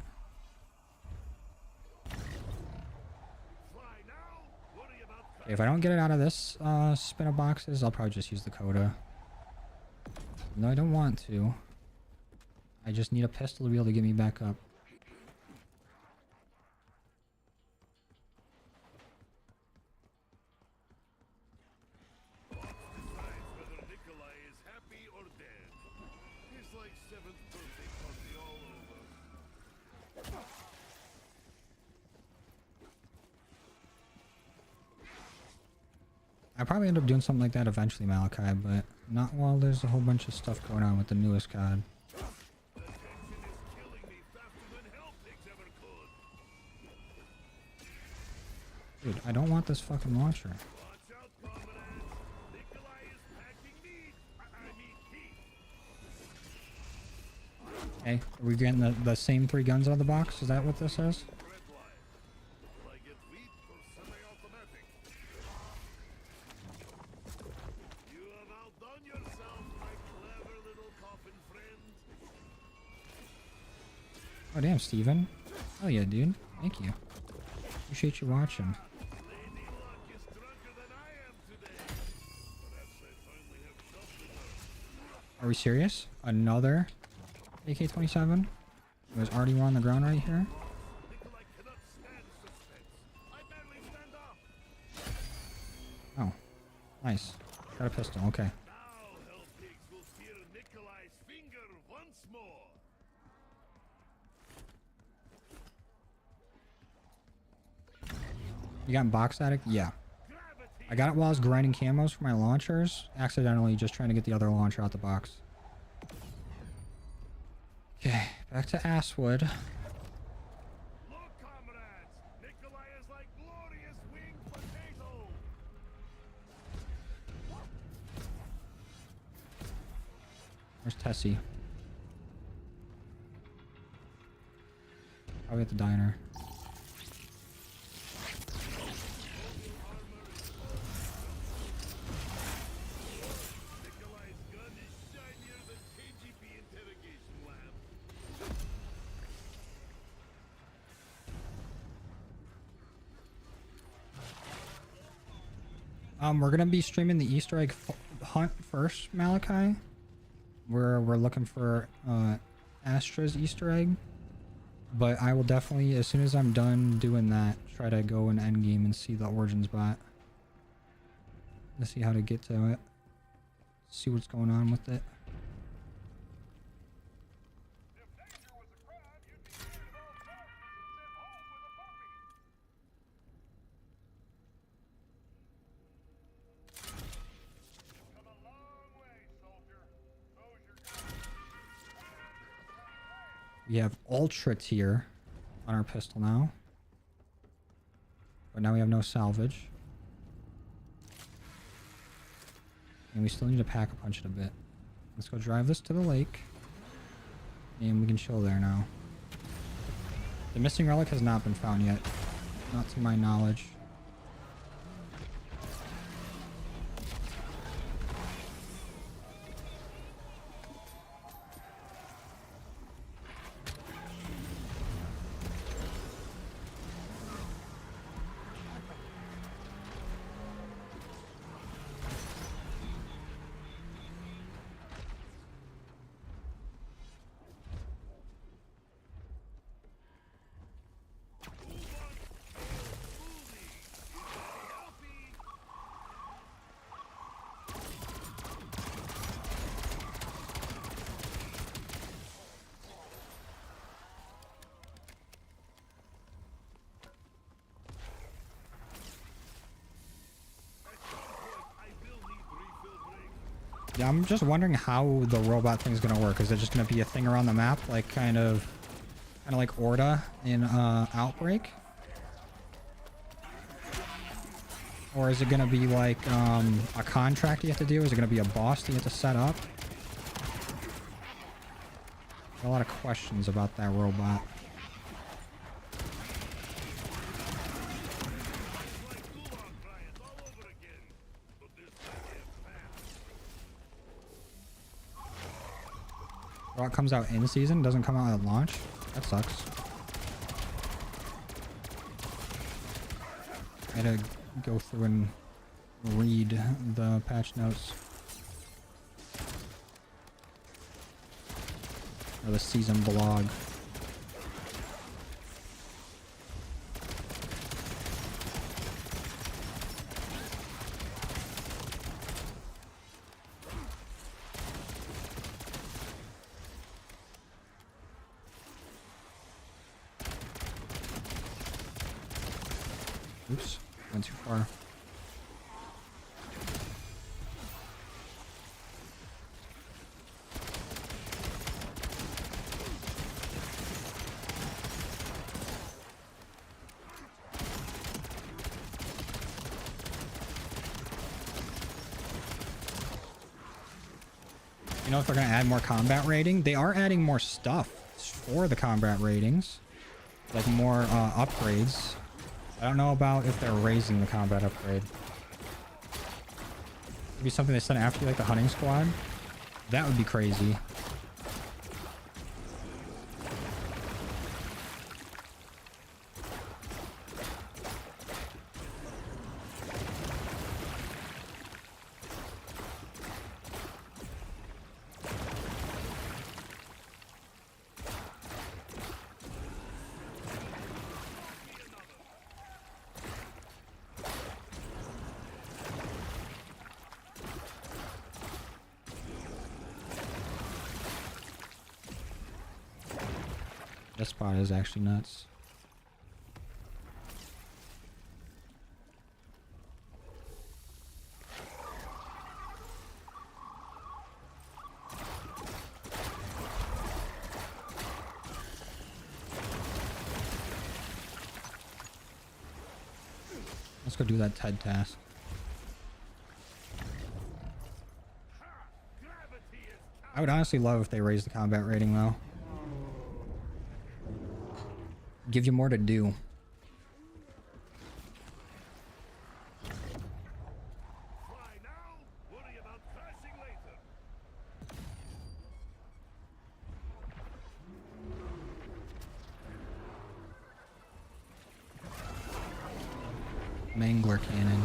Fly now, worry about If I don't get it out of this spin of boxes, I'll probably just use the coda. No, I don't want to. I just need a pistol to be able to get me back up. Decides whether Nikolai is happy or dead. His like 7th birthday party all over. I probably end up doing something like that eventually, Malachi, but not while there's a whole bunch of stuff going on with the newest COD. The tension is killing me faster than hell pigs ever could. Dude, I don't want this fucking launcher. Watch out, comrades. Nikolai is packing meat. I mean heat. Hey, are we getting the same 3 guns out of the box? Is that what this is? Red line. Will I get wheat or semi-automatic? You have outdone yourself, my clever little coffin friend. Oh, damn, Steven. Oh, yeah, dude. Thank you. Appreciate you watching. Lady Luck is drunker than I am today. Perhaps I finally have self-defense. Are we serious? Another AK-27? It was already on the ground right here. Nikolai cannot stand suspense. I barely stand up. Oh, nice. Got a pistol. Okay. Now hell pigs will fear Nikolai's finger once more. You got box addict? Yeah. I got it while I was grinding camos for my launchers. Accidentally just trying to get the other launcher out the box. Okay, back to Asswood. Look, comrades, Nikolai is like glorious winged potato. Where's Tessie? Probably at the diner. Nikolai's gun is shinier than KGB interrogation lab. We're gonna be streaming the Easter egg hunt first, Malachi. We're looking for Astra's Easter egg, but I will definitely, as soon as I'm done doing that, try to go in endgame and see the origins bot. Let's see how to get to it. See what's going on with it. If nature was a crime, you'd be treated all charges and sent home with a puppy. Come a long way, soldier. Those your guns. We have Ultra Tier on our pistol now. But now we have no salvage. And we still need to pack a punch it a bit. Let's go drive this to the lake. And we can chill there now. The missing relic has not been found yet. Not to my knowledge. Yeah, I'm just wondering how the robot thing is gonna work. Is it just gonna be a thing around the map, like kind of like Orda in Outbreak? Or is it gonna be like a contract you have to do? Is it gonna be a boss that you have to set up? A lot of questions about that robot. Oh, it comes out in season, doesn't come out at launch. That sucks. I had to go through and read the patch notes. Or the season blog. Oops, went too far. You know, if they're going to add more combat rating, they are adding more stuff for the combat ratings. Like more upgrades. I don't know about if they're raising the combat upgrade. Maybe something they sent after, like the hunting squad. That would be crazy. This spot is actually nuts. Let's go do that TED task. I would honestly love if they raised the combat rating though. Give you more to do. Fly now, worry about crashing later. Mangler cannon.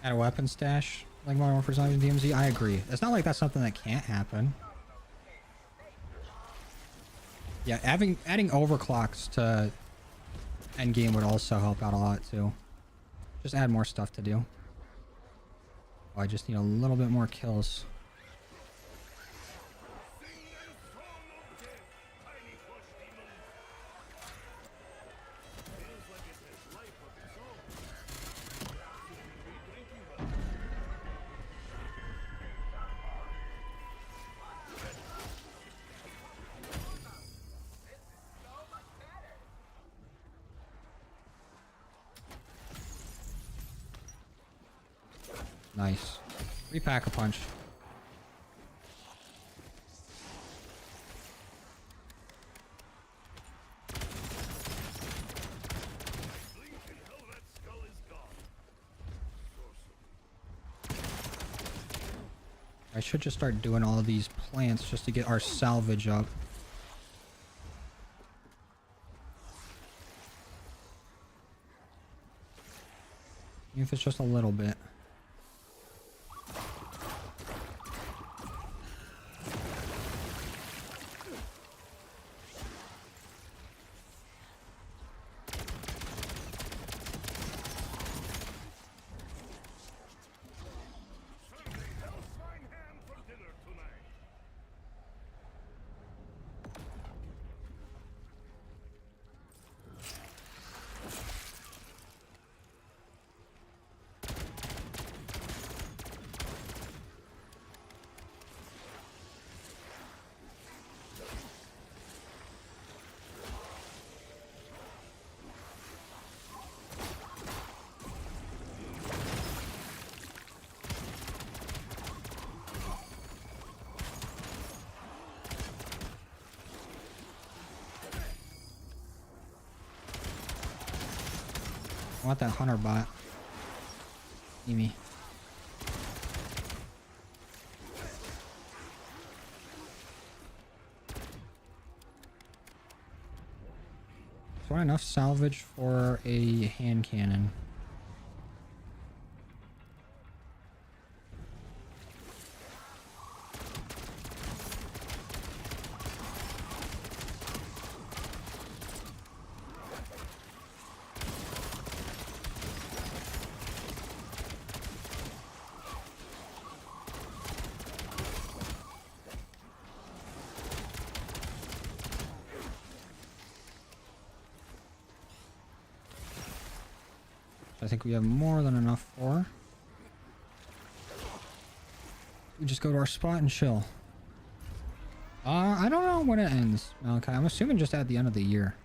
Add a weapon stash like Modern Warfare Zombies and DMZ. I agree. It's not like that's something that can't happen. Yeah, adding overclocks to endgame would also help out a lot too. Just add more stuff to do. Oh, I just need a little bit more kills. Nice. Repack a punch. I should just start doing all of these plants just to get our salvage up. Even if it's just a little bit. want that hunter bot. See me. So enough salvage for a hand cannon. I think we have more than enough for. We just go to our spot and chill. I don't know when it ends, Malachi. I'm assuming just at the end of the year.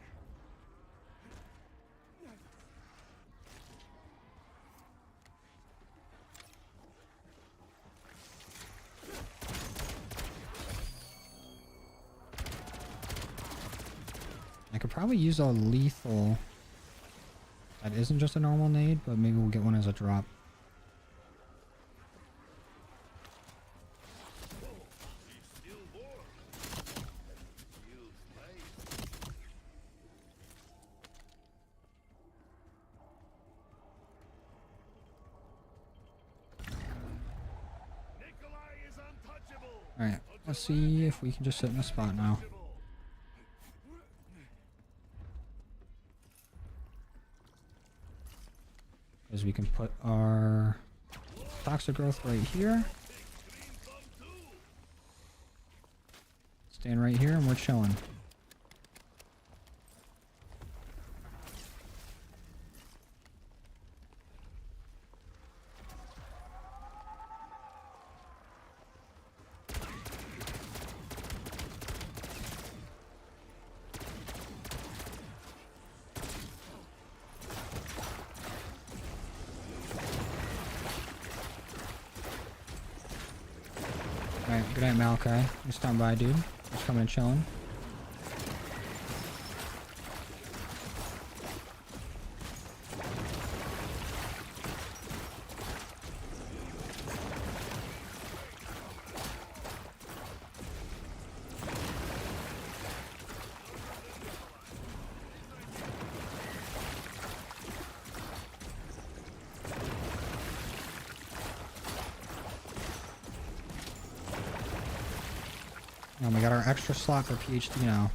I could probably use a lethal. That isn't just a normal nade, but maybe we'll get one as a drop. Alright, let's see if we can just sit in the spot now. Because we can put our toxic growth right here. Stand right here and we're chilling. Alright, good night, Malachi. You stand by, dude. Just coming and chilling. And we got our extra slot for PhD now.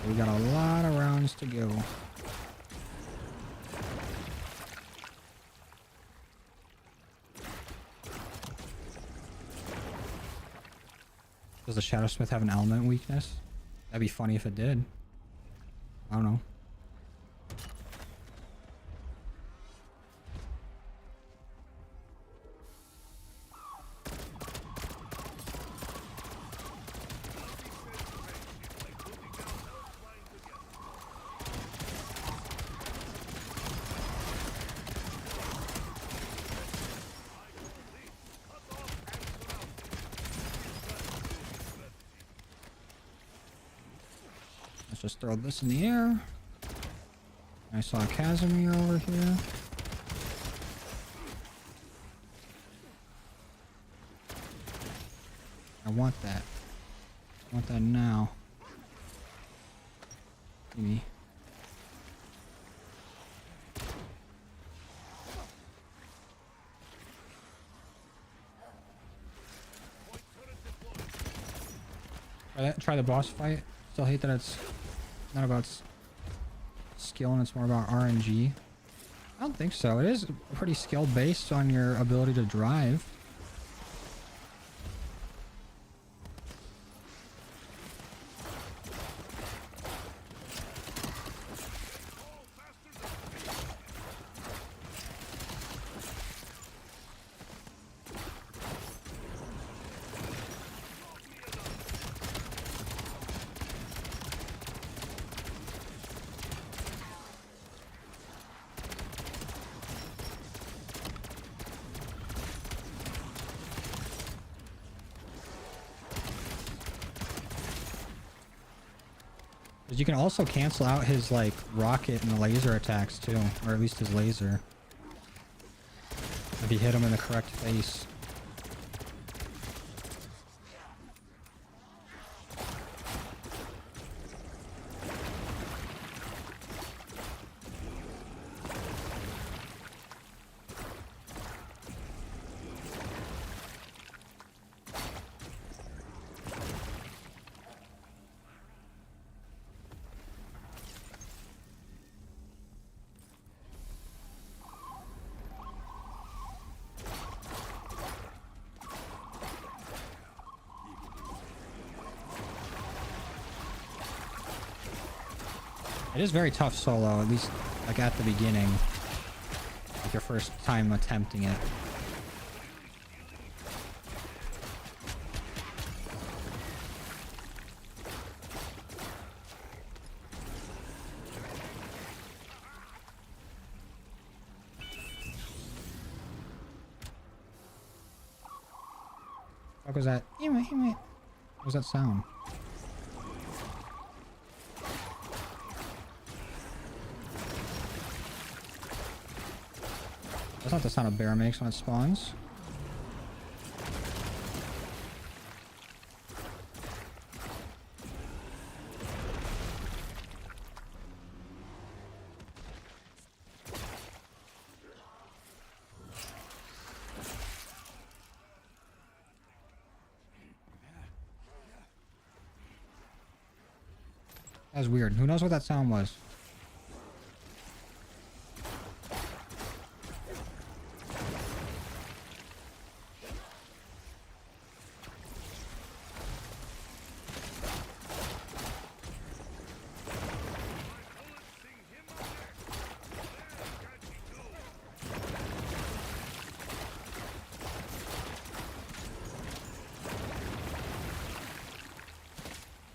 We got a lot of rounds to go. Does the Shadow Smith have an element weakness? That'd be funny if it did. I don't know. Let's just throw this in the air. I saw Casimir over here. I want that. I want that now. Give me. Try the boss fight. Still hate that it's not about skill and it's more about RNG. I don't think so. It is pretty skill based on your ability to drive. Because you can also cancel out his, like, rocket and laser attacks, too. Or at least his laser. If you hit him in the correct face. It is very tough solo, at least like at the beginning. Like your first time attempting it. What was that? What was that sound? That's not the sound a bear makes when it spawns. That was weird. Who knows what that sound was?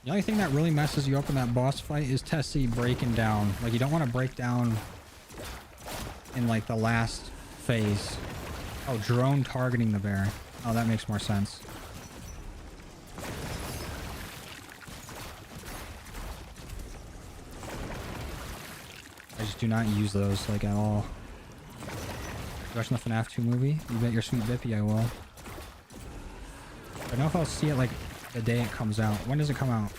The only thing that really messes you up in that boss fight is Tessie breaking down. Like, you don't want to break down in, like, the last phase. Oh, drone targeting the bear. Oh, that makes more sense. I just do not use those, like, at all. You watching the FNAF 2 movie? You bet your sweet Bippy I will. I don't know if I'll see it, like, the day it comes out. When does it come out?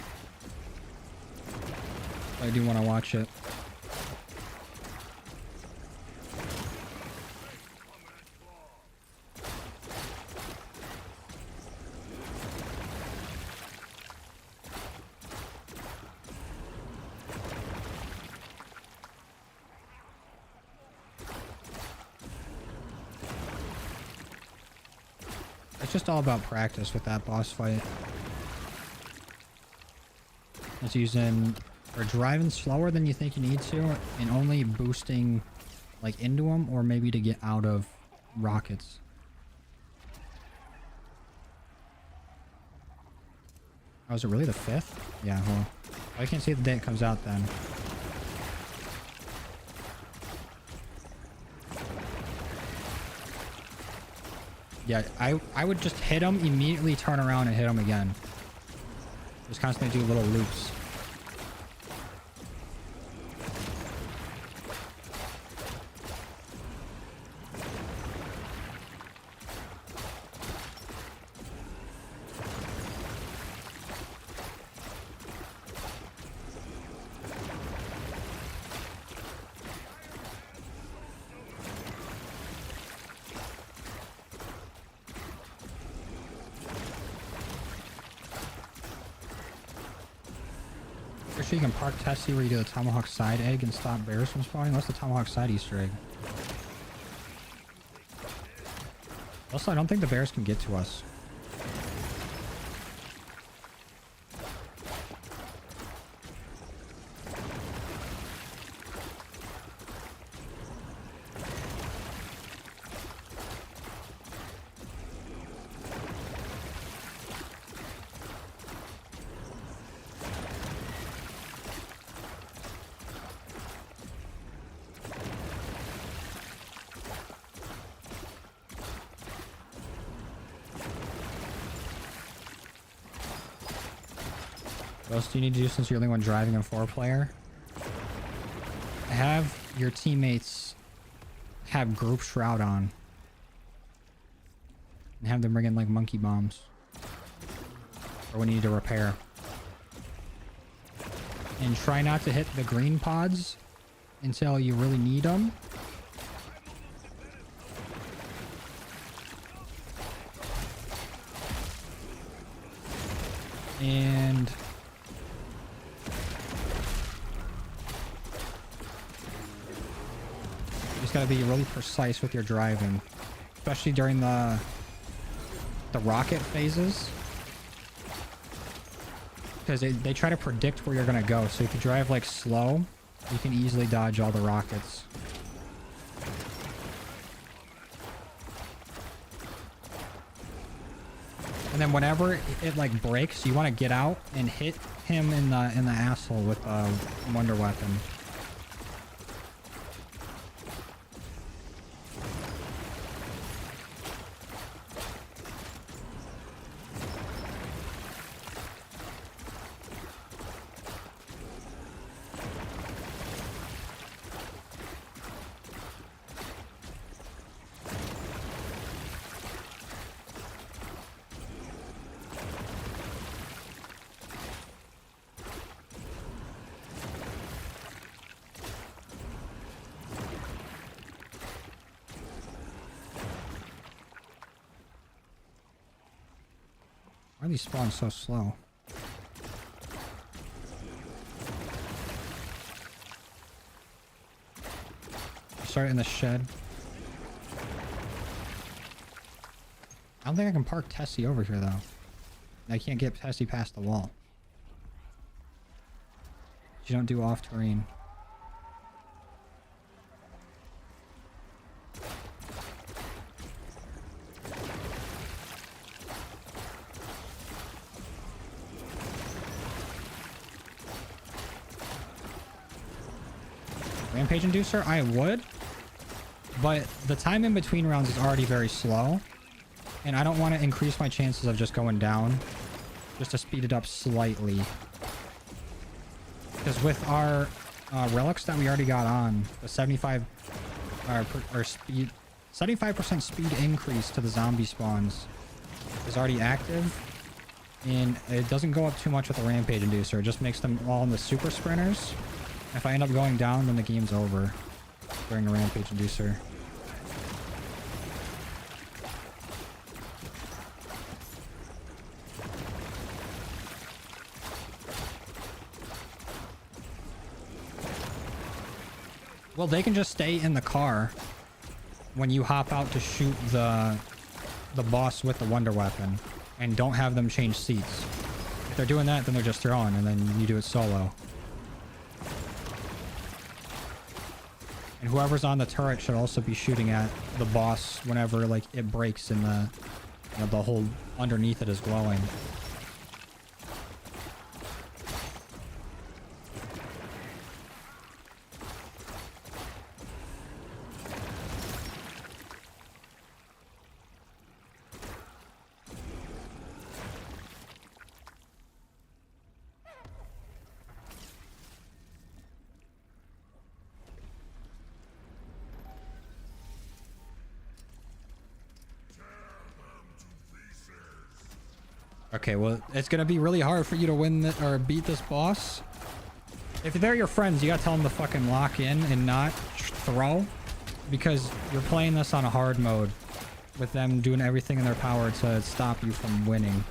I do want to watch it. It's just all about practice with that boss fight. It's using or driving slower than you think you need to and only boosting like into them or maybe to get out of rockets. Oh, is it really the 5th? Yeah, well, I can't see the day it comes out then. Yeah, I would just hit him, immediately turn around and hit him again. Just constantly do little loops. Sure you can park Tessie where you do the tomahawk side egg and stop bears from spawning. What's the tomahawk side Easter egg? Also, I don't think the bears can get to us. What else do you need to do since you're the only one driving a 4-player? Have your teammates have group shroud on. And have them bring in like monkey bombs. Or when you need to repair. And try not to hit the green pods until you really need them. And you just gotta be really precise with your driving, especially during the rocket phases, because they try to predict where you're gonna go. So if you drive like slow, you can easily dodge all the rockets. And then whenever it like breaks, you want to get out and hit him in the asshole with a wonder weapon. Why are these spawns so slow? Start in the shed. I don't think I can park Tessie over here though. I can't get Tessie past the wall. You don't do off-terrain. Rampage Inducer? I would. But the time in between rounds is already very slow. And I don't want to increase my chances of just going down. Just to speed it up slightly. Because with our relics that we already got on, the 75% speed increase to the zombie spawns is already active. And it doesn't go up too much with the Rampage Inducer. It just makes them all in the super sprinters. If I end up going down, then the game's over during the Rampage Inducer. Well, they can just stay in the car when you hop out to shoot the boss with the wonder weapon, and don't have them change seats. If they're doing that, then they're just throwing, and then you do it solo. And whoever's on the turret should also be shooting at the boss whenever like it breaks and the whole underneath it is glowing. Okay, well, it's gonna be really hard for you to win or beat this boss. If they're your friends, you gotta tell them to fucking lock in and not throw, because you're playing this on a hard mode with them doing everything in their power to stop you from winning.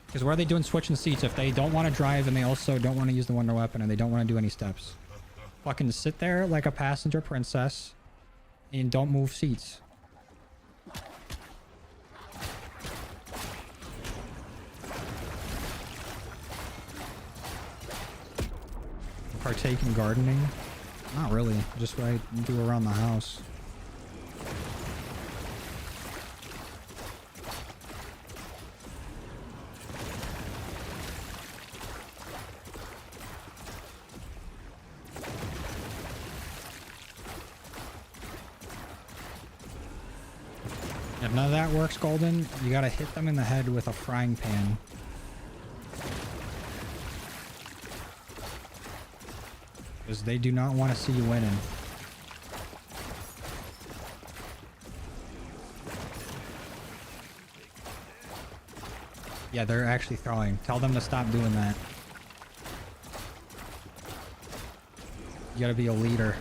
Because what are they doing switching seats if they don't want to drive and they also don't want to use the wonder weapon and they don't want to do any steps? Fucking sit there like a passenger princess and don't move seats. Partake in gardening? Not really. Just what I do around the house. None of that works, Golden. You gotta hit them in the head with a frying pan. Because they do not want to see you winning. Yeah, they're actually throwing. Tell them to stop doing that. You gotta be a leader.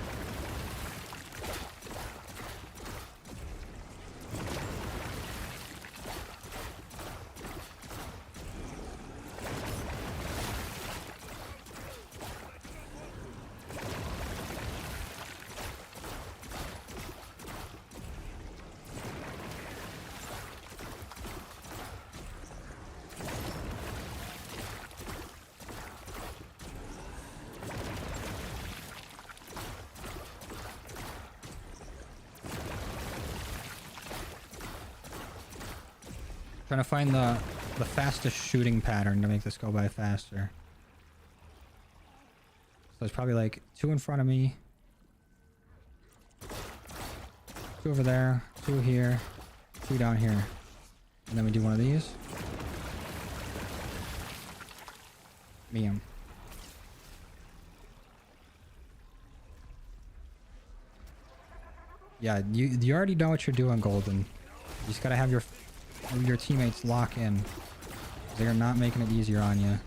Trying to find the fastest shooting pattern to make this go by faster. So there's probably like 2 in front of me. 2 over there, 2 here, 2 down here. And then we do one of these. Bam. Yeah, you already know what you're doing, Golden. You just gotta have your teammates lock in. They're not making it easier on you.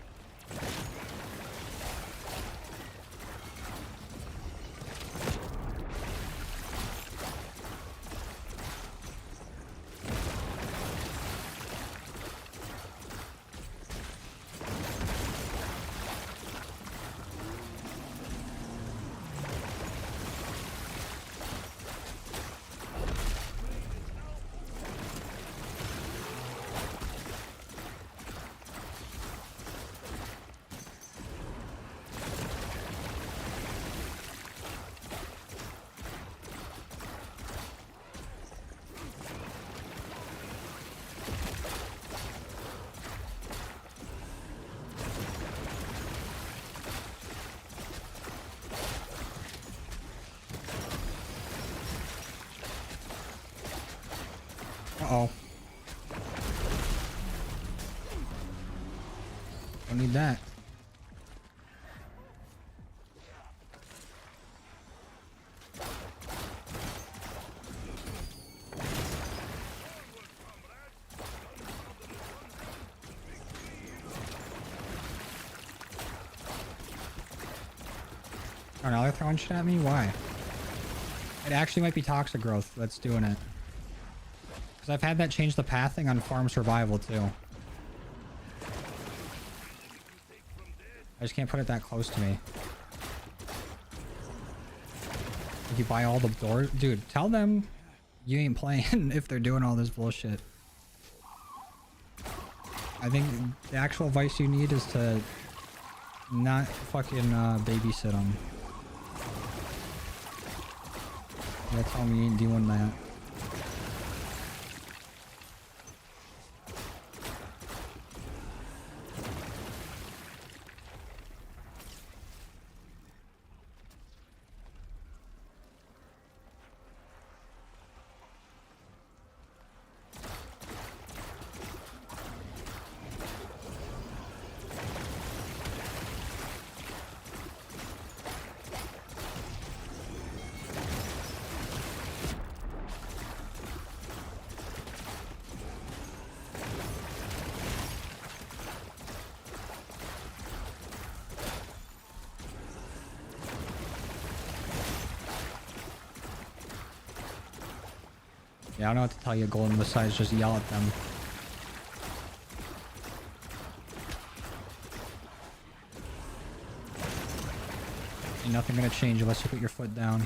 Uh-oh. Don't need that. Oh, now they're throwing shit at me? Why? It actually might be toxic growth that's doing it. Because I've had that change the pathing on farm survival too. I just can't put it that close to me. If you buy all the doors, dude, tell them you ain't playing if they're doing all this bullshit. I think the actual advice you need is to not fucking babysit them. Yeah, tell me you ain't doing that. Yeah, I don't know what to tell you, Golden, besides just yell at them. Ain't nothing gonna change unless you put your foot down.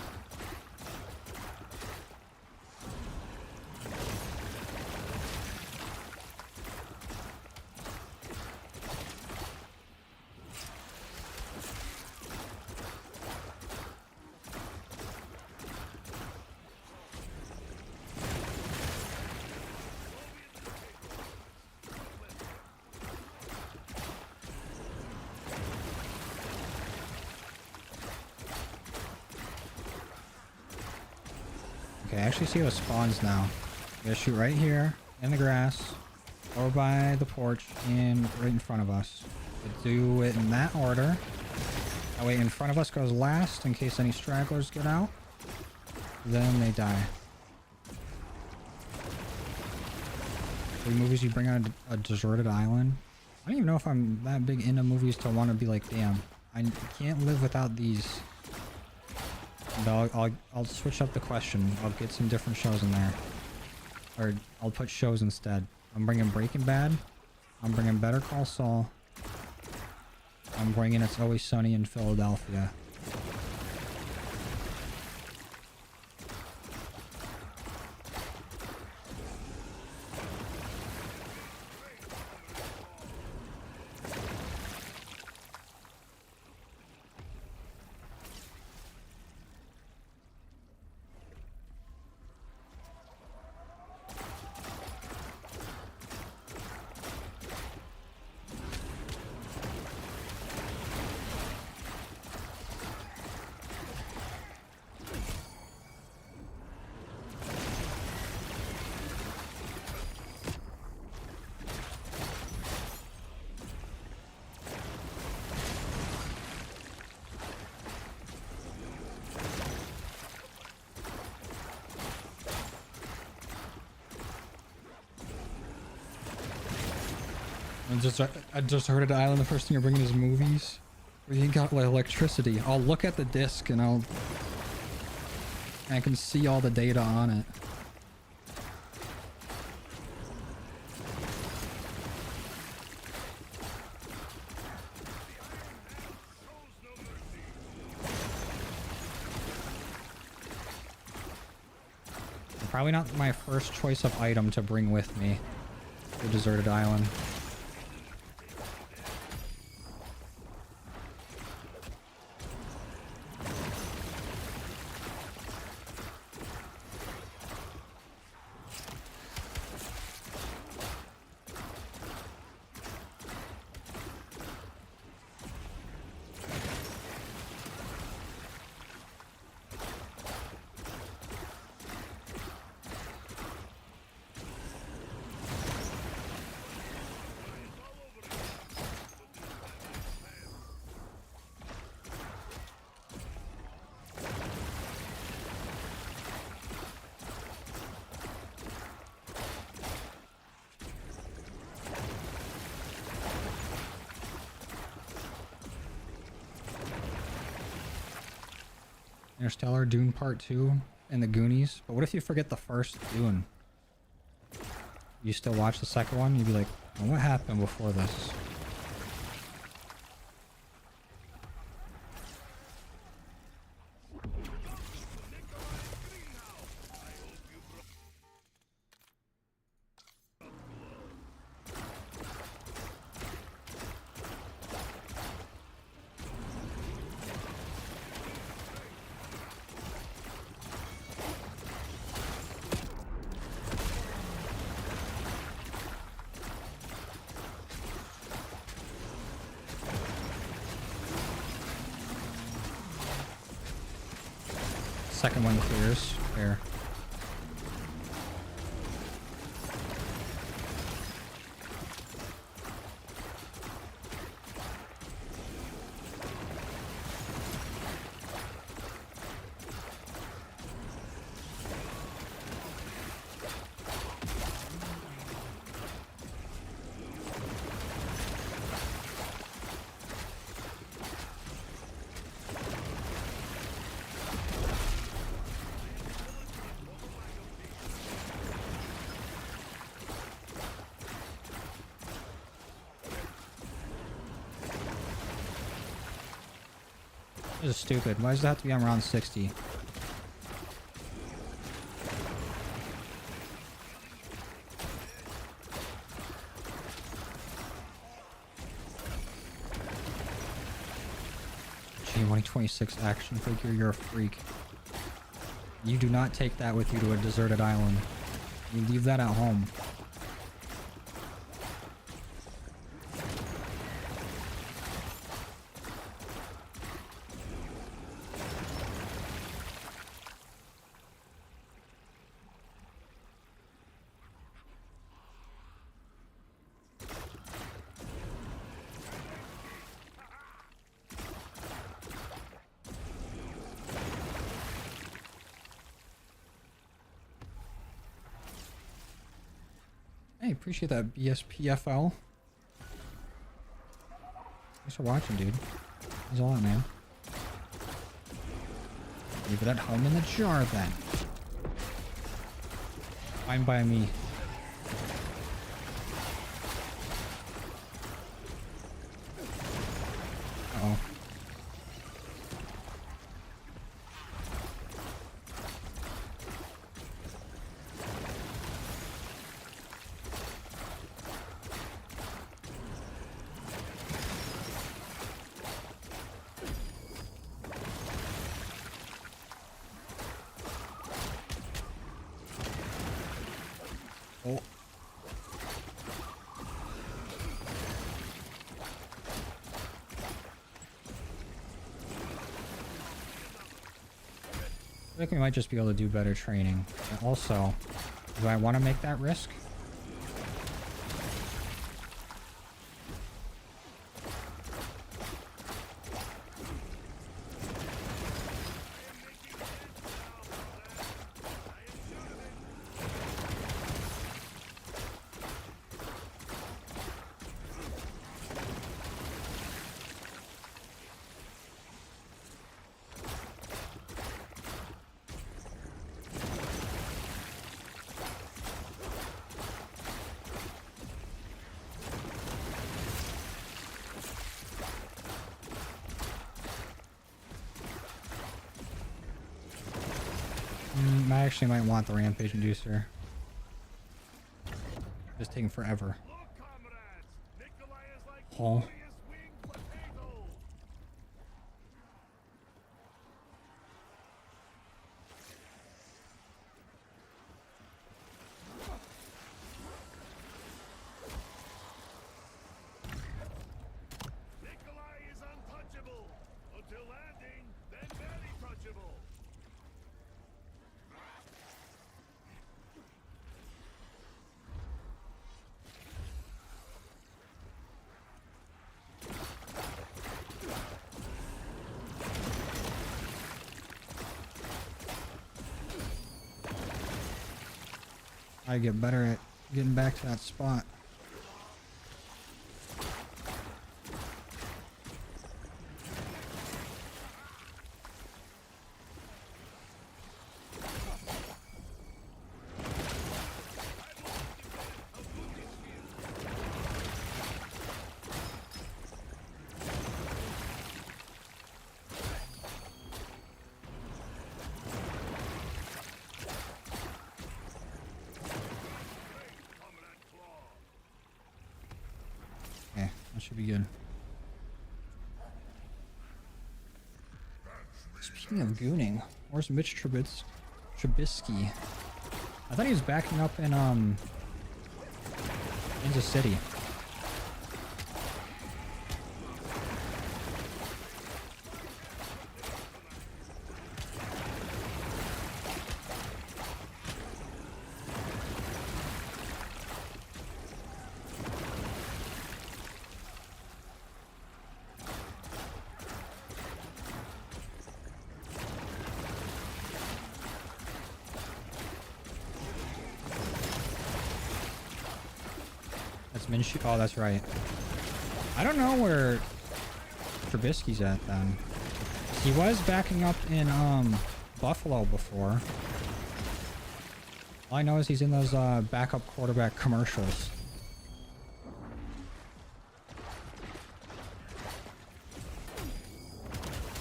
Okay, I actually see what spawns now. You gotta shoot right here in the grass, over by the porch, and right in front of us. But do it in that order. That way in front of us goes last in case any stragglers get out. Then they die. 3 movies you bring on a deserted island. I don't even know if I'm that big into movies to want to be like, damn, I can't live without these. But I'll switch up the question. I'll get some different shows in there. Or I'll put shows instead. I'm bringing Breaking Bad. I'm bringing Better Call Saul. I'm bringing It's Always Sunny in Philadelphia. A deserted island, the first thing you're bringing is movies? Where you ain't got like electricity. I'll look at the disc and I can see all the data on it. Probably not my first choice of item to bring with me to a deserted island. Interstellar, Dune Part 2, and the Goonies. But what if you forget the first Dune? You still watch the second one? You'd be like, oh, what happened before this? Second one clears. There. This is stupid. Why does it have to be on round 60? G126 action figure, you're a freak. You do not take that with you to a deserted island. You leave that at home. Hey, appreciate that BSPFL. Thanks for watching, dude. That's a lot, man. Leave it at home in the jar, then. Fine by me. Uh-oh. Oh. I think we might just be able to do better training. And also, do I want to make that risk? I actually might want the rampage inducer. Just taking forever. Oh. I get better at getting back to that spot. Should be good. Speaking of gooning, where's Mitch Trubisky? I thought he was backing up in Kansas City. Oh, that's right. I don't know where Trubisky's at then. He was backing up in Buffalo before. All I know is he's in those backup quarterback commercials.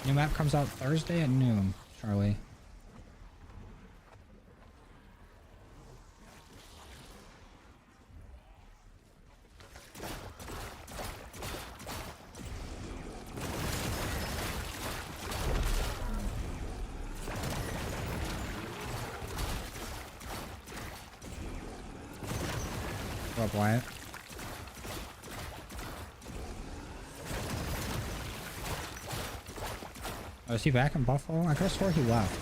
New map comes out Thursday at noon, Charlie. Up, Wyatt. Oh, is he back in Buffalo? I could have swore he left.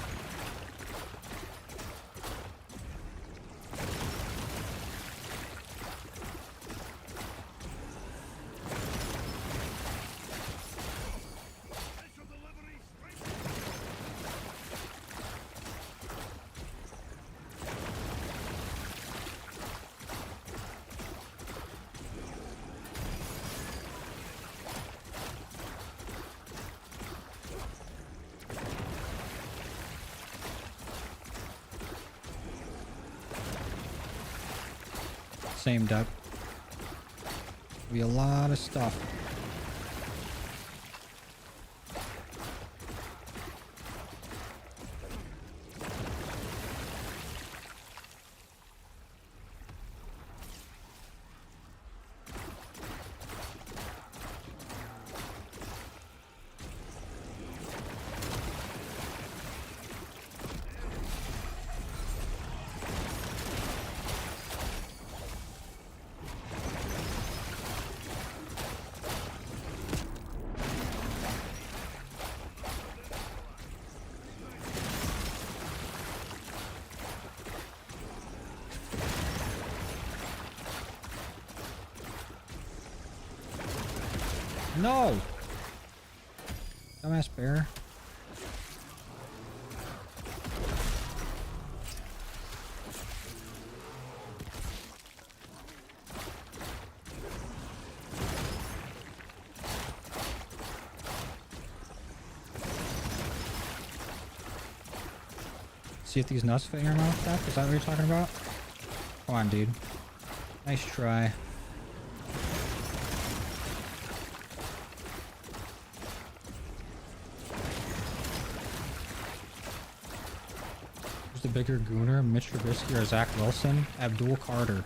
same depth. Be a lot of stuff. No! Dumbass bear. See if these nuts fit in your mouth, Steph? Is that what you're talking about? Come on, dude. Nice try. Who's the bigger gooner? Mitch Trubisky or Zach Wilson? Abdul Carter.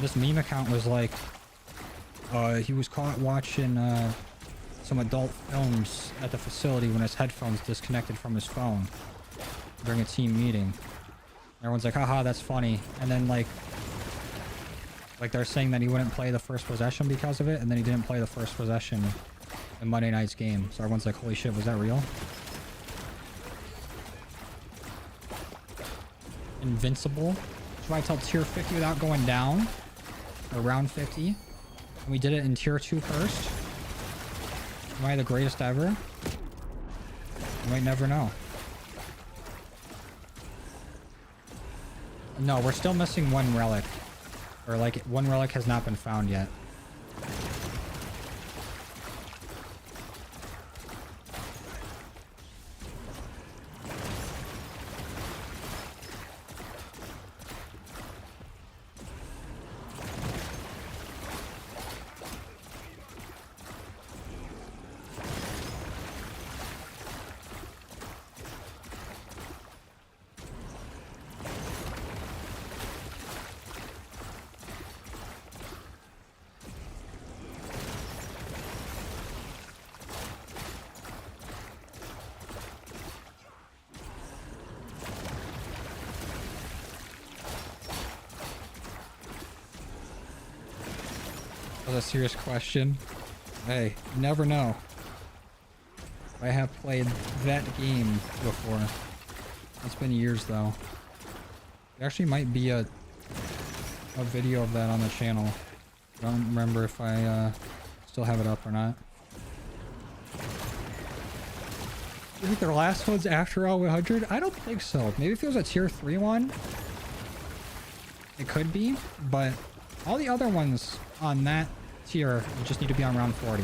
This meme account was like, he was caught watching, some adult films at the facility when his headphones disconnected from his phone during a team meeting. Everyone's like, haha, that's funny. And then like they're saying that he wouldn't play the first possession because of it, and then he didn't play the first possession in Monday night's game. So everyone's like, holy shit, was that real? Invincible. Should I tell tier 50 without going down? Or round 50? And we did it in tier 2 first? Am I the greatest ever? You might never know. No, we're still missing one relic. Or like, one relic has not been found yet. That was a serious question. Hey, you never know. I have played that game before. It's been years though. There actually might be a video of that on the channel. I don't remember if I still have it up or not. You think their last one's after all 100? I don't think so. Maybe if it was a tier 3 one, it could be, but all the other ones on that tier, you just need to be on round 40.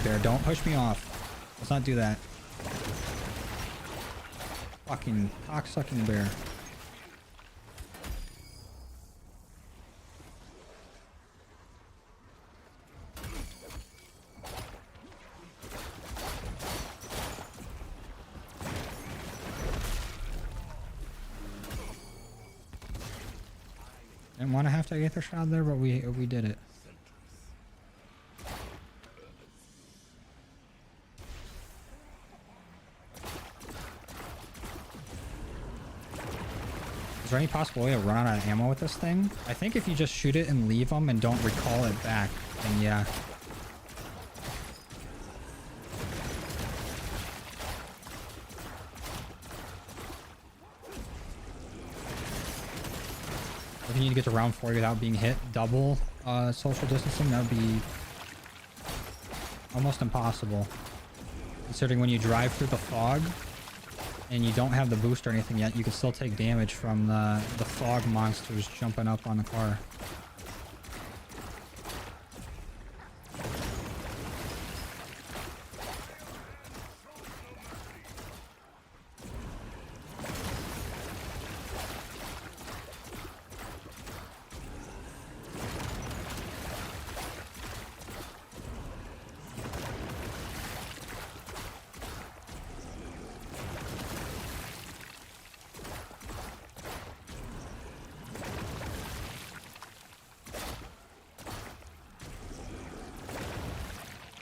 Bear, don't push me off. Let's not do that. Fucking cocksucking bear. Didn't want to have to Aether Shroud there, but we did it. Is there any possible way to run out of ammo with this thing? I think if you just shoot it and leave them and don't recall it back, then yeah. If you need to get to round 40 without being hit double social distancing, that would be almost impossible. Considering when you drive through the fog and you don't have the boost or anything yet, you can still take damage from the fog monsters jumping up on the car.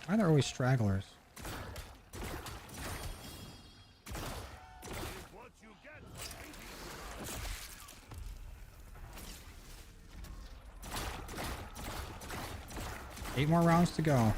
Why are there always stragglers? What you get. 8 more rounds to go.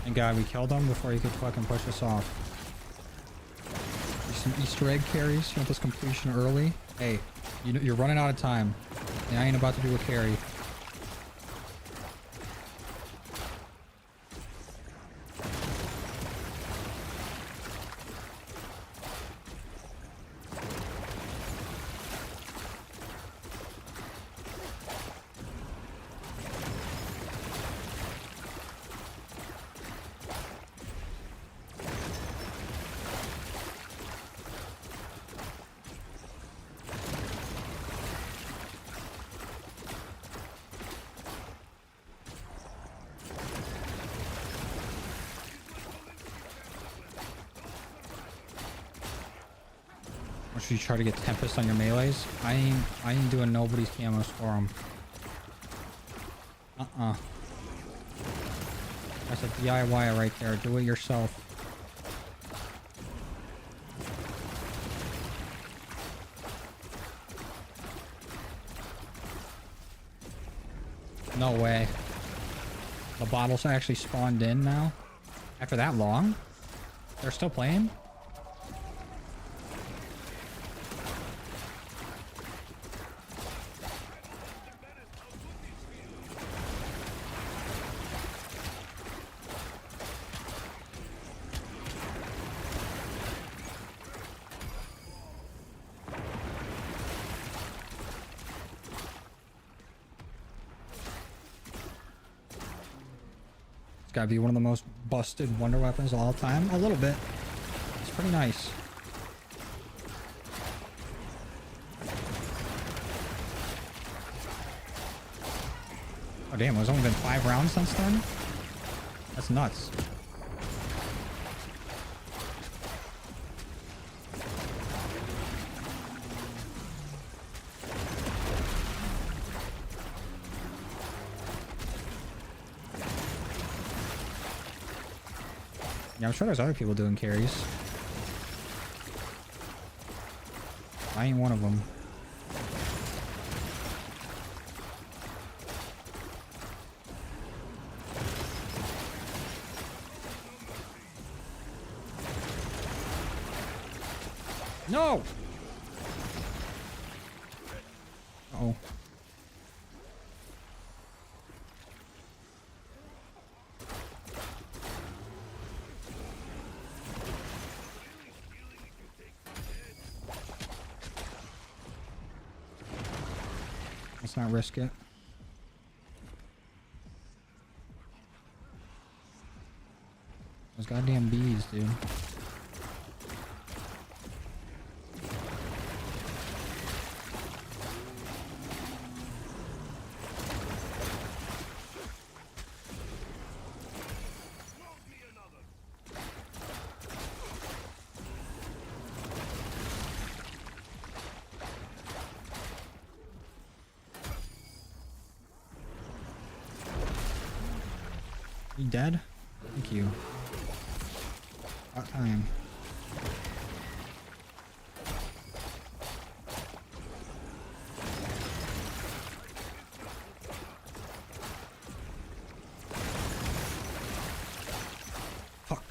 Thank God we killed him before he could fucking push us off. There's some Easter egg carries. You want this completion early? Hey, you're running out of time. And I ain't about to do a carry. Or should you try to get Tempest on your melees? I ain't doing nobody's camos for them. That's a DIY right there. Do it yourself. No way. The bottles actually spawned in now? After that long? They're still playing? It's gotta be one of the most busted wonder weapons of all time. A little bit. It's pretty nice. Oh damn, it's only been 5 rounds since then? That's nuts. Yeah, I'm sure there's other people doing carries. I ain't one of them. No! Uh-oh. Let's not risk it. Those goddamn bees, dude. You dead? Thank you. About time. Fuck.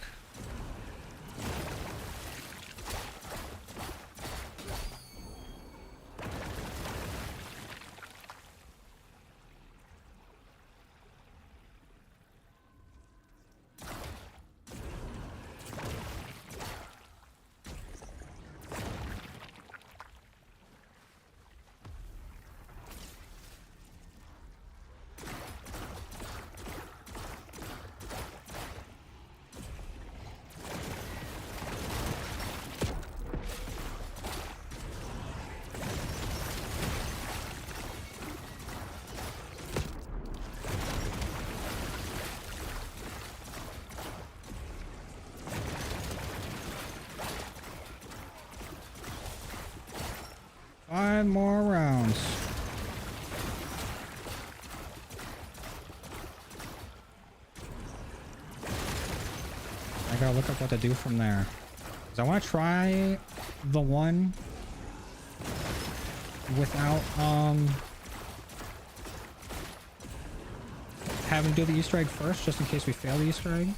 Five more rounds. I gotta look up what to do from there. 'Cause I want to try the one without having to do the Easter egg first, just in case we fail the Easter egg.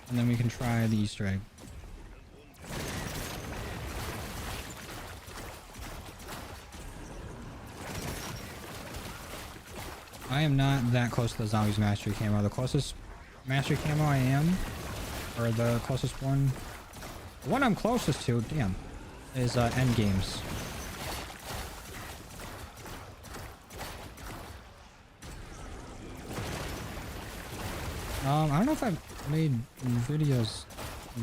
And then we can try the Easter egg. I am not that close to the Zombies Mastery Camo. The closest Mastery Camo I am, or the closest one, the one I'm closest to, damn, is End Games. I don't know if I've made videos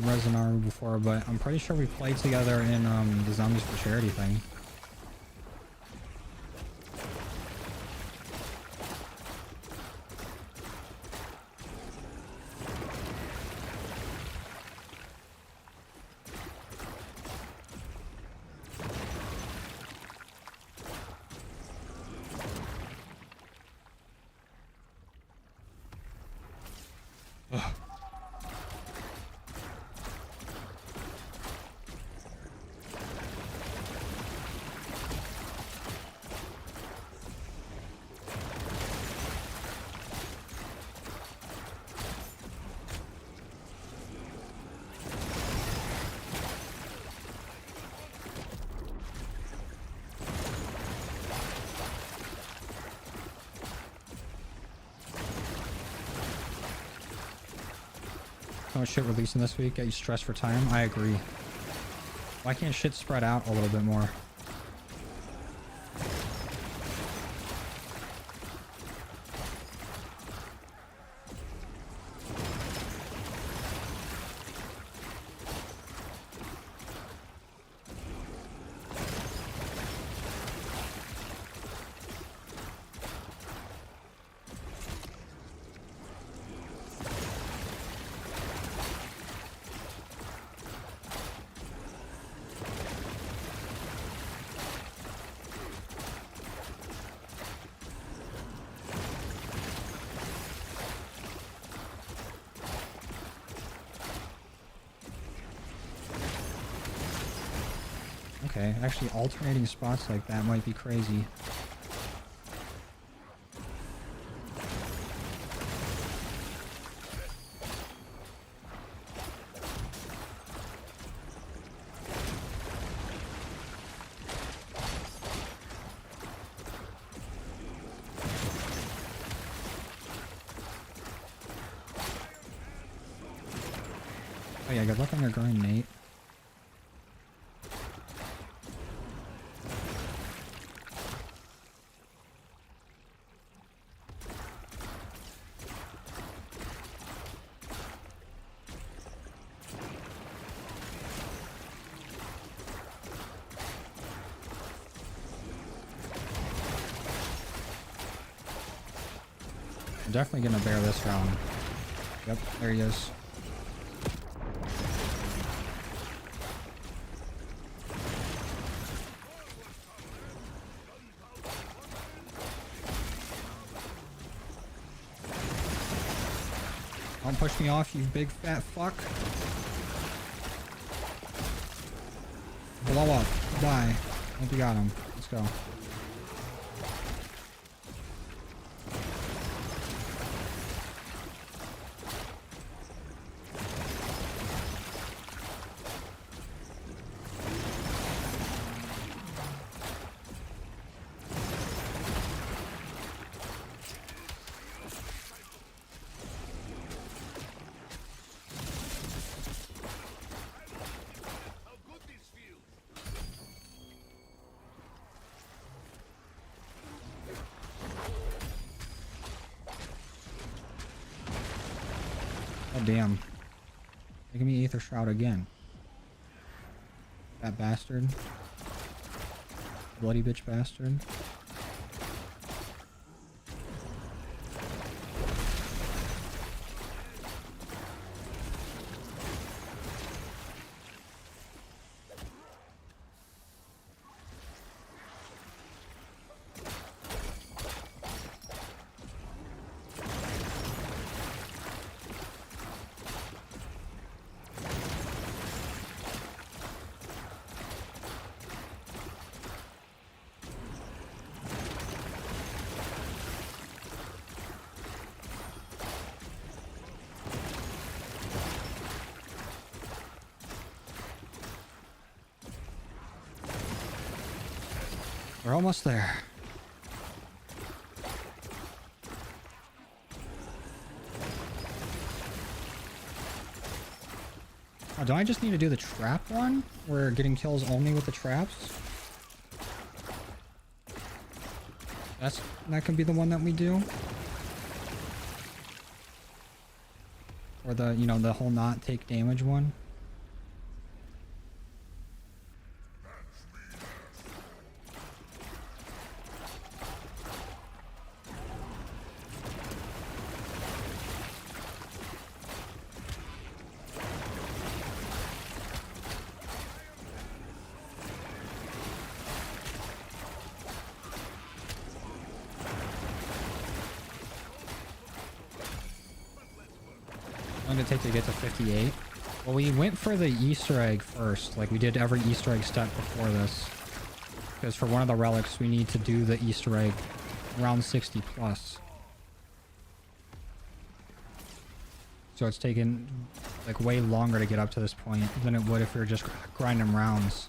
Resident Evil before, but I'm pretty sure we played together in the Zombies for Charity thing. So much shit releasing this week, get you stressed for time? I agree. Why can't shit spread out a little bit more? Okay, actually alternating spots like that might be crazy. Oh yeah, good luck on your grind, Nate. I'm definitely gonna bear this round. Yep, there he is. Don't push me off, you big fat fuck. Blow up. Die. I think we got him. Let's go. How good this feels. Oh damn. Give me Aether Shroud again. That bastard. Bloody bitch bastard. We're almost there. Oh, do I just need to do the trap one? Where getting kills only with the traps? That could be the one that we do. Or the, you know, the whole not take damage one. How long did it take to get to 58? Well, we went for the Easter egg first. Like, we did every Easter egg step before this. Because for one of the relics, we need to do the Easter egg around 60 plus. So it's taken, like, way longer to get up to this point than it would if we were just grinding rounds.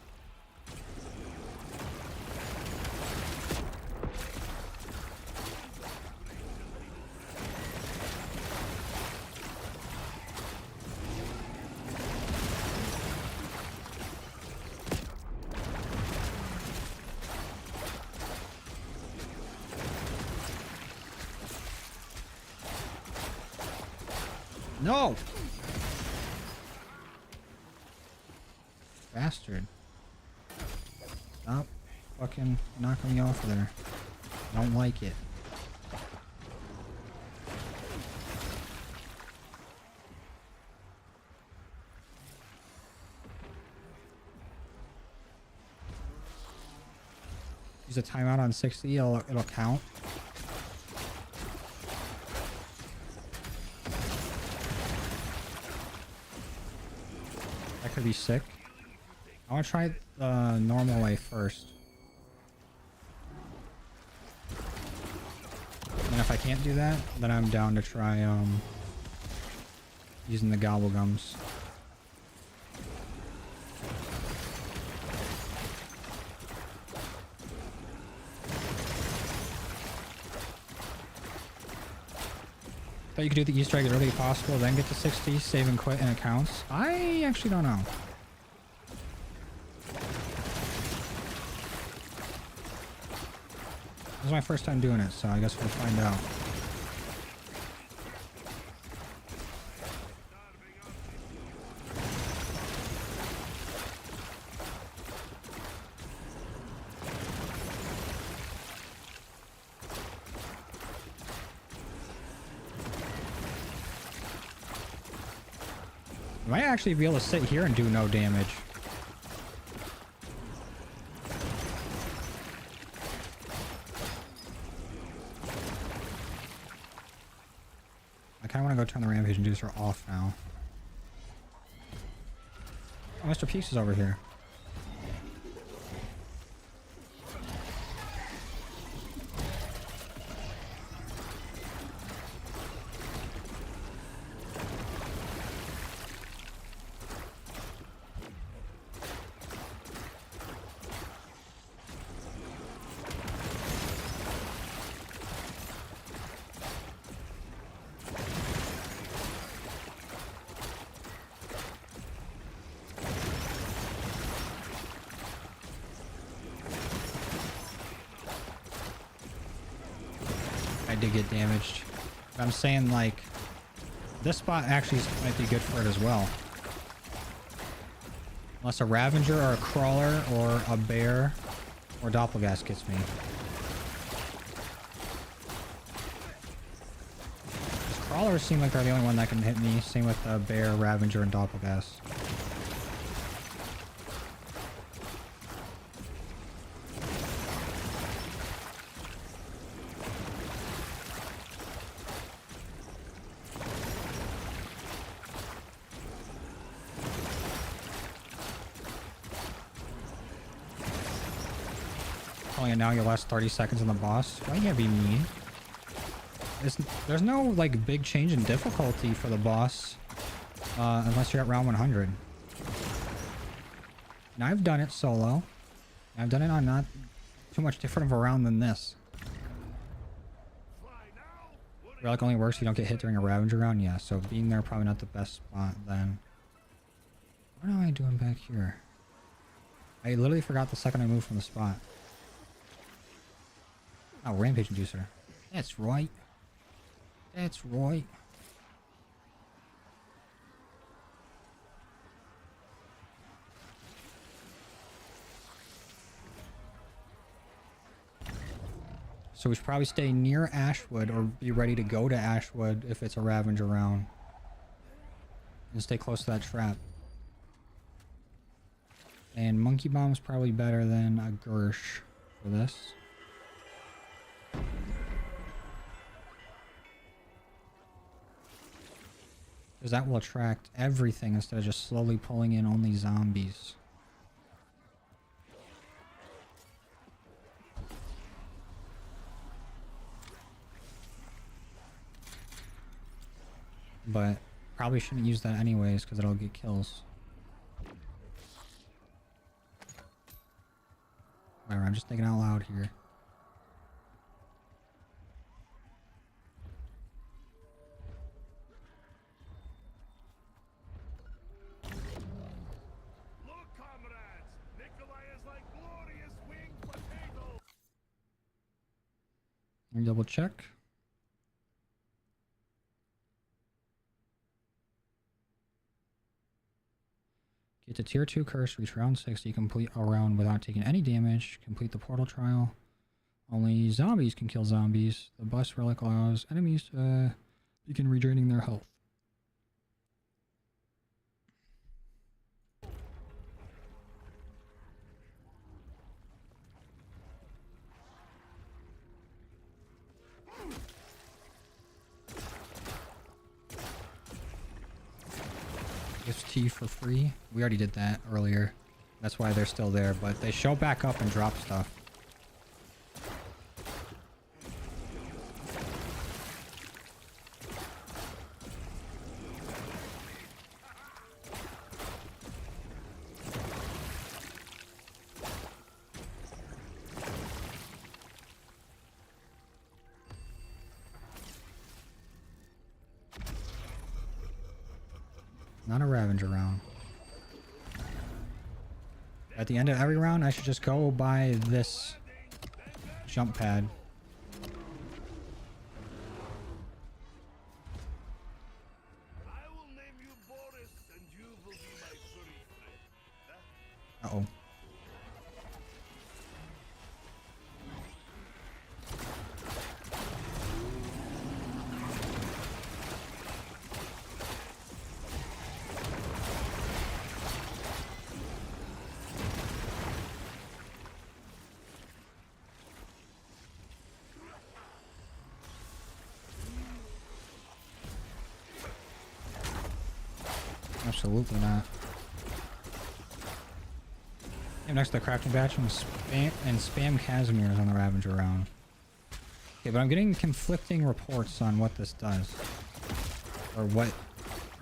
No! Bastard. Stop fucking knocking me off of there. I don't like it. Use a timeout on 60, it'll count. That could be sick. I want to try the normal way first. And if I can't do that, then I'm down to try using the gobblegums. Thought you could do the Easter egg as early as possible, then get to 60, save and quit, and it counts. I actually don't know. This is my first time doing it, so I guess we'll find out. I might actually be able to sit here and do no damage. I kind of want to go turn the Rampage Inducer off now. Oh, Mr. Peaks is over here. I did get damaged. But I'm saying, like, this spot actually might be good for it as well. Unless a Ravager or a Crawler or a Bear or Doppelgast gets me. These Crawlers seem like they're the only one that can hit me. Same with Bear, Ravager, and Doppelgast. And now your last 30 seconds on the boss. Why you gotta be mean? There's no like big change in difficulty for the boss unless you're at round 100. Now I've done it solo. I've done it on not too much different of a round than this. Relic only works if you don't get hit during a Ravager round. Yeah, so being there probably not the best spot then. What am I doing back here? I literally forgot the second I moved from the spot. Oh, Rampage Inducer. That's right. That's right. So we should probably stay near Ashwood or be ready to go to Ashwood if it's a Ravager round. And stay close to that trap. And Monkey Bomb is probably better than a Gersh for this. Because that will attract everything instead of just slowly pulling in only zombies. But probably shouldn't use that anyways because it'll get kills. Whatever, I'm just thinking out loud here. Double check. Get to tier 2 curse, reach round 60, complete a round without taking any damage, complete the portal trial. Only zombies can kill zombies. The bus relic allows enemies to begin redraining their health. Gives tea for free. We already did that earlier. That's why they're still there, but they show back up and drop stuff. Not a Ravager round. At the end of every round, I should just go by this jump pad. I will name you Boris, and you will be my furry friend. Uh-oh. absolutely not. And next to the crafting batch and spam Casimir's on the Ravager round. Okay, but I'm getting conflicting reports on what this does. Or what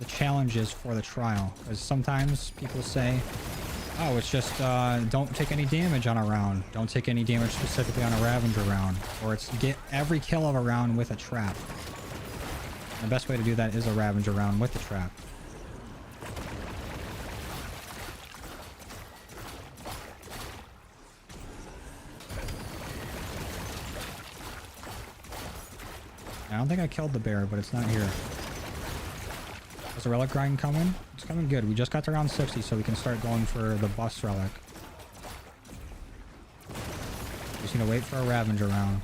the challenge is for the trial. Because sometimes people say, oh, it's just don't take any damage on a round. Don't take any damage specifically on a Ravager round. Or it's get every kill of a round with a trap. And the best way to do that is a Ravager round with the trap. I don't think I killed the bear, but it's not here. Is the relic grind coming? It's coming good. We just got to round 60, so we can start going for the bus relic. Just need to wait for a Ravager round.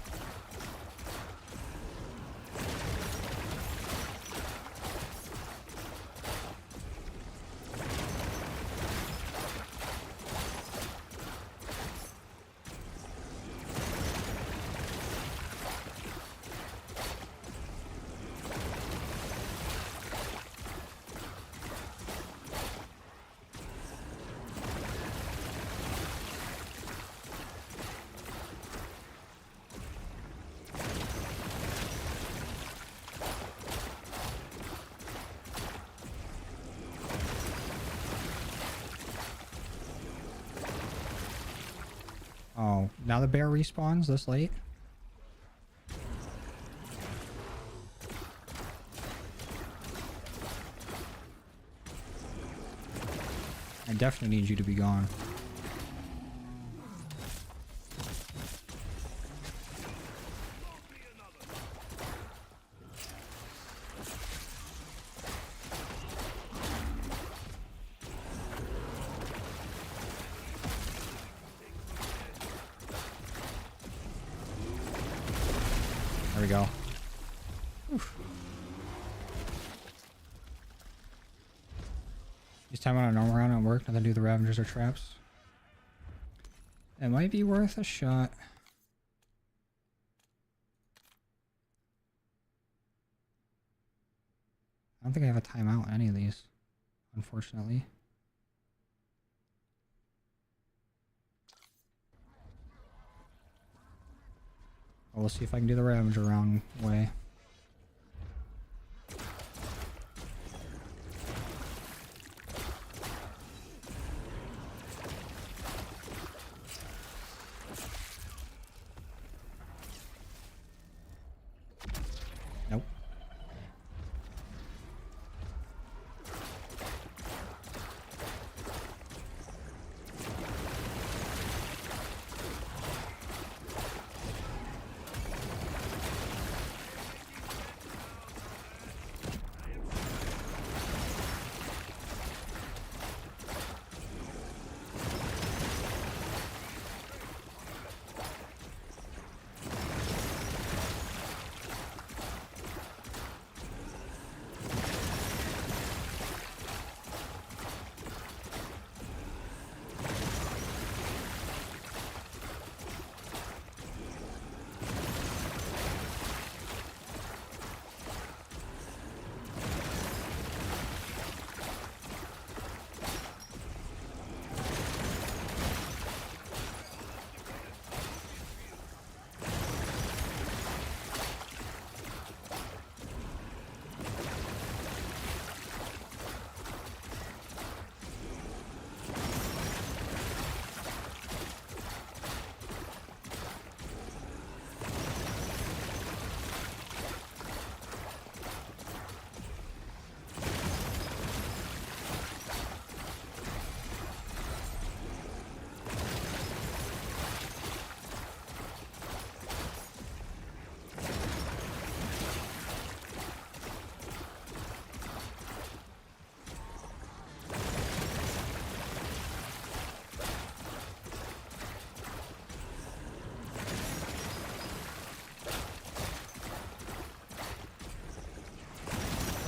Oh, now the bear respawns this late? I definitely need you to be gone. There we go. Oof. This time on a normal round at work, nothing to do the Ravagers or traps. It might be worth a shot. I don't think I have a timeout in any of these, unfortunately. Well, we'll see if I can do the Ravager round way. Nope.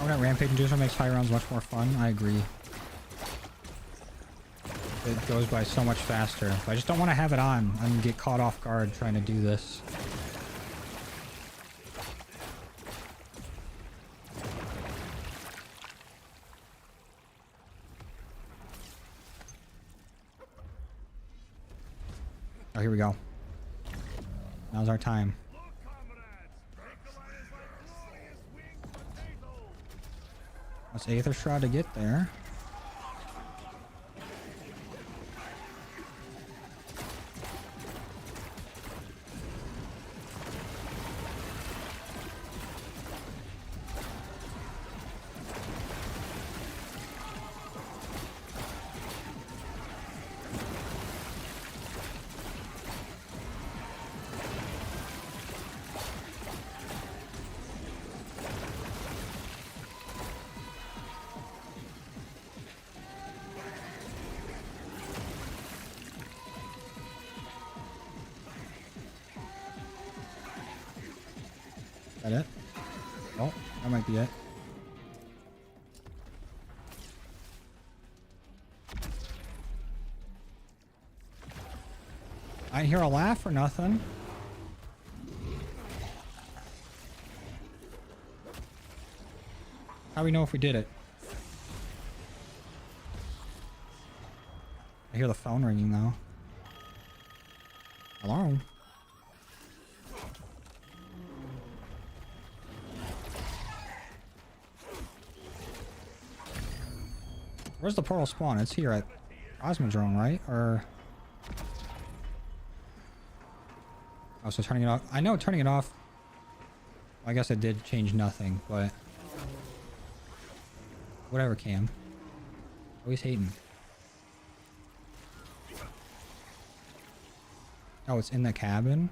Oh, that Rampage Inducer makes high rounds much more fun. I agree. It goes by so much faster. I just don't want to have it on and get caught off guard trying to do this. Oh, here we go. Now's our time. Look, comrades! Nikolai is like glorious winged potatoes! Let's Aether Shroud to get there. Is that it? Oh, that might be it. I didn't hear a laugh or nothing. How do we know if we did it? I hear the phone ringing though. Hello? Where's the portal spawn? It's here at Cosmodrome, right? Or... oh, so turning it off. I know turning it off. I guess it did change nothing, but... whatever, Cam. Always hating. Oh, it's in the cabin?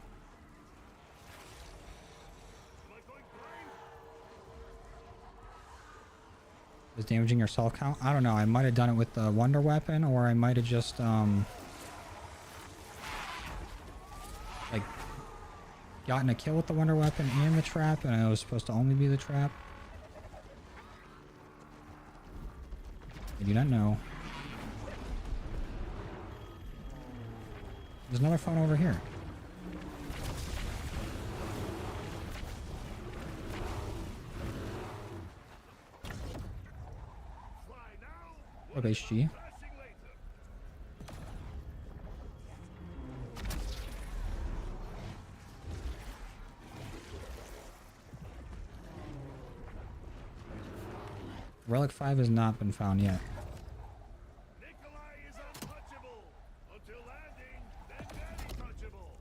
Is damaging your self count? I don't know. I might have done it with the wonder weapon, or I might have just like gotten a kill with the wonder weapon and the trap, and it was supposed to only be the trap. I do not know. There's another phone over here. What HG? Relic 5 has not been found yet. Nikolai is untouchable! Until landing, then very touchable!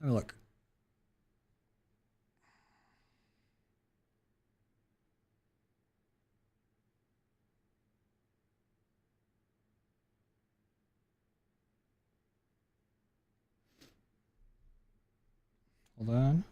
Let me look. Hold on.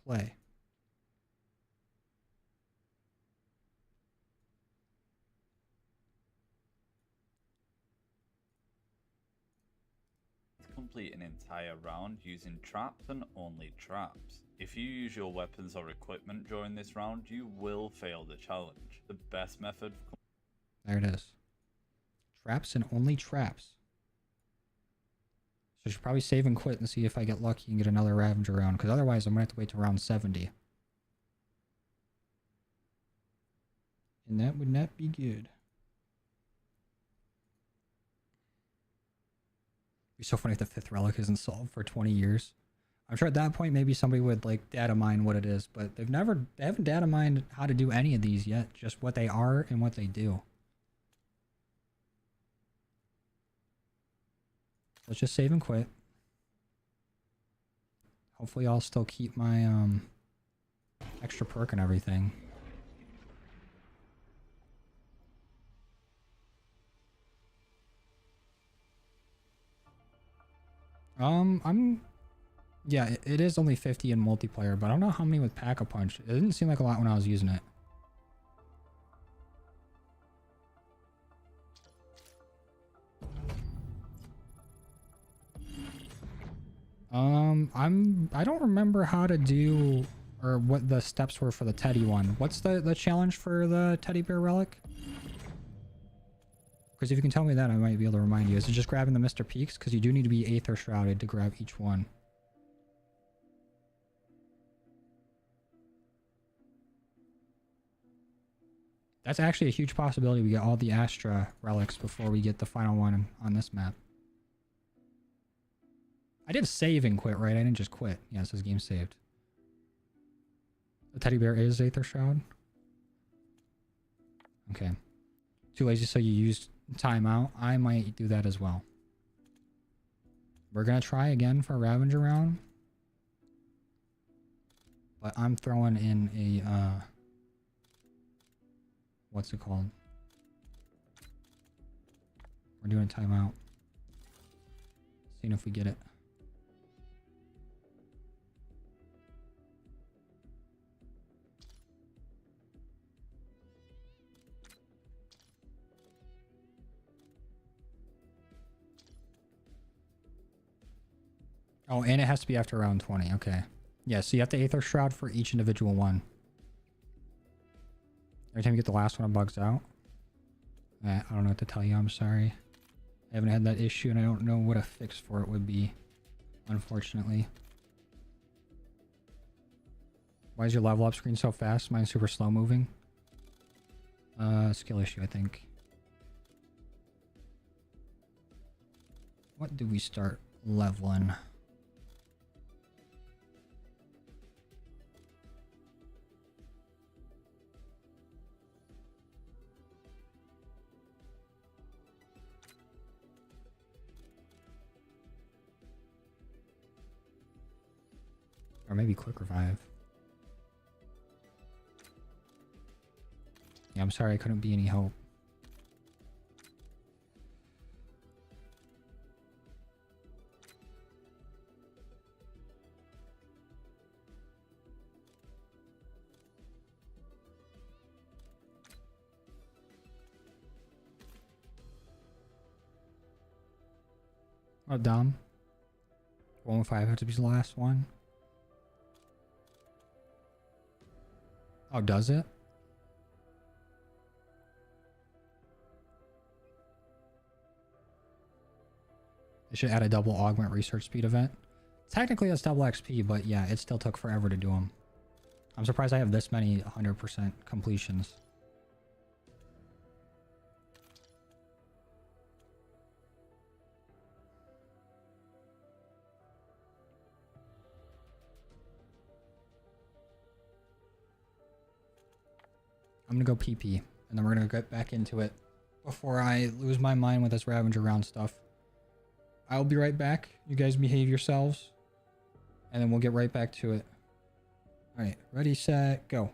Play. Complete an entire round using traps and only traps. If you use your weapons or equipment during this round, you will fail the challenge. The best method... There it is. Traps and only traps. So I should probably save and quit and see if I get lucky and get another Ravager round, because otherwise I'm going to have to wait to round 70. And that would not be good. It'd be so funny if the 5th relic isn't solved for 20 years. I'm sure at that point maybe somebody would like data mine what it is, but they haven't data mined how to do any of these yet, just what they are and what they do. Let's just save and quit. Hopefully I'll still keep my extra perk and everything. I'm Yeah, it is only 50 in multiplayer, but I don't know how many with Pack-a-Punch. It didn't seem like a lot when I was using it. I don't remember how to do or what the steps were for the teddy one. What's the challenge for the teddy bear relic? Because if you can tell me that, I might be able to remind you. Is it just grabbing the Mr. Peaks? Because you do need to be Aether Shrouded to grab each one. That's actually a huge possibility we get all the Astra relics before we get the final one on this map. I did save and quit, right? I didn't just quit. Yeah, it says game saved. The teddy bear is Aether Shroud. Okay. Too lazy so you used timeout. I might do that as well. We're gonna try again for a Ravager round. But I'm throwing in a what's it called? We're doing a timeout. Seeing if we get it. Oh, and it has to be after round 20. Okay. Yeah, so you have to Aether Shroud for each individual one. Every time you get the last one, it bugs out. I don't know what to tell you. I'm sorry. I haven't had that issue, and I don't know what a fix for it would be, unfortunately. Why is your level up screen so fast? Mine's super slow moving. Skill issue, I think. What do we start leveling? Or maybe quick revive. Yeah, I'm sorry I couldn't be any help. Oh, dumb. 115 has to be the last one. Oh, does it? It should add a double augment research speed event. Technically that's double XP, but yeah, it still took forever to do them. I'm surprised I have this many 100% completions. I'm gonna go PP, and then we're gonna get back into it before I lose my mind with this Ravager round stuff. I'll be right back. You guys behave yourselves, and then we'll get right back to it. All right, ready, set, go.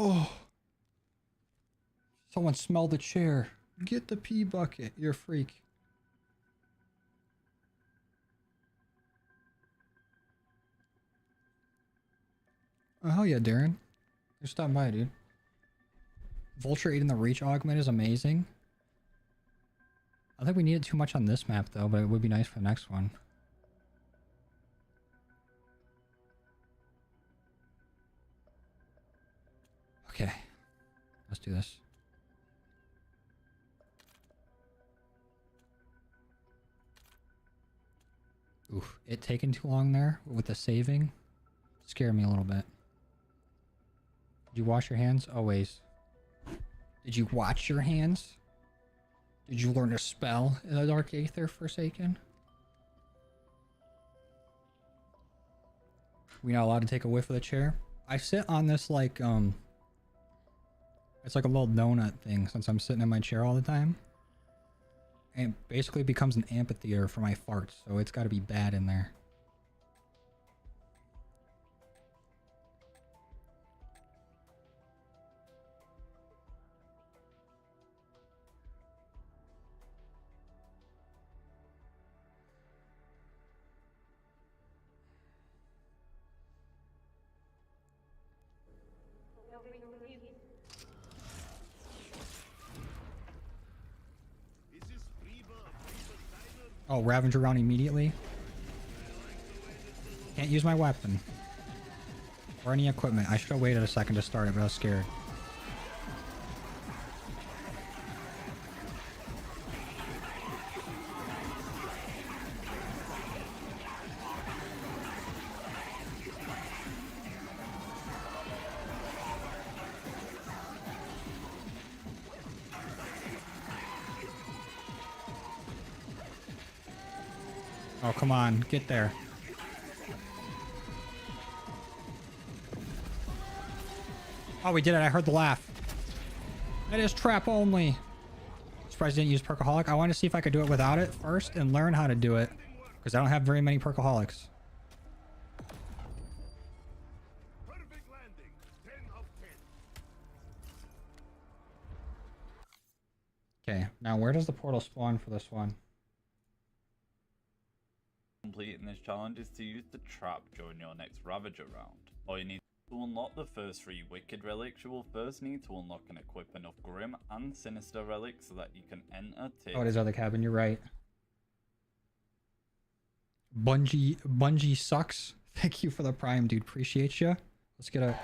Oh. Someone smelled the chair. Get the pee bucket. You're a freak. Oh, hell yeah, Darren. You're stopping by, dude. Vulture eating the reach augment is amazing. I think we need it too much on this map, though, but it would be nice for the next one. Okay. Let's do this. Oof. It taking too long there with the saving scared me a little bit. Did you wash your hands? Always. Did you watch your hands? Did you learn to spell in the Dark Aether, Forsaken? We not allowed to take a whiff of the chair? I sit on this like, it's like a little donut thing since I'm sitting in my chair all the time. And it basically becomes an amphitheater for my farts, so it's gotta be bad in there. Oh, Ravager round immediately. Can't use my weapon. Or any equipment. I should have waited a second to start it, but I was scared. Oh, come on. Get there. Oh, we did it. I heard the laugh. It is trap only. Surprised I didn't use Perkaholic. I wanted to see if I could do it without it first and learn how to do it. Because I don't have very many Perkaholics. Perfect landing. 10 of 10. Okay, now where does the portal spawn for this one? Completing this challenge is to use the trap during your next Ravager round. All you need to unlock the first 3 Wicked Relics, you will first need to unlock and equip enough Grim and Sinister Relics so that you can enter Oh, it is other cabin, you're right. Bungie sucks. Thank you for the prime, dude. Appreciate you. Let's get a...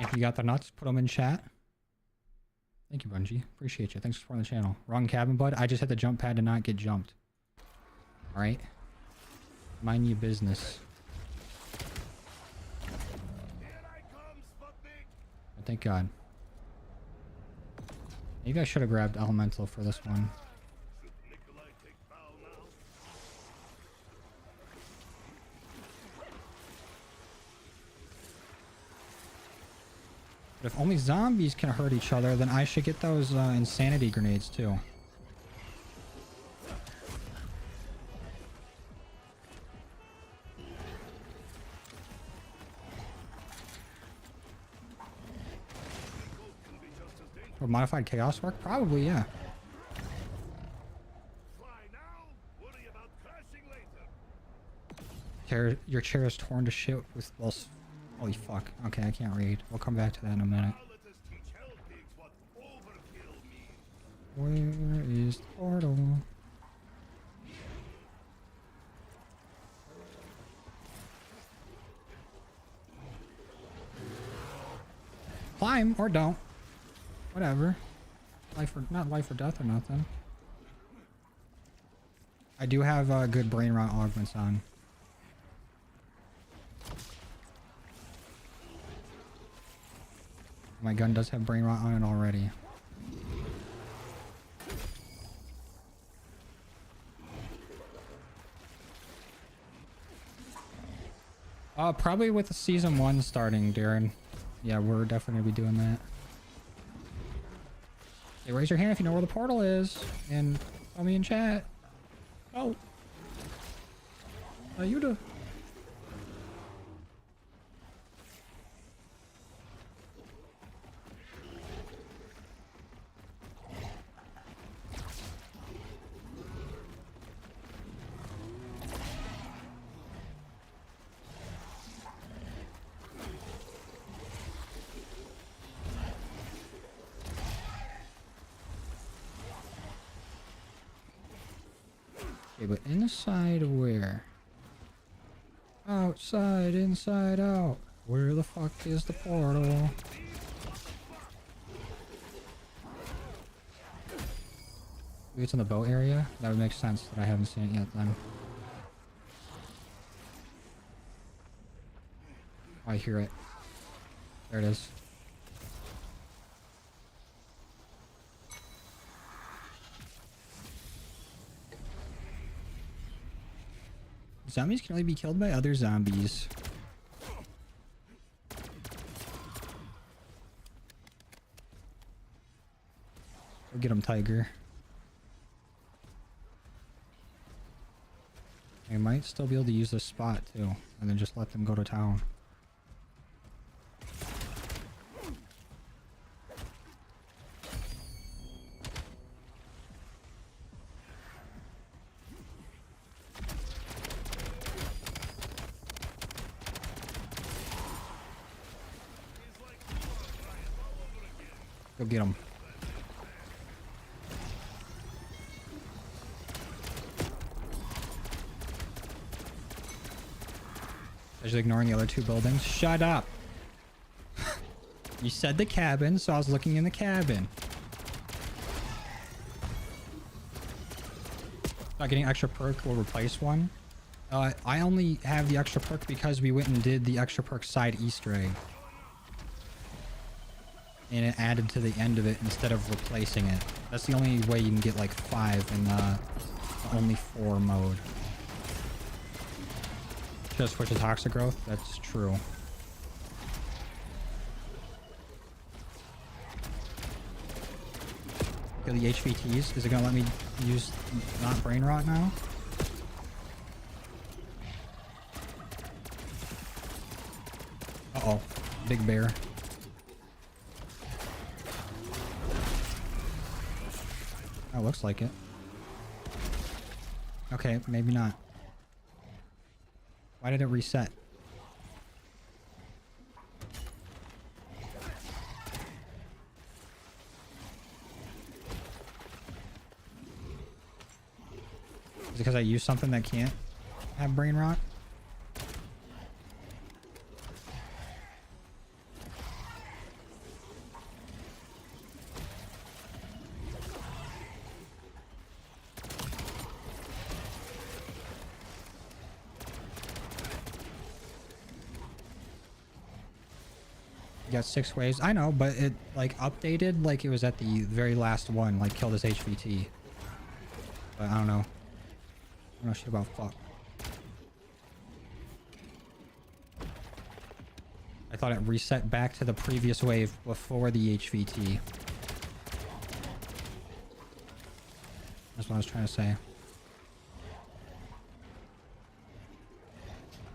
If you got the nuts, put them in chat. Thank you, Bungie. Appreciate you. Thanks for supporting the channel. Wrong cabin, bud. I just hit the jump pad to not get jumped. Alright? Mind your business. But thank God. Maybe I should have grabbed Elemental for this one. But if only zombies can hurt each other, then I should get those insanity grenades too. Would modified chaos work? Probably, yeah. Your chair is torn to shit with balls. Holy fuck. Okay, I can't read. We'll come back to that in a minute. Where is the portal? Climb or don't. Whatever. Not life or death or nothing. I do have good brain rot augments on. My gun does have brain rot on it already. Probably with the season 1 starting, Darren. Yeah, we're definitely gonna be doing that. Hey, raise your hand if you know where the portal is, and tell me in chat. Oh. You do. Okay, but inside where? Outside, inside out. Where the fuck is the portal? Maybe it's in the boat area? That would make sense that I haven't seen it yet then. Oh, I hear it. There it is. Zombies can only be killed by other zombies. Go get him, Tiger. I might still be able to use this spot too, and then just let them go to town. Go get him. I was ignoring the other two buildings. Shut up. You said the cabin, so I was looking in the cabin. Not getting extra perk will replace one. I only have the extra perk because we went and did the extra perk side Easter egg. And it added to the end of it instead of replacing it. That's the only way you can get like 5 in the only 4 mode. Just switch to toxic growth? That's true. Kill the HVTs. Is it gonna let me use not brain rot now? Uh-oh. Big bear. Oh, looks like it. Okay, maybe not. Why did it reset? Is it because I used something that can't have brain rot? Got 6 waves. I know, but it like updated like it was at the very last one, like kill this HVT. But I don't know. I don't know shit about fuck. I thought it reset back to the previous wave before the HVT. That's what I was trying to say.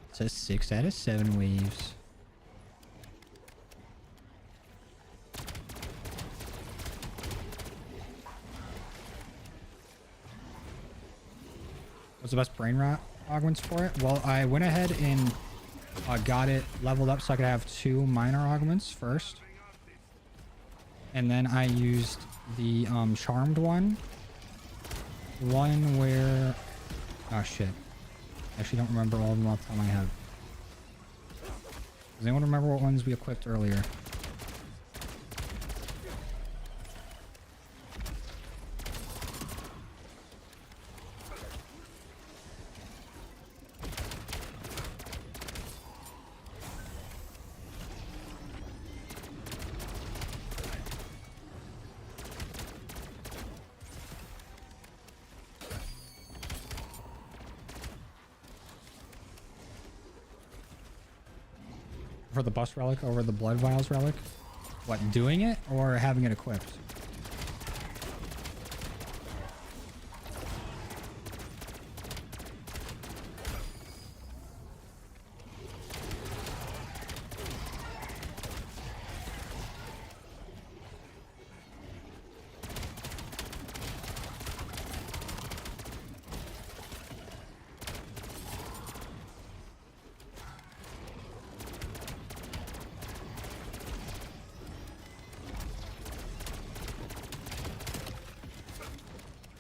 It says 6 out of 7 waves. What's the best brain rot augments for it? Well, I went ahead and got it leveled up so I could have 2 minor augments first. And then I used the charmed one. One where... Oh shit. I actually don't remember all of them off the top of my head. Does anyone remember what ones we equipped earlier? For the bus relic over the blood vials relic? What, doing it or having it equipped?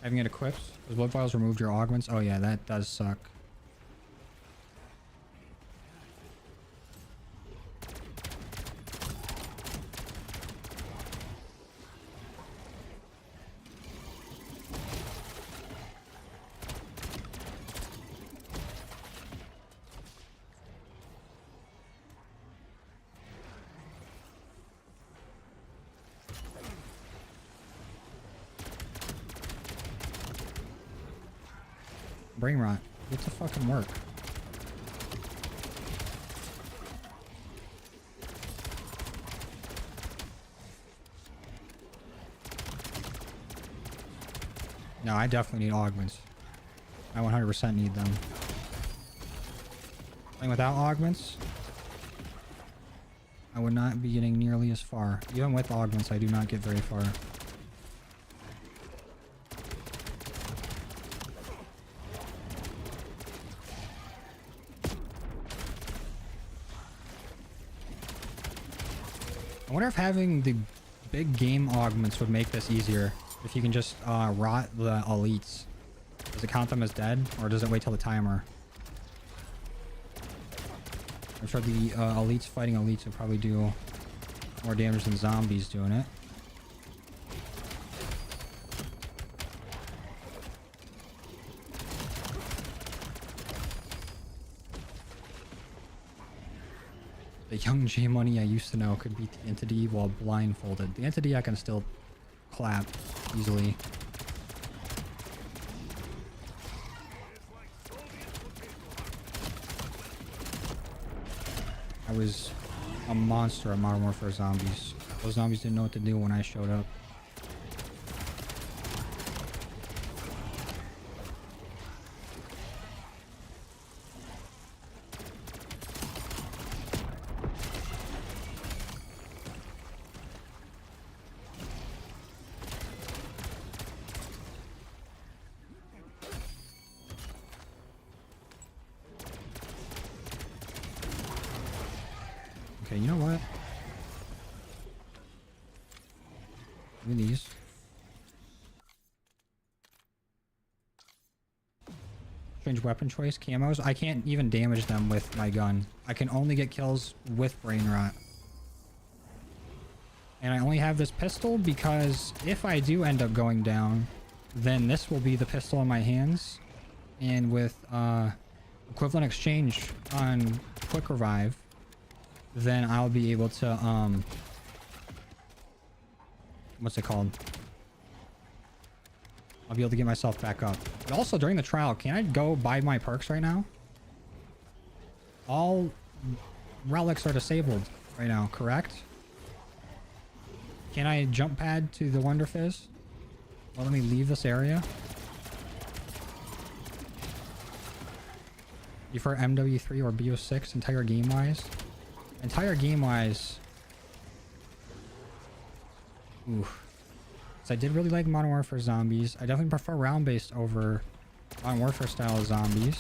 Having it equipped. Those blood vials removed your augments. Oh yeah, that does suck. Brain rot. Get to fucking work. No, I definitely need augments. I 100% need them. Playing without augments, I would not be getting nearly as far. Even with augments, I do not get very far. I wonder if having the big game augments would make this easier. If you can just rot the elites. Does it count them as dead? Or does it wait till the timer? I'm sure the elites fighting elites would probably do more damage than zombies doing it. The young J Money I used to know could beat the entity while blindfolded. The entity I can still clap easily. I was a monster at Modern Warfare Zombies. Those zombies didn't know what to do when I showed up. Okay, you know what? Give me these. Strange weapon choice, camos. I can't even damage them with my gun. I can only get kills with brain rot. And I only have this pistol because if I do end up going down, then this will be the pistol in my hands. And with equivalent exchange on quick revive, then I'll be able to what's it called? I'll be able to get myself back up. But also during the trial, can I go buy my perks right now? All relics are disabled right now, correct? Can I jump pad to the Wonder Fizz? Well, let me leave this area. You prefer MW3 or BO6 entire game wise? Entire game wise. Ooh. So I did really like Modern Warfare Zombies. I definitely prefer round based over Modern Warfare style zombies.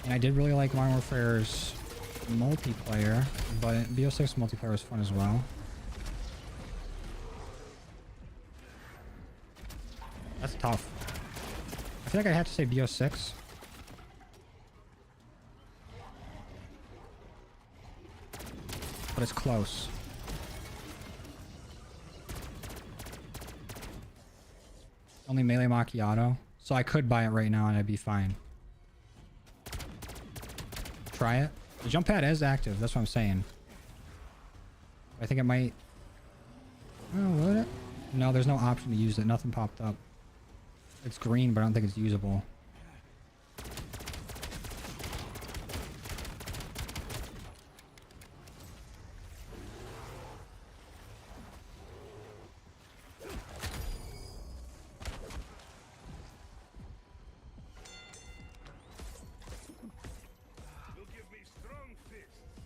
And I did really like Modern Warfare's multiplayer, but BO6 multiplayer was fun as well. That's tough. I feel like I'd have to say BO6. But it's close. Only melee macchiato. So I could buy it right now and I'd be fine. Try it. The jump pad is active. That's what I'm saying. I think it might... Oh, would it? No, there's no option to use it. Nothing popped up. It's green, but I don't think it's usable.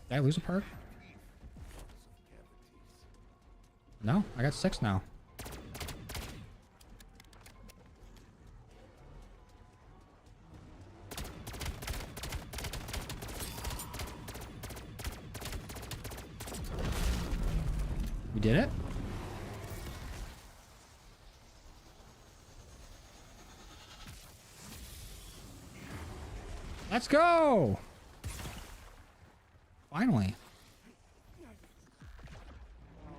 Did I lose a perk? No, I got 6 now. We did it? Let's go! Finally.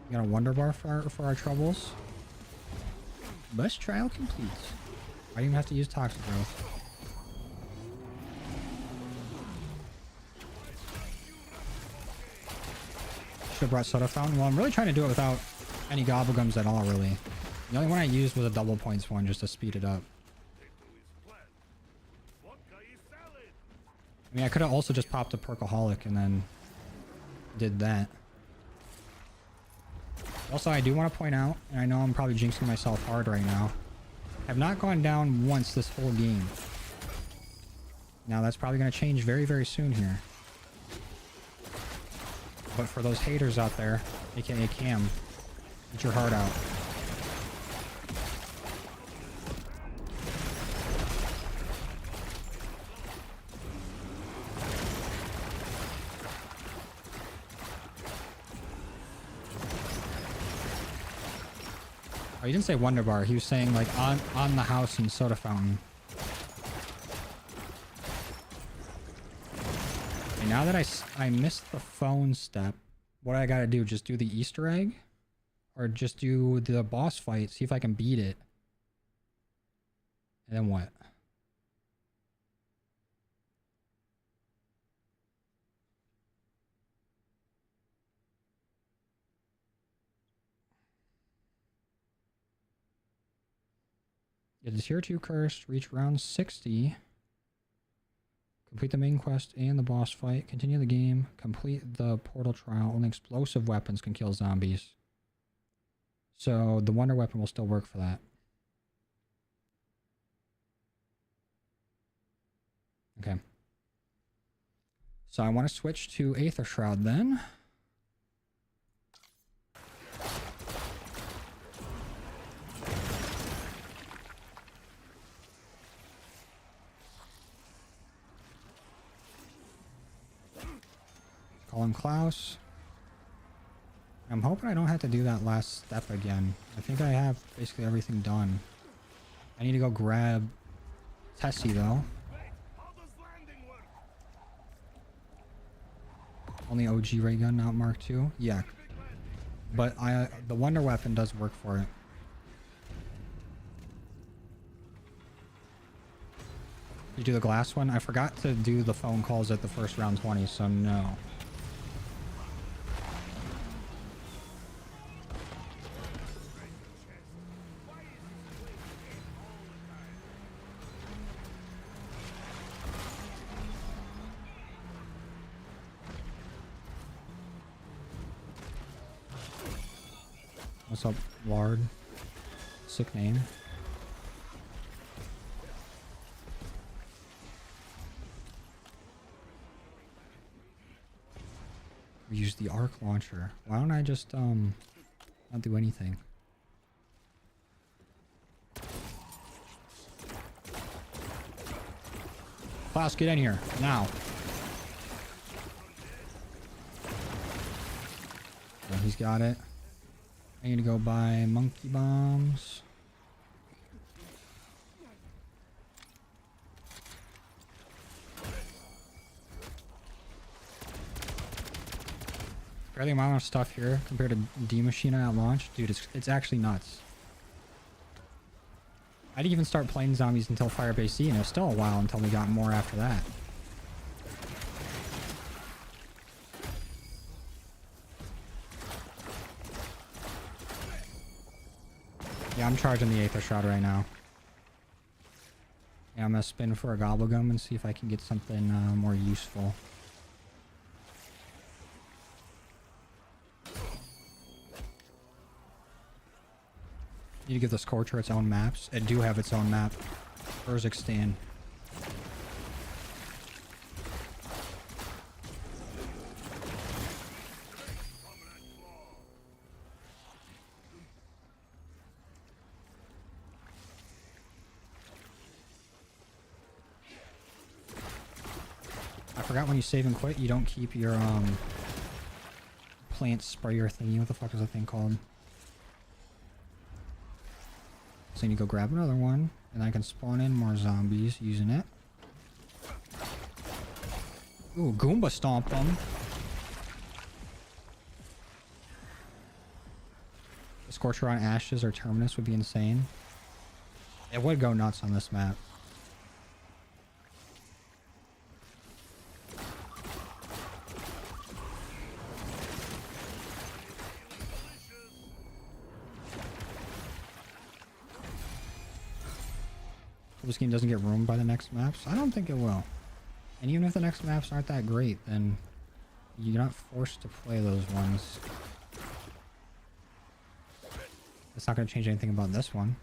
We got a wonder bar for our troubles. Bus trial complete. I didn't even have to use toxic growth. Should have brought soda fountain. Well, I'm really trying to do it without any gobblegums at all, really. The only one I used was a double points one just to speed it up. I mean, I could have also just popped a Perkaholic and then did that. Also, I do want to point out, and I know I'm probably jinxing myself hard right now, I have not gone down once this whole game. Now, that's probably going to change very, very soon here. But for those haters out there, aka Cam, get your heart out. Oh, he didn't say Wonder Bar. He was saying like on the house and soda fountain. Okay, now that I missed the phone step, what I gotta do? Just do the Easter egg? Or just do the boss fight, see if I can beat it. And then what? Get the tier 2 curse, reach round 60. Complete the main quest and the boss fight. Continue the game. Complete the portal trial. Only explosive weapons can kill zombies. So the wonder weapon will still work for that. Okay. So I want to switch to Aether Shroud then. Call him Klaus. I'm hoping I don't have to do that last step again. I think I have basically everything done. I need to go grab Tessie though. Only OG ray gun, not Mark II. Yeah. But the wonder weapon does work for it. You do the glass one? I forgot to do the phone calls at the first round 20, so no. What's up, Lard? Sick name. Use the arc launcher. Why don't I just not do anything? Klaus, get in here now. Oh, he's got it. I need to go buy monkey bombs. For the amount of stuff here compared to D Machina at launch, dude, it's actually nuts. I didn't even start playing zombies until Firebase Z, and it was still a while until we got more after that. Yeah, I'm charging the Aether Shroud right now. Yeah, I'm gonna spin for a Gobblegum and see if I can get something more useful. Need to give the Scorcher its own maps. It do have its own map. Urzikstan. I forgot when you save and quit, you don't keep your plant sprayer thingy. What the fuck is that thing called? So I need to go grab another one, and I can spawn in more zombies using it. Ooh, Goomba stomped them. The Scorcher on Ashes or Terminus would be insane. It would go nuts on this map. This game doesn't get ruined by the next maps. I don't think it will. And even if the next maps aren't that great, then you're not forced to play those ones. It's not going to change anything about this one.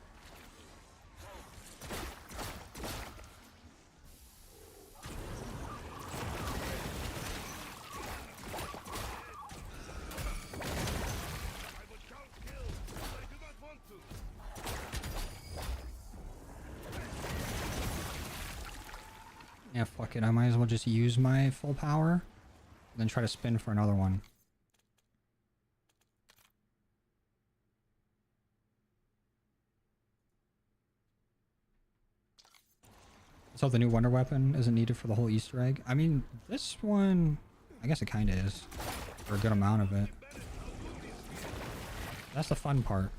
Yeah, fuck it. I might as well just use my full power, then try to spin for another one. So the new wonder weapon isn't needed for the whole Easter egg. I mean, this one, I guess it kind of is, for a good amount of it. That's the fun part.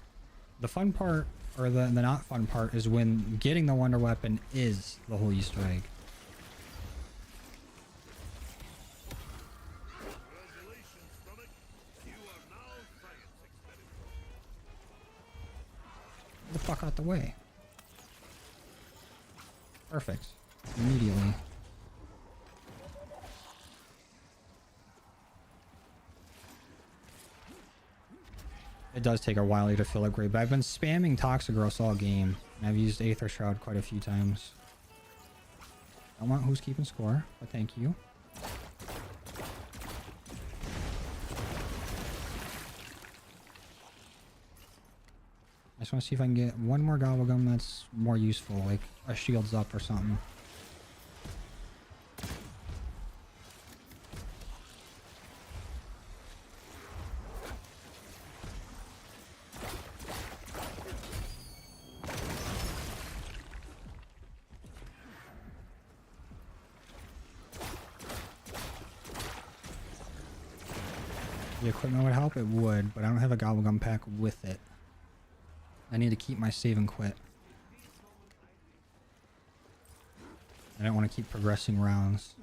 The fun part, or the not fun part, is when getting the wonder weapon is the whole Easter egg. Get the fuck out the way. Perfect. Immediately. It does take a while to feel upgrade, but I've been spamming Toxigros all game, and I've used Aether Shroud quite a few times. I don't want who's keeping score, but thank you. I just want to see if I can get one more Gobblegum that's more useful, like a Shields Up or something. The equipment would help? It would, but I don't have a Gobblegum pack with it. I need to keep my save and quit. I don't want to keep progressing rounds.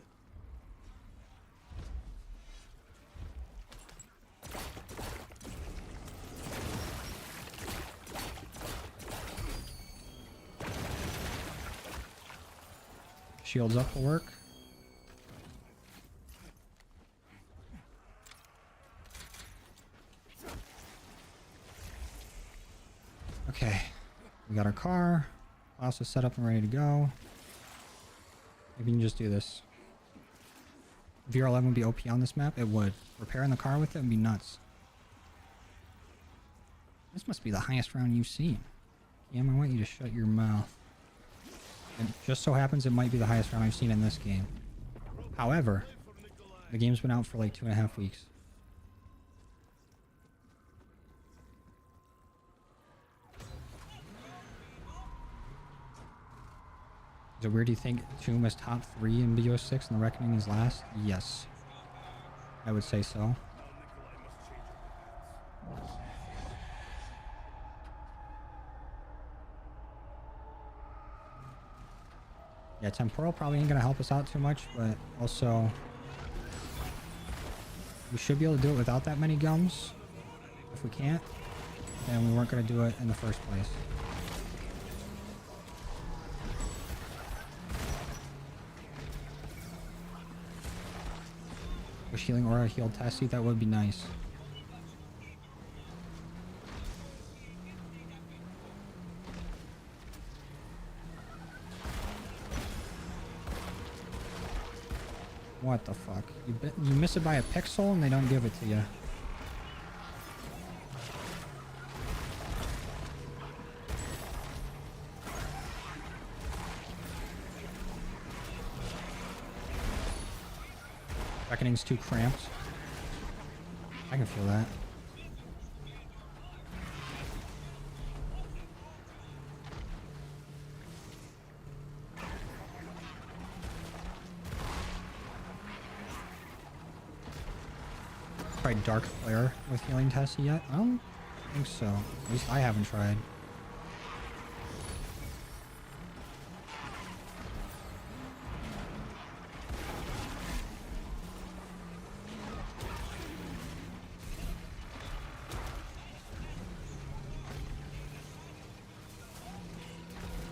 Shields up will work. Okay, we got our car. Also set up and ready to go. Maybe we can just do this. VR11 would be OP on this map. It would. Repairing the car with it would be nuts. This must be the highest round you've seen. Cam, I want you to shut your mouth. And it just so happens it might be the highest round I've seen in this game. However, the game's been out for like 2.5 weeks. Is it weird you think Tomb is top 3 in BO6 and the Reckoning is last? Yes. I would say so. Yeah, Temporal probably ain't gonna help us out too much, but also we should be able to do it without that many gums. If we can't, then we weren't gonna do it in the first place. Wish Healing Aura healed Tessie, that would be nice. What the fuck? You miss it by a pixel and they don't give it to you. Reckoning's too cramped. I can feel that. tried Dark Flare with healing Tessie yet? I don't think so. At least I haven't tried.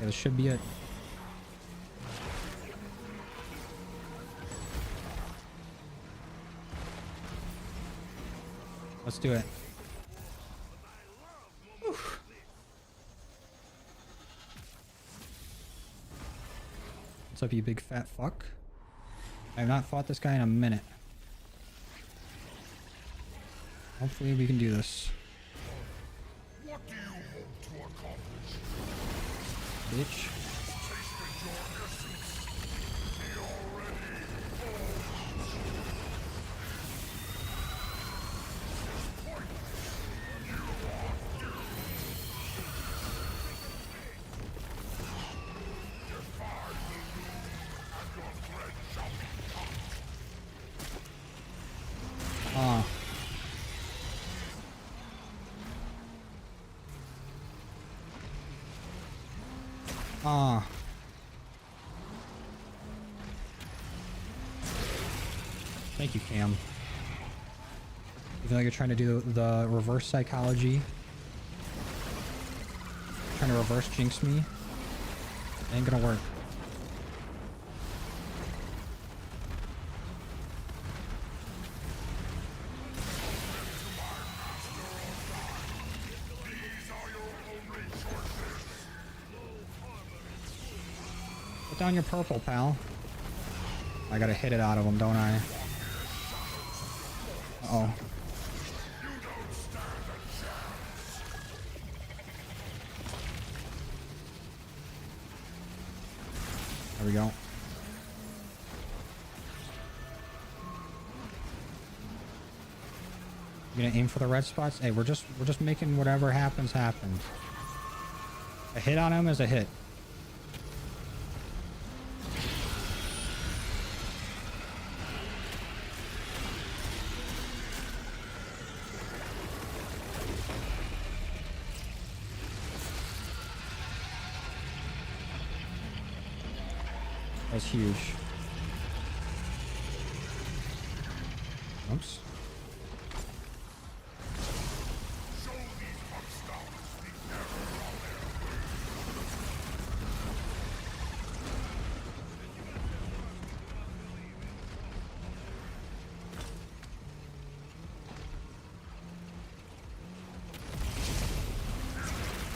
Yeah, this should be it. Let's do it. Oof. What's up, you big fat fuck? I have not fought this guy in a minute. Hopefully we can do this. What do you hope to accomplish? Bitch. Tasted your essence. Be already Ah. Ah. Thank you, Cam. Even though you're trying to do the reverse psychology, trying to reverse jinx me, ain't gonna work. Put down your purple, pal. I gotta hit it out of him, don't I? Uh-oh. There we go. You gonna aim for the red spots? Hey, we're just making whatever happens happens. A hit on him is a hit. That's huge. Oops.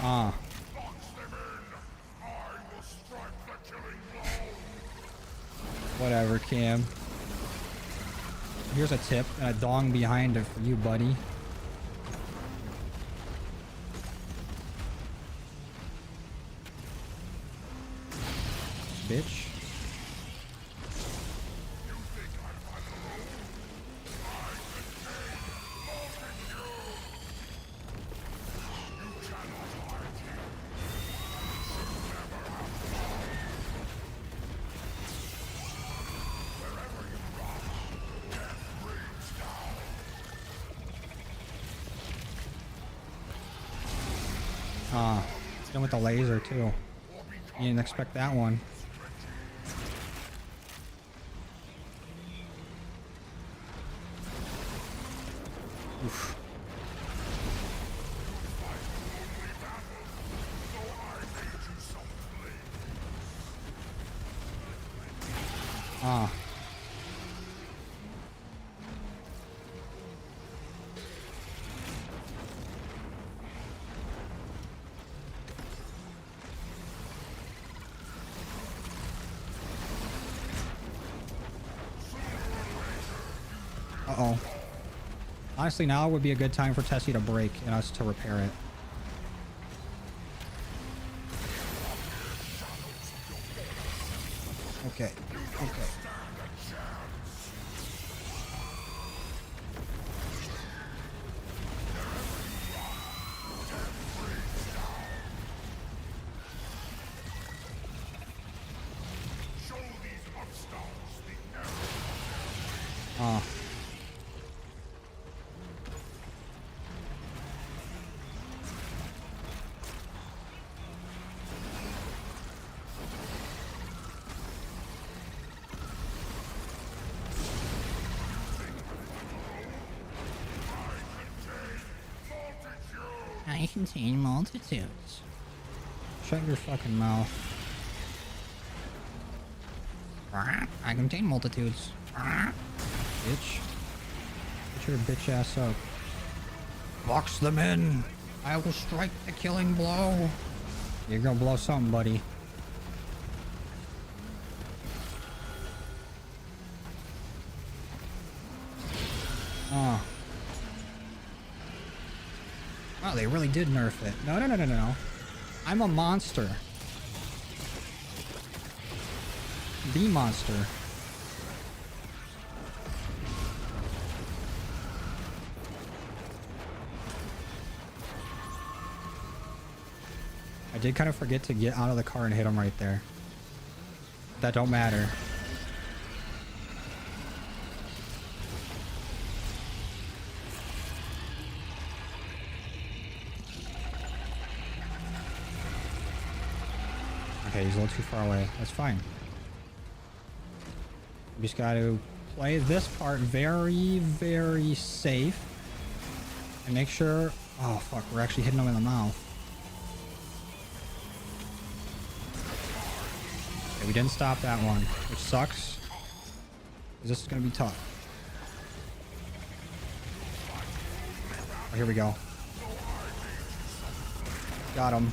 Ah. Whatever, Cam. Here's a tip and a dong behind it for you, buddy. Bitch. Ah, it's done with the laser too. You didn't expect that one. Oof. Ah. Uh-oh. Honestly, now would be a good time for Tessie to break and us to repair it. Okay. Okay. I contain multitudes. Shut your fucking mouth. I contain multitudes. Bitch. Get your bitch ass up. Box them in. I will strike the killing blow. You're gonna blow something, buddy. Oh. Wow, they really did nerf it. No, no, no, no, no. I'm a monster. The monster. I did kind of forget to get out of the car and hit him right there. That don't matter. Okay, he's a little too far away. That's fine. We just got to play this part very, very safe. And make sure... Oh, fuck. We're actually hitting him in the mouth. Okay, we didn't stop that one, which sucks. This is going to be tough. Oh, here we go. Got him.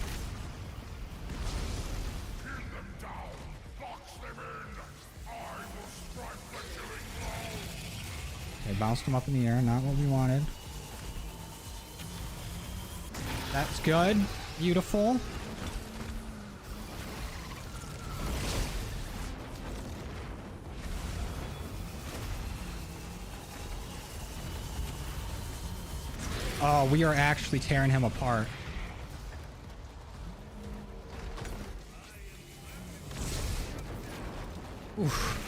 Okay, bounced him up in the air. Not what we wanted. That's good. Beautiful. Oh, we are actually tearing him apart. Oof.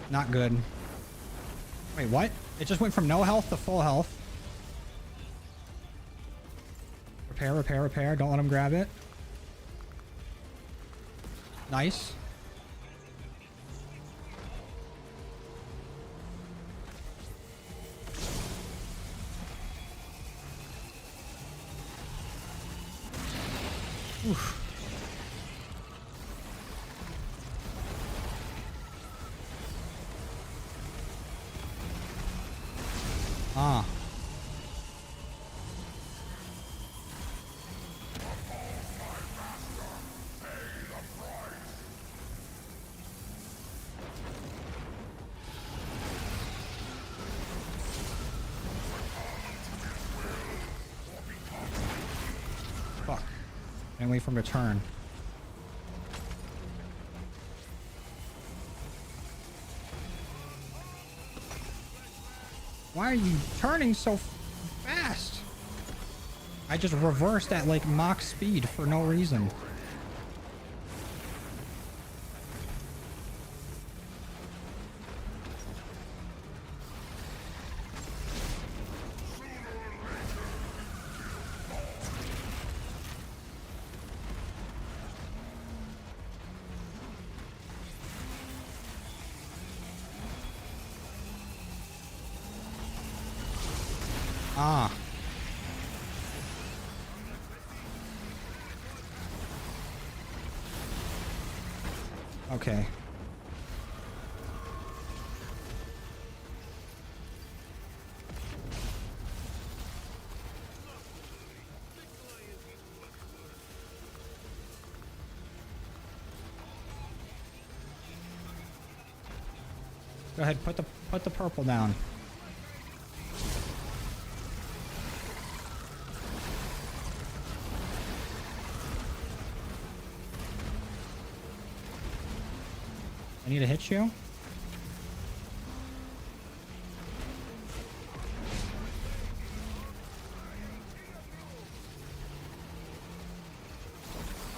Not good. Wait, what? It just went from no health to full health. Repair, repair, repair. Don't let him grab it. Nice. Oof. Ah. Fuck. And wait for him to turn. Why are you turning so fast? I just reversed at like Mach speed for no reason. Ah. Okay. Go ahead, put the purple down. I need to hit you.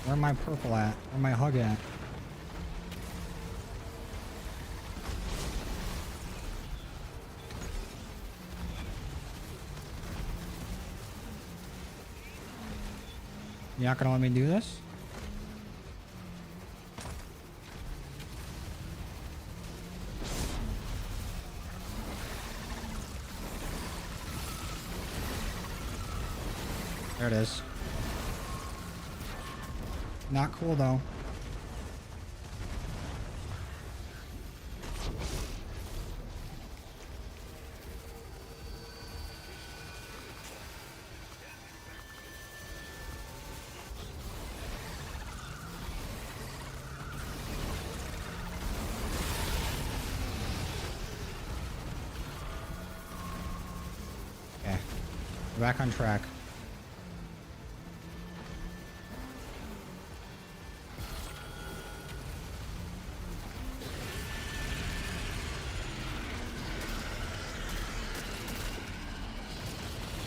Where my purple at? Where my hug at? You're not gonna let me do this? There it is. Not cool though. Okay. We're back on track.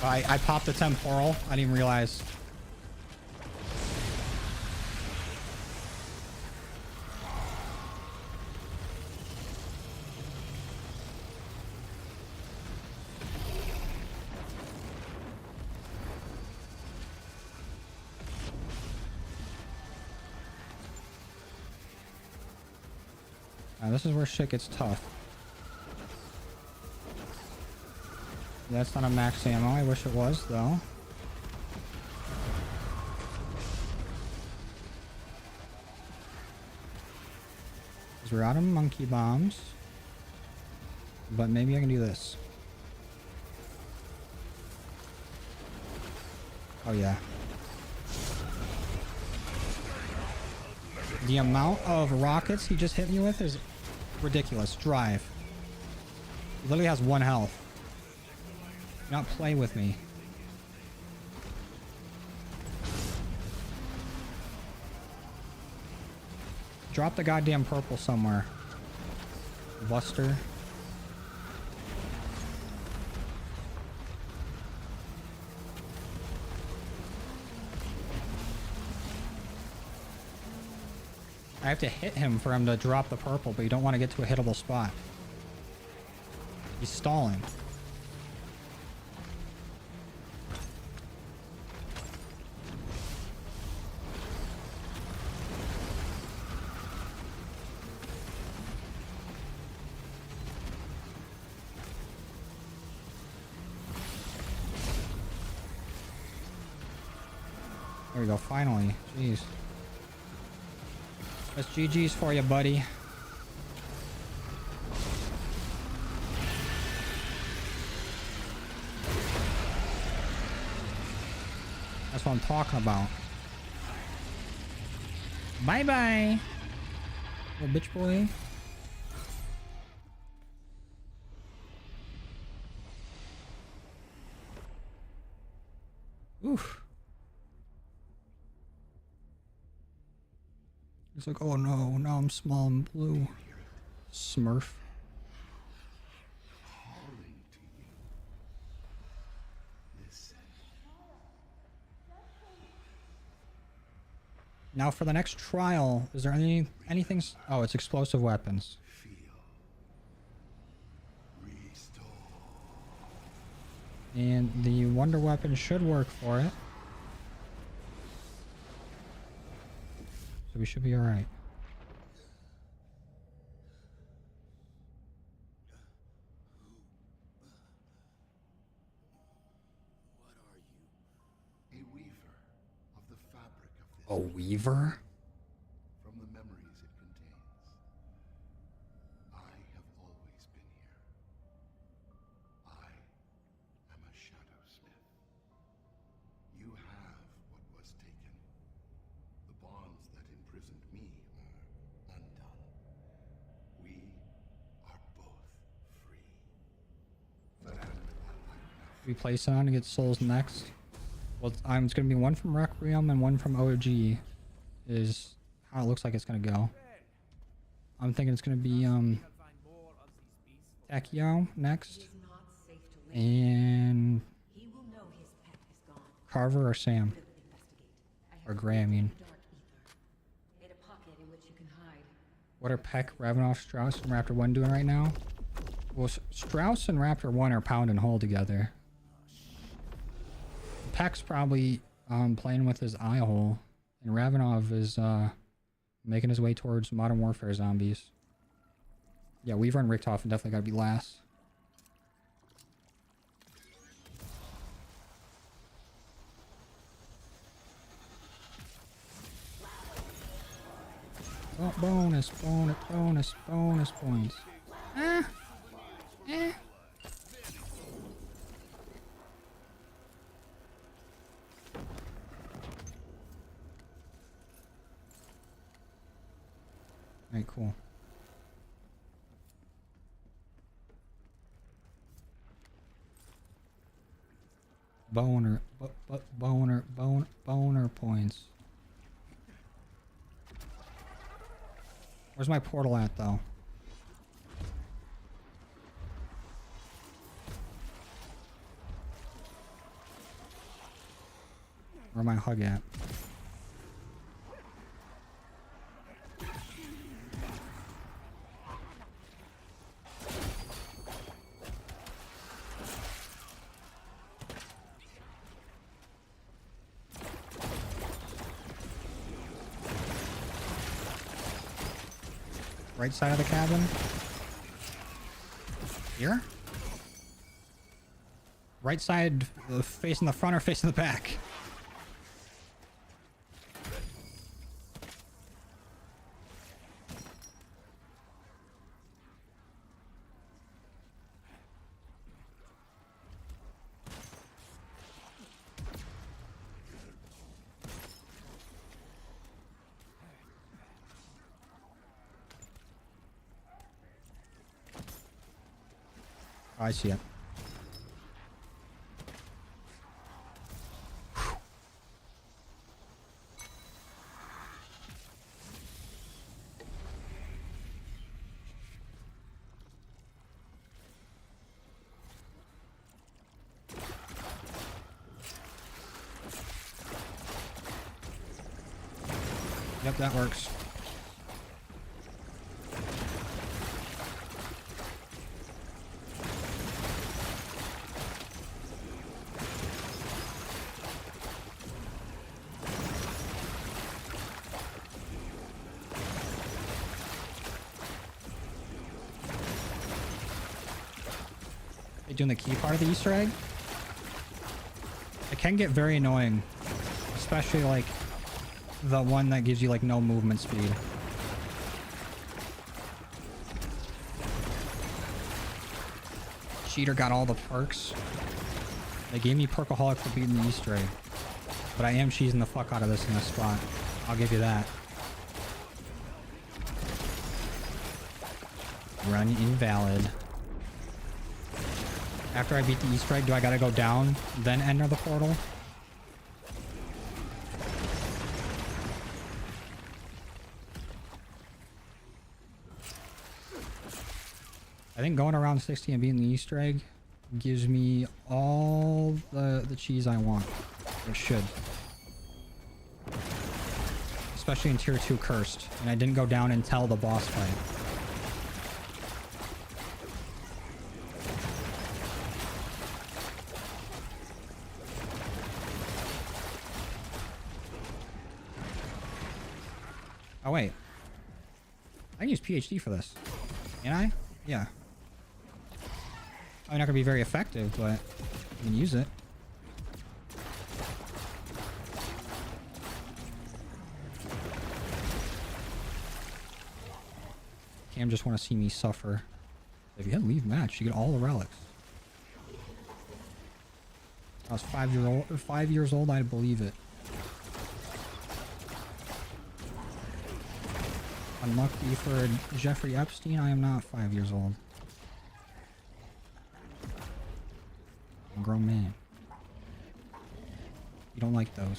I popped the temporal. I didn't even realize. Now this is where shit gets tough. That's not a max ammo. I wish it was, though. Because we're out of monkey bombs. But maybe I can do this. Oh, yeah. The amount of rockets he just hit me with is ridiculous. Drive. He literally has 1 health. Do not play with me. Drop the goddamn purple somewhere. Buster. I have to hit him for him to drop the purple, but you don't want to get to a hittable spot. He's stalling. There we go, finally. Jeez. That's GG's for you, buddy. That's what I'm talking about. Bye-bye, little bitch boy. Oof. It's like, oh no, now I'm small and blue. Smurf. Now for the next trial, is there anything? Oh, it's explosive weapons. And the wonder weapon should work for it. So we should be alright. What are you? A weaver of the fabric of this. A weaver? From the memories it contains. I have always been here. I am a shadow smith. You have what was taken. The bonds that imprisoned me are undone. We are both free. We place on to get souls next. Well, it's gonna be one from Requiem and one from OG. Is how it looks like it's gonna go. I'm thinking it's gonna be Takio next, and Carver or Sam or Gray. I mean, what are Peck, Ravenoff, Strauss, and Raptor 1 doing right now? Well, Strauss and Raptor 1 are pound and hold together. Peck's probably playing with his eye hole, and Ravenov is making his way towards Modern Warfare zombies. Yeah, Weaver and Richtofen definitely gotta be last. Bonus points. Ah. Eh. Alright, cool. Boner points. Where's my portal at, though? Where my hug at? Right side of the cabin? Here? Right side, facing the front or facing the back? Oh, I see it. Yep, that works. Are you doing the key part of the Easter egg? It can get very annoying, especially like the one that gives you like no movement speed. Cheater got all the perks. They gave me Perkaholic for beating the Easter egg, but I am cheesing the fuck out of this in this spot. I'll give you that. Run invalid. After I beat the Easter egg, do I gotta go down, then enter the portal? I think going around 60 and beating the Easter egg gives me all the cheese I want. It should. Especially in Tier 2 Cursed. And I didn't go down until the boss fight. Oh wait, I can use PhD for this. Can I? Yeah. I'm not gonna be very effective, but I can use it. Cam just want to see me suffer. If you leave match, you get all the relics. If I was 5 years old, I'd believe it. Unlucky for Jeffrey Epstein, I am not 5 years old. I'm a grown man. You don't like those.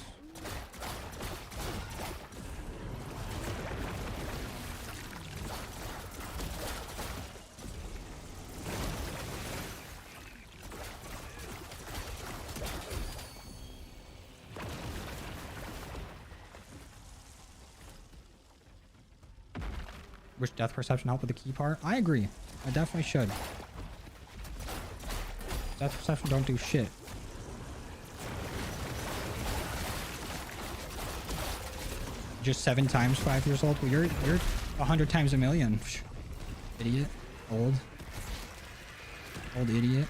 Wish death perception help with the key part? I agree. I definitely should. Death perception don't do shit. Just 7 times 5 years old? Well, you're 100 times a million. Idiot. Old idiot.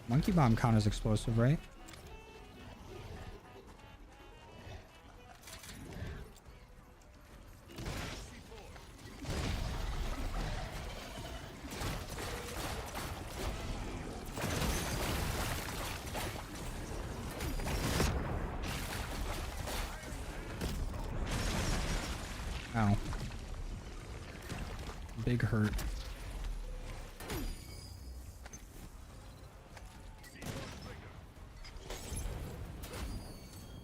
Monkey bomb count as explosive, right? Ow. Big hurt.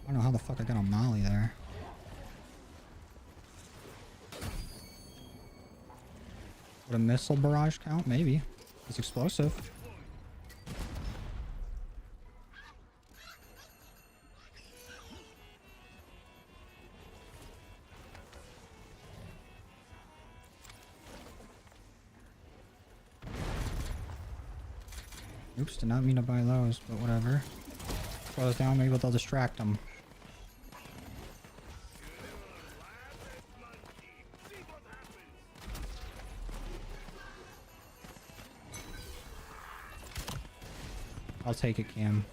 I don't know how the fuck I got a molly there. Would a missile barrage count? Maybe. It's explosive. Oops, did not mean to buy those, but whatever. Throw those down, maybe they'll distract them. I'll take it, Cam.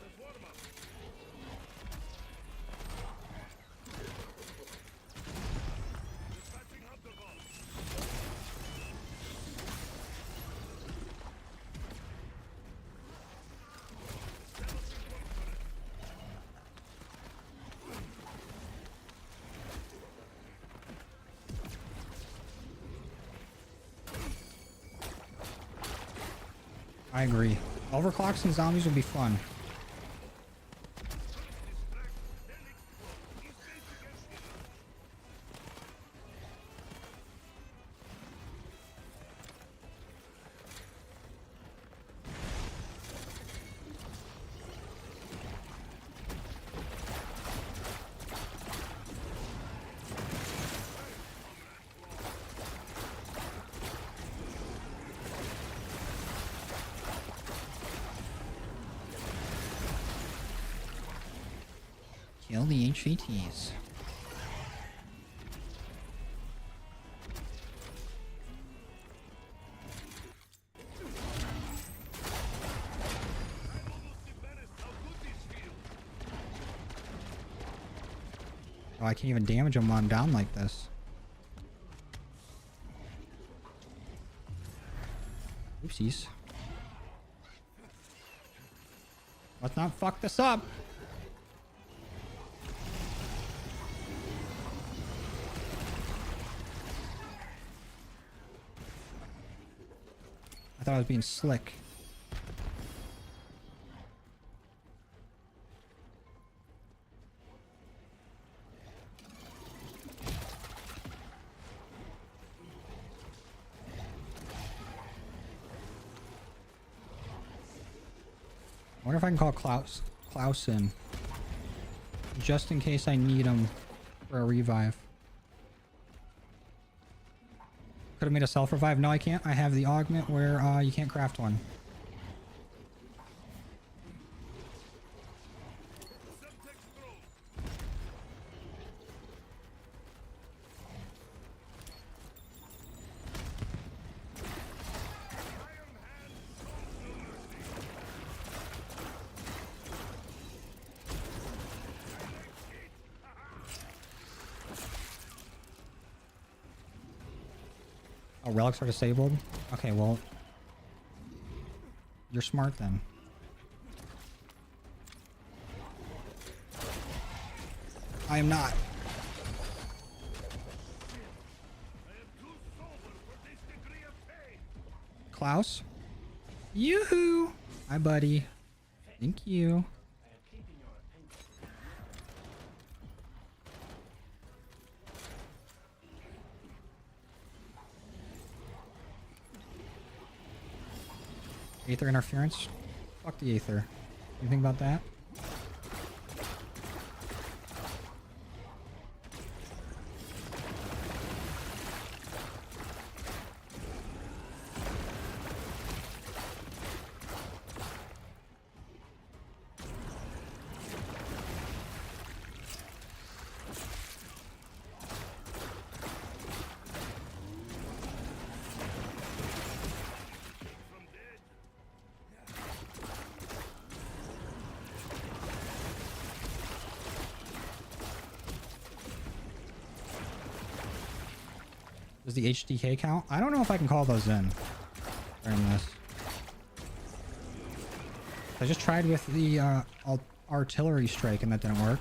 I agree. Overclocks and zombies would be fun. Kill the HVTs. Oh, I can't even damage them while I'm down like this. Oopsies. Let's not fuck this up. I thought I was being slick. I wonder if I can call Klaus in. Just in case I need him for a revive. Could have made a self-revive. No, I can't. I have the augment where you can't craft one. Oh, relics are disabled? Okay, well... You're smart then. I am not. Klaus? Yoo-hoo! Hi, buddy. Thank you. Aether interference? Fuck the Aether. You think about that? Does the HDK count? I don't know if I can call those in during this. I just tried with the artillery strike and that didn't work.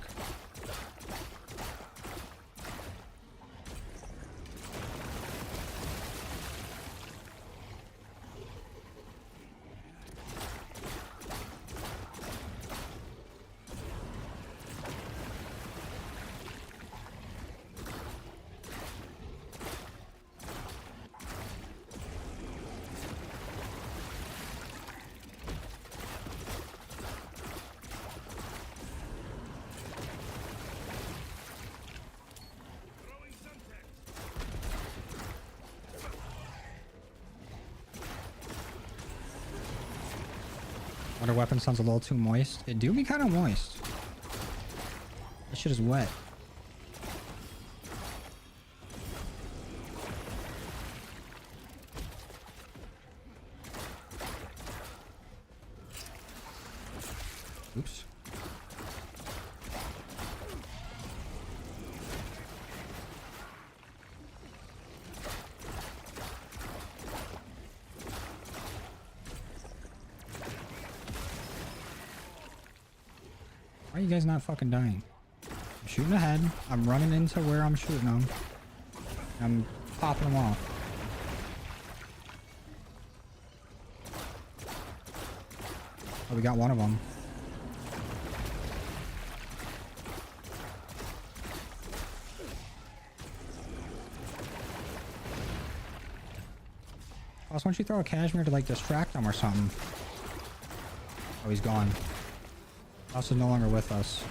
Water weapon sounds a little too moist. It do be kind of moist. This shit is wet. Oops. Why are you guys not fucking dying? I'm shooting ahead. I'm running into where I'm shooting them. I'm popping them off. Oh, we got one of them. Also, why don't you throw a cashmere to like distract them or something? Oh, he's gone. Also no longer with us.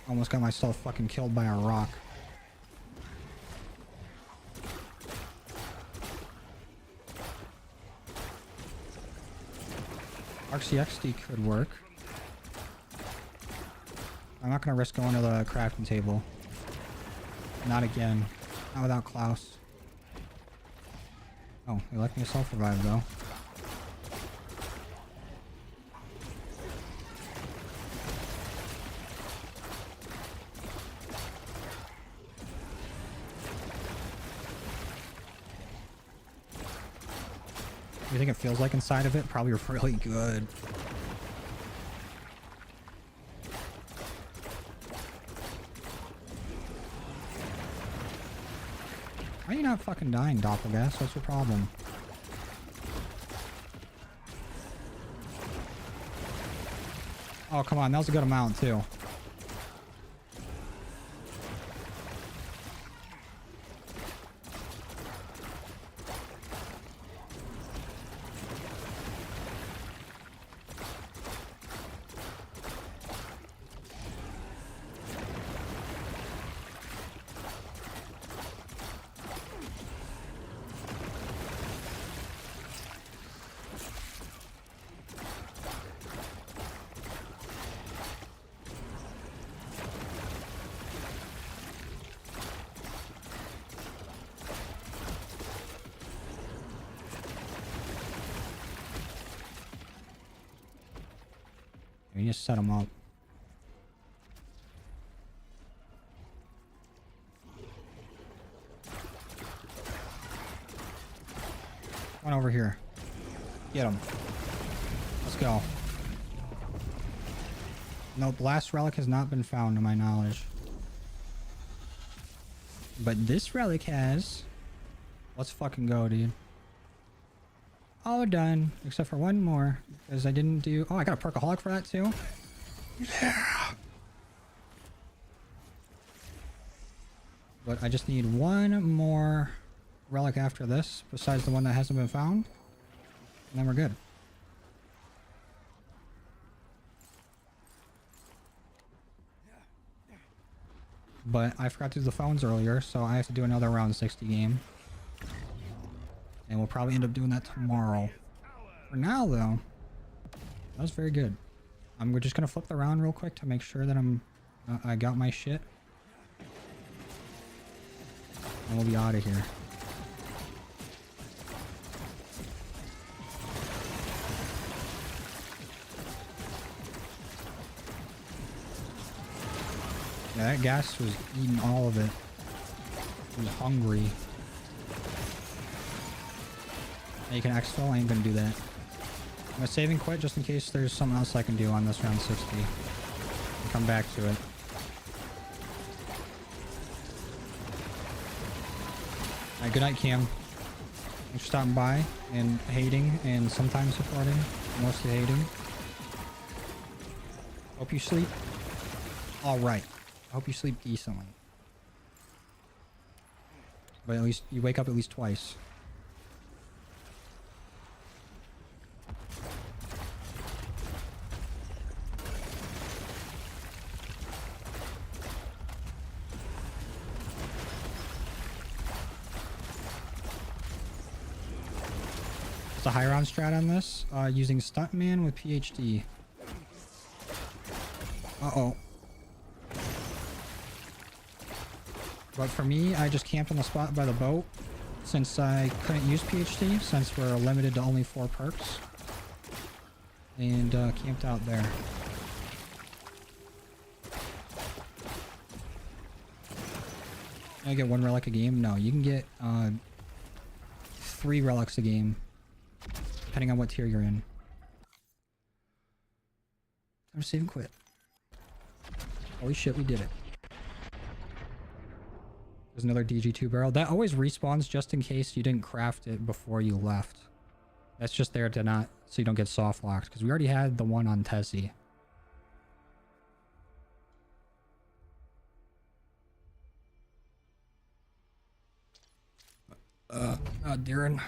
Almost got myself fucking killed by a rock. RCXD could work. I'm not gonna risk going to the crafting table. Not again. Not without Klaus. Oh, he left me a self-revive though. You think it feels like inside of it? Probably really good. Why are you not fucking dying, Doppelgas? What's your problem? Oh, come on. That was a good amount, too. We just set them up. One over here. Get him. Let's go. No, blast relic has not been found to my knowledge. But this relic has. Let's fucking go, dude. All done, except for one more, because I didn't do... Oh, I got a Perkaholic for that, too? Yeah! But I just need one more relic after this, besides the one that hasn't been found. And then we're good. But I forgot to do the phones earlier, so I have to do another round 60 game. And we'll probably end up doing that tomorrow. For now, though, that was very good. We're just gonna flip the round real quick to make sure that I got my shit. And we'll be out of here. Yeah, that gas was eating all of it. He was hungry. You can exfil, I ain't gonna do that. I'm gonna save and quit just in case there's something else I can do on this round 60. And come back to it. Alright, good night, Cam. Thanks for stopping by and hating and sometimes supporting. Mostly hating. Hope you sleep. All right. I hope you sleep decently. But at least you wake up at least twice. The high round strat on this, using Stuntman with PhD. Uh-oh. But for me, I just camped on the spot by the boat since I couldn't use PhD since we're limited to only 4 perks. And camped out there. Can I get 1 relic a game? No, you can get 3 relics a game. Depending on what tier you're in. Time to save and quit. Holy shit, we did it. There's another DG2 barrel. That always respawns just in case you didn't craft it before you left. That's just there to not... so you don't get soft locked. Because we already had the one on Tessie. Darren.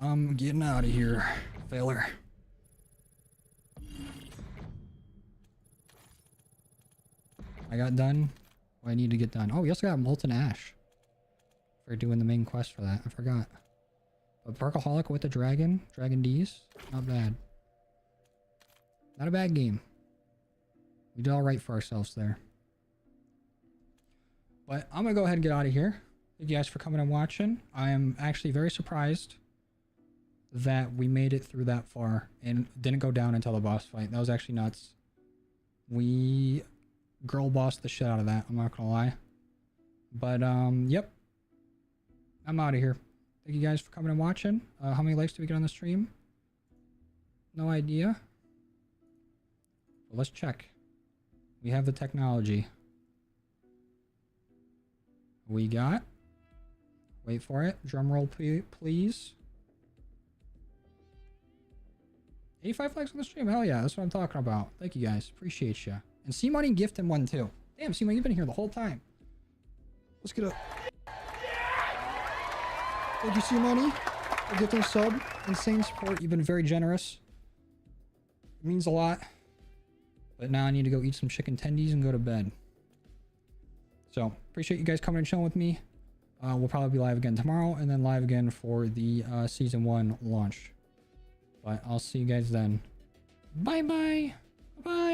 I'm getting out of here, feller. I got done what I need to get done. Oh, we also got Molten Ash for doing the main quest for that. I forgot. But Perkaholic with the Dragon D's, not bad. Not a bad game. We did all right for ourselves there. But I'm gonna go ahead and get out of here. Thank you guys for coming and watching. I am actually very surprised that we made it through that far and didn't go down until the boss fight. That was actually nuts. We girl bossed the shit out of that, I'm not gonna lie. But yep, I'm out of here. Thank you guys for coming and watching. How many likes do we get on the stream? No idea. Well, let's check. We have the technology. We got, wait for it, drum roll please. 85 likes on the stream. Hell yeah, that's what I'm talking about. Thank you guys. Appreciate you. And C Money gifted one too. Damn, C Money, you've been here the whole time. Let's get a... Thank you, C Money, for gifting a sub. Insane support. You've been very generous. It means a lot. But now I need to go eat some chicken tendies and go to bed. So, appreciate you guys coming and chilling with me. We'll probably be live again tomorrow and then live again for the Season 1 launch. But I'll see you guys then. Bye-bye. Bye.